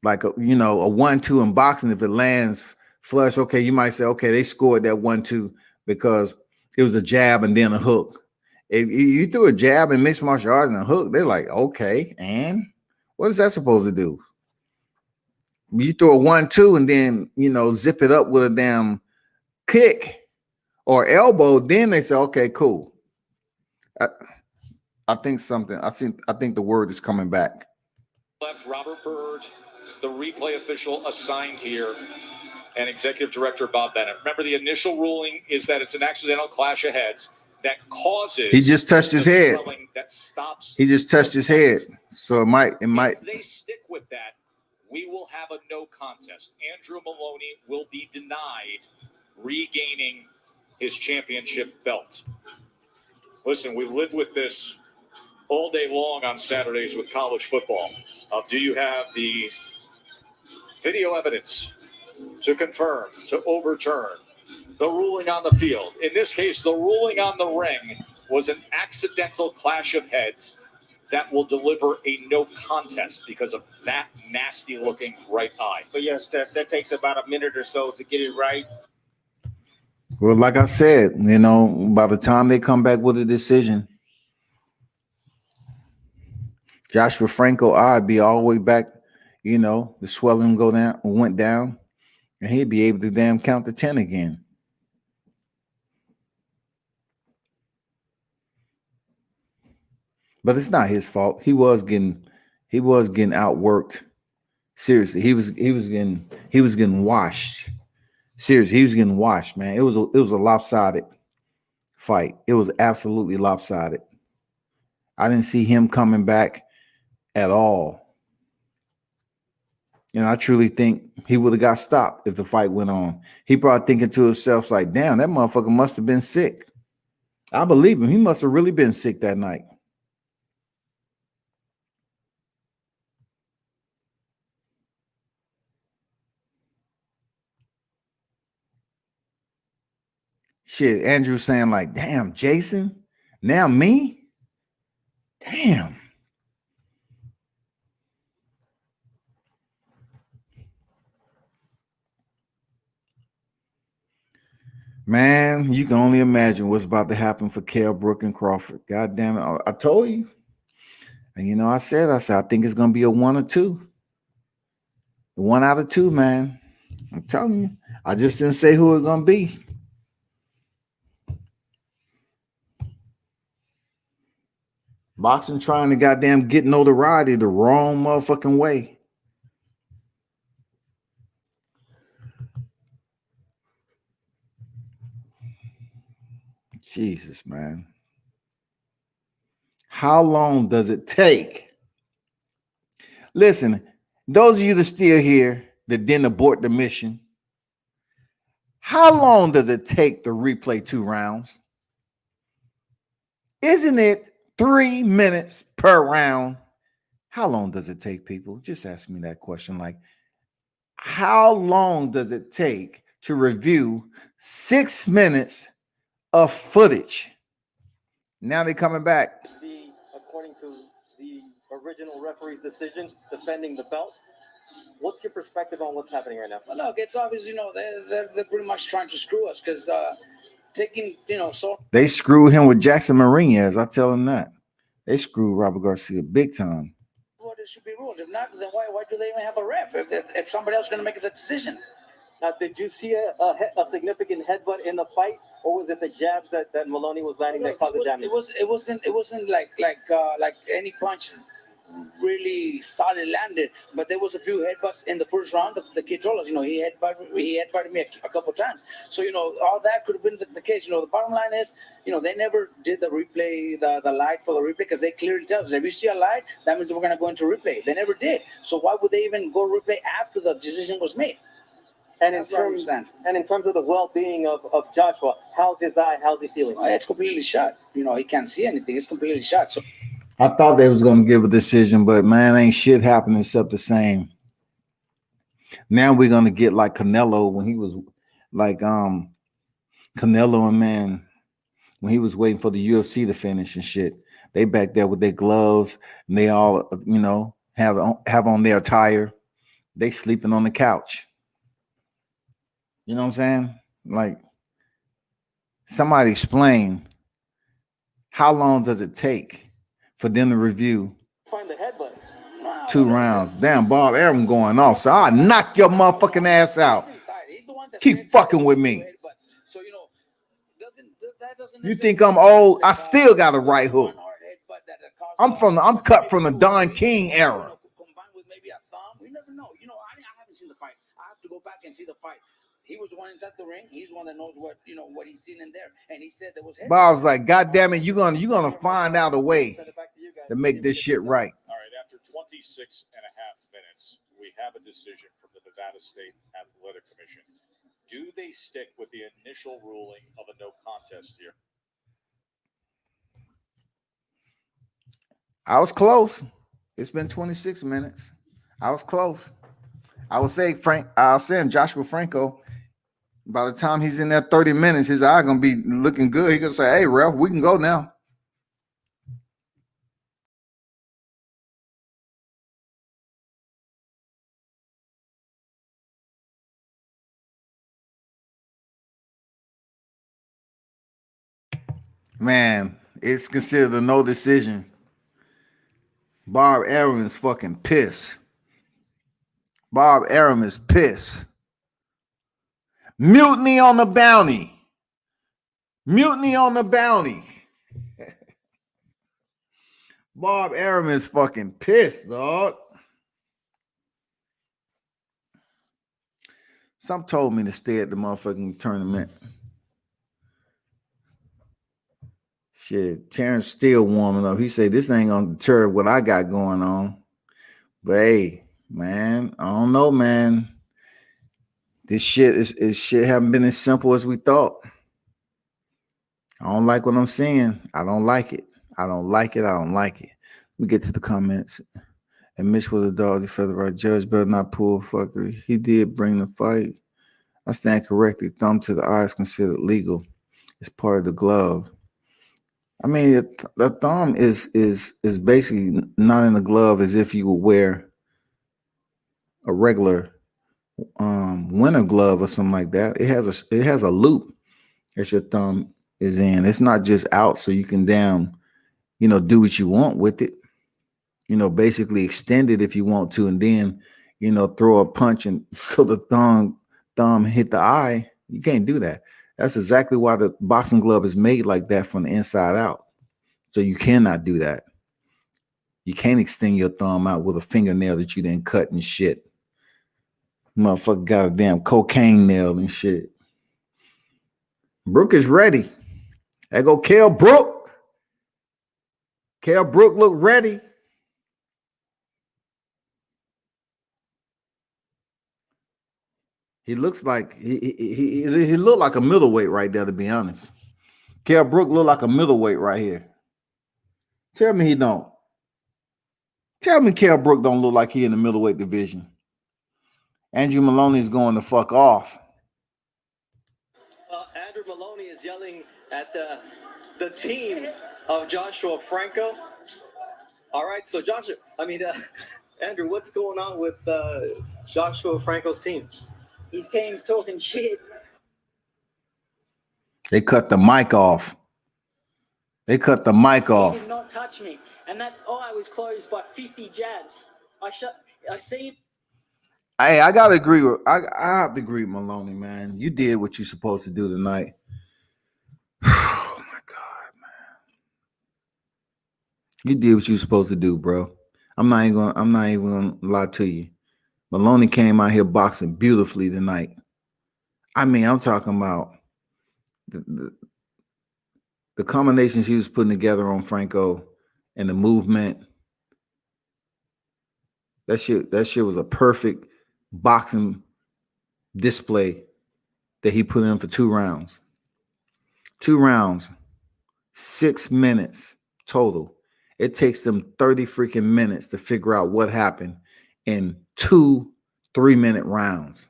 [SPEAKER 1] Like, you know, a 1-2 in boxing, if it lands flush. Okay, you might say, okay, they scored that 1-2 because it was a jab and then a hook. If you threw a jab in mixed martial arts and a hook, they're like, okay, and what is that supposed to do? You throw a 1-2 and then, you know, zip it up with a damn kick or elbow, then they say, okay, cool. I think the word is coming back.
[SPEAKER 2] Left Robert Bird, the replay official assigned here, and executive director Bob Bennett. Remember, the initial ruling is that it's an accidental clash of heads that causes.
[SPEAKER 1] He just touched his head.
[SPEAKER 2] That stops.
[SPEAKER 1] He just touched his head, so it might.
[SPEAKER 2] If they stick with that, we will have a no contest. Andrew Moloney will be denied regaining his championship belt. Listen, we live with this all day long on Saturdays with college football. Do you have the video evidence to confirm, to overturn the ruling on the field? In this case, the ruling on the ring was an accidental clash of heads that will deliver a no contest because of that nasty looking right eye.
[SPEAKER 11] But yes, Tess, that takes about a minute or so to get it right.
[SPEAKER 1] Well, like I said, you know, by the time they come back with a decision, Joshua Franco eye be all the way back, you know, the swelling went down, and he'd be able to damn count to 10 again. But it's not his fault. He was getting outworked. Seriously, he was getting washed. Seriously, he was getting washed, man. It was a lopsided fight. It was absolutely lopsided. I didn't see him coming back at all. And I truly think he would have got stopped if the fight went on. He probably thinking to himself, like, damn, that motherfucker must have been sick. I believe him. He must have really been sick that night. Shit, Andrew saying like, damn, Jason, now me? Damn. Man, you can only imagine what's about to happen for Kell Brook and Crawford. God damn it. I told you. And you know, I said, I think it's going to be a 1 or 2. 1 out of 2, man. I'm telling you. I just didn't say who it's going to be. Boxing trying to goddamn get notoriety the wrong motherfucking way. Jesus, man. How long does it take? Listen, those of you that still here that didn't abort the mission, how long does it take to replay 2 rounds? Isn't it 3 minutes per round? How long does it take, people? Just ask me that question. Like, how long does it take to review 6 minutes of footage? Now they're coming back.
[SPEAKER 12] According to the original referee's decision, defending the belt. What's your perspective on what's happening right now?
[SPEAKER 14] Well, look, it's obvious, you know, they're pretty much trying to screw us because taking, you know, so
[SPEAKER 1] they screwed him with Jackson Marinez. I tell him that. They screwed Robert Garcia big time.
[SPEAKER 14] Well, it should be ruled. If not, then why do they even have a ref if somebody else is going to make the decision?
[SPEAKER 12] Now, did you see a significant headbutt in the fight, or was it the jabs that Moloney was landing that caused the damage?
[SPEAKER 14] It wasn't like any punch really solid landed, but there was a few headbutts in the first round. The kid told us, you know, he headbutted me a couple times. So, you know, all that could have been the case. You know, the bottom line is, you know, they never did the replay, the light for the replay, because they clearly tell us if you see a light, that means we're going to go into replay. They never did. So why would they even go replay after the decision was made?
[SPEAKER 12] And in terms of the well-being of Joshua, how's his eye? How's he feeling?
[SPEAKER 14] Oh, it's completely shot. You know, he can't see anything. It's completely shot. So
[SPEAKER 1] I thought they was going to give a decision, but man, ain't shit happening except the same. Now we're going to get like Canelo when he was like Canelo and man when he was waiting for the UFC to finish and shit. They back there with their gloves and they all, you know, have on their attire. They sleeping on the couch. You know what I'm saying? Like, somebody explain how long does it take for them to review
[SPEAKER 12] Find the headbutt.
[SPEAKER 1] 2 rounds? Damn, Bob Arum going off. So I'll knock your motherfucking ass out. Keep fucking with me.
[SPEAKER 14] So that doesn't
[SPEAKER 1] You think I'm old? I still got a right hook. I'm cut from the Don King era.
[SPEAKER 14] Combined with maybe a thumb, we never know. I haven't seen the fight. I have to go back and see the fight. He was the one inside the ring. He's the one that knows what he's seen in there. And he said there was.
[SPEAKER 1] But I was like, God damn it, you're gonna find out a way to make this shit right.
[SPEAKER 2] All right, after 26 and a half minutes, we have a decision from the Nevada State Athletic Commission. Do they stick with the initial ruling of a no contest here?
[SPEAKER 1] I was close. It's been 26 minutes. I was close. I was saying Joshua Franco, by the time he's in there 30 minutes, his eye gonna be looking good. He gonna say, hey, Ralph, we can go now. Man, it's considered a no decision. Bob Arum is fucking pissed. Bob Arum is pissed. Mutiny on the bounty. Mutiny on the bounty. Bob Arum is fucking pissed, dog. Some told me to stay at the motherfucking tournament. Shit, Terence still warming up. He said this ain't gonna deter what I got going on. But hey, man, I don't know, man. This shit is shit haven't been as simple as we thought. I don't like what I'm seeing. I don't like it. I don't like it. I don't like it. We get to the comments. And Mitch was a dog, the featherweight judge better not pull fucker. He did bring the fight. I stand corrected. Thumb to the eye is considered legal. It's part of the glove. I mean, the thumb is basically not in the glove as if you would wear a regular winter glove or something like that. It has a loop that your thumb is in. It's not just out so you can do what you want with it. Basically extend it if you want to, and then throw a punch and so the thumb hit the eye. You can't do that. That's exactly why the boxing glove is made like that from the inside out. So you cannot do that. You can't extend your thumb out with a fingernail that you didn't cut and shit. Motherfucker got a damn cocaine nail and shit. Brook is ready. There go Kell Brook. Kell Brook look ready. He looks like he looked like a middleweight right there, to be honest. Kell Brook look like a middleweight right here. Tell me he don't. Tell me Kell Brook don't look like he in the middleweight division. Andrew Moloney is going to fuck off.
[SPEAKER 12] Andrew Moloney is yelling at the team of Joshua Franco. All right, so Andrew, what's going on with Joshua Franco's team?
[SPEAKER 9] His team's talking shit.
[SPEAKER 1] They cut the mic off. They cut the mic off.
[SPEAKER 9] He did not touch me, and that eye was closed by 50 jabs. I see.
[SPEAKER 1] Hey, I gotta agree with. I have to agree with Moloney, man. You did what you're supposed to do tonight. Oh my God, man! You did what you're supposed to do, bro. I'm not even gonna lie to you. Moloney came out here boxing beautifully tonight. I mean, I'm talking about the combinations he was putting together on Franco and the movement. That shit was a perfect boxing display that he put in for 2 rounds. 2 rounds, 6 minutes total. It takes them 30 freaking minutes to figure out what happened in 2 3-minute rounds.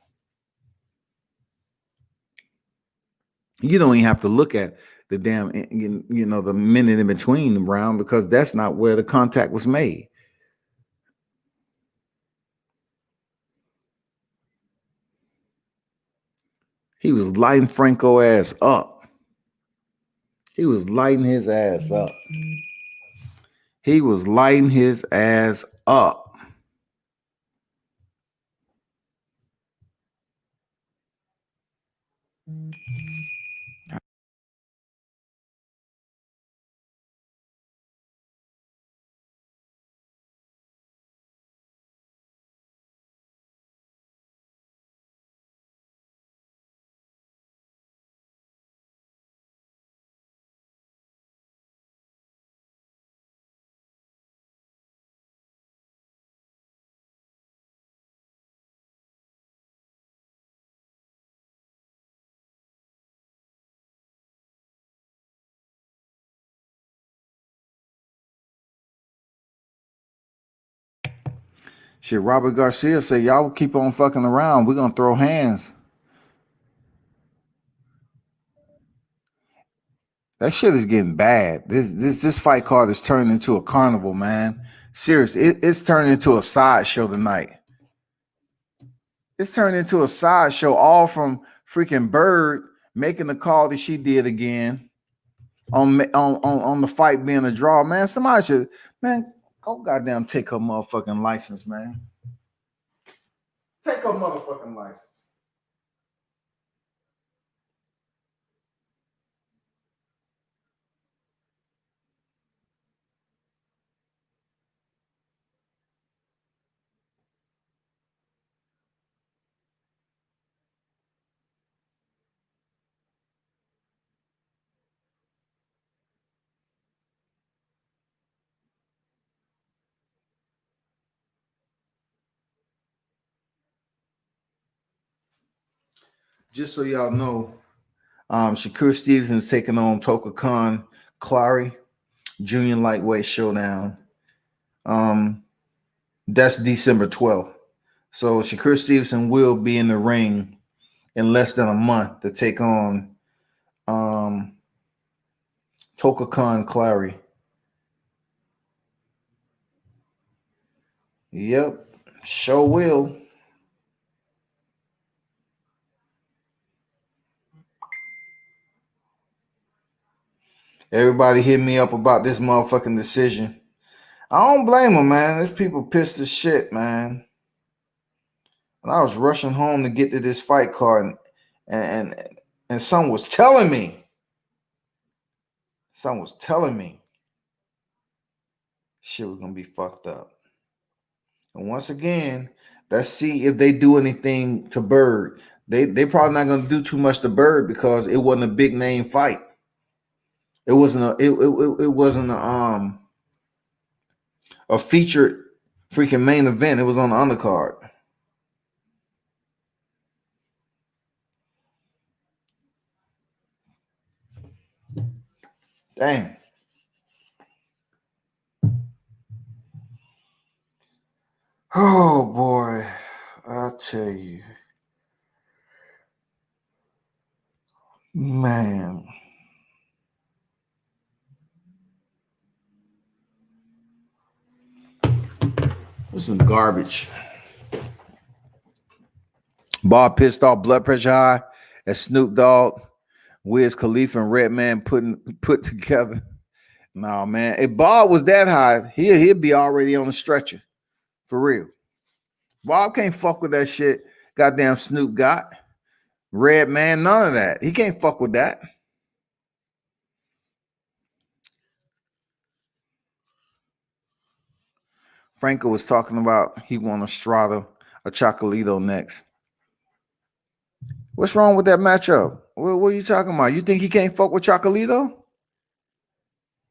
[SPEAKER 1] You don't even have to look at the damn, the minute in between the round, because that's not where the contact was made. He was lighting Franco ass up. He was lighting his ass up. He was lighting his ass up. Shit, Robert Garcia said, y'all keep on fucking around. We're going to throw hands. That shit is getting bad. This fight card is turning into a carnival, man. Seriously, it's turning into a sideshow tonight. It's turned into a sideshow, all from freaking Bird making the call that she did again on the fight being a draw. Man, somebody should, man, go goddamn take her motherfucking license, man. Take her motherfucking license. Just so y'all know, Shakur Stevenson is taking on Toka Khan Clary, Junior Lightweight Showdown. That's December 12th. So Shakur Stevenson will be in the ring in less than a month to take on Toka Khan Clary. Yep, sure will. Everybody hit me up about this motherfucking decision. I don't blame them, man. There's people pissed as shit, man. And I was rushing home to get to this fight card, and someone was telling me. Someone was telling me shit was gonna be fucked up. And once again, let's see if they do anything to Bird. They probably not gonna do too much to Bird because it wasn't a big name fight. It wasn't a featured freaking main event. It was on the undercard. Damn. Oh boy, I'll tell you, man. This is some garbage. Bob pissed off, blood pressure high, as Snoop Dogg, Wiz Khalifa, and Redman put together. No, man. If Bob was that high, he'd be already on the stretcher. For real. Bob can't fuck with that shit. Goddamn Snoop got. Redman, none of that. He can't fuck with that. Franco was talking about he want Estrada or Chocolito next. What's wrong with that matchup? What are you talking about? You think he can't fuck with Chocolito?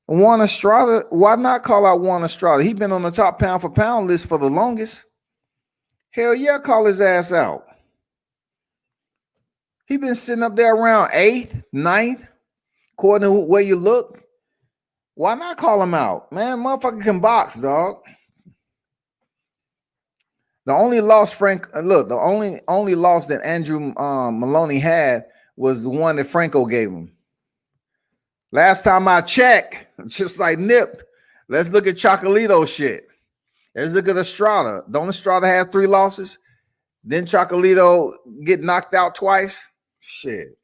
[SPEAKER 1] Juan Estrada, why not call out Juan Estrada? He been on the top pound for pound list for the longest. Hell yeah, call his ass out. He been sitting up there around 8th, 9th, according to where you look. Why not call him out? Man, motherfucker can box, dog. The only loss the only loss that Andrew Moloney had was the one that Franco gave him. Last time I checked, just like Nip, let's look at Chocolito shit. Let's look at Estrada. Don't Estrada have 3 losses? Then Chocolito get knocked out twice? Shit.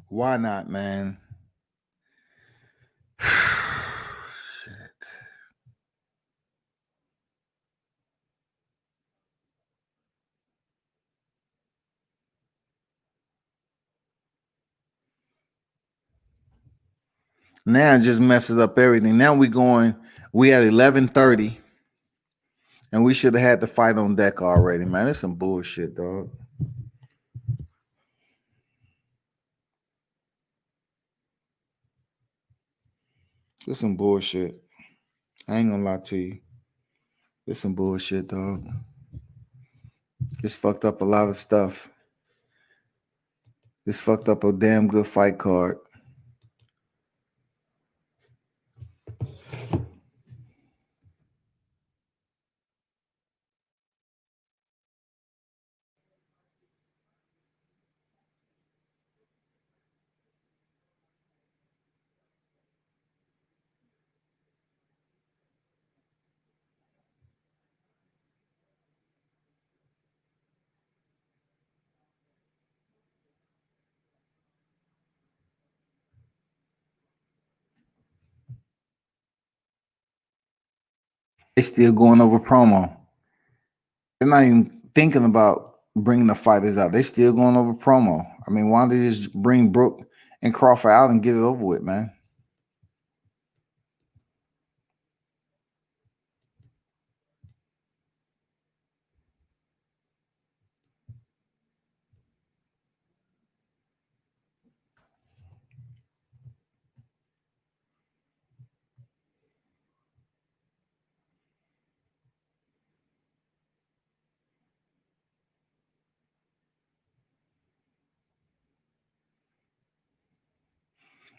[SPEAKER 1] Why not, man? Shit. Now it just messes up everything. Now we at 11:30, and we should have had the fight on deck already, man. It's some bullshit, dog. It's some bullshit. I ain't gonna lie to you. It's some bullshit, dog. It's fucked up a lot of stuff. It's fucked up a damn good fight card. They still going over promo. They're not even thinking about bringing the fighters out. They still going over promo. I mean, why don't they just bring Brook and Crawford out and get it over with, man?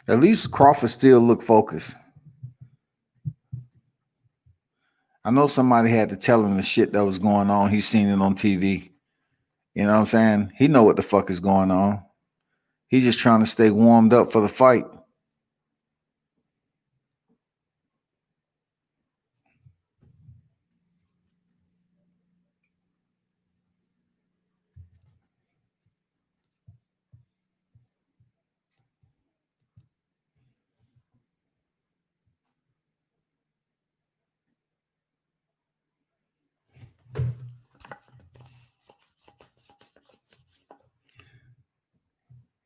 [SPEAKER 1] At least Crawford still look focused. I know somebody had to tell him the shit that was going on. He's seen it on TV. You know what I'm saying? He know what the fuck is going on. He's just trying to stay warmed up for the fight.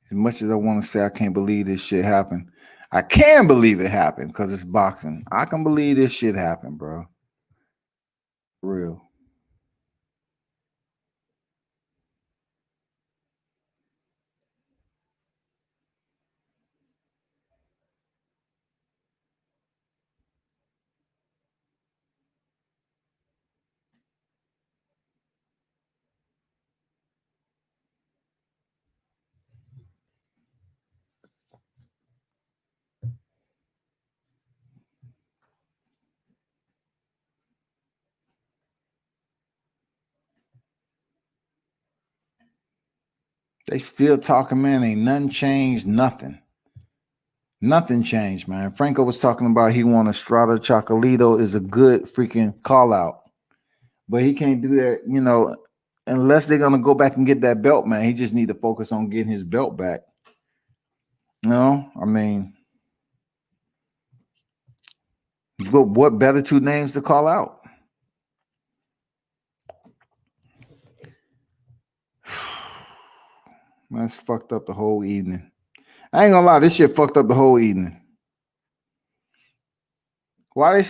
[SPEAKER 1] As much as I want to say I can't believe this shit happened, I can believe it happened because it's boxing. I can believe this shit happened, bro. For real. They still talking, man. Ain't nothing changed, nothing. Nothing changed, man. Franco was talking about he want Estrada Chocolito is a good freaking call out. But he can't do that, you know, unless they're gonna go back and get that belt, man. He just need to focus on getting his belt back. You know, I mean, what better two names to call out? Man, it's fucked up the whole evening. I ain't gonna lie, this shit fucked up the whole evening. Why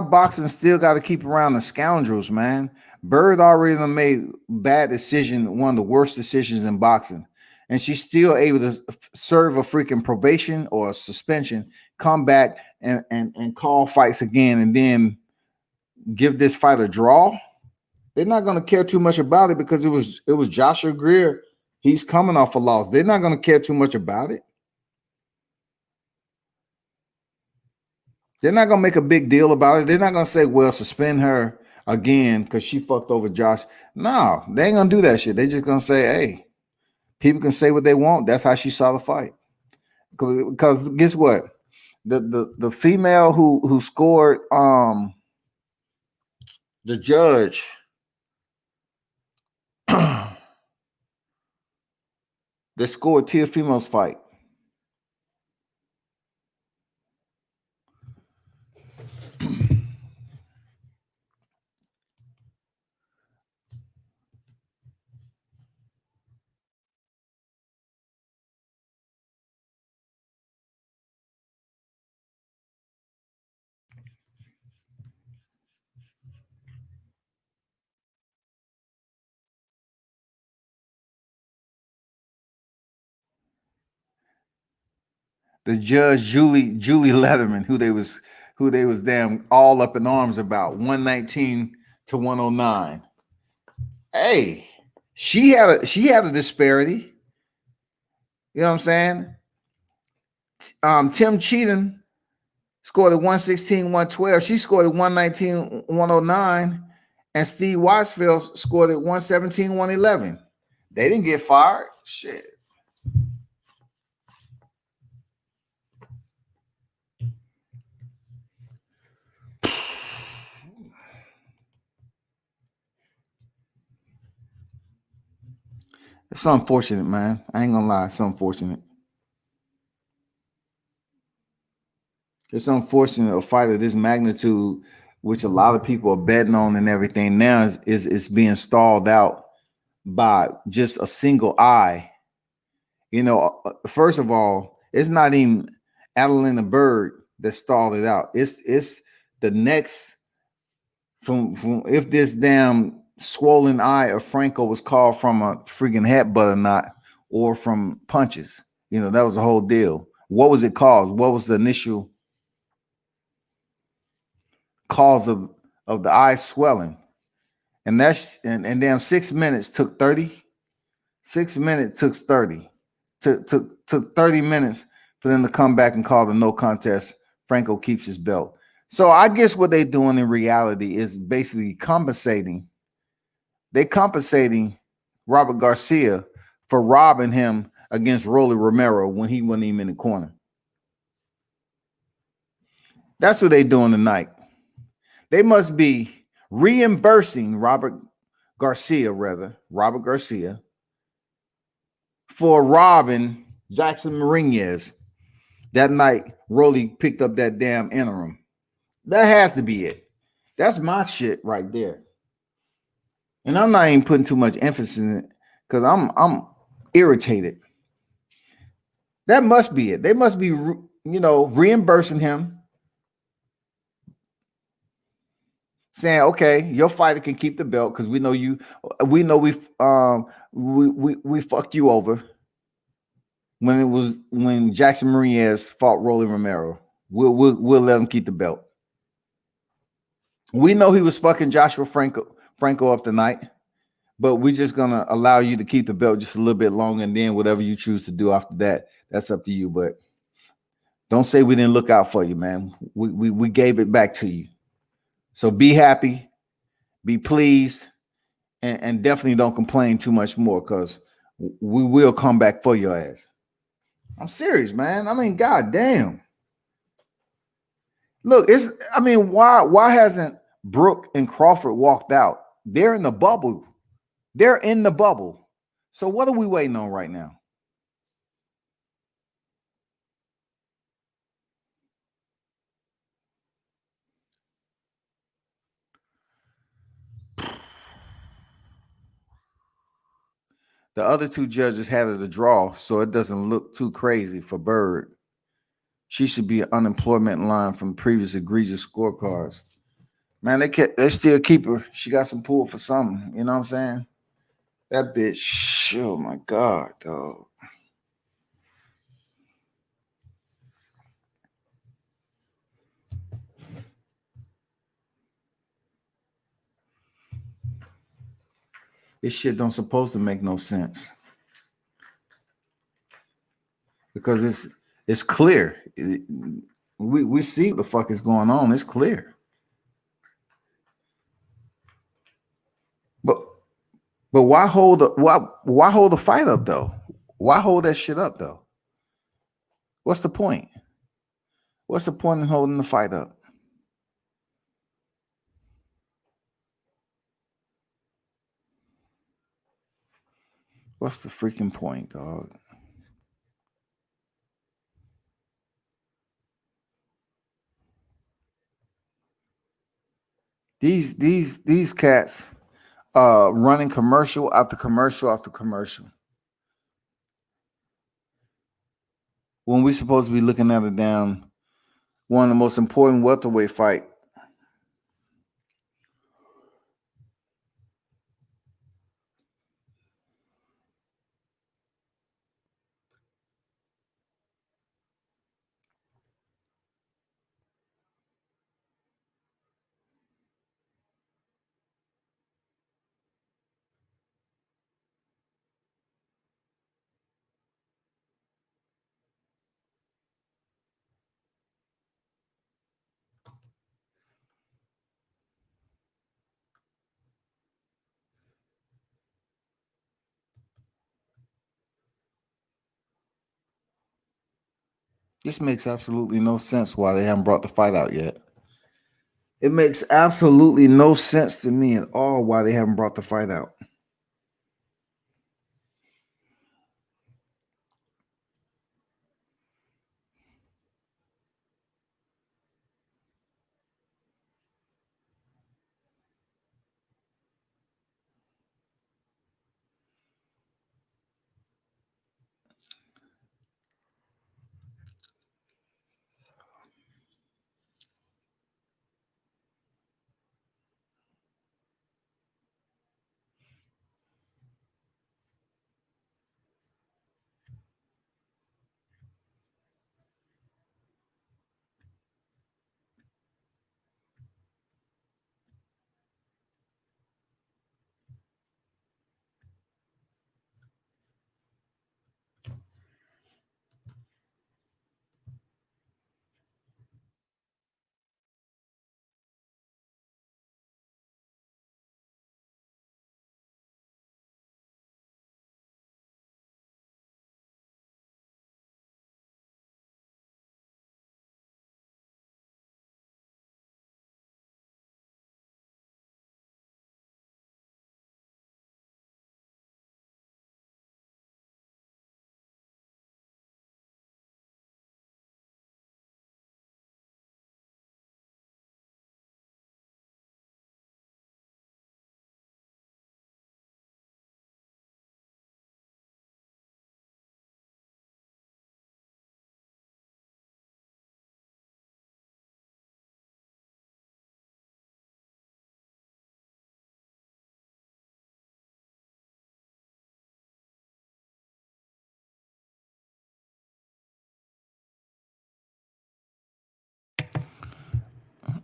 [SPEAKER 1] boxing still got to keep around the scoundrels, man? Bird already made bad decision, one of the worst decisions in boxing, and she's still able to serve a freaking probation or a suspension, come back and call fights again, and then give this fight a draw. They're not going to care too much about it because it was Joshua Greer. He's coming off a loss. They're not going to care too much about it. They're not going to make a big deal about it. They're not going to say, well, suspend her again because she fucked over Josh. No, they ain't going to do that shit. They're just going to say, hey, People can say what they want. That's how she saw the fight. Because guess what? The female who scored the judge that scored Tia Female's fight. The judge Julie Leatherman, who they was damn all up in arms about, 119 to 109. Hey, she had a disparity. You know what I'm saying? Tim Cheatham scored at 116, 112. She scored at 119, 109. And Steve Weisfeld scored at 117, 111. They didn't get fired. Shit. It's unfortunate, man. I ain't gonna lie. It's unfortunate. It's unfortunate a fight of this magnitude, which a lot of people are betting on and everything now, is being stalled out by just a single eye. You know, first of all, it's not even Adelina Bird that stalled it out. It's the next from if this damn swollen eye of Franco was called from a freaking headbutt or not, or from punches. You know, that was the whole deal. What was it caused? What was the initial cause of the eye swelling? And that's and damn 6 minutes took 30. 6 minutes took 30. Took 30 minutes for them to come back and call the no contest. Franco keeps his belt. So I guess what they're doing in reality is basically compensating. They're compensating Robert Garcia for robbing him against Rolly Romero when he wasn't even in the corner. That's what they're doing tonight. They must be reimbursing Robert Garcia for robbing Jackson Marinez that night. Rolly picked up that damn interim. That has to be it. That's my shit right there. And I'm not even putting too much emphasis in it because I'm irritated. That must be it. They must be, reimbursing him, saying, "Okay, your fighter can keep the belt because we know we fucked you over when Jackson Marinez fought Rolly Romero. We'll let him keep the belt. We know he was fucking Joshua Franco up tonight, but we're just gonna allow you to keep the belt just a little bit longer, and then whatever you choose to do after that, that's up to you. But don't say we didn't look out for you, man. We gave it back to you. So be happy, be pleased, and definitely don't complain too much more because we will come back for your ass." I'm serious, man. I mean, goddamn. Look, why hasn't Brook and Crawford walked out? They're in the bubble. They're in the bubble. So what are we waiting on right now? The other two judges had it a draw, so it doesn't look too crazy for Bird. She should be an unemployment line from previous egregious scorecards. Man, they still keep her. She got some pull for something. You know what I'm saying? That bitch, oh my God, dog. This shit don't supposed to make no sense. Because it's clear. We see what the fuck is going on. It's clear. But why hold the fight up though? Why hold that shit up though? What's the point? What's the point in holding the fight up? What's the freaking point, dog? These cats running commercial after commercial after commercial. When we're supposed to be looking at it down, one of the most important welterweight fight. This makes absolutely no sense why they haven't brought the fight out yet. It makes absolutely no sense to me at all why they haven't brought the fight out.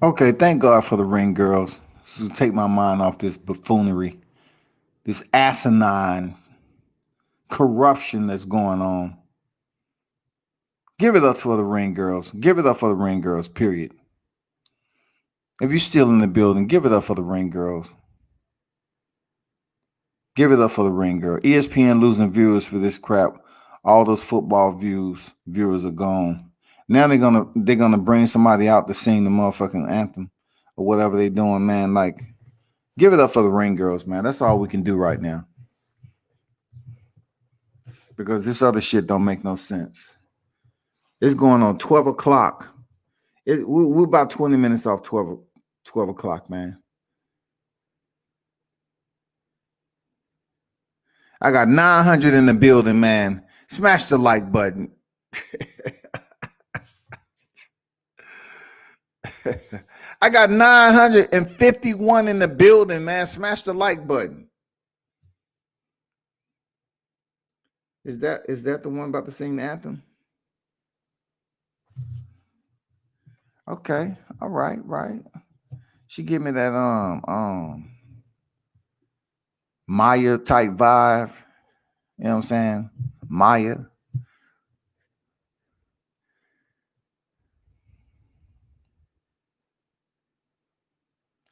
[SPEAKER 1] Okay, thank God for the ring girls. This will take my mind off this buffoonery, this asinine corruption that's going on. Give it up for the ring girls. Give it up for the ring girls, period. If you're still in the building, give it up for the ring girls. Give it up for the ring girl. ESPN losing viewers for this crap. All those football viewers are gone. Now they're gonna bring somebody out to sing the motherfucking anthem or whatever they're doing, man. Like, give it up for the ring girls, man. That's all we can do right now. Because this other shit don't make no sense. It's going on 12 o'clock. We're about 20 minutes off 12 o'clock, man. I got 900 in the building, man. Smash the like button. I got 951 in the building, man. Smash the like button. Is that the one about to sing the anthem? Okay. All right, right. She give me that Maya type vibe. You know what I'm saying? Maya.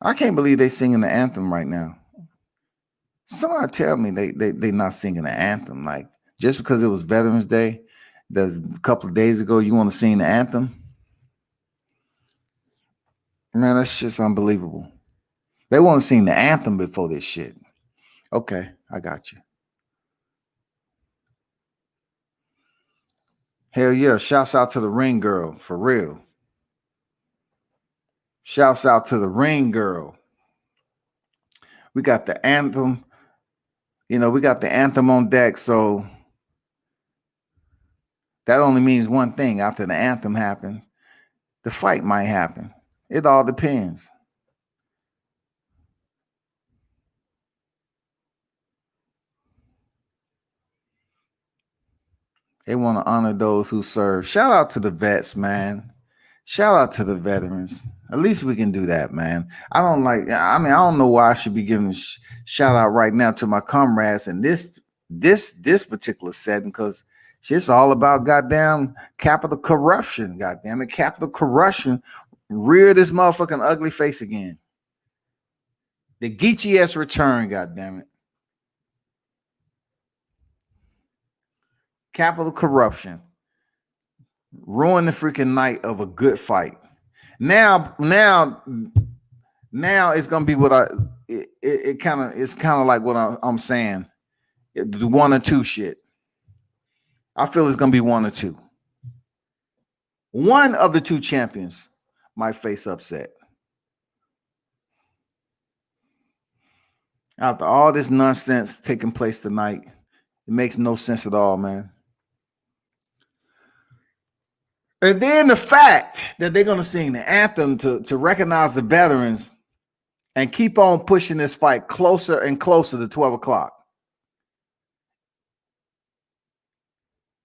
[SPEAKER 1] I can't believe they singing the anthem right now. Somebody tell me they not singing the anthem. Like, Just because it was Veterans Day, that's a couple of days ago, you want to sing the anthem? Man, that's just unbelievable. They want to sing the anthem before this shit. Okay, I got you. Hell yeah, shouts out to the ring girl, for real. Shouts out to the ring girl. We got the anthem. We got the anthem on deck, so that only means one thing. After the anthem happens, the fight might happen. It all depends. They want to honor those who serve. Shout out to the vets, man. Shout out to the veterans. At least we can do that, man. I don't know why I should be giving a shout out right now to my comrades in this particular setting, because it's all about goddamn capital corruption. Goddamn it, capital corruption rear this motherfucking ugly face again. The Geechee ass return, goddamn it. Capital corruption ruin the freaking night of a good fight. Now it's gonna be what it's kind of like what I'm saying. The 1 or 2 shit. I feel it's gonna be 1 or 2. One of the 2 champions might face upset. After all this nonsense taking place tonight, it makes no sense at all, man. And then the fact that they're going to sing the anthem to recognize the veterans and keep on pushing this fight closer and closer to 12 o'clock.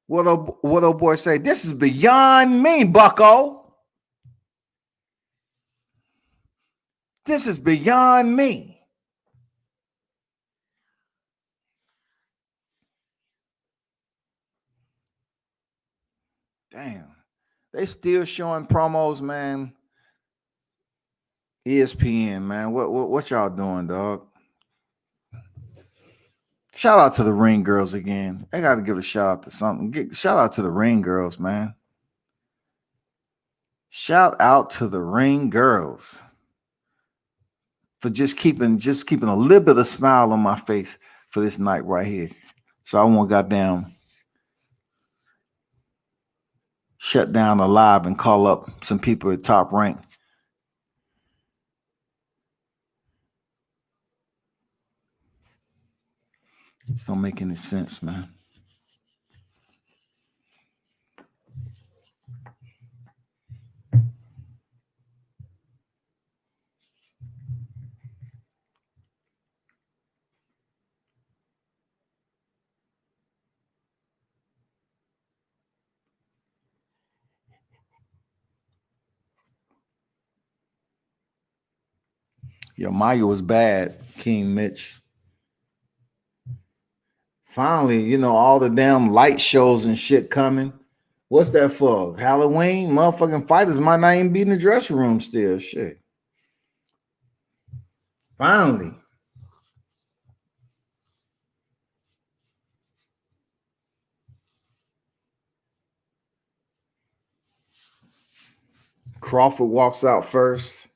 [SPEAKER 1] What old boy say? This is beyond me, bucko. This is beyond me. Damn. They still showing promos, man. ESPN, man. What y'all doing, dog? Shout out to the ring girls again. I got to give a shout out to something. Shout out to the ring girls, man. Shout out to the ring girls for just keeping a little bit of smile on my face for this night right here. So I won't goddamn shut down the live and call up some people at Top Rank. This don't make any sense, man. Yo, Maya was bad, King Mitch. Finally, all the damn light shows and shit coming. What's that for? Halloween? Motherfucking fighters might not even be in the dressing room still. Shit. Finally. Crawford walks out first.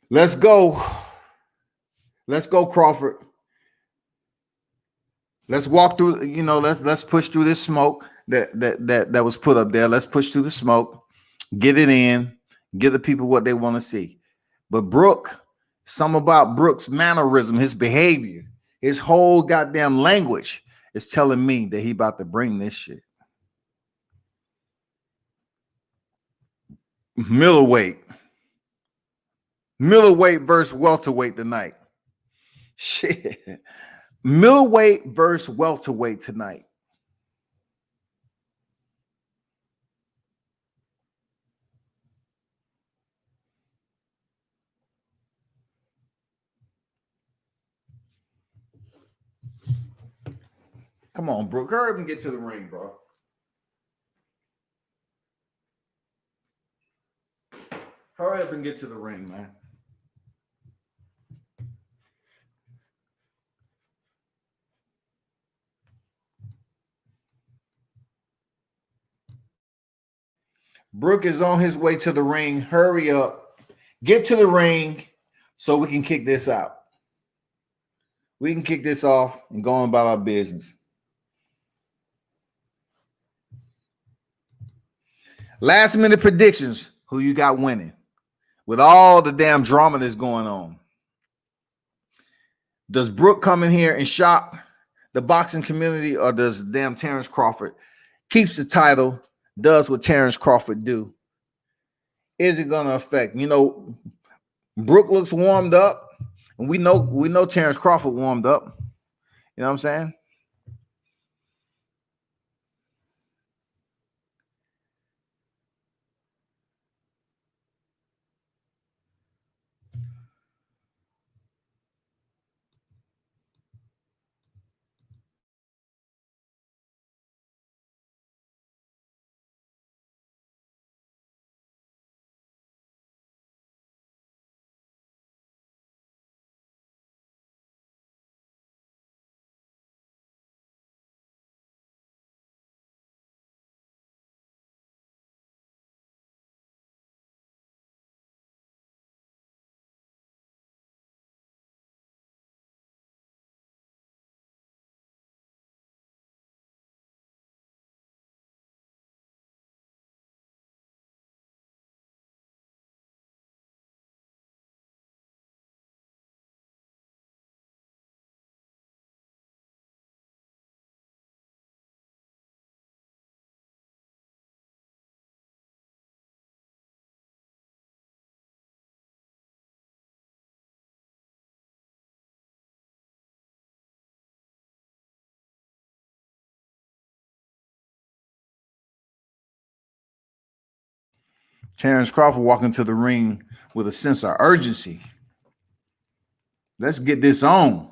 [SPEAKER 1] Let's go. Let's go, Crawford. Let's walk through, let's push through this smoke that was put up there. Let's push through the smoke, get it in, give the people what they want to see. But Brook, something about Brook's mannerism, his behavior, his whole goddamn language is telling me that he about to bring this shit. Middleweight versus welterweight tonight. Shit. Middleweight versus welterweight tonight. Come on, Brook. Hurry up and get to the ring, bro. Hurry up and get to the ring, man. Brook is on his way to the ring. Hurry up. Get to the ring so we can kick this out. We can kick this off and go on about our business. Last minute predictions. Who you got winning? With all the damn drama that's going on. Does Brook come in here and shock the boxing community, or does damn Terence Crawford keeps the title, does what Terence Crawford do? Is it going to affect? You know, Brook looks warmed up, and we know Terence Crawford warmed up. You know what I'm saying? Terence Crawford walking to the ring with a sense of urgency. Let's get this on.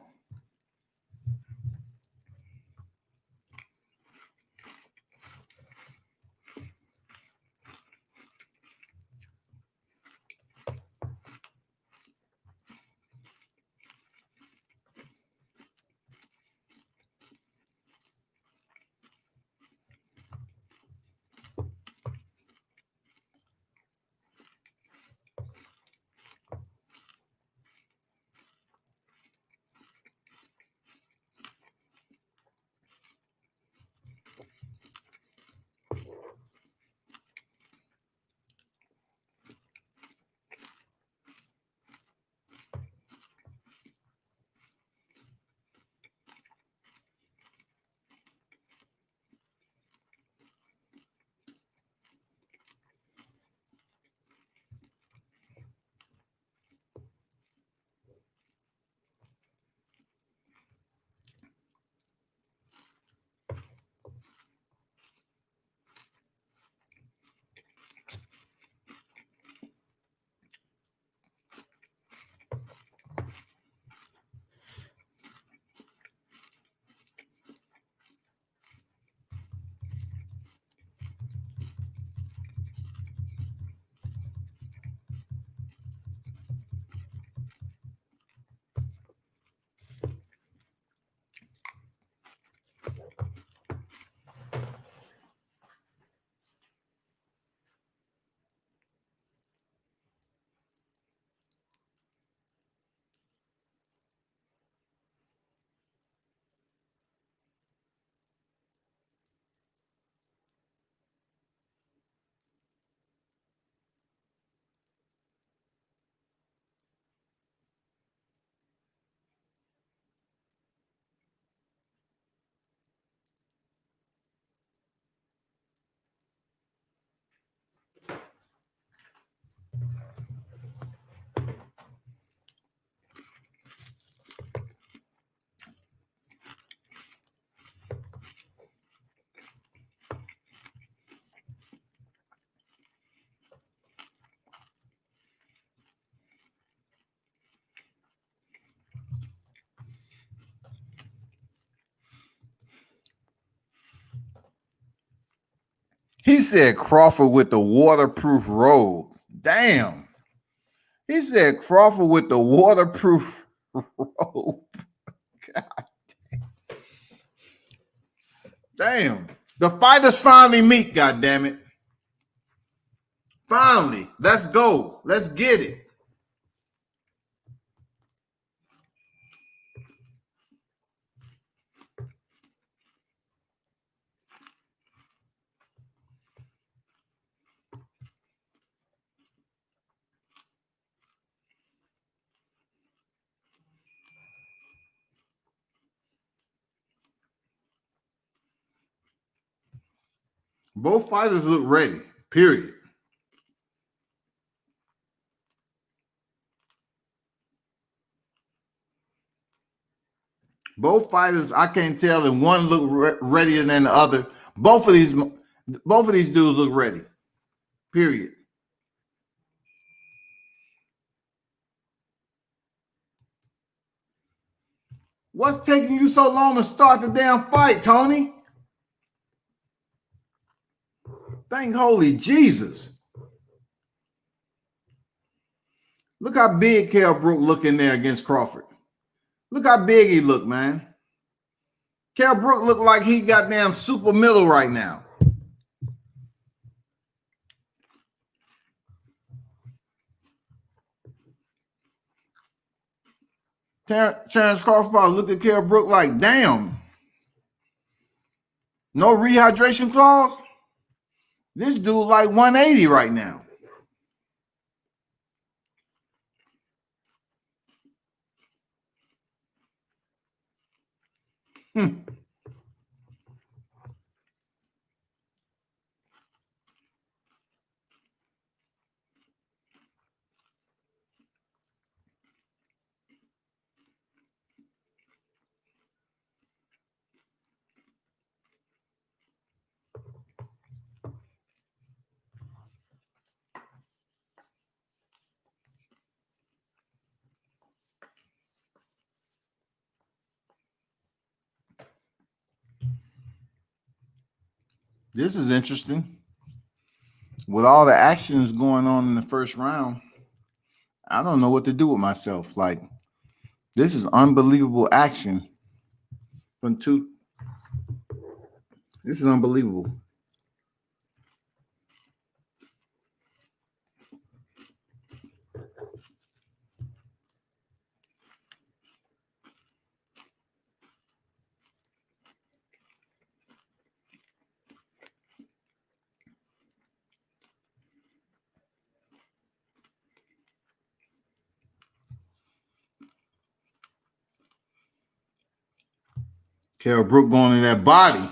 [SPEAKER 1] He said Crawford with the waterproof robe. Damn. He said Crawford with the waterproof robe. God damn. The fighters finally meet, goddammit. Finally, let's go. Let's get it. Both fighters look ready, period. Both fighters, I can't tell if one look readier than the other. Both of these dudes look ready, period. What's taking you so long to start the damn fight, Tony? Thank holy Jesus. Look how big Kell Brook look in there against Crawford. Look how big he look, man. Kell Brook look like he got damn super middle right now. Terence Crawford look at Kell Brook like, damn. No rehydration clause? This dude like 180 right now. Hmm. This is interesting. With all the actions going on in the first round, I don't know what to do with myself. Like, this is unbelievable action from two. This is unbelievable. Kell Brook going in that body.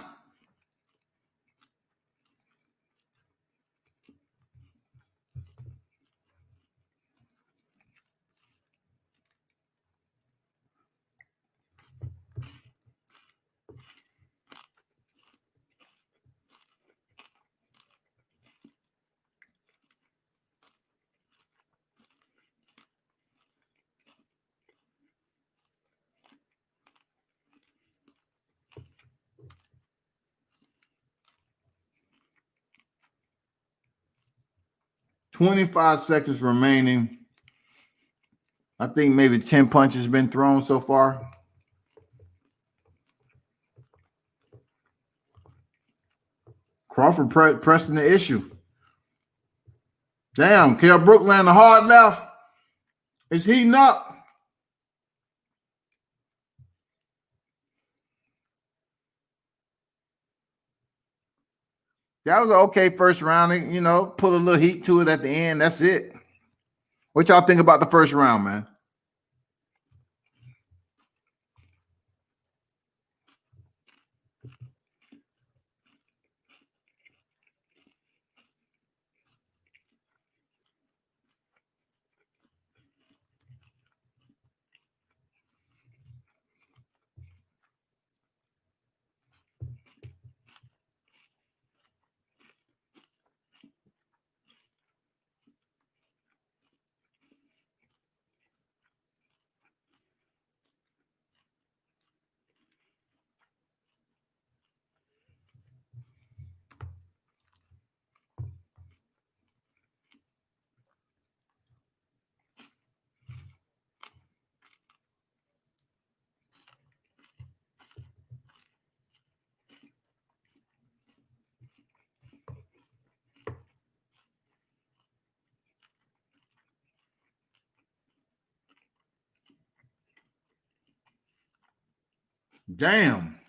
[SPEAKER 1] $25 seconds remaining. I think maybe 10 punches been thrown so far. Crawford pressing the issue. Damn, Kell Brook landing a hard left. It's heating up. That was an okay first round. You know, put a little heat to it at the end. That's it. What y'all think about the first round, man? Damn.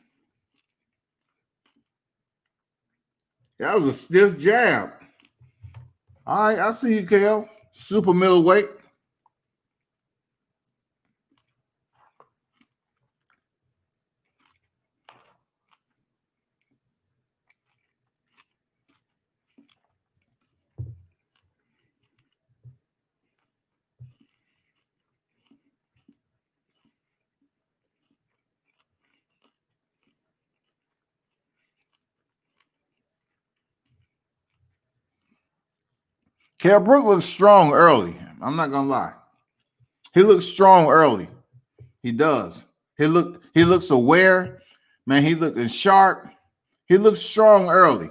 [SPEAKER 1] That was a stiff jab. All right, I see you, Kell. Super middleweight. Kell Brook looks strong early. I'm not gonna lie. He looks strong early. He does. He looks aware. Man, he looking sharp. He looks strong early.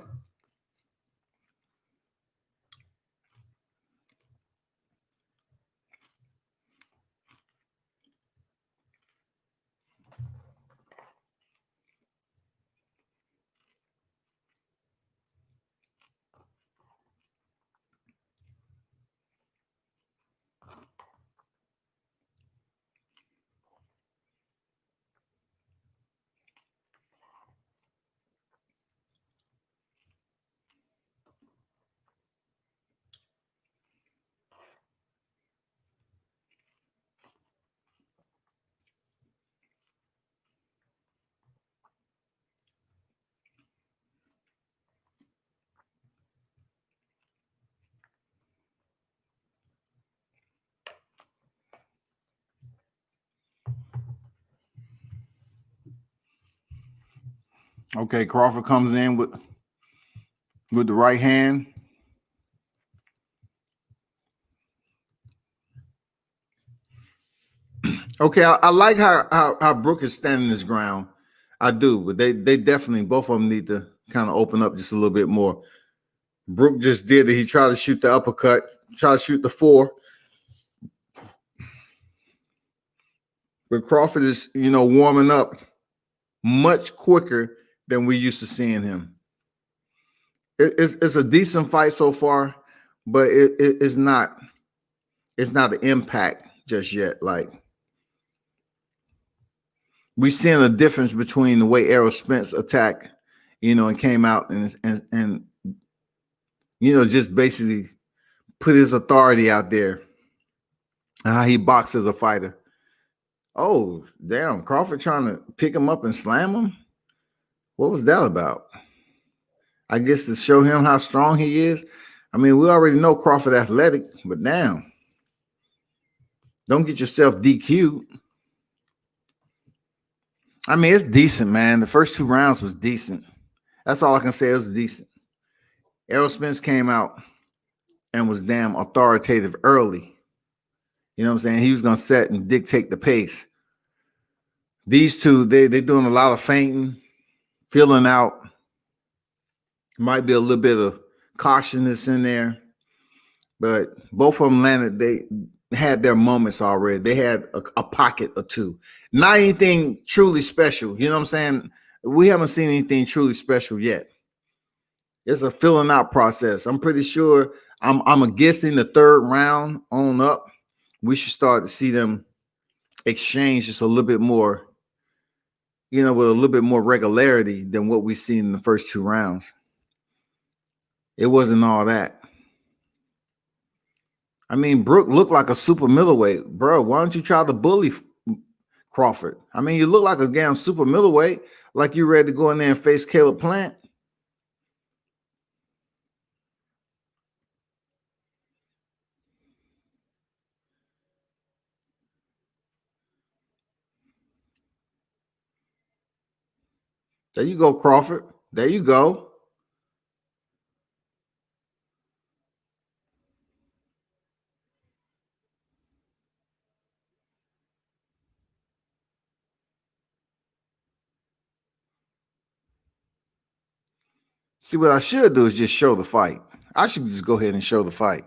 [SPEAKER 1] Okay, Crawford comes in with the right hand. Okay, I like how Brook is standing his ground. I do, but they definitely, both of them need to kind of open up just a little bit more. Brook just did it. He tried to shoot the uppercut, tried to shoot the 4. But Crawford is, warming up much quicker than we used to seeing him. It's a decent fight so far, but it's not an impact just yet. Like, we seeing a difference between the way Errol Spence attacked, and came out and just basically put his authority out there and how he boxes as a fighter. Oh, damn, Crawford trying to pick him up and slam him? What was that about? I guess to show him how strong he is. I mean, we already know Crawford athletic, but damn, don't get yourself DQ'd. I mean, it's decent, man. The first 2 rounds was decent. That's all I can say. It was decent. Errol Spence came out and was damn authoritative early. You know what I'm saying? He was going to set and dictate the pace. These two, they're doing a lot of feinting, filling out. Might be a little bit of cautiousness in there. But both of them landed, they had their moments already. They had a pocket or 2. Not anything truly special. You know what I'm saying? We haven't seen anything truly special yet. It's a filling out process. I'm pretty sure I'm guessing the 3rd round on up, we should start to see them exchange just a little bit more, with a little bit more regularity than what we've seen in the first 2 rounds. It wasn't all that. I mean, Brook looked like a super middleweight. Bro, why don't you try to bully Crawford? I mean, you look like a damn super middleweight, like you're ready to go in there and face Caleb Plant. There you go, Crawford. There you go. See, what I should do is just show the fight. I should just go ahead and show the fight.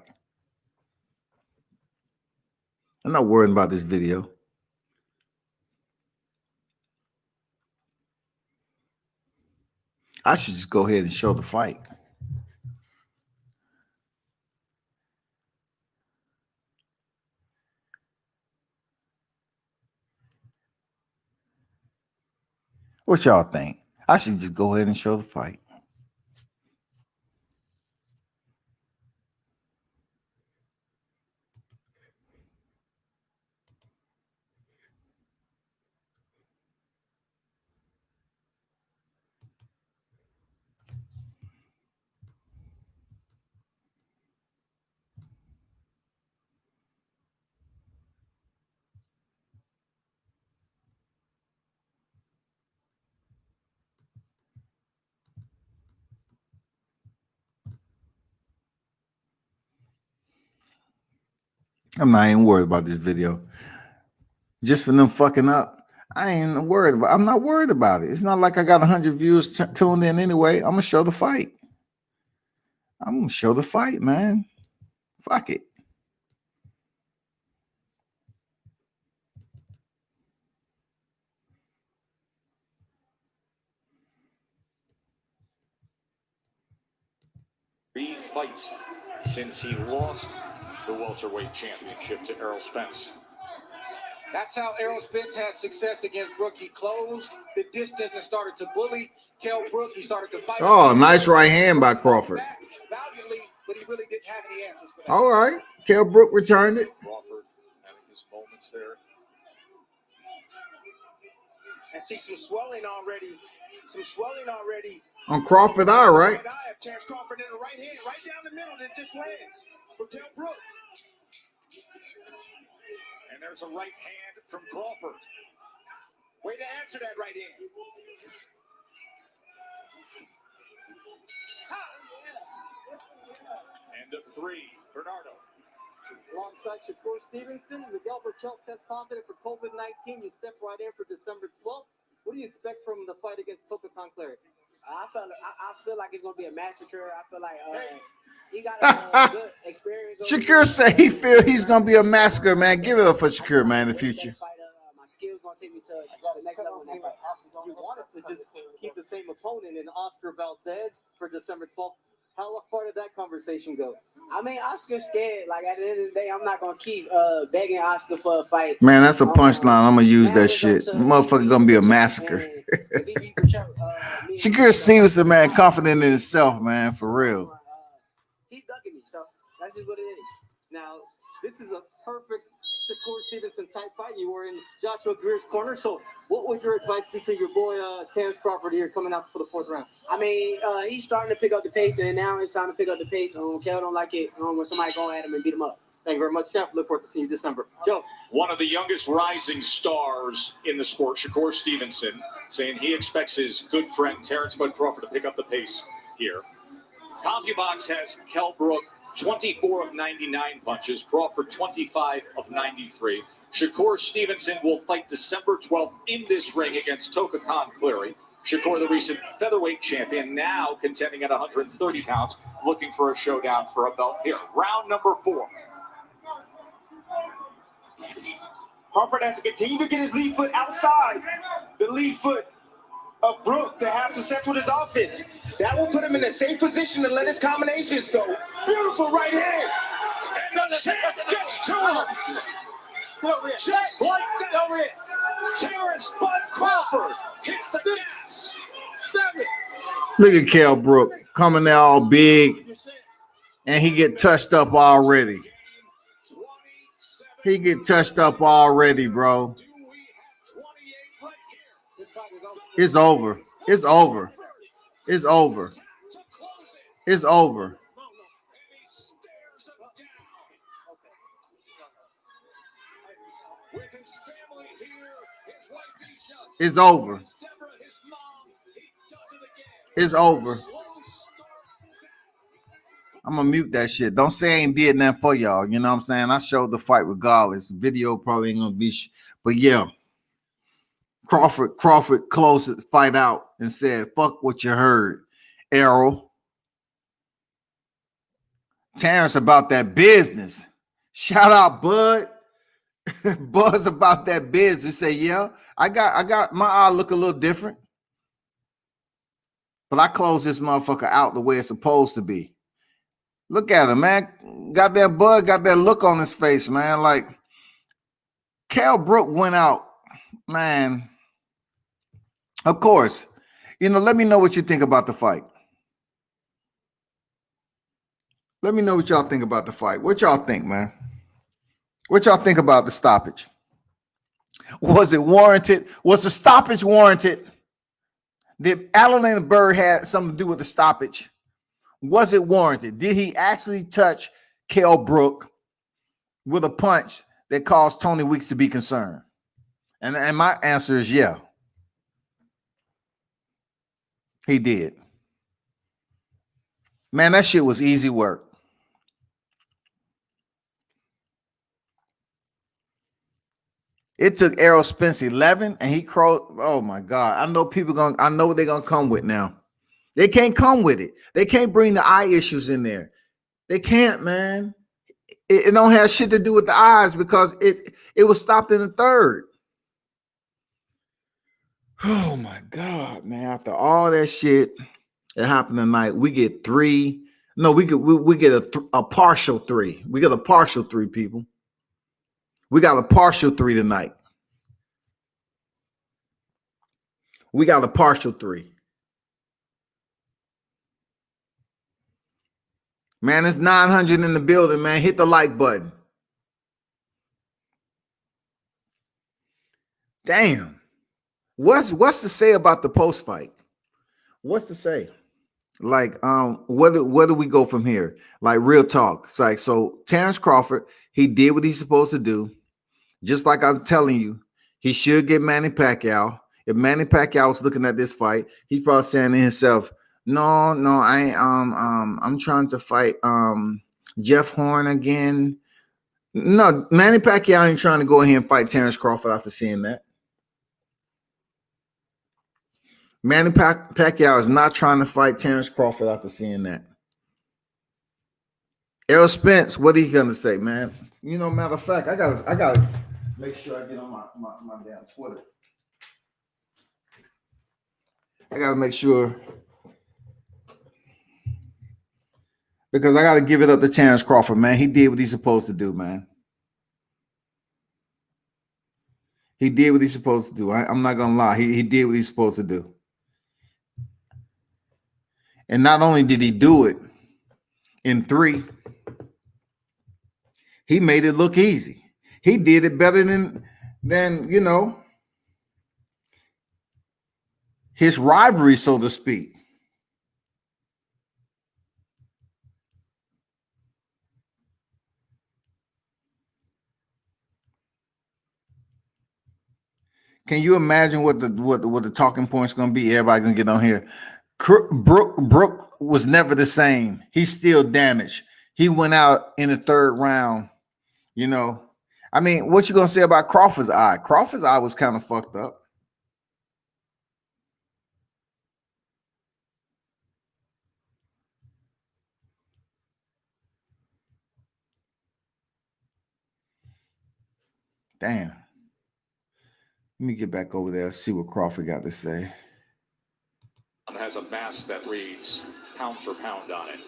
[SPEAKER 1] I'm not worrying about this video. I should just go ahead and show the fight. What y'all think? I should just go ahead and show the fight. I'm not even worried about this video. Just for them fucking up, I ain't worried about. I'm not worried about it. It's not like I got 100 viewers tuned in anyway. I'm gonna show the fight. I'm gonna show the fight, man. Fuck it.
[SPEAKER 2] Three fights since he lost the welterweight championship to Errol Spence.
[SPEAKER 15] That's how Errol Spence had success against Brook. He closed the distance and started to bully Kell Brook. He started to fight.
[SPEAKER 1] Oh, nice right hand by Crawford.
[SPEAKER 15] Valiantly, but he really didn't have any answers for that.
[SPEAKER 1] All right. Kell Brook returned it.
[SPEAKER 2] Crawford having his moments there.
[SPEAKER 15] And see some swelling already. Some swelling already.
[SPEAKER 1] On Crawford eye, right?
[SPEAKER 15] Right eye of Terence Crawford in the right hand, right down the middle, that just lands for Kell Brook.
[SPEAKER 2] And there's a right hand from Crawford.
[SPEAKER 15] Way to answer that right hand.
[SPEAKER 2] End of three. Bernardo.
[SPEAKER 12] Alongside Shakur Stevenson, Miguel Berchelt test positive for COVID-19. You step right in for December 12th. What do you expect from the fight against Toka Clary?
[SPEAKER 16] I feel like it's gonna be a massacre. I feel like he got a good experience.
[SPEAKER 1] Shakur said he feel he's gonna be a massacre, man. Give it up for Shakur, man, in the future.
[SPEAKER 16] My skills gonna take me to the next level.
[SPEAKER 12] You wanted to just keep the same opponent in Oscar Valdez for December 12th. How far did that conversation go?
[SPEAKER 16] I mean, Oscar's scared. Like, at the end of the day, I'm not gonna keep begging Oscar for a fight.
[SPEAKER 1] Man, that's a punchline. I'm gonna use that shit. Motherfucker gonna be a massacre. Shakur Stevenson, man, confident in himself, man, for real.
[SPEAKER 16] He's ducking me, so that's just what it is.
[SPEAKER 12] Now, this is a perfect Shakur Stevenson type fight. You were in Joshua Greer's corner. So what would your advice be to your boy Terence Crawford here coming out for the fourth round?
[SPEAKER 16] I mean, he's starting to pick up the pace, and now it's time to pick up the pace. Kell don't like it when somebody go at him and beat him up.
[SPEAKER 12] Thank you very much, Jeff. Look forward to seeing you December. Joe.
[SPEAKER 2] One of the youngest rising stars in the sport, Shakur Stevenson, saying he expects his good friend Terence Bud Crawford to pick up the pace here. CompuBox has Kell Brook 24 of 99 punches, Crawford 25 of 93. Shakur Stevenson will fight December 12th in this ring against Toka Clary. Shakur, the recent featherweight champion, now contending at 130 pounds, looking for a showdown for a belt here. Round number 4.
[SPEAKER 11] Crawford has to continue to get his lead foot outside the lead foot of Brook to have success with his offense. That will put him in a safe position to let his combinations go. Beautiful right hand.
[SPEAKER 2] Gets to him. Just like that. Terence Bud Crawford hits the gas.
[SPEAKER 11] 7.
[SPEAKER 1] Look at Kell Brook coming there all big, and he get touched up already. He get touched up already, bro. It's over. It's over. It's over. It's over. It's over. It's over. I'm gonna mute that shit. Don't say I ain't did nothing for y'all. You know what I'm saying? I showed the fight regardless. The video probably ain't gonna be, but yeah. Crawford closed the fight out and said, "Fuck what you heard, Errol." Terence about that business. Shout out, Bud. Buzz about that business. Say, yeah, I got my eye look a little different, but I closed this motherfucker out the way it's supposed to be. Look at him, man. Got that Bud, got that look on his face, man. Like Kell Brook went out, man. Of course. Let me know what you think about the fight. Let me know what y'all think about the fight. What y'all think, man? What y'all think about the stoppage? Was it warranted? Was the stoppage warranted? Did Alan Bird had something to do with the stoppage? Was it warranted? Did he actually touch Kell Brook with a punch that caused Tony Weeks to be concerned? And my answer is yeah. He did. Man, that shit was easy work. It took Errol Spence 11 and he crowed. Oh my God. I know what they're gonna come with now. They can't come with it. They can't bring the eye issues in there. They can't, man. It don't have shit to do with the eyes because it was stopped in the third. Oh my God, man. After all that shit that happened tonight, we get three. No, we get a partial three. We get a partial three, people. We got a partial three tonight. We got a partial three. Man, it's 900 in the building, man. Hit the like button. Damn. What's to say about the post fight? What's to say? Like, where do we go from here? Like, real talk. It's like, so Terence Crawford, he did what he's supposed to do. Just like I'm telling you, he should get Manny Pacquiao. If Manny Pacquiao was looking at this fight, he's probably saying to himself, no, I ain't, I'm trying to fight Jeff Horn again. No, Manny Pacquiao ain't trying to go ahead and fight Terence Crawford after seeing that. Manny Pacquiao is not trying to fight Terence Crawford after seeing that. Errol Spence, what are you gonna say, man? Matter of fact, I gotta make sure I get on my damn Twitter. I gotta make sure because I gotta give it up to Terence Crawford, man. He did what he's supposed to do, man. He did what he's supposed to do. I'm not gonna lie. He did what he's supposed to do. And not only did he do it in 3, he made it look easy. He did it better than his rivalry, so to speak. Can you imagine what the talking point's gonna be? Everybody's gonna get on here. Brook was never the same. He's still damaged. He went out in the 3rd round. I mean, what you gonna say about Crawford's eye? Crawford's eye was kind of fucked up. Damn. Let me get back over there, see what Crawford got to say.
[SPEAKER 2] Has a mask that reads pound for pound on it.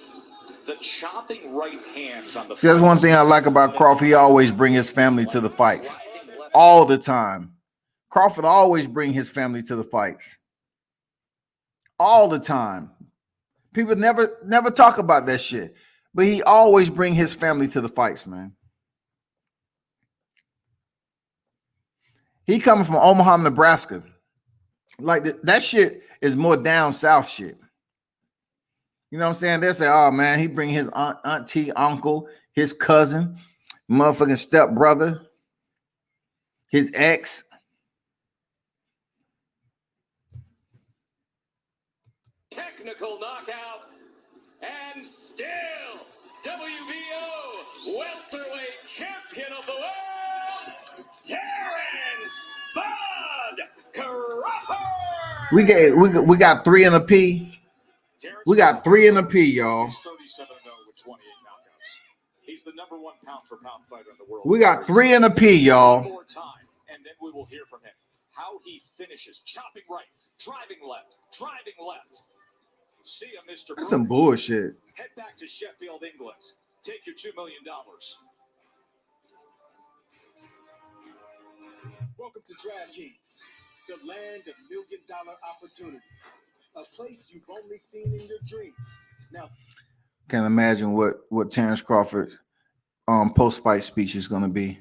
[SPEAKER 2] The chopping right hands on the.
[SPEAKER 1] See, that's one thing I like about Crawford. He always bring his family to the fights. All the time. Crawford always bring his family to the fights. All the time. People never talk about that shit. But he always bring his family to the fights, man. He coming from Omaha, Nebraska. Like that shit is more down south shit. You know what I'm saying? They say, oh man, he bring his auntie, uncle, his cousin, motherfucking stepbrother, his ex.
[SPEAKER 2] Technical knockout and still WBO Welterweight Champion of the World, Terence Crawford.
[SPEAKER 1] We got 3 in a P. We got 3 in a P, y'all.
[SPEAKER 2] He's 37-0 with 28 knockouts. He's the #1 pound for pound fighter in the world.
[SPEAKER 1] We got 3 in a P, y'all.
[SPEAKER 2] More time, and then we will hear from him how he finishes, chopping right, driving left. See ya, Mr.
[SPEAKER 1] That's some bullshit.
[SPEAKER 2] Head back to Sheffield, England. Take your $2 million.
[SPEAKER 11] Welcome to DraftKings, the land of million-dollar opportunity, a place you've only seen in your dreams. Now,
[SPEAKER 1] can't imagine what Terence Crawford's post-fight speech is going to be.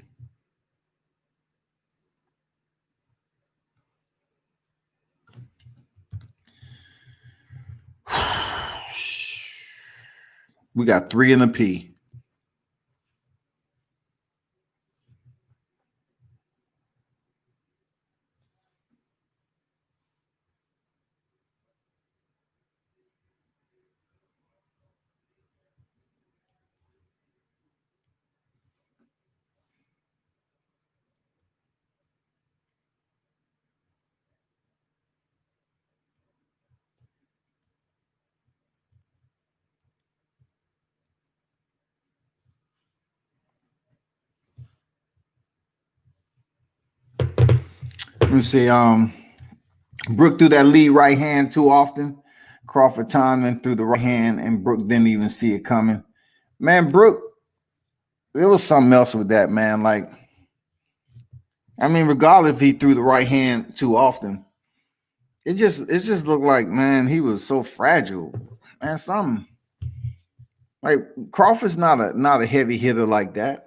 [SPEAKER 1] We got 3 in a P. Let me see. Brook threw that lead right hand too often. Crawford timed and threw the right hand, and Brook didn't even see it coming. Man, Brook, there was something else with that, man. Like, I mean, regardless if he threw the right hand too often, it just looked like, man, he was so fragile. Man, something like Crawford's not a heavy hitter like that.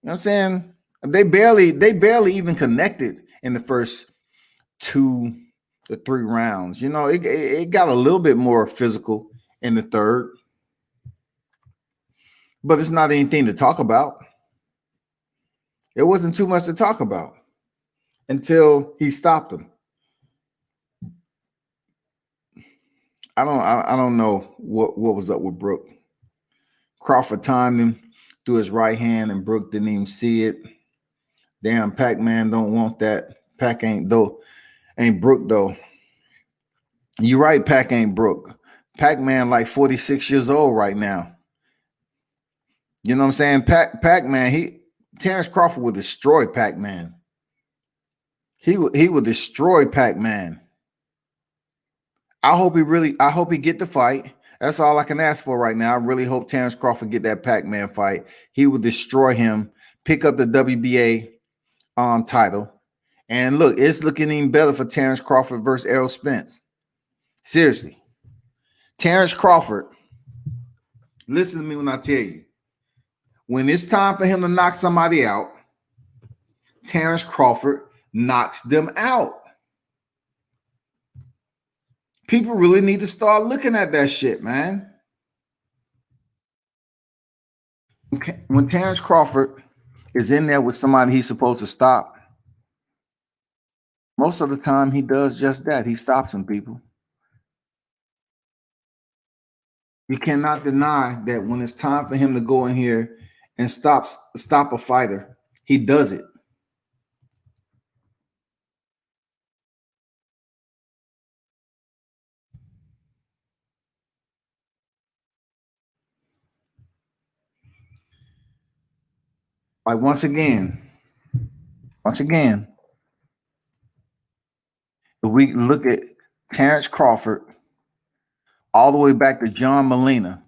[SPEAKER 1] You know what I'm saying? They barely even connected in the first 2 to 3 rounds. You know, it got a little bit more physical in the third, but it's not anything to talk about. It wasn't too much to talk about until he stopped him. I don't know what was up with Brook. Crawford timed him through his right hand, and Brook didn't even see it. Damn, Pac-Man don't want that. Pac ain't Brook though. You're right, Pac ain't Brook. Pac-Man like 46 years old right now. You know what I'm saying? Pac-Man, Terence Crawford would destroy Pac-Man. He would destroy Pac-Man. I hope he get the fight. That's all I can ask for right now. I really hope Terence Crawford get that Pac-Man fight. He would destroy him, pick up the WBA title. And look, it's looking even better for Terence Crawford versus Errol Spence. Seriously. Terence Crawford, listen to me when I tell you. When it's time for him to knock somebody out, Terence Crawford knocks them out. People really need to start looking at that shit, man. When Terence Crawford is in there with somebody he's supposed to stop, most of the time he does just that. He stops some people. You cannot deny that when it's time for him to go in here and stop a fighter, he does it. Like once again, if we look at Terence Crawford all the way back to John Molina,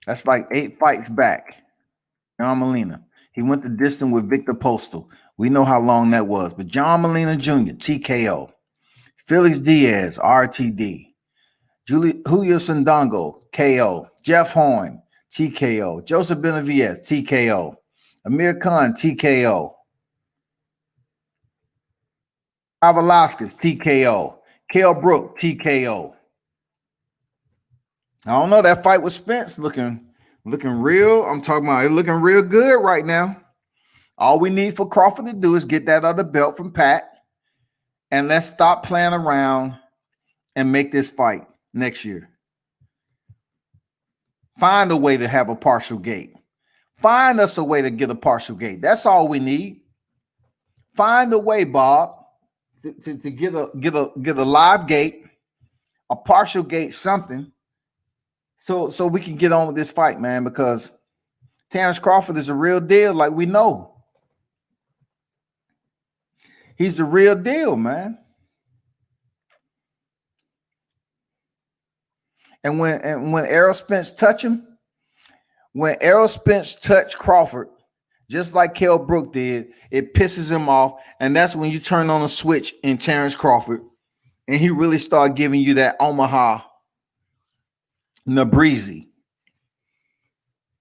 [SPEAKER 1] that's like 8 fights back. John Molina. He went the distance with Victor Postal. We know how long that was. But John Molina Jr., TKO. Felix Diaz, RTD. Julio Sandongo, KO. Jeff Horn, TKO. Joseph Benavidez, TKO. Amir Khan, TKO. Velasquez, TKO. Kell Brook, TKO. I don't know. That fight with Spence looking real. I'm talking about it looking real good right now. All we need for Crawford to do is get that other belt from Pat, and let's stop playing around and make this fight next year. Find a way to have a partial gate. Find us a way to get a partial gate. That's all we need. Find a way, Bob, to get a live gate, a partial gate, something, so we can get on with this fight, man, because Terence Crawford is a real deal, like we know. He's the real deal, man. And when Errol Spence touch him, when Errol Spence touched Crawford, just like Kell Brook did, it pisses him off. And that's when you turn on a switch in Terence Crawford. And he really started giving you that Omaha Nabrizi.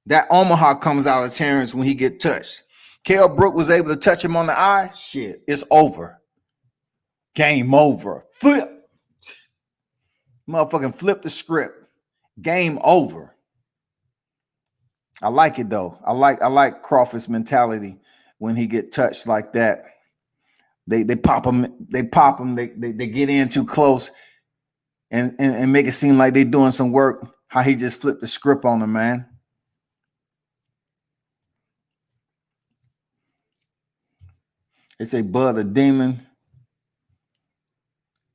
[SPEAKER 1] That Omaha comes out of Terence when he get touched. Kell Brook was able to touch him on the eye. Shit, it's over. Game over. Flip. Motherfucking flip the script. Game over. I like it though. I like Crawford's mentality when he get touched like that. They pop him. They get in too close and make it seem like they doing some work. How he just flipped the script on him, man. They say Bud a demon.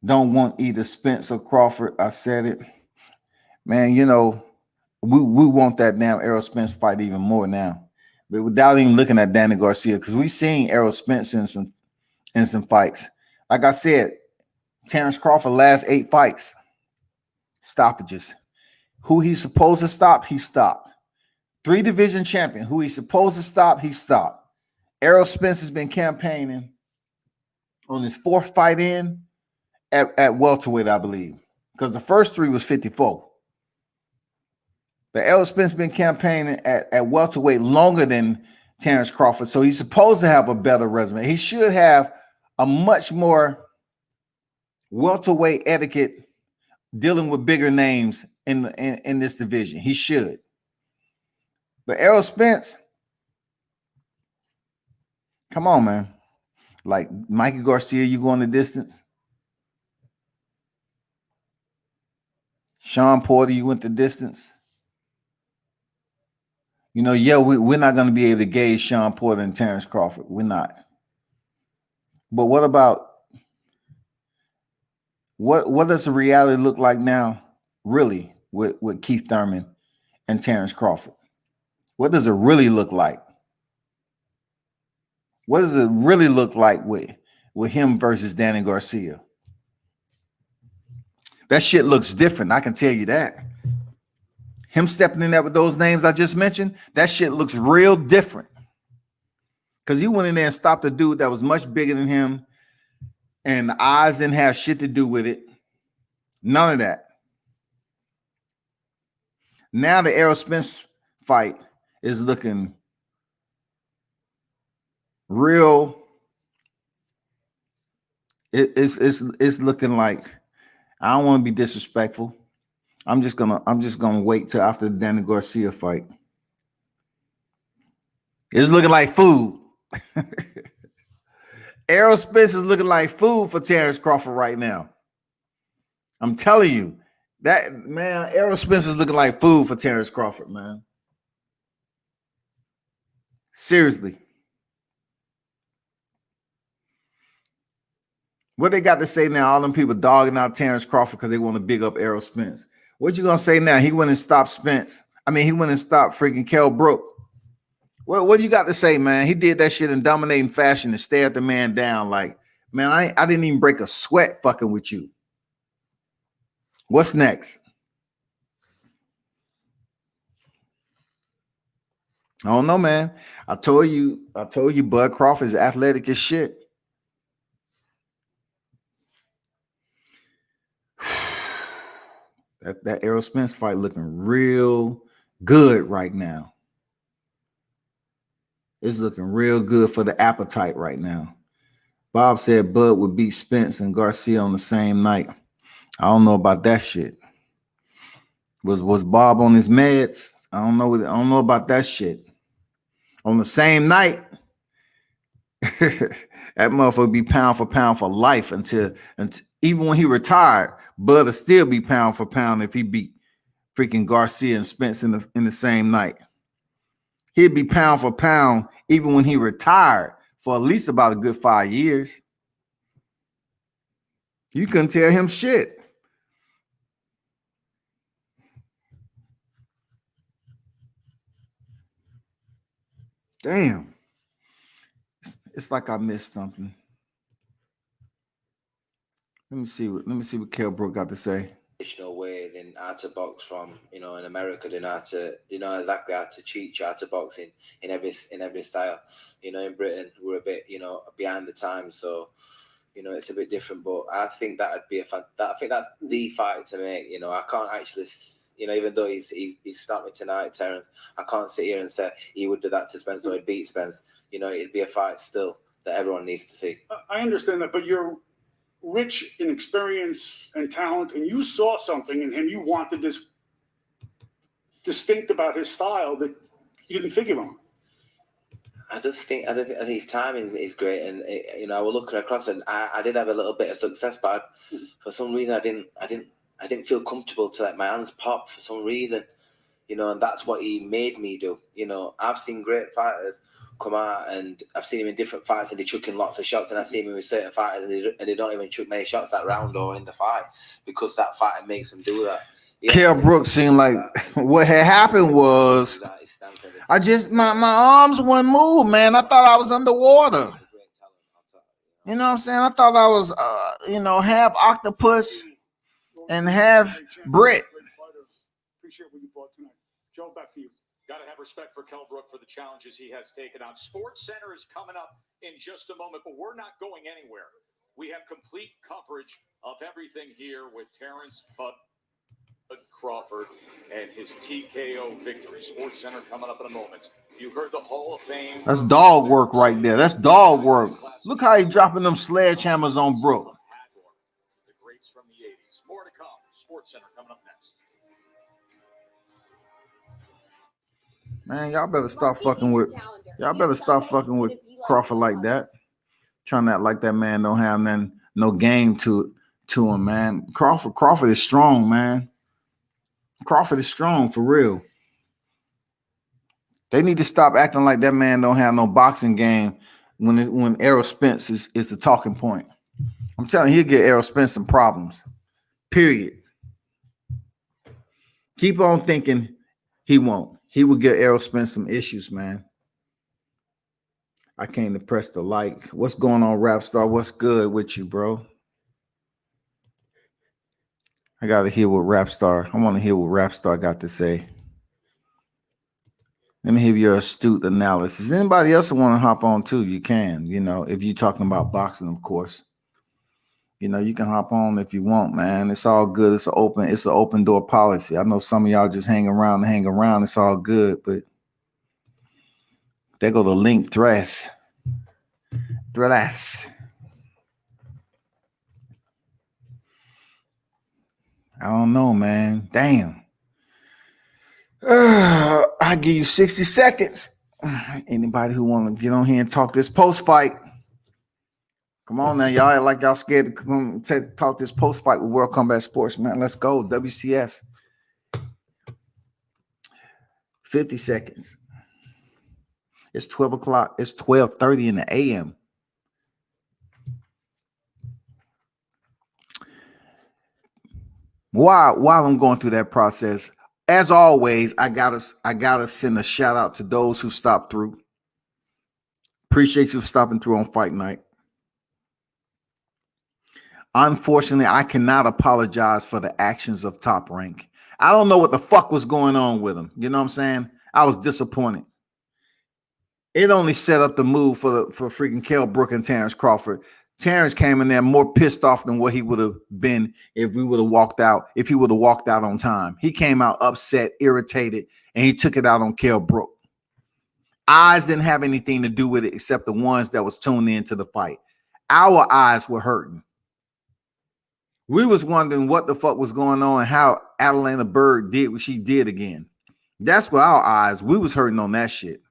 [SPEAKER 1] Don't want either Spence or Crawford. I said it. Man, you know, we want that damn Errol Spence fight even more now. But without even looking at Danny Garcia, because we've seen Errol Spence in some fights. Like I said, Terence Crawford last 8 fights. Stoppages. Who he's supposed to stop, he stopped. 3 division champion. Who he's supposed to stop, he stopped. Errol Spence has been campaigning on his 4th fight in at welterweight, I believe. Because the first 3 was 54. But Errol Spence been campaigning at welterweight longer than Terence Crawford. So he's supposed to have a better resume. He should have a much more welterweight etiquette dealing with bigger names in this division. He should. But Errol Spence, come on, man. Like Mikey Garcia, you going the distance. Sean Porter, you went the distance. You know, yeah, we're not going to be able to gauge Sean Porter and Terence Crawford. We're not. But what about what does the reality look like now, really, with Keith Thurman and Terence Crawford? What does it really look like? What does it really look like with him versus Danny Garcia? That shit looks different. I can tell you that. Him stepping in there with those names I just mentioned, that shit looks real different. Because he went in there and stopped a dude that was much bigger than him, and the eyes didn't have shit to do with it. None of that. Now the Errol Spence fight is looking real. It's looking like, I don't want to be disrespectful. I'm just gonna wait till after the Danny Garcia fight. It's looking like food. Errol Spence is looking like food for Terence Crawford right now. I'm telling you, that man, Errol Spence is looking like food for Terence Crawford, man. Seriously. What they got to say now? All them people dogging out Terence Crawford because they want to big up Errol Spence. What you gonna say now? He went and stopped Spence. I mean, he went and stopped freaking Kell Brook. What do you got to say, man? He did that shit in dominating fashion and stared the man down like, man, I didn't even break a sweat fucking with you. What's next? I don't know, man. I told you, Bud Crawford is athletic as shit. That Errol Spence fight looking real good right now. It's looking real good for the appetite right now. Bob said Bud would beat Spence and Garcia on the same night. I don't know about that shit. Was Bob on his meds? I don't know about that shit. On the same night, that motherfucker be pound for life until even when he retired, Bud will still be pound for pound if he beat freaking Garcia and Spence in the same night. He'd be pound for pound even when he retired for at least about a good 5 years. You couldn't tell him shit. Damn. It's like I missed something. Let me see what Kell Brook got to say.
[SPEAKER 3] Ways, and how to box from, in America. They know exactly how to teach you how to box in every style. In Britain we're a bit, behind the times, so it's a bit different. But I think that'd be I think that's the fight to make. I can't actually, even though he's stopped me tonight, Terence, I can't sit here and say he would do that to Spence or he'd beat Spence. It'd be a fight still that everyone needs to see.
[SPEAKER 4] I understand that, but you're rich in experience and talent, and you saw something in him. You wanted this distinct about his style that you didn't figure on.
[SPEAKER 3] I think his timing is great, and I was looking across, and I did have a little bit of success, but for some reason I didn't feel comfortable to let my hands pop for some reason, and that's what he made me do. I've seen great fighters come out, and I've seen him in different fights, and they're chucking lots of shots, and I've seen him with certain fighters, and they don't even chuck many shots that round or in the fight because that fighter makes them do that.
[SPEAKER 1] Kell Brook seemed like what had happened was my arms wouldn't move, man. I thought I was underwater. You know what I'm saying? I thought I was, half octopus and half Brit.
[SPEAKER 4] Appreciate what you brought tonight. Joe, back to you.
[SPEAKER 2] Got to have respect for Kell Brook for the challenges he has taken on. Sports Center is coming up in just a moment, but we're not going anywhere. We have complete coverage of everything here with Terence Crawford and his TKO victory. Sports Center coming up in a moment. You heard the Hall of Fame.
[SPEAKER 1] That's dog work right there. That's dog work. Look how he dropping them sledgehammers on Brook.
[SPEAKER 2] The greats from the 80s. More to come. Sports Center coming up next.
[SPEAKER 1] Man, y'all better stop fucking with Crawford like that. Trying to act like that man don't have no game to him, man. Crawford is strong, man. Crawford is strong for real. They need to stop acting like that man don't have no boxing game when Errol Spence is a talking point. I'm telling you, he'll get Errol Spence some problems. Period. Keep on thinking he won't. He will get Errol Spence some issues, man. I came to press the like. What's going on, Rap Star? What's good with you, bro? I got to hear what Rap Star. I want to hear what Rap Star got to say. Let me hear your astute analysis. Anybody else want to hop on too? You can. If you're talking about boxing, of course. You can hop on if you want, man. It's all good. It's an open door policy. I know some of y'all just hang around. It's all good, but there go the link dress. I don't know, man. Damn. I give you 60 seconds. Anybody who want to get on here and talk this post fight? Come on now, y'all act like y'all scared to come talk this post fight with World Combat Sports, man. Let's go. WCS. 50 seconds. It's 12 o'clock. It's 12:30 in the a.m. While I'm going through that process, as always, I gotta send a shout out to those who stopped through. Appreciate you for stopping through on Fight Night. Unfortunately, I cannot apologize for the actions of Top Rank. I don't know what the fuck was going on with him. You know what I'm saying? I was disappointed. It only set up the move for freaking Kell Brook and Terence Crawford. Terence came in there more pissed off than what he would have been if he would have walked out on time. He came out upset, irritated, and he took it out on Kell Brook. Eyes didn't have anything to do with it except the ones that was tuned into the fight. Our eyes were hurting. We was wondering what the fuck was going on and how Adelina Bird did what she did again. That's what our eyes, we was hurting on that shit.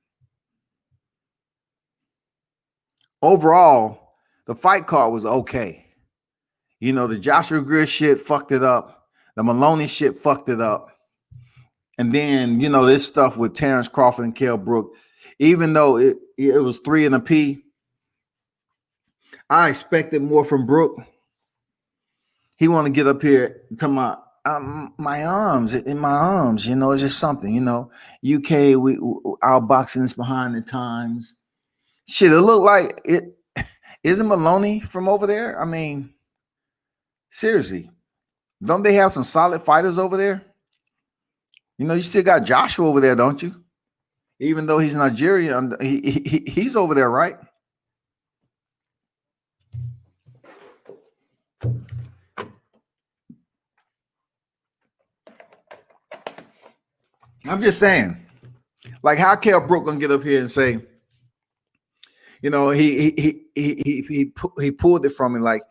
[SPEAKER 1] Overall, the fight card was okay. The Joshua Greer shit fucked it up. The Moloney shit fucked it up. And then, this stuff with Terence Crawford and Kell Brook, even though it was 3 and a P, I expected more from Brook. He want to get up here and tell my arms, it's just something, UK, our boxing is behind the times. Shit, it looked like it. Isn't Moloney from over there? I mean, seriously, Don't they have some solid fighters over there? You know, you still got Joshua over there, don't you? Even though he's Nigerian, he's over there, right? I'm just saying, like, how Kell Brook gonna get up here and say, you know, he pulled it from me, like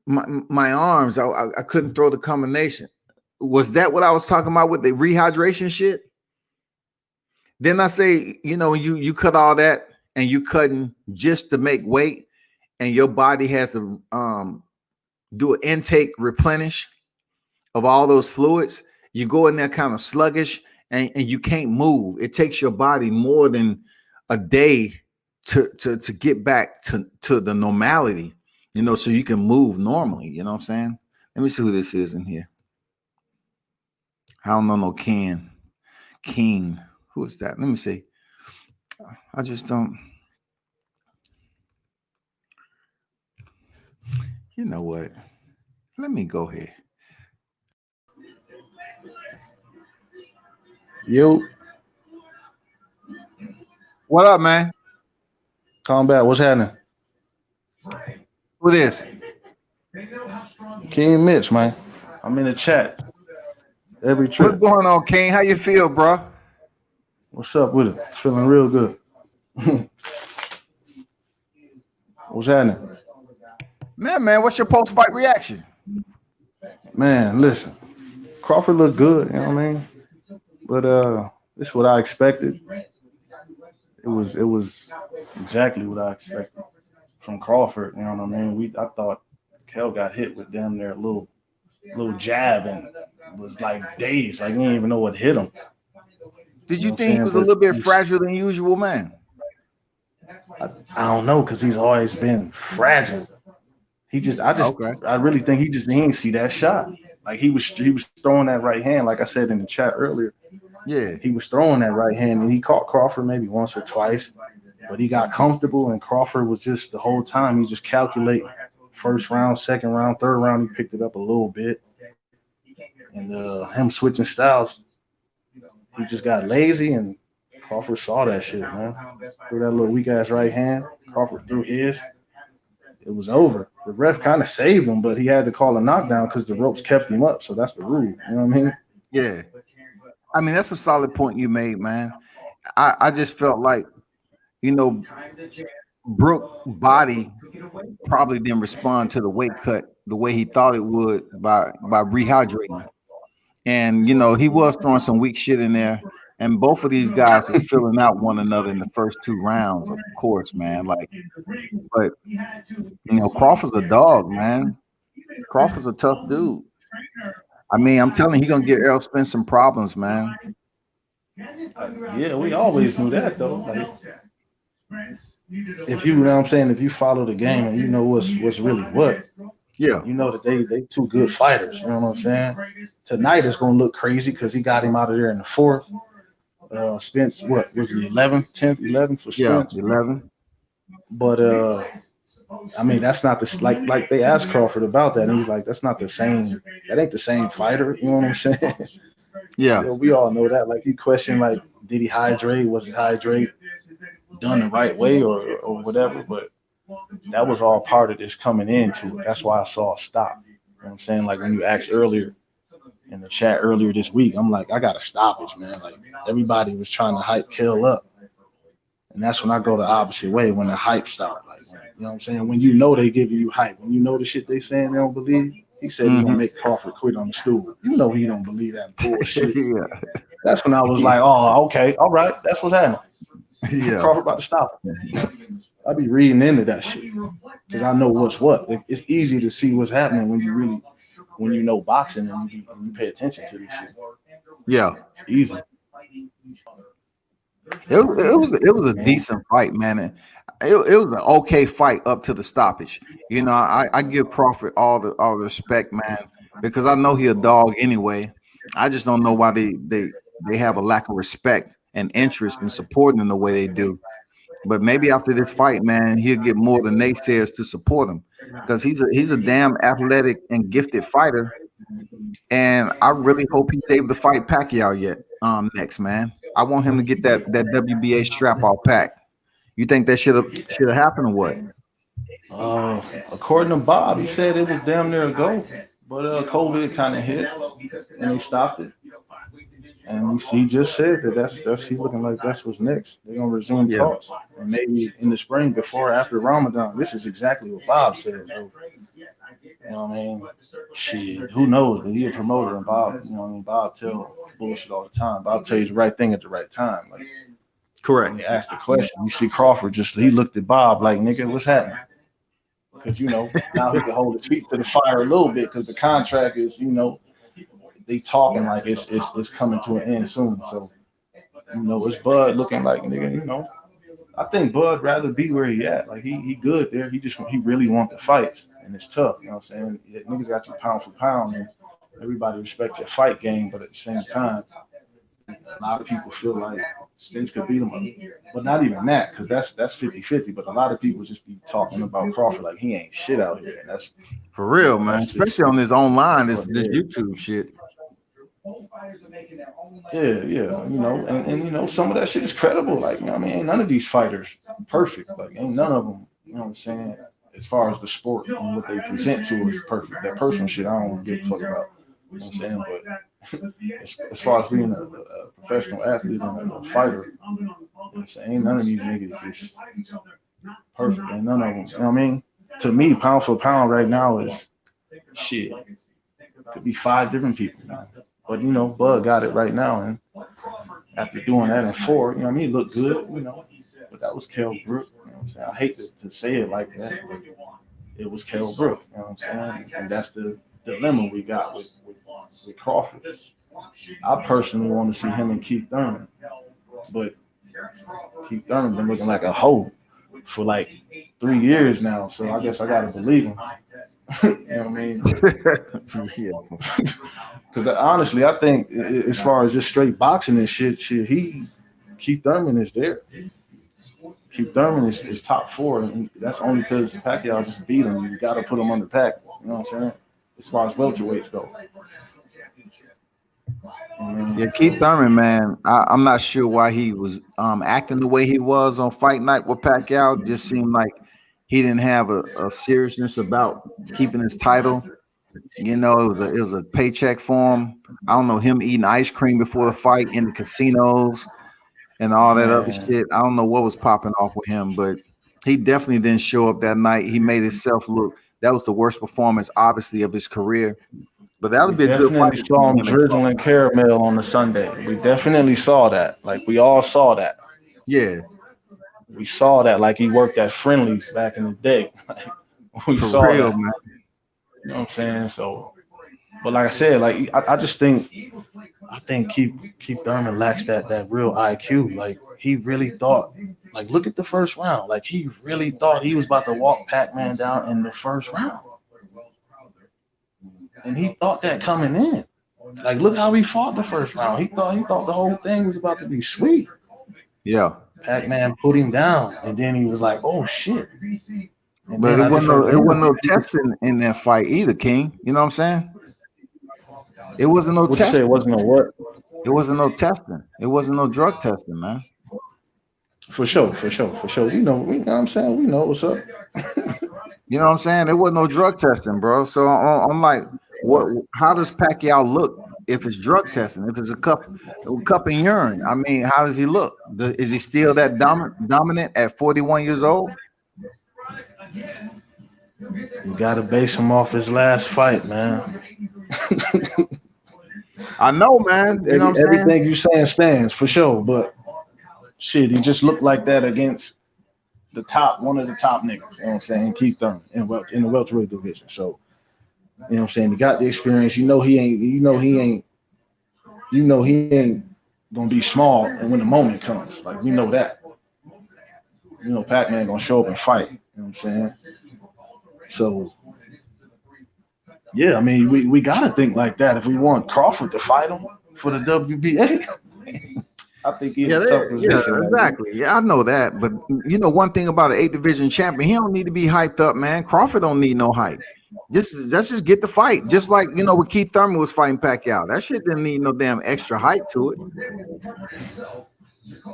[SPEAKER 1] my arms, I couldn't throw the combination. Was that what I was talking about with the rehydration shit? Then I say, you know, you cut all that and you cutting just to make weight, and your body has to do an intake replenish of all those fluids. You go in there kind of sluggish and you can't move. It takes your body more than a day to get back to the normality, you know, so you can move normally. You know what I'm saying? Let me see who this is in here. I don't know no King. Who is that? Let me see. I just don't. You know what? Let me go here.
[SPEAKER 17] Yo.
[SPEAKER 1] What up, man?
[SPEAKER 17] Combat, what's happening?
[SPEAKER 1] Who this?
[SPEAKER 17] King Mitch, man. I'm in the chat. Every trip.
[SPEAKER 1] What's going on, King? How you feel, bro?
[SPEAKER 17] What's up with it? Feeling real good. What's happening?
[SPEAKER 1] Man, what's your post-fight reaction?
[SPEAKER 17] Man, listen. Crawford looked good, you know what I mean? But this is what I expected. It was exactly what I expected from Crawford, you know what I mean? I thought Kell got hit with damn near a little jab and it was like dazed, like he didn't even know what hit him.
[SPEAKER 1] Did you think he was a little bit fragile than usual, man?
[SPEAKER 17] I don't know, because he's always been fragile. I really think he didn't see that shot. Like he was throwing that right hand, like I said in the chat earlier.
[SPEAKER 1] Yeah.
[SPEAKER 17] He was throwing that right hand and he caught Crawford maybe once or twice, but he got comfortable and Crawford was just the whole time he just calculate first round, second round, third round, he picked it up a little bit. And him switching styles, he just got lazy and Crawford saw that shit, man. Threw that little weak ass right hand. Crawford threw his. It was over. The ref kind of saved him, but he had to call a knockdown because the ropes kept him up. So that's the rule. You know what I mean?
[SPEAKER 1] Yeah. I mean, that's a solid point you made, man. I just felt like, you know, Brook body probably didn't respond to the weight cut the way he thought it would by rehydrating. And, you know, he was throwing some weak shit in there. And both of these guys were filling out one another in the first two rounds, of course, man. Like, but, you know, Crawford's a dog, man. Crawford's a tough dude. I mean, I'm telling you, he's going to get Errol Spence some problems, man.
[SPEAKER 17] Yeah, we always knew that, though. Like, if you know what I'm saying, if you follow the game and you know what's really what,
[SPEAKER 1] yeah,
[SPEAKER 17] you know that they two good fighters. You know what I'm saying? Tonight it's gonna look crazy because he got him out of there in the fourth. Spence, what was it, 11th, 10th, 11th for Spence?
[SPEAKER 1] Yeah, 11.
[SPEAKER 17] But I mean, that's not the like they asked Crawford about that, and he's like, that's not the same. That ain't the same fighter. You know what I'm saying?
[SPEAKER 1] Yeah.
[SPEAKER 17] So we all know that. Like, you question, like, did he hydrate? Was it hydrate done the right way or whatever? But that was all part of this coming into it. That's why I saw a stop. You know what I'm saying? Like, when you asked earlier in the chat earlier this week, I'm like, I got a stoppage, man. Like, everybody was trying to hype Kell up. And that's when I go the opposite way, when the hype starts. Like, you know what I'm saying? When you know they giving you hype, when you know the shit they saying they don't believe. He said he's gonna make Crawford quit on the stool. You know he don't believe that bullshit.
[SPEAKER 1] Yeah.
[SPEAKER 17] That's when I was like, oh, okay, all right, that's what's happening.
[SPEAKER 1] Yeah.
[SPEAKER 17] Crawford about to stop him. I be reading into that shit because I know what's what. It's easy to see what's happening when you know boxing and you pay attention to this shit.
[SPEAKER 1] Yeah,
[SPEAKER 17] it's easy.
[SPEAKER 1] It was a decent fight, man. And it was an okay fight up to the stoppage. You know, I give Crawford all the respect, man, because I know he a dog anyway. I just don't know why they have a lack of respect and interest in supporting him the way they do. But maybe after this fight, man, he'll get more than naysayers to support him because he's a damn athletic and gifted fighter. And I really hope he's able to fight Pacquiao yet. Next, man. I want him to get that WBA strap off Pac. You think that should have happened or what?
[SPEAKER 17] According to Bob, he said it was damn near a go, but COVID kind of hit and they stopped it. And he just said that's he looking like that's what's next. They're gonna resume talks, and maybe in the spring before or after Ramadan. This is exactly what Bob said. So, you know what I mean? Shit, who knows? But he a promoter, and Bob, you know what I mean? Bob tell bullshit all the time. Bob tell you the right thing at the right time. Like,
[SPEAKER 1] correct.
[SPEAKER 17] When you ask the question, you see Crawford he looked at Bob like, nigga, what's happening? Because now he can hold his feet to the fire a little bit because the contract is, they talking like it's coming to an end soon. So, it's Bud looking like, nigga, I think Bud rather be where he at. Like he good there. He really want the fights, and it's tough. You know what I'm saying? Yeah, niggas got you pound for pound, and everybody respects your fight game, but at the same time, a lot of people feel like Spence could beat him up. But not even that, because that's 50-50. But a lot of people just be talking about Crawford like he ain't shit out here. And that's
[SPEAKER 1] for real, man. Especially on this online, this YouTube shit.
[SPEAKER 17] Yeah, and some of that shit is credible. Like, ain't none of these fighters perfect. Like, ain't none of them, you know what I'm saying? As far as the sport and what they present to is perfect. That personal shit, I don't give a fuck about. You know what I'm saying? But as far as being a professional athlete and a fighter, you know what I'm saying? Ain't none of these niggas just perfect. Ain't none of them. You know what I mean? To me, pound for pound right now is shit. Could be 5 different people, man. But Bud got it right now, and after doing that in 4, he looked good, But that was Kell Brook. You know what I'm saying? I hate to say it like that, but it was Kell Brook. You know what I'm saying? And that's the dilemma we got with Crawford. I personally want to see him and Keith Thurman, but Keith Thurman been looking like a hoe for like 3 years now, so I guess I gotta believe him. You know what I mean? Because honestly, I think as far as just straight boxing and shit, Keith Thurman is there. Keith Thurman is top 4, and that's only because Pacquiao just beat him. You got to put him under Pac. You know what I'm saying? As far as welterweights go.
[SPEAKER 1] Yeah, Keith Thurman, man, I'm not sure why he was acting the way he was on Fight Night with Pacquiao. Just seemed like he didn't have a seriousness about keeping his title. It was a paycheck for him. I don't know, him eating ice cream before the fight in the casinos and all that other shit. I don't know what was popping off with him, but he definitely didn't show up that night. He made himself look. That was the worst performance, obviously, of his career. But that would be a good fight.
[SPEAKER 17] We saw him drizzling caramel on the Sunday. We definitely saw that. Like, we all saw that.
[SPEAKER 1] Yeah.
[SPEAKER 17] We saw that like he worked at Friendly's back in the day. We
[SPEAKER 1] For
[SPEAKER 17] saw
[SPEAKER 1] real,
[SPEAKER 17] that.
[SPEAKER 1] man.
[SPEAKER 17] You know what I'm saying? So, but like I said, like I just think Keith Thurman lacks that real IQ. Like, he really thought, like, look at the first round. Like, he really thought he was about to walk Pac-Man down in the first round. And he thought that coming in. Like, look how he fought the first round. He thought the whole thing was about to be sweet.
[SPEAKER 1] Yeah.
[SPEAKER 17] Pac-Man put him down, and then he was like, "Oh shit!" And
[SPEAKER 1] but it wasn't no testing in that fight either, King. You know what I'm saying? It wasn't no testing.
[SPEAKER 17] It wasn't no what?
[SPEAKER 1] It wasn't no testing. It wasn't no drug testing, man.
[SPEAKER 17] For sure. You know what I'm saying? We know what's up.
[SPEAKER 1] You know what I'm saying? There wasn't no drug testing, bro. So I'm like, what? How does Pacquiao look if it's drug testing? If it's a cup of urine, I mean, how does he look? Is he still that dominant at 41 years old?
[SPEAKER 17] You got to base him off his last fight, man.
[SPEAKER 1] I know, man. You know what I'm saying?
[SPEAKER 17] Everything you saying stands for sure, but shit, he just looked like that against one of the top niggas. You know what I'm saying? Keith Thurman in the welterweight division. So, you know what I'm saying? He got the experience. He ain't gonna be small, and when the moment comes, like, we know that. Pac-Man gonna show up and fight. You know what I'm saying? So, yeah, I mean, we gotta think like that if we want Crawford to fight him for the WBA. I think he's a tough position.
[SPEAKER 1] Yeah, exactly. Yeah, I know that. But one thing about an 8th division champion, he don't need to be hyped up, man. Crawford don't need no hype. let's just get the fight. Just like when Keith Thurman was fighting Pacquiao. That shit didn't need no damn extra hype to it.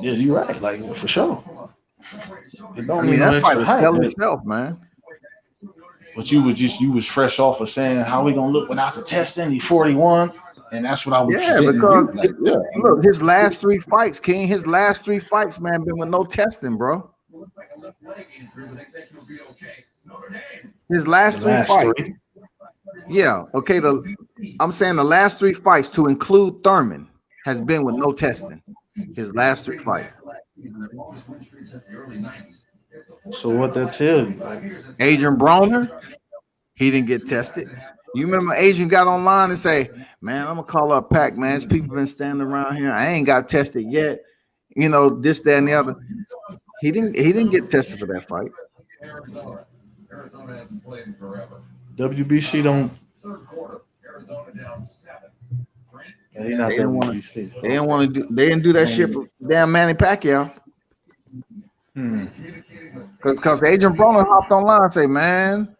[SPEAKER 17] Yeah, you're right. Like for sure. It don't
[SPEAKER 1] I mean,
[SPEAKER 17] need no
[SPEAKER 1] that fight
[SPEAKER 17] extra
[SPEAKER 1] was
[SPEAKER 17] hype.
[SPEAKER 1] selling itself, man.
[SPEAKER 17] But you was fresh off of saying how we gonna look without the testing. He 41, and that's what I was presenting
[SPEAKER 1] because
[SPEAKER 17] to you. Like,
[SPEAKER 1] look, his last 3 fights, King. His last 3 fights, man, been with no testing, bro. His last 3 fights. Yeah, okay. I'm saying the last 3 fights, to include Thurman, has been with no testing. His last 3 fights.
[SPEAKER 17] So what that tells you? Like,
[SPEAKER 1] Adrian Broner, he didn't get tested. You remember Adrian got online and say, "Man, I'm gonna call up Pac, man. There's people been standing around here. I ain't got tested yet. This, that, and the other." He didn't get tested for that fight.
[SPEAKER 17] WBC don't. Yeah, he not
[SPEAKER 1] They didn't want
[SPEAKER 17] WBC.
[SPEAKER 1] to. They didn't want to do. They didn't do that shit for damn Manny Pacquiao. Because Adrian Broner hopped online and say, "Man,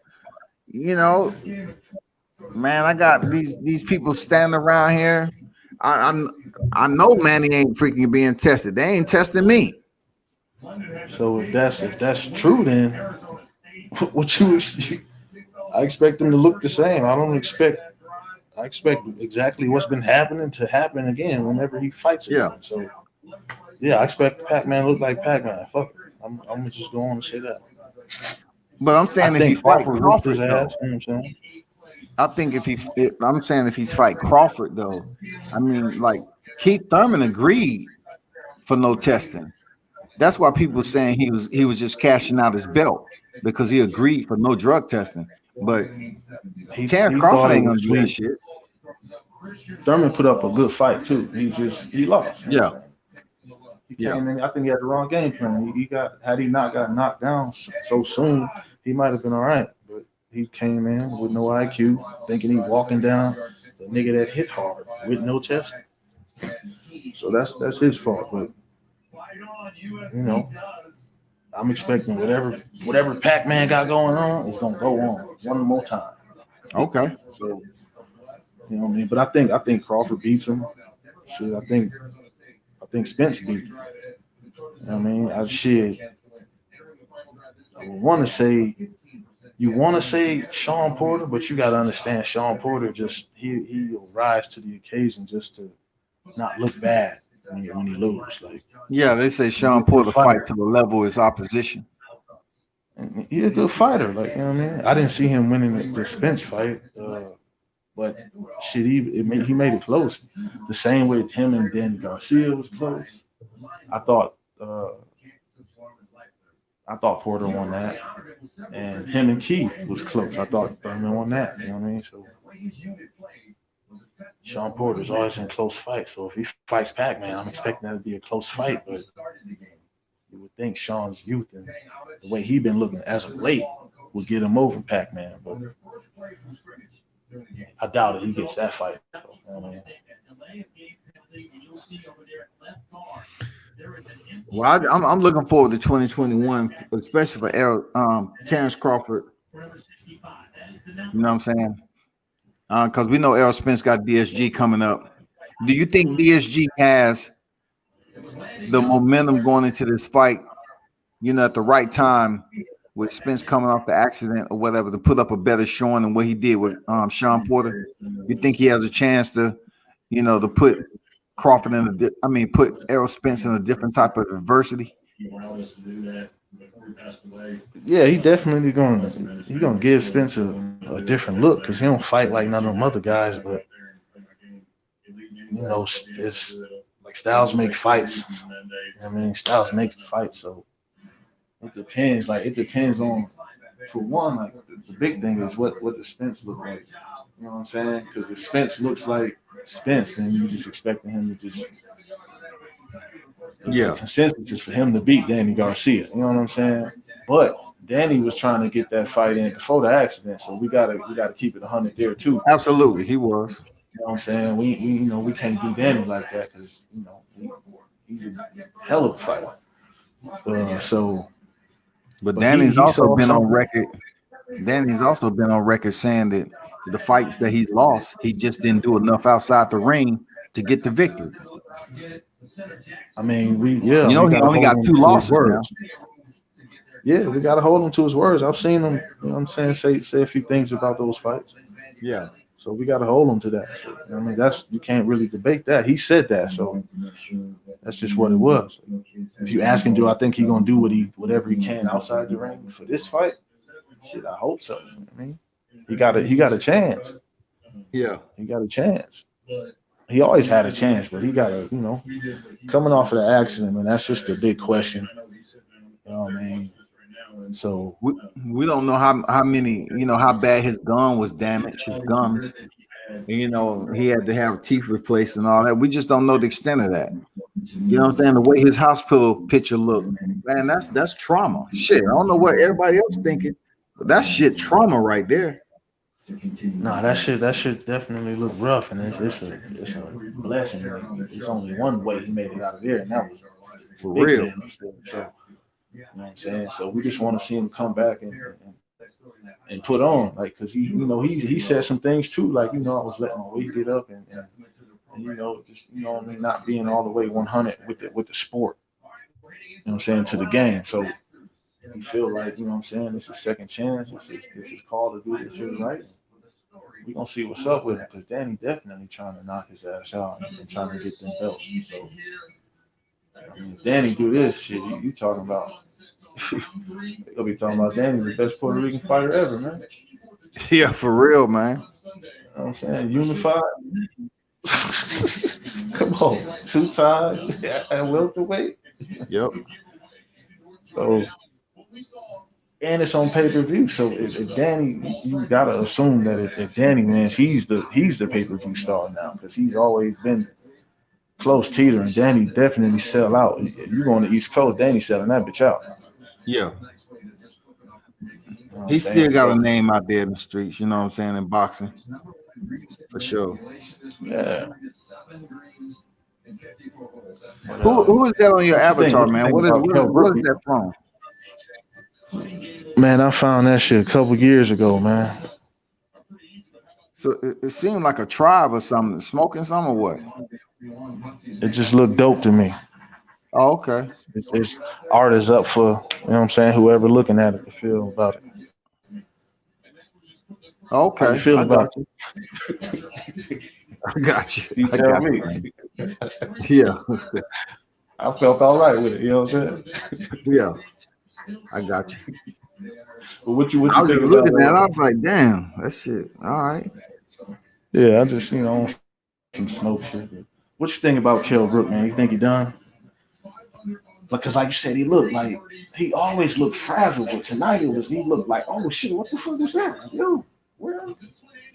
[SPEAKER 1] man, I got these people standing around here. I know Manny ain't freaking being tested. They ain't testing me."
[SPEAKER 17] So if that's true, then what I expect them to look the same. I expect exactly what's been happening to happen again whenever he fights again. So yeah, I expect Pac-Man to look like Pac-Man. Fuck it. I'm just going to say that.
[SPEAKER 1] But I'm saying if he fight Crawford, though,
[SPEAKER 17] I
[SPEAKER 1] think I'm saying if he fight Crawford, though, I mean, like Keith Thurman agreed for no testing. That's why people were saying he was just cashing out his belt because he agreed for no drug testing. But Terence Crawford ain't gonna do that shit.
[SPEAKER 17] Thurman put up a good fight too. He lost.
[SPEAKER 1] Yeah.
[SPEAKER 17] He came in, I think he had the wrong game plan. Had he not got knocked down so soon, he might have been all right. But he came in with no IQ, thinking he walking down the nigga that hit hard with no testing. So that's his fault. But I'm expecting whatever Pac-Man got going on is gonna go on one more time.
[SPEAKER 1] Okay.
[SPEAKER 17] So you know what I mean? But I think Crawford beats him. Shit, I think Spence beat him. You know what I mean? I want to say Sean Porter, but you got to understand Sean Porter he'll rise to the occasion just to not look bad when he lose. Like,
[SPEAKER 1] yeah, they say Sean Porter fight to the level of his opposition.
[SPEAKER 17] And he's a good fighter, like, you know what I mean? I didn't see him winning the Spence fight, but shit, he made it close. The same way him and Danny Garcia was close. I thought Porter won that, and him and Keith was close. I thought Thurman won that. You know what I mean? So Sean Porter's always in close fights. So if he fights Pac-Man, I'm expecting that to be a close fight. But you would think Sean's youth and the way he's been looking as of late would get him over Pac-Man. But I doubt it. He gets that fight. You know what I mean?
[SPEAKER 1] Well, I'm looking forward to 2021, especially for Terence Crawford. You know what I'm saying? Because we know Errol Spence got DSG coming up. Do you think DSG has the momentum going into this fight, at the right time with Spence coming off the accident or whatever, to put up a better showing than what he did with Sean Porter? You think he has a chance to, to put Crawford put Errol Spence in a different type of adversity?
[SPEAKER 17] Yeah, he definitely gonna give Spence a different look because he don't fight like none of them other guys. But it's like styles make fights. I mean, styles makes the fight. So it depends. Like it depends on, for one, like the big thing is what does Spence look like? You know what I'm saying? Because if Spence looks like Spence, then you just expecting him to just. The consensus is for him to beat Danny Garcia. You know what I'm saying? But Danny was trying to get that fight in before the accident, so we gotta keep it 100 there too.
[SPEAKER 1] Absolutely, he was.
[SPEAKER 17] You know what I'm saying? We can't do Danny like that because he's a hell of a fighter.
[SPEAKER 1] But Danny's also been on record. Danny's also been on record saying that the fights that he's lost, he just didn't do enough outside the ring to get the victory.
[SPEAKER 17] I mean, we
[SPEAKER 1] He
[SPEAKER 17] gotta
[SPEAKER 1] only
[SPEAKER 17] hold
[SPEAKER 1] got
[SPEAKER 17] him
[SPEAKER 1] 2
[SPEAKER 17] to his
[SPEAKER 1] losses now.
[SPEAKER 17] words. Yeah, we gotta hold him to his words. I've seen him, you know what I'm saying, say a few things about those fights.
[SPEAKER 1] Yeah.
[SPEAKER 17] So we gotta hold him to that. So, I mean, you can't really debate that. He said that, so that's just what it was. If you ask him, do I think he's gonna do whatever he can outside the ring for this fight? Shit, I hope so. I mean, he got a chance.
[SPEAKER 1] Yeah,
[SPEAKER 17] he got a chance. He always had a chance, but he got to, coming off of the accident, man, that's just a big question. You know what I mean? So
[SPEAKER 1] we don't know how many, how bad his gun was damaged, his gums. And, he had to have teeth replaced and all that. We just don't know the extent of that. You know what I'm saying? The way his hospital picture looked, man, that's trauma. Shit, I don't know what everybody else thinking, but that's shit trauma right there.
[SPEAKER 17] No, that shit definitely look rough, and it's a blessing. It's only one way he made it out of there, and that was
[SPEAKER 1] for real.
[SPEAKER 17] So, you know what I'm saying? So we just want to see him come back and put on, like, because he said some things too, like, I was letting my weight get up and just I mean, not being all the way 100 with the sport. You know what I'm saying, to the game. So we feel like, what I'm saying, it's a second chance. This is called to do this shit right. We're gonna see what's up with him, because Danny definitely trying to knock his ass out and trying to get them belts. So I mean, if Danny do this shit, you talking about they'll be talking about Danny, the best Puerto Rican fighter ever, man.
[SPEAKER 1] Yeah, for real, man.
[SPEAKER 17] You know what I'm saying? Unified. Come on, 2 times at welterweight.
[SPEAKER 1] Yep.
[SPEAKER 17] So, and it's on pay-per-view. So if Danny, you gotta assume that if Danny wins, he's the pay-per-view star now, because he's always been close teeter, and Danny definitely sell out. If you go on the East Coast, Danny selling that bitch out.
[SPEAKER 1] Yeah.
[SPEAKER 17] You know
[SPEAKER 1] He still got a name out there in the streets, you know what I'm saying, in boxing. For sure.
[SPEAKER 17] Yeah.
[SPEAKER 1] Who is that on your avatar, man? What is that from?
[SPEAKER 17] Man, I found that shit a couple years ago, man.
[SPEAKER 1] So it seemed like a tribe or something, smoking something or what?
[SPEAKER 17] It just looked dope to me.
[SPEAKER 1] Oh, okay.
[SPEAKER 17] It's art is up for, you know what I'm saying, whoever looking at it to feel about it.
[SPEAKER 1] Okay.
[SPEAKER 17] How you feel about it?
[SPEAKER 1] I got you.
[SPEAKER 17] You tell me.
[SPEAKER 1] Yeah.
[SPEAKER 17] I felt all right with it, you know what I'm saying?
[SPEAKER 1] Yeah. I got you.
[SPEAKER 17] But what you
[SPEAKER 1] I was
[SPEAKER 17] think
[SPEAKER 1] looking
[SPEAKER 17] about
[SPEAKER 1] at it, I was like, damn, that shit. All right.
[SPEAKER 17] Yeah, I just, some smoke shit. What you think about Kell Brook, man? You think he done? Because like you said, he always looked fragile, but tonight he looked like, oh shit, what the fuck was that? Yo, where?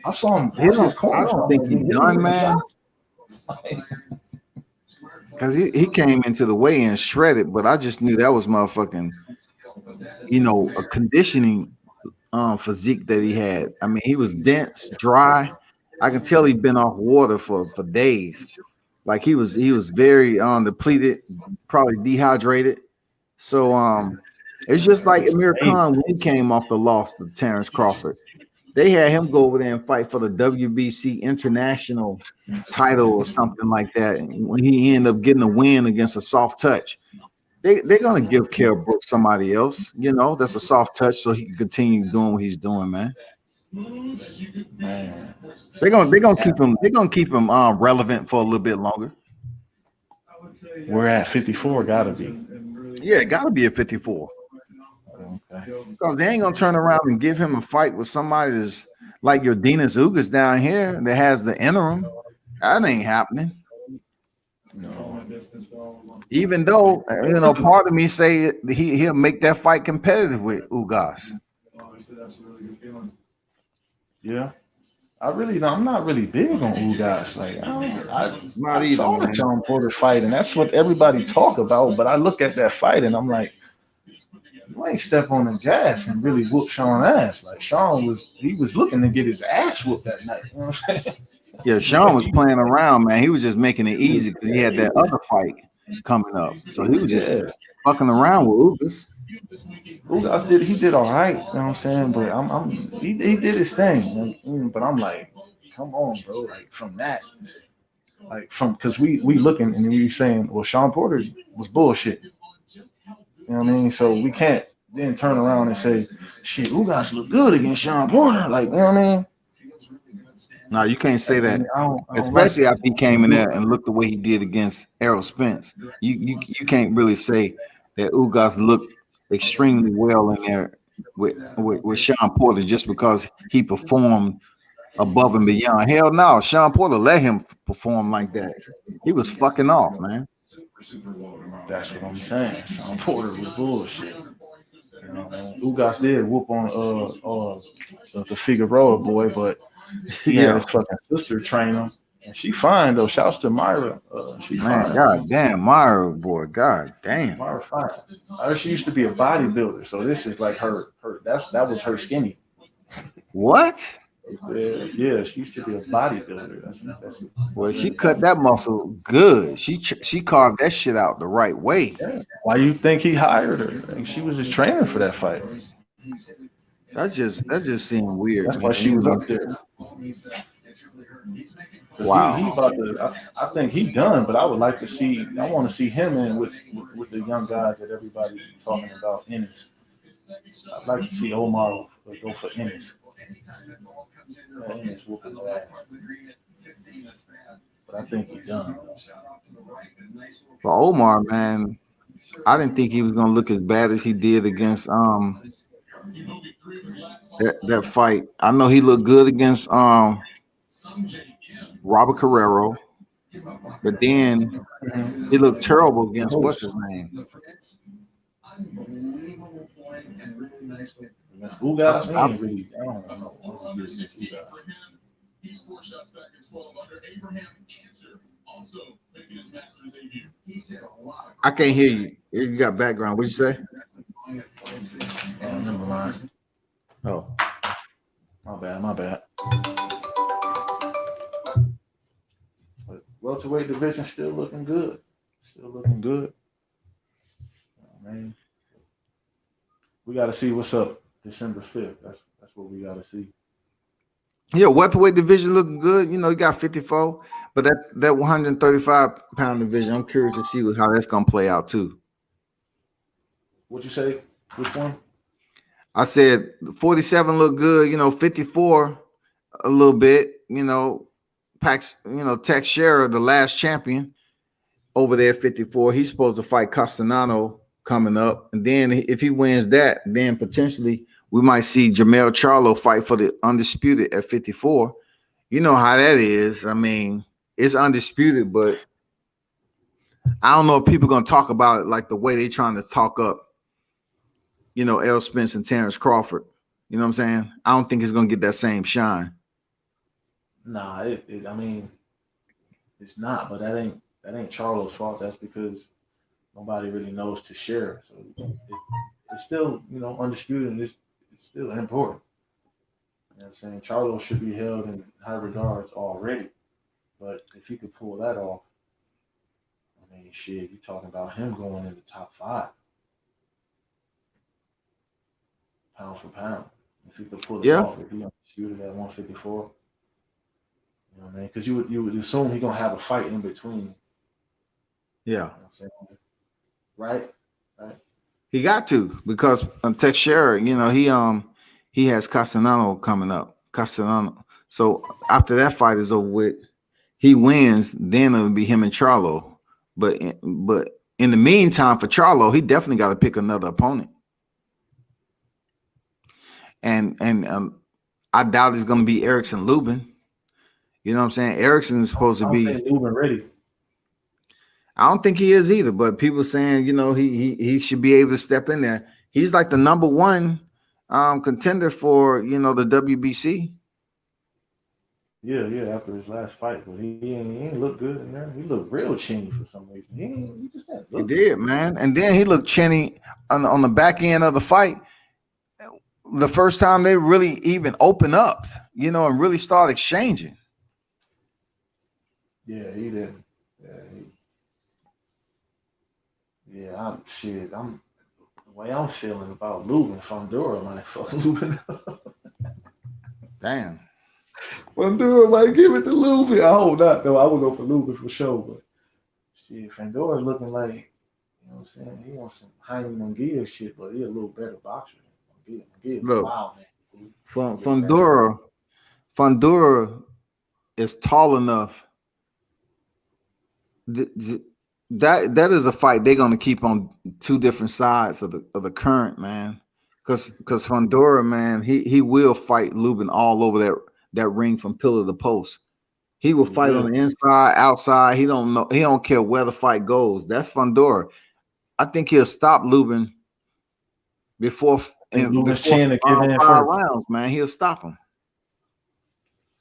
[SPEAKER 17] I saw him.
[SPEAKER 1] I don't think he done, man. Because he came into the weigh-in shredded, but I just knew that was motherfucking, a conditioning physique that he had. I mean, he was dense, dry. I can tell he'd been off water for days. Like he was very depleted, probably dehydrated. So it's just like Amir Khan when he came off the loss to Terence Crawford. They had him go over there and fight for the WBC international title or something like that. And when he ended up getting a win against a soft touch, they're gonna give Kell Brook somebody else, that's a soft touch, so he can continue doing what he's doing, man. They're gonna keep him relevant for a little bit longer.
[SPEAKER 17] We're at 54, gotta be.
[SPEAKER 1] Yeah, it gotta be at 54.
[SPEAKER 17] Okay.
[SPEAKER 1] Because they ain't gonna turn around and give him a fight with somebody that's like your Dinas Ugas down here that has the interim. That ain't happening.
[SPEAKER 17] No.
[SPEAKER 1] Even though part of me say he'll make that fight competitive with Ugas.
[SPEAKER 17] Yeah. I'm not really big on Ugas. Like I saw the John Porter fight, and that's what everybody talk about. But I look at that fight and I'm like, you ain't step on the gas and really whoop Sean's ass. Like Sean was looking to get his ass whooped that night. You know what I'm saying?
[SPEAKER 1] Yeah, Sean was playing around, man. He was just making it easy because he had that other fight coming up. So he was just fucking around with Ugas.
[SPEAKER 17] Ugas did all right, you know what I'm saying? But he did his thing. But I'm like, come on, bro. Like from that, like from because we looking and we saying, well, Sean Porter was bullshit. You know what I mean? So we can't then turn around and say, shit, Ugas look good against Sean Porter. Like, you know what I mean?
[SPEAKER 1] No, you can't say that.
[SPEAKER 17] I don't like
[SPEAKER 1] Especially after he came in there and looked the way he did against Errol Spence. You can't really say that Ugas looked extremely well in there with Sean Porter just because he performed above and beyond. Hell no, Sean Porter let him perform like that. He was fucking off, man.
[SPEAKER 17] That's what I'm saying. Sean Porter was bullshit. You know, man. Ugas did whoop on the Figueroa boy, but he had his fucking sister train him, and she fine though. Shouts to Myra. She
[SPEAKER 1] Man,
[SPEAKER 17] fine.
[SPEAKER 1] god damn, Myra boy, god damn.
[SPEAKER 17] Myra fine. She used to be a bodybuilder, so this is like her. That was her skinny.
[SPEAKER 1] What?
[SPEAKER 17] Yeah, she used to be a bodybuilder. That's
[SPEAKER 1] Well, she cut that muscle good. She carved that shit out the right way.
[SPEAKER 17] Why you think he hired her? Like, she was just training for that fight.
[SPEAKER 1] That just seemed weird.
[SPEAKER 17] That's why she was up there.
[SPEAKER 1] Wow.
[SPEAKER 17] He about to, I think he done, but I would like to see. I want to see him in with the young guys that everybody talking about. Ennis. I'd like to see Omar go for Ennis. Ennis whooping his ass. But I think he done.
[SPEAKER 1] For Omar, man, I didn't think he was gonna look as bad as he did against that fight. I know he looked good against Robert Carrero, but then he looked terrible against what's his name.
[SPEAKER 17] Ugas, I don't know.
[SPEAKER 18] He's 4 shots back at 12 under Abraham Answer, also making his Masters debut. He's hit a lot.
[SPEAKER 1] I can't hear you. You got background. What'd you say?
[SPEAKER 17] Never mind.
[SPEAKER 1] Oh,
[SPEAKER 17] my bad. But welterweight division still looking good. Oh, man. We got to see what's up December 5th. That's what we got to see.
[SPEAKER 1] Yeah, welterweight division looking good. You know, you got 54, but that 135-pound division, I'm curious to see how that's gonna play out too.
[SPEAKER 17] What'd you say? Which one?
[SPEAKER 1] I said 47 look good. You know, 54 a little bit. You know, Teixeira, the last champion over there at 54. He's supposed to fight Castellano coming up, and then if he wins that, then potentially we might see Jermell Charlo fight for the undisputed at 54. You know how that is. I mean, it's undisputed, but I don't know if people are going to talk about it like the way they're trying to talk up, you know, Errol Spence and Terence Crawford. You know what I'm saying? I don't think it's going to get that same shine.
[SPEAKER 17] Nah, I mean, it's not, but that ain't Charlo's fault. That's because nobody really knows Teixeira. So it's still, you know, undisputed, and it's still important. You know what I'm saying? Charlo should be held in high regards already. But if he could pull that off, I mean, shit, you're talking about him going in the top 5. Pound for pound. If he could pull it off, if he undisputed at 154. You know what I mean? Because you would assume he's going to have a fight in between.
[SPEAKER 1] Yeah.
[SPEAKER 17] You know what I'm saying? Right?
[SPEAKER 1] He got to, because Teixeira, you know, he has Castellano coming up. So after that fight is over with, he wins, then it'll be him and Charlo. But in the meantime, for Charlo, he definitely got to pick another opponent. And I doubt it's going to be Erickson Lubin. You know what I'm saying? Erickson is supposed to be.
[SPEAKER 17] Lubin ready.
[SPEAKER 1] I don't think he is either, but people saying, you know, he should be able to step in there. He's like the number 1 contender for, you know, the WBC.
[SPEAKER 17] Yeah, after his last fight, but he ain't look good in there. He looked real chinny for some reason. He just didn't look
[SPEAKER 1] He did, man. And then he looked chinny on the back end of the fight. The first time they really even opened up, you know, and really start exchanging.
[SPEAKER 17] Yeah, he didn't. way I'm feeling about Lubin, Fundora might fuck Lubin up.
[SPEAKER 1] Damn.
[SPEAKER 17] Fundora might give it to Lubin. I hope not, though. I would go for Lubin for sure, but shit, Fandora's looking like, you know what I'm saying? He wants some Jaime Munguia shit, but he's a little better boxer. Munguia,
[SPEAKER 1] Look,
[SPEAKER 17] wow, man.
[SPEAKER 1] Fundora is tall enough. That is a fight they're gonna keep on two different sides of the current, man. Because Fundora, man, he will fight Lubin all over that ring from pillar to post. He will fight on the inside, outside. He don't care where the fight goes. That's Fundora. I think he'll stop Lubin before
[SPEAKER 17] Lubin's chin to give in
[SPEAKER 1] 5
[SPEAKER 17] first.
[SPEAKER 1] rounds, man. He'll stop him.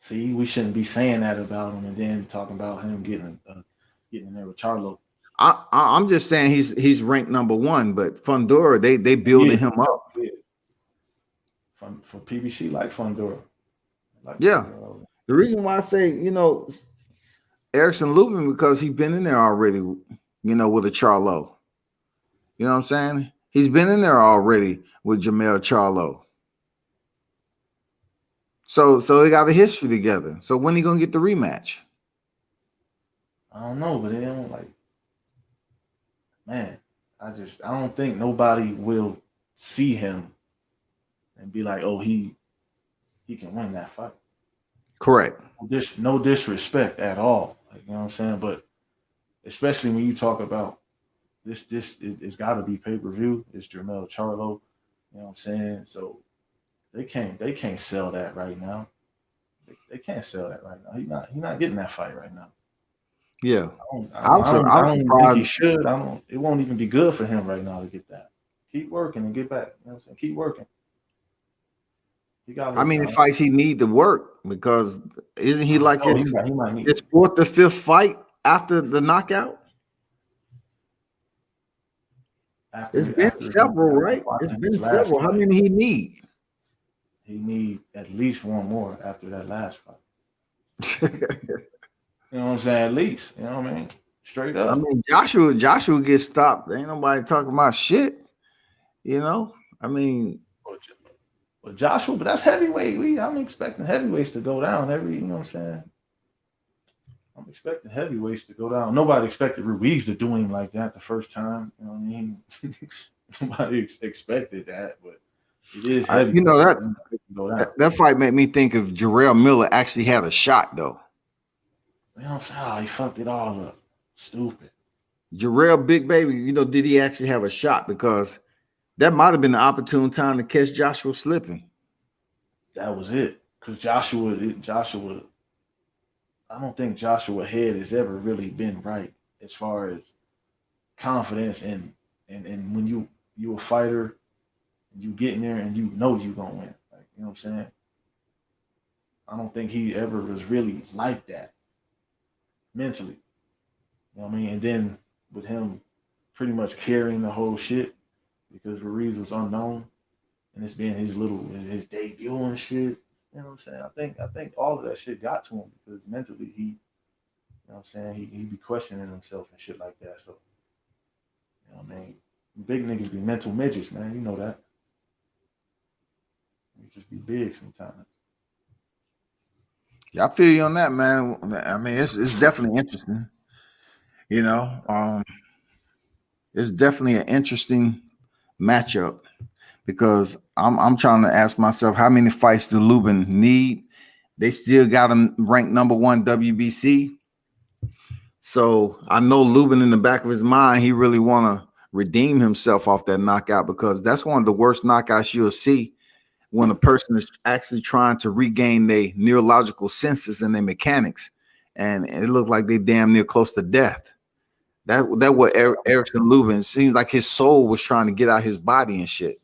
[SPEAKER 17] See, we shouldn't be saying that about him, and then talking about him getting in there with Charlo.
[SPEAKER 1] I'm just saying he's ranked number 1, but Fundora, they building him up.
[SPEAKER 17] Yeah. For PBC, like Fundora.
[SPEAKER 1] Yeah. The reason why I say, Erickson Lubin, because he's been in there already, with a Charlo. You know what I'm saying? He's been in there already with Jamel Charlo. So they got a history together. So when he gonna get the rematch?
[SPEAKER 17] I don't know, but they don't man, I don't think nobody will see him and be like, oh, he can win that fight.
[SPEAKER 1] Correct.
[SPEAKER 17] No disrespect at all. You know what I'm saying? But especially when you talk about this it's got to be pay-per-view. It's Jermell Charlo. You know what I'm saying? So they can't sell that right now. They can't sell that right now. He's not getting that fight right now.
[SPEAKER 1] Yeah.
[SPEAKER 17] I don't think he should. It won't even be good for him right now to get that. Keep working and get back. You know what I'm saying? Keep working.
[SPEAKER 1] The fights he need to work, because isn't he like his 4th or 5th fight after the knockout? It's been several, right? It's been several. How many he need?
[SPEAKER 17] He need at least one more after that last fight. You know what I'm saying? At least, you know what I mean? Straight up.
[SPEAKER 1] Joshua gets stopped. Ain't nobody talking about shit.
[SPEAKER 17] But Joshua, but that's heavyweight. I'm expecting heavyweights to go down you know what I'm saying? I'm expecting heavyweights to go down. Nobody expected Ruiz to do him like that the first time. You know what I mean? Nobody expected that, but it is heavyweight.
[SPEAKER 1] That fight made me think if Jarrell Miller actually had a shot, though.
[SPEAKER 17] You know what I'm saying? He fucked it all up. Stupid.
[SPEAKER 1] Jarrell, big baby, did he actually have a shot? Because that might have been the opportune time to catch Joshua slipping.
[SPEAKER 17] That was it. Because Joshua, I don't think Joshua head has ever really been right as far as confidence and when you a fighter, you get in there and you know you're gonna win. You know what I'm saying? I don't think he ever was really like that mentally. You know what I mean? And then with him pretty much carrying the whole shit because Ruiz was unknown and it's been his his debut and shit. You know what I'm saying? I think all of that shit got to him because mentally he, you know what I'm saying, he be questioning himself and shit like that. So, you know what I mean? Big niggas be mental midgets, man. You know that. You just be big sometimes.
[SPEAKER 1] Yeah, I feel you on that, man. I mean, it's definitely interesting. It's definitely an interesting matchup because I'm trying to ask myself, how many fights do Lubin need? They still got him ranked number 1 WBC. So I know Lubin in the back of his mind, he really want to redeem himself off that knockout because that's one of the worst knockouts you'll see when a person is actually trying to regain their neurological senses and their mechanics. And it looked like they damn near close to death. That what Erickson Lubin seems like his soul was trying to get out his body and shit.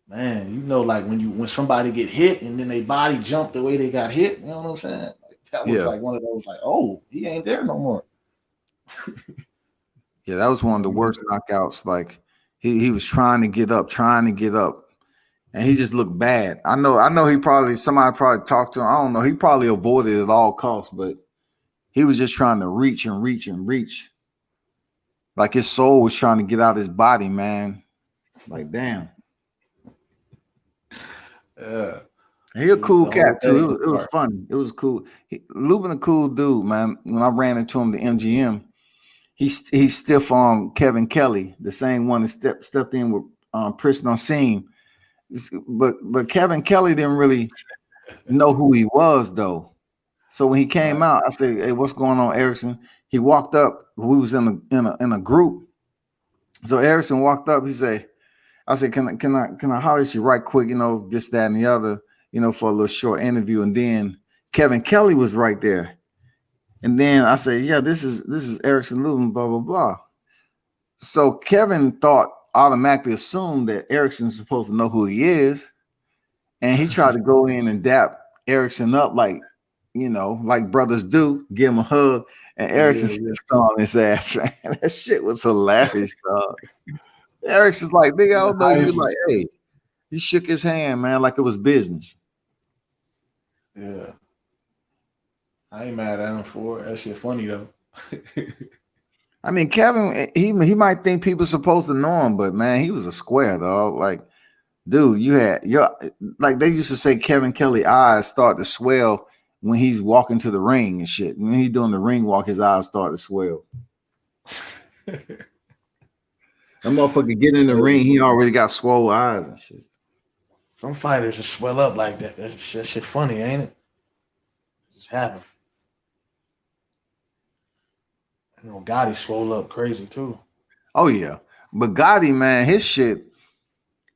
[SPEAKER 17] Man, like when somebody get hit and then their body jump the way they got hit, you know what I'm saying? Like, that was like one of those like, oh, he ain't there no more.
[SPEAKER 1] Yeah, that was one of the worst knockouts. Like he was trying to get up, and he just looked bad. I know somebody probably talked to him. I don't know. He probably avoided it at all costs, but he was just trying to reach and reach and reach. Like his soul was trying to get out of his body, man. Like, damn.
[SPEAKER 17] Yeah.
[SPEAKER 1] He a cool
[SPEAKER 17] The
[SPEAKER 1] cat
[SPEAKER 17] whole
[SPEAKER 1] too.
[SPEAKER 17] thing
[SPEAKER 1] It was
[SPEAKER 17] apart.
[SPEAKER 1] funny. It was cool. Lubin a cool dude, man. When I ran into him, the MGM, he's stiff on Kevin Kelly, the same one that stepped in with Prince Nassim. But Kevin Kelly didn't really know who he was though. So when he came out, I said, "Hey, what's going on, Erickson?" He walked up. We was in a group. So Erickson walked up. He said, "I said, can I holler at you right quick? You know, this, that, and the other. You know, for a little short interview." And then Kevin Kelly was right there. And then I said, "Yeah, this is Erickson Lubin, blah blah blah." So Kevin thought automatically assumed that Erickson's supposed to know who he is, and he tried to go in and dap Erickson up like, you know, like brothers do, give him a hug, and Erickson stepped on his ass, man. That shit was hilarious, dog. Erickson's like, "Nigga, I don't know you." Like, hey, he shook his hand, man, like it was business.
[SPEAKER 17] Yeah. I ain't mad at him for it. That shit funny though.
[SPEAKER 1] I mean, Kevin, he might think people supposed to know him, but man, he was a square, dog. Like, dude, you had like they used to say Kevin Kelly eyes start to swell when he's walking to the ring and shit. When he's doing the ring walk, his eyes start to swell. That motherfucker get in the ring, he already got swole eyes and shit.
[SPEAKER 17] Some fighters just swell up like that. That shit funny, ain't it? Just happen. You know, Gotti swole up crazy too.
[SPEAKER 1] Oh yeah, but Gotti, man, his shit,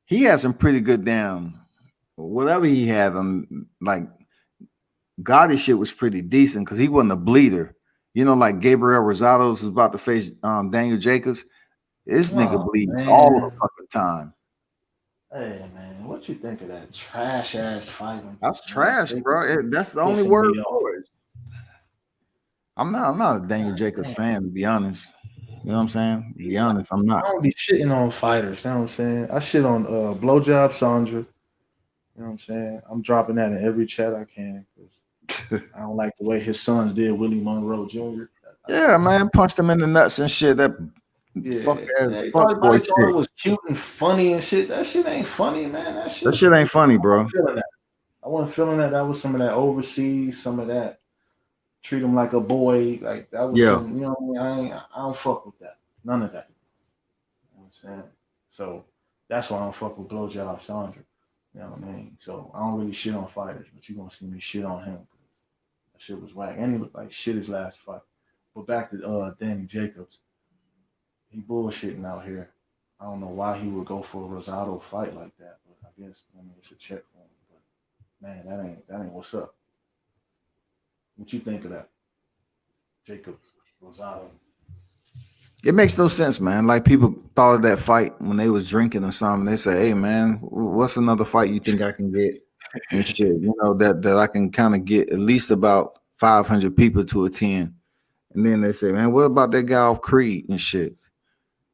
[SPEAKER 1] he had some pretty good damn. Whatever he had, like Gotti shit was pretty decent because he wasn't a bleeder. You know, like Gabriel Rosado was about to face Daniel Jacobs. This nigga bleed all the fucking time.
[SPEAKER 17] Hey man, what you think of that trash ass fight?
[SPEAKER 1] That's trash, bro. That's the only word for it. I'm not a Daniel Jacobs fan, to be honest. You know what I'm saying? To be honest, I'm not.
[SPEAKER 17] I don't be shitting on fighters. You know what I'm saying? I shit on blowjob Sandra. You know what I'm saying? I'm dropping that in every chat I can because I don't like the way his sons did Willie Monroe Jr.
[SPEAKER 1] Yeah, man, punched him in the nuts and shit. That fuck boy
[SPEAKER 17] Everybody
[SPEAKER 1] shit.
[SPEAKER 17] thought it was cute and funny and shit. That shit ain't funny, man. That
[SPEAKER 1] Shit ain't funny, bro.
[SPEAKER 17] I wasn't feeling that. That was some of that overseas, some of that treat him like a boy. Like that was some, you know what I mean? I don't fuck with that. None of that. You know what I'm saying? So that's why I don't fuck with blowjob Sandra. You know what I mean? So I don't really shit on fighters, but you're gonna see me shit on him because that shit was whack. And he looked like shit his last fight. But back to Danny Jacobs. He bullshitting out here. I don't know why he would go for a Rosado fight like that, but I guess it's a check for him. But man, that ain't what's up. What you think of that? Jacobs, Rosado.
[SPEAKER 1] It makes no sense, man. Like people thought of that fight when they was drinking or something. They say, "Hey, man, what's another fight you think I can get?" And shit, you know that I can kind of get at least about 500 people to attend. And then they say, "Man, what about that guy off Creed and shit?"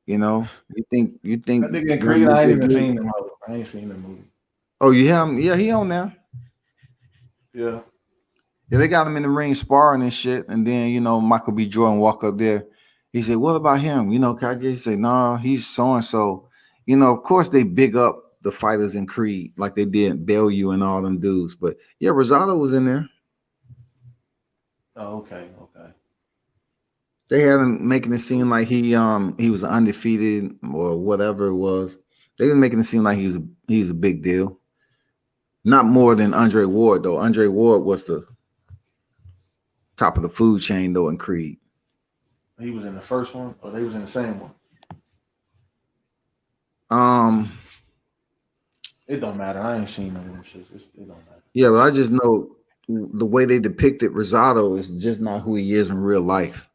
[SPEAKER 1] You know, you think
[SPEAKER 17] That nigga in Creed, I ain't even seen him. I ain't seen the movie.
[SPEAKER 1] Oh, you have him? Yeah, he on there.
[SPEAKER 17] Yeah.
[SPEAKER 1] Yeah, they got him in the ring sparring and shit. And then, you know, Michael B. Jordan walk up there. He said, "What about him?" You know, Kage said, "No, he's so-and-so." You know, of course they big up the fighters in Creed like they did Bellew and all them dudes. But yeah, Rosado was in there.
[SPEAKER 17] Oh, okay.
[SPEAKER 1] They had him making it seem like he was undefeated or whatever it was. They were making it seem like he's a big deal. Not more than Andre Ward, though. Andre Ward was the top of the food chain, though, in Creed.
[SPEAKER 17] He was in the first one, or they was in the same one? It don't matter. I ain't seen them shit. It don't matter.
[SPEAKER 1] Yeah, but I just know the way they depicted Rosado is just not who he is in real life.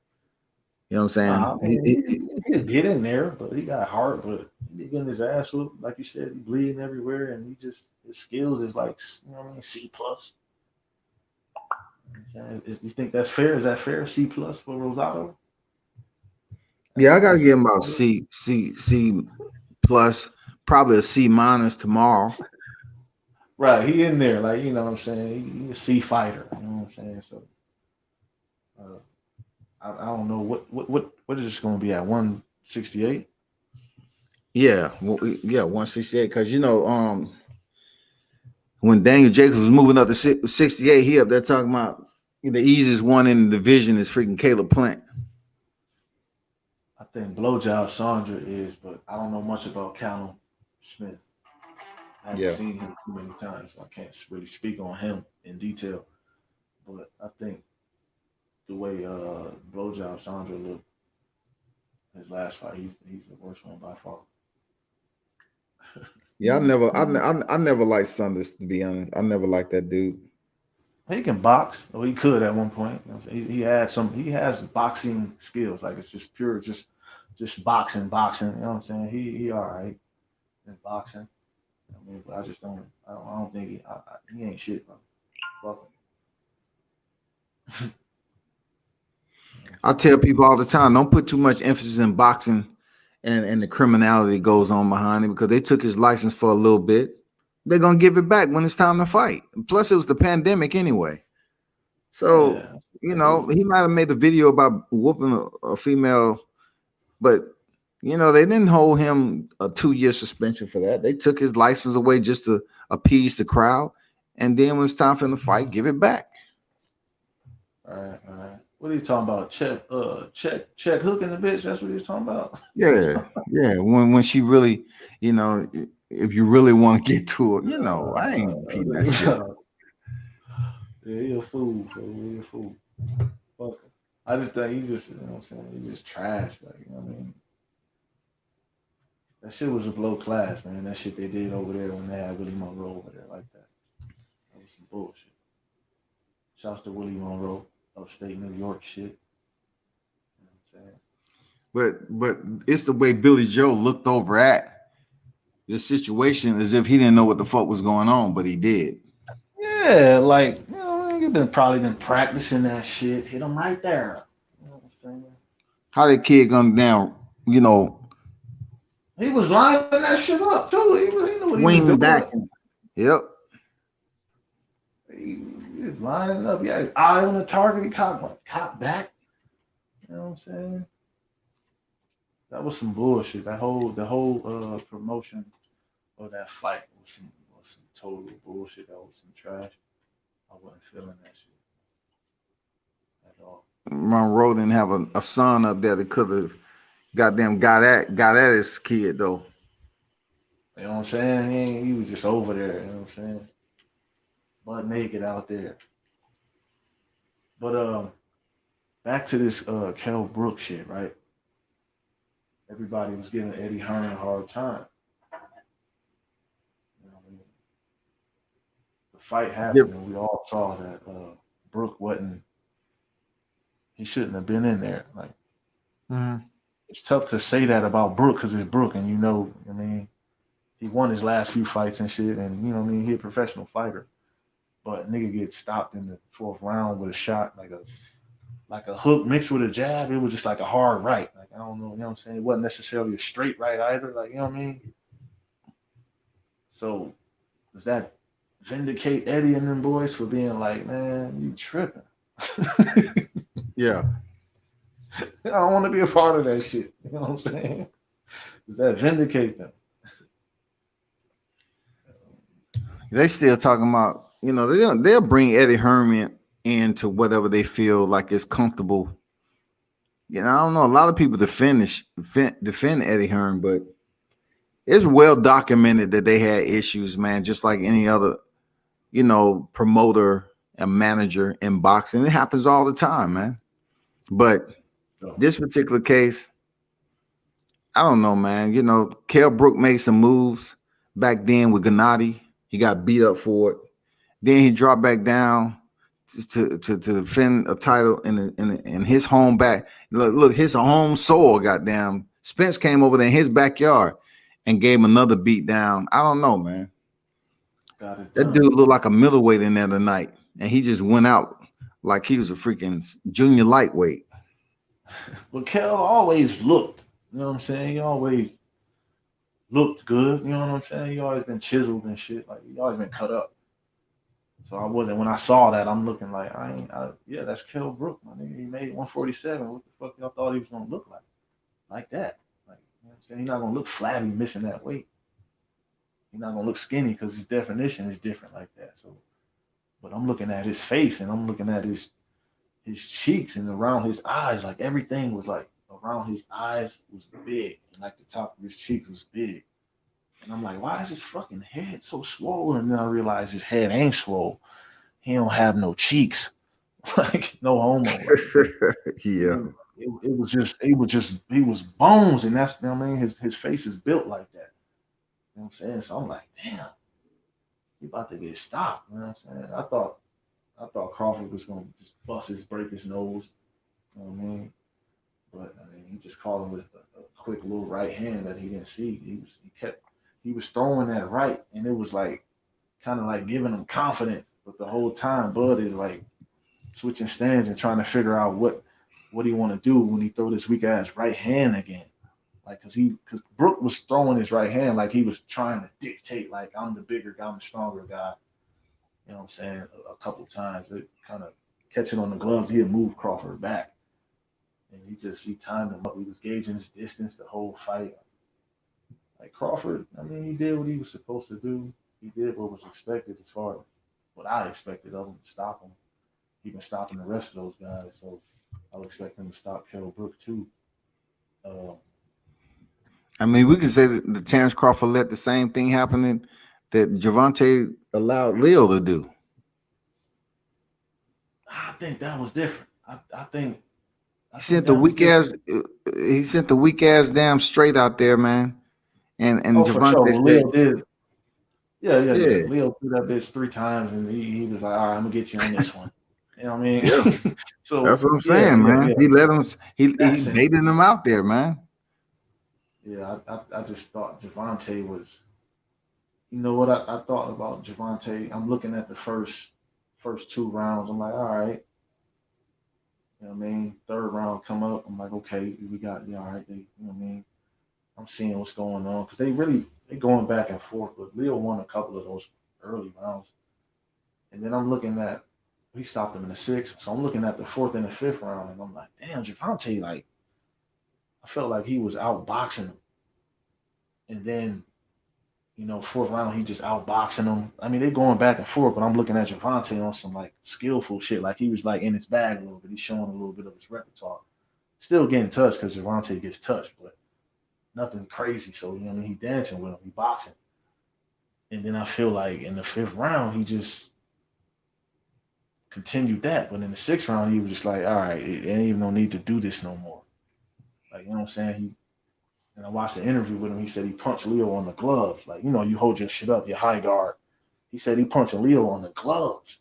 [SPEAKER 1] You know what I'm saying?
[SPEAKER 17] He could get in there, but he got heart, but he getting his ass whooped. Like you said, he bleeding everywhere, and his skills is like, you know what I mean, C+. You think that's fair? Is that fair? C+ for Rosado?
[SPEAKER 1] Yeah, I gotta give him about C+, probably a C- tomorrow.
[SPEAKER 17] Right, he in there, like, you know what I'm saying. He's a C fighter, you know what I'm saying. So, I don't know what is this going to be at 168.
[SPEAKER 1] Yeah, yeah, 168. Because when Daniel Jacobs was moving up to 68, he up there talking about the easiest one in the division is freaking Caleb Plant.
[SPEAKER 17] I think blowjob Sandra is, but I don't know much about Callum Smith. I haven't
[SPEAKER 1] Yeah.
[SPEAKER 17] seen him too many times, so I can't really speak on him in detail. But I think the way blowjob Sandra looked his last fight, he's the worst one by far.
[SPEAKER 1] Yeah, I never liked Sanders, to be honest. I never liked that dude.
[SPEAKER 17] He can box, or he could at one point. You know what I'm saying? He has boxing skills. Like it's just pure, just boxing. You know what I'm saying? He all right in boxing. I mean, but I just don't. I don't think he ain't shit, bro. Fuck him.
[SPEAKER 1] I tell people all the time, don't put too much emphasis in boxing and the criminality goes on behind it, because they took his license for a little bit. They're gonna give it back when it's time to fight. Plus, it was the pandemic anyway. So,
[SPEAKER 17] Yeah.
[SPEAKER 1] he might have made a video about whooping a female, but they didn't hold him a 2-year suspension for that. They took his license away just to appease the crowd. And then when it's time for him to fight, give it back.
[SPEAKER 17] All right. What are you talking about? Check hooking the bitch. That's what he's talking about.
[SPEAKER 1] Yeah. When she really, if you really want to get to it, I ain't repeating that shit.
[SPEAKER 17] Yeah, he a fool, bro. He a fool. Fuck him. I just think he just, you know what I'm saying? He just trash, like, you know what I mean? That shit was a low class, man. That shit they did over there when they had Willie Monroe over there like that. That was some bullshit. Shouts to Willie Monroe, upstate New York shit. You know what I'm saying?
[SPEAKER 1] But it's the way Billy Joe looked over at the situation as if he didn't know what the fuck was going on, but he did.
[SPEAKER 17] Yeah, like, you probably been practicing that shit. Hit him right there. You know what I'm saying?
[SPEAKER 1] How that kid gone down,
[SPEAKER 17] He was lining that shit up too. He knew what he was
[SPEAKER 1] swing
[SPEAKER 17] doing.
[SPEAKER 1] back. Yep.
[SPEAKER 17] He was lining up. He had his eye on the target. He caught back. You know what I'm saying? That was some bullshit. The whole promotion of that fight was some total bullshit. That was some trash. I wasn't feeling that shit at all.
[SPEAKER 1] Monroe didn't have a son up there that could have goddamn got at his kid though.
[SPEAKER 17] You know what I'm saying? He was just over there. You know what I'm saying? Butt naked out there. But back to this Kell Brook shit, right? Everybody was giving Eddie Hearn a hard time. You know what I mean? The fight happened, and we all saw that Brook wasn't. He shouldn't have been in there. Like, it's tough to say that about Brook because it's Brook, and I mean, he won his last few fights and shit, and you know what I mean, he a professional fighter. But nigga gets stopped in the 4th round with a shot like a hook mixed with a jab. It was just like a hard right. Like, I don't know, you know what I'm saying? It wasn't necessarily a straight right either. Like, you know what I mean? So does that vindicate Eddie and them boys for being like, man, you tripping?
[SPEAKER 1] Yeah.
[SPEAKER 17] I don't want to be a part of that shit. You know what I'm saying? Does that vindicate them?
[SPEAKER 1] They still talking about, they'll bring Eddie Hearn into whatever they feel like is comfortable. I don't know. A lot of people defend Eddie Hearn, but it's well documented that they had issues, man, just like any other, promoter and manager in boxing. It happens all the time, man. But this particular case, I don't know, man. Kell Brook made some moves back then with Gennady. He got beat up for it. Then he dropped back down to defend a title in his home back. Look, his home soil, goddamn. Spence came over there in his backyard and gave him another beat down. I don't know, man. That dude looked like a middleweight in there tonight, and he just went out like he was a freaking junior lightweight.
[SPEAKER 17] But Kell always looked, you know what I'm saying? He always looked good, you know what I'm saying? He always been chiseled and shit. Like, he always been cut up. So when I saw that, I'm looking like, yeah, that's Kell Brook. I mean, he made 147. What the fuck y'all thought he was gonna look like? Like that. Like, you know I'm saying? He's not gonna look flabby missing that weight. He's not gonna look skinny because his definition is different like that. So, but I'm looking at his face and I'm looking at his cheeks and around his eyes, like everything was like around his eyes was big, and like the top of his cheeks was big. And I'm like, why is his fucking head so swollen? And then I realized his head ain't swole. He don't have no cheeks, like no homo. Like,
[SPEAKER 1] Yeah.
[SPEAKER 17] he was bones, and that's, you know what I mean. His face is built like that. You know what I'm saying? So I'm like, damn, he about to get stopped. You know what I'm saying? I thought Crawford was gonna just break his nose. You know what I mean? But I mean, he just caught him with a quick little right hand that he didn't see. He was throwing that right, and it was like kind of like giving him confidence. But the whole time, Bud is like switching stands and trying to figure out what he want to do when he throw this weak ass right hand again. Like, cause Brook was throwing his right hand like he was trying to dictate, like, I'm the bigger guy, I'm the stronger guy. You know what I'm saying? A couple times, it kind of catching on the gloves, he'd move Crawford back. And he timed him up. He was gauging his distance the whole fight. Like Crawford, I mean, he did what he was supposed to do. He did what was expected as far as what I expected of him to stop him. He's been stopping the rest of those guys, so I would expect him to stop Kell Brook too.
[SPEAKER 1] I mean, we can say that the Terence Crawford let the same thing happen that Gervonta allowed Leo to do.
[SPEAKER 17] I think that was different. I think
[SPEAKER 1] he sent the weak ass damn straight out there, man. And
[SPEAKER 17] for sure.
[SPEAKER 1] Gervonta said,
[SPEAKER 17] Leo did. Yeah. Leo threw that bitch 3 times, and he was like, all right, I'm gonna get you on this one. You know what I mean?
[SPEAKER 1] Yeah.
[SPEAKER 17] So
[SPEAKER 1] that's what I'm saying, man.
[SPEAKER 17] Yeah.
[SPEAKER 1] He let him. He baited him out there, man.
[SPEAKER 17] Yeah, I just thought Gervonta was. You know what I thought about Gervonta? I'm looking at the first 2 rounds. I'm like, all right. You know what I mean? 3rd round come up. I'm like, okay, we got, all right. You know what I mean? I'm seeing what's going on because they going back and forth. But Leo won a couple of those early rounds, and then I'm looking at he stopped him in the 6th. So I'm looking at the 4th and the 5th round, and I'm like, damn, Gervonta, like I felt like he was outboxing him, and then 4th round he just outboxing him. I mean, they going back and forth, but I'm looking at Gervonta on some like skillful shit, like he was like in his bag a little bit. He's showing a little bit of his repertoire. Still getting touched because Gervonta gets touched, but nothing crazy. So, you know what I mean? He dancing with him, he boxing. And then I feel like in the 5th round, he just continued that. But in the 6th round, he was just like, all right, it ain't even no need to do this no more. Like, you know what I'm saying? And I watched the interview with him. He said he punched Leo on the gloves. Like, you hold your shit up, your high guard. He said he punching Leo on the gloves.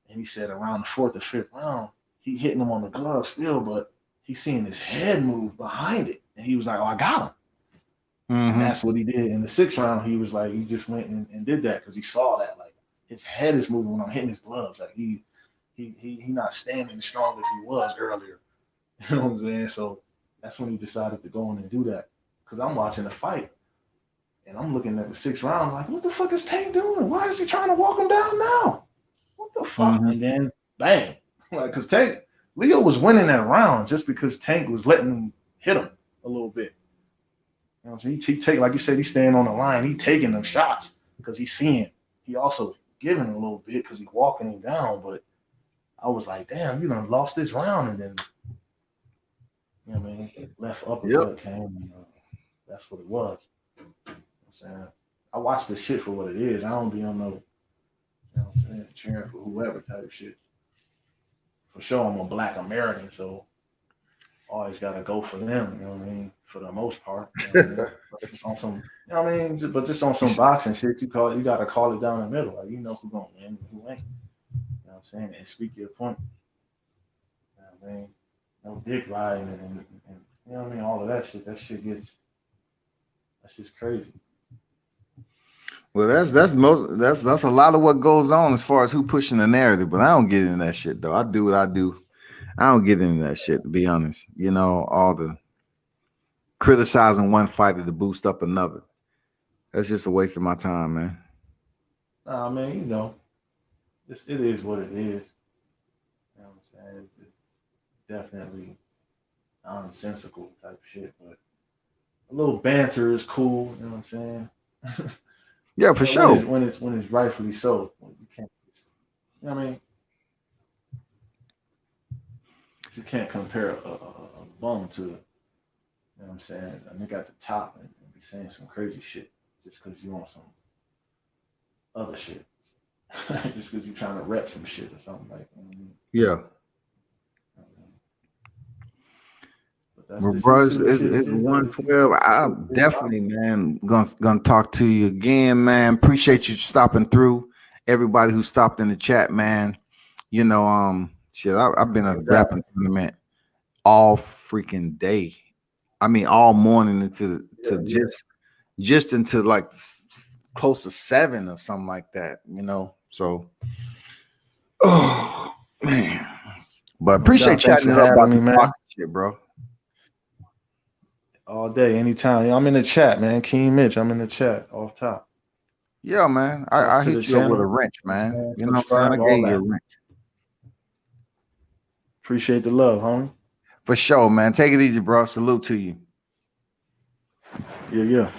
[SPEAKER 17] And he said around the 4th or 5th round, he hitting him on the gloves still, but he seeing his head move behind it. And he was like, oh, I got him. And that's what he did. In the 6th round, he was like, he just went and did that because he saw that. Like, his head is moving when I'm hitting his gloves. Like, he not standing as strong as he was earlier. You know what I'm saying? So that's when he decided to go in and do that. Because I'm watching the fight. And I'm looking at the 6th round, like, what the fuck is Tank doing? Why is he trying to walk him down now? What the fuck? And then, bang. Like, because Leo was winning that round just because Tank was letting him hit him a little bit. You know, so he take, like you said, he's staying on the line. He taking them shots because he's seeing. He also giving a little bit because he's walking him down. But I was like, damn, you done lost this round. And then, you know what I mean? Left uppercut came. And, that's what it was. You know what I'm saying? I watch this shit for what it is. I don't be on no, you know what I'm saying, cheering for whoever type shit. For sure, I'm a Black American, so always got to go for them, you know what I mean, for the most part. You know what I mean? But just on some, you know what I mean, just on some boxing shit, you got to call it down the middle. Like, you know who's going to win and who ain't. You know what I'm saying? And speak your point. You know what I mean? No dick riding and you know what I mean? All of that shit, that's just crazy.
[SPEAKER 1] Well, that's a lot of what goes on as far as who pushing the narrative, but I don't get into that shit though. I do what I do. I don't get into that shit, to be honest. All the criticizing one fighter to boost up another. That's just a waste of my time, man.
[SPEAKER 17] Nah, man, it is what it is. You know what I'm saying? It's definitely nonsensical type shit, but a little banter is cool. You know what I'm saying?
[SPEAKER 1] Yeah, for
[SPEAKER 17] But
[SPEAKER 1] sure.
[SPEAKER 17] when it's rightfully so, you can't. You know what I mean? You can't compare a bum to, you know what I'm saying, a nigga at the top and be saying some crazy shit just because you want some other shit. Just because you're trying to rep some shit or something like that.
[SPEAKER 1] Yeah.
[SPEAKER 17] But
[SPEAKER 1] Well,
[SPEAKER 17] that's
[SPEAKER 1] bro,
[SPEAKER 17] just
[SPEAKER 1] it's 112. I'm definitely, man, gonna talk to you again, man. Appreciate you stopping through. Everybody who stopped in the chat, man. You know, shit, I've been at a grappling tournament all freaking day. I mean, all morning into just into like close to 7 or something like that. You know, so oh man. But appreciate
[SPEAKER 17] Thanks
[SPEAKER 1] chatting
[SPEAKER 17] for
[SPEAKER 1] it up
[SPEAKER 17] having
[SPEAKER 1] about
[SPEAKER 17] me,
[SPEAKER 1] the
[SPEAKER 17] man.
[SPEAKER 1] boxing shit, bro.
[SPEAKER 17] All day, anytime. I'm in the chat, man. King Mitch, I'm in the chat off top.
[SPEAKER 1] Yeah, man. I hit you up with a wrench, man. You know what I'm saying? I
[SPEAKER 17] Subscribe, all
[SPEAKER 1] gave you a
[SPEAKER 17] that.
[SPEAKER 1] wrench.
[SPEAKER 17] Appreciate the love, homie.
[SPEAKER 1] For sure, man. Take it easy, bro. Salute to you.
[SPEAKER 17] Yeah.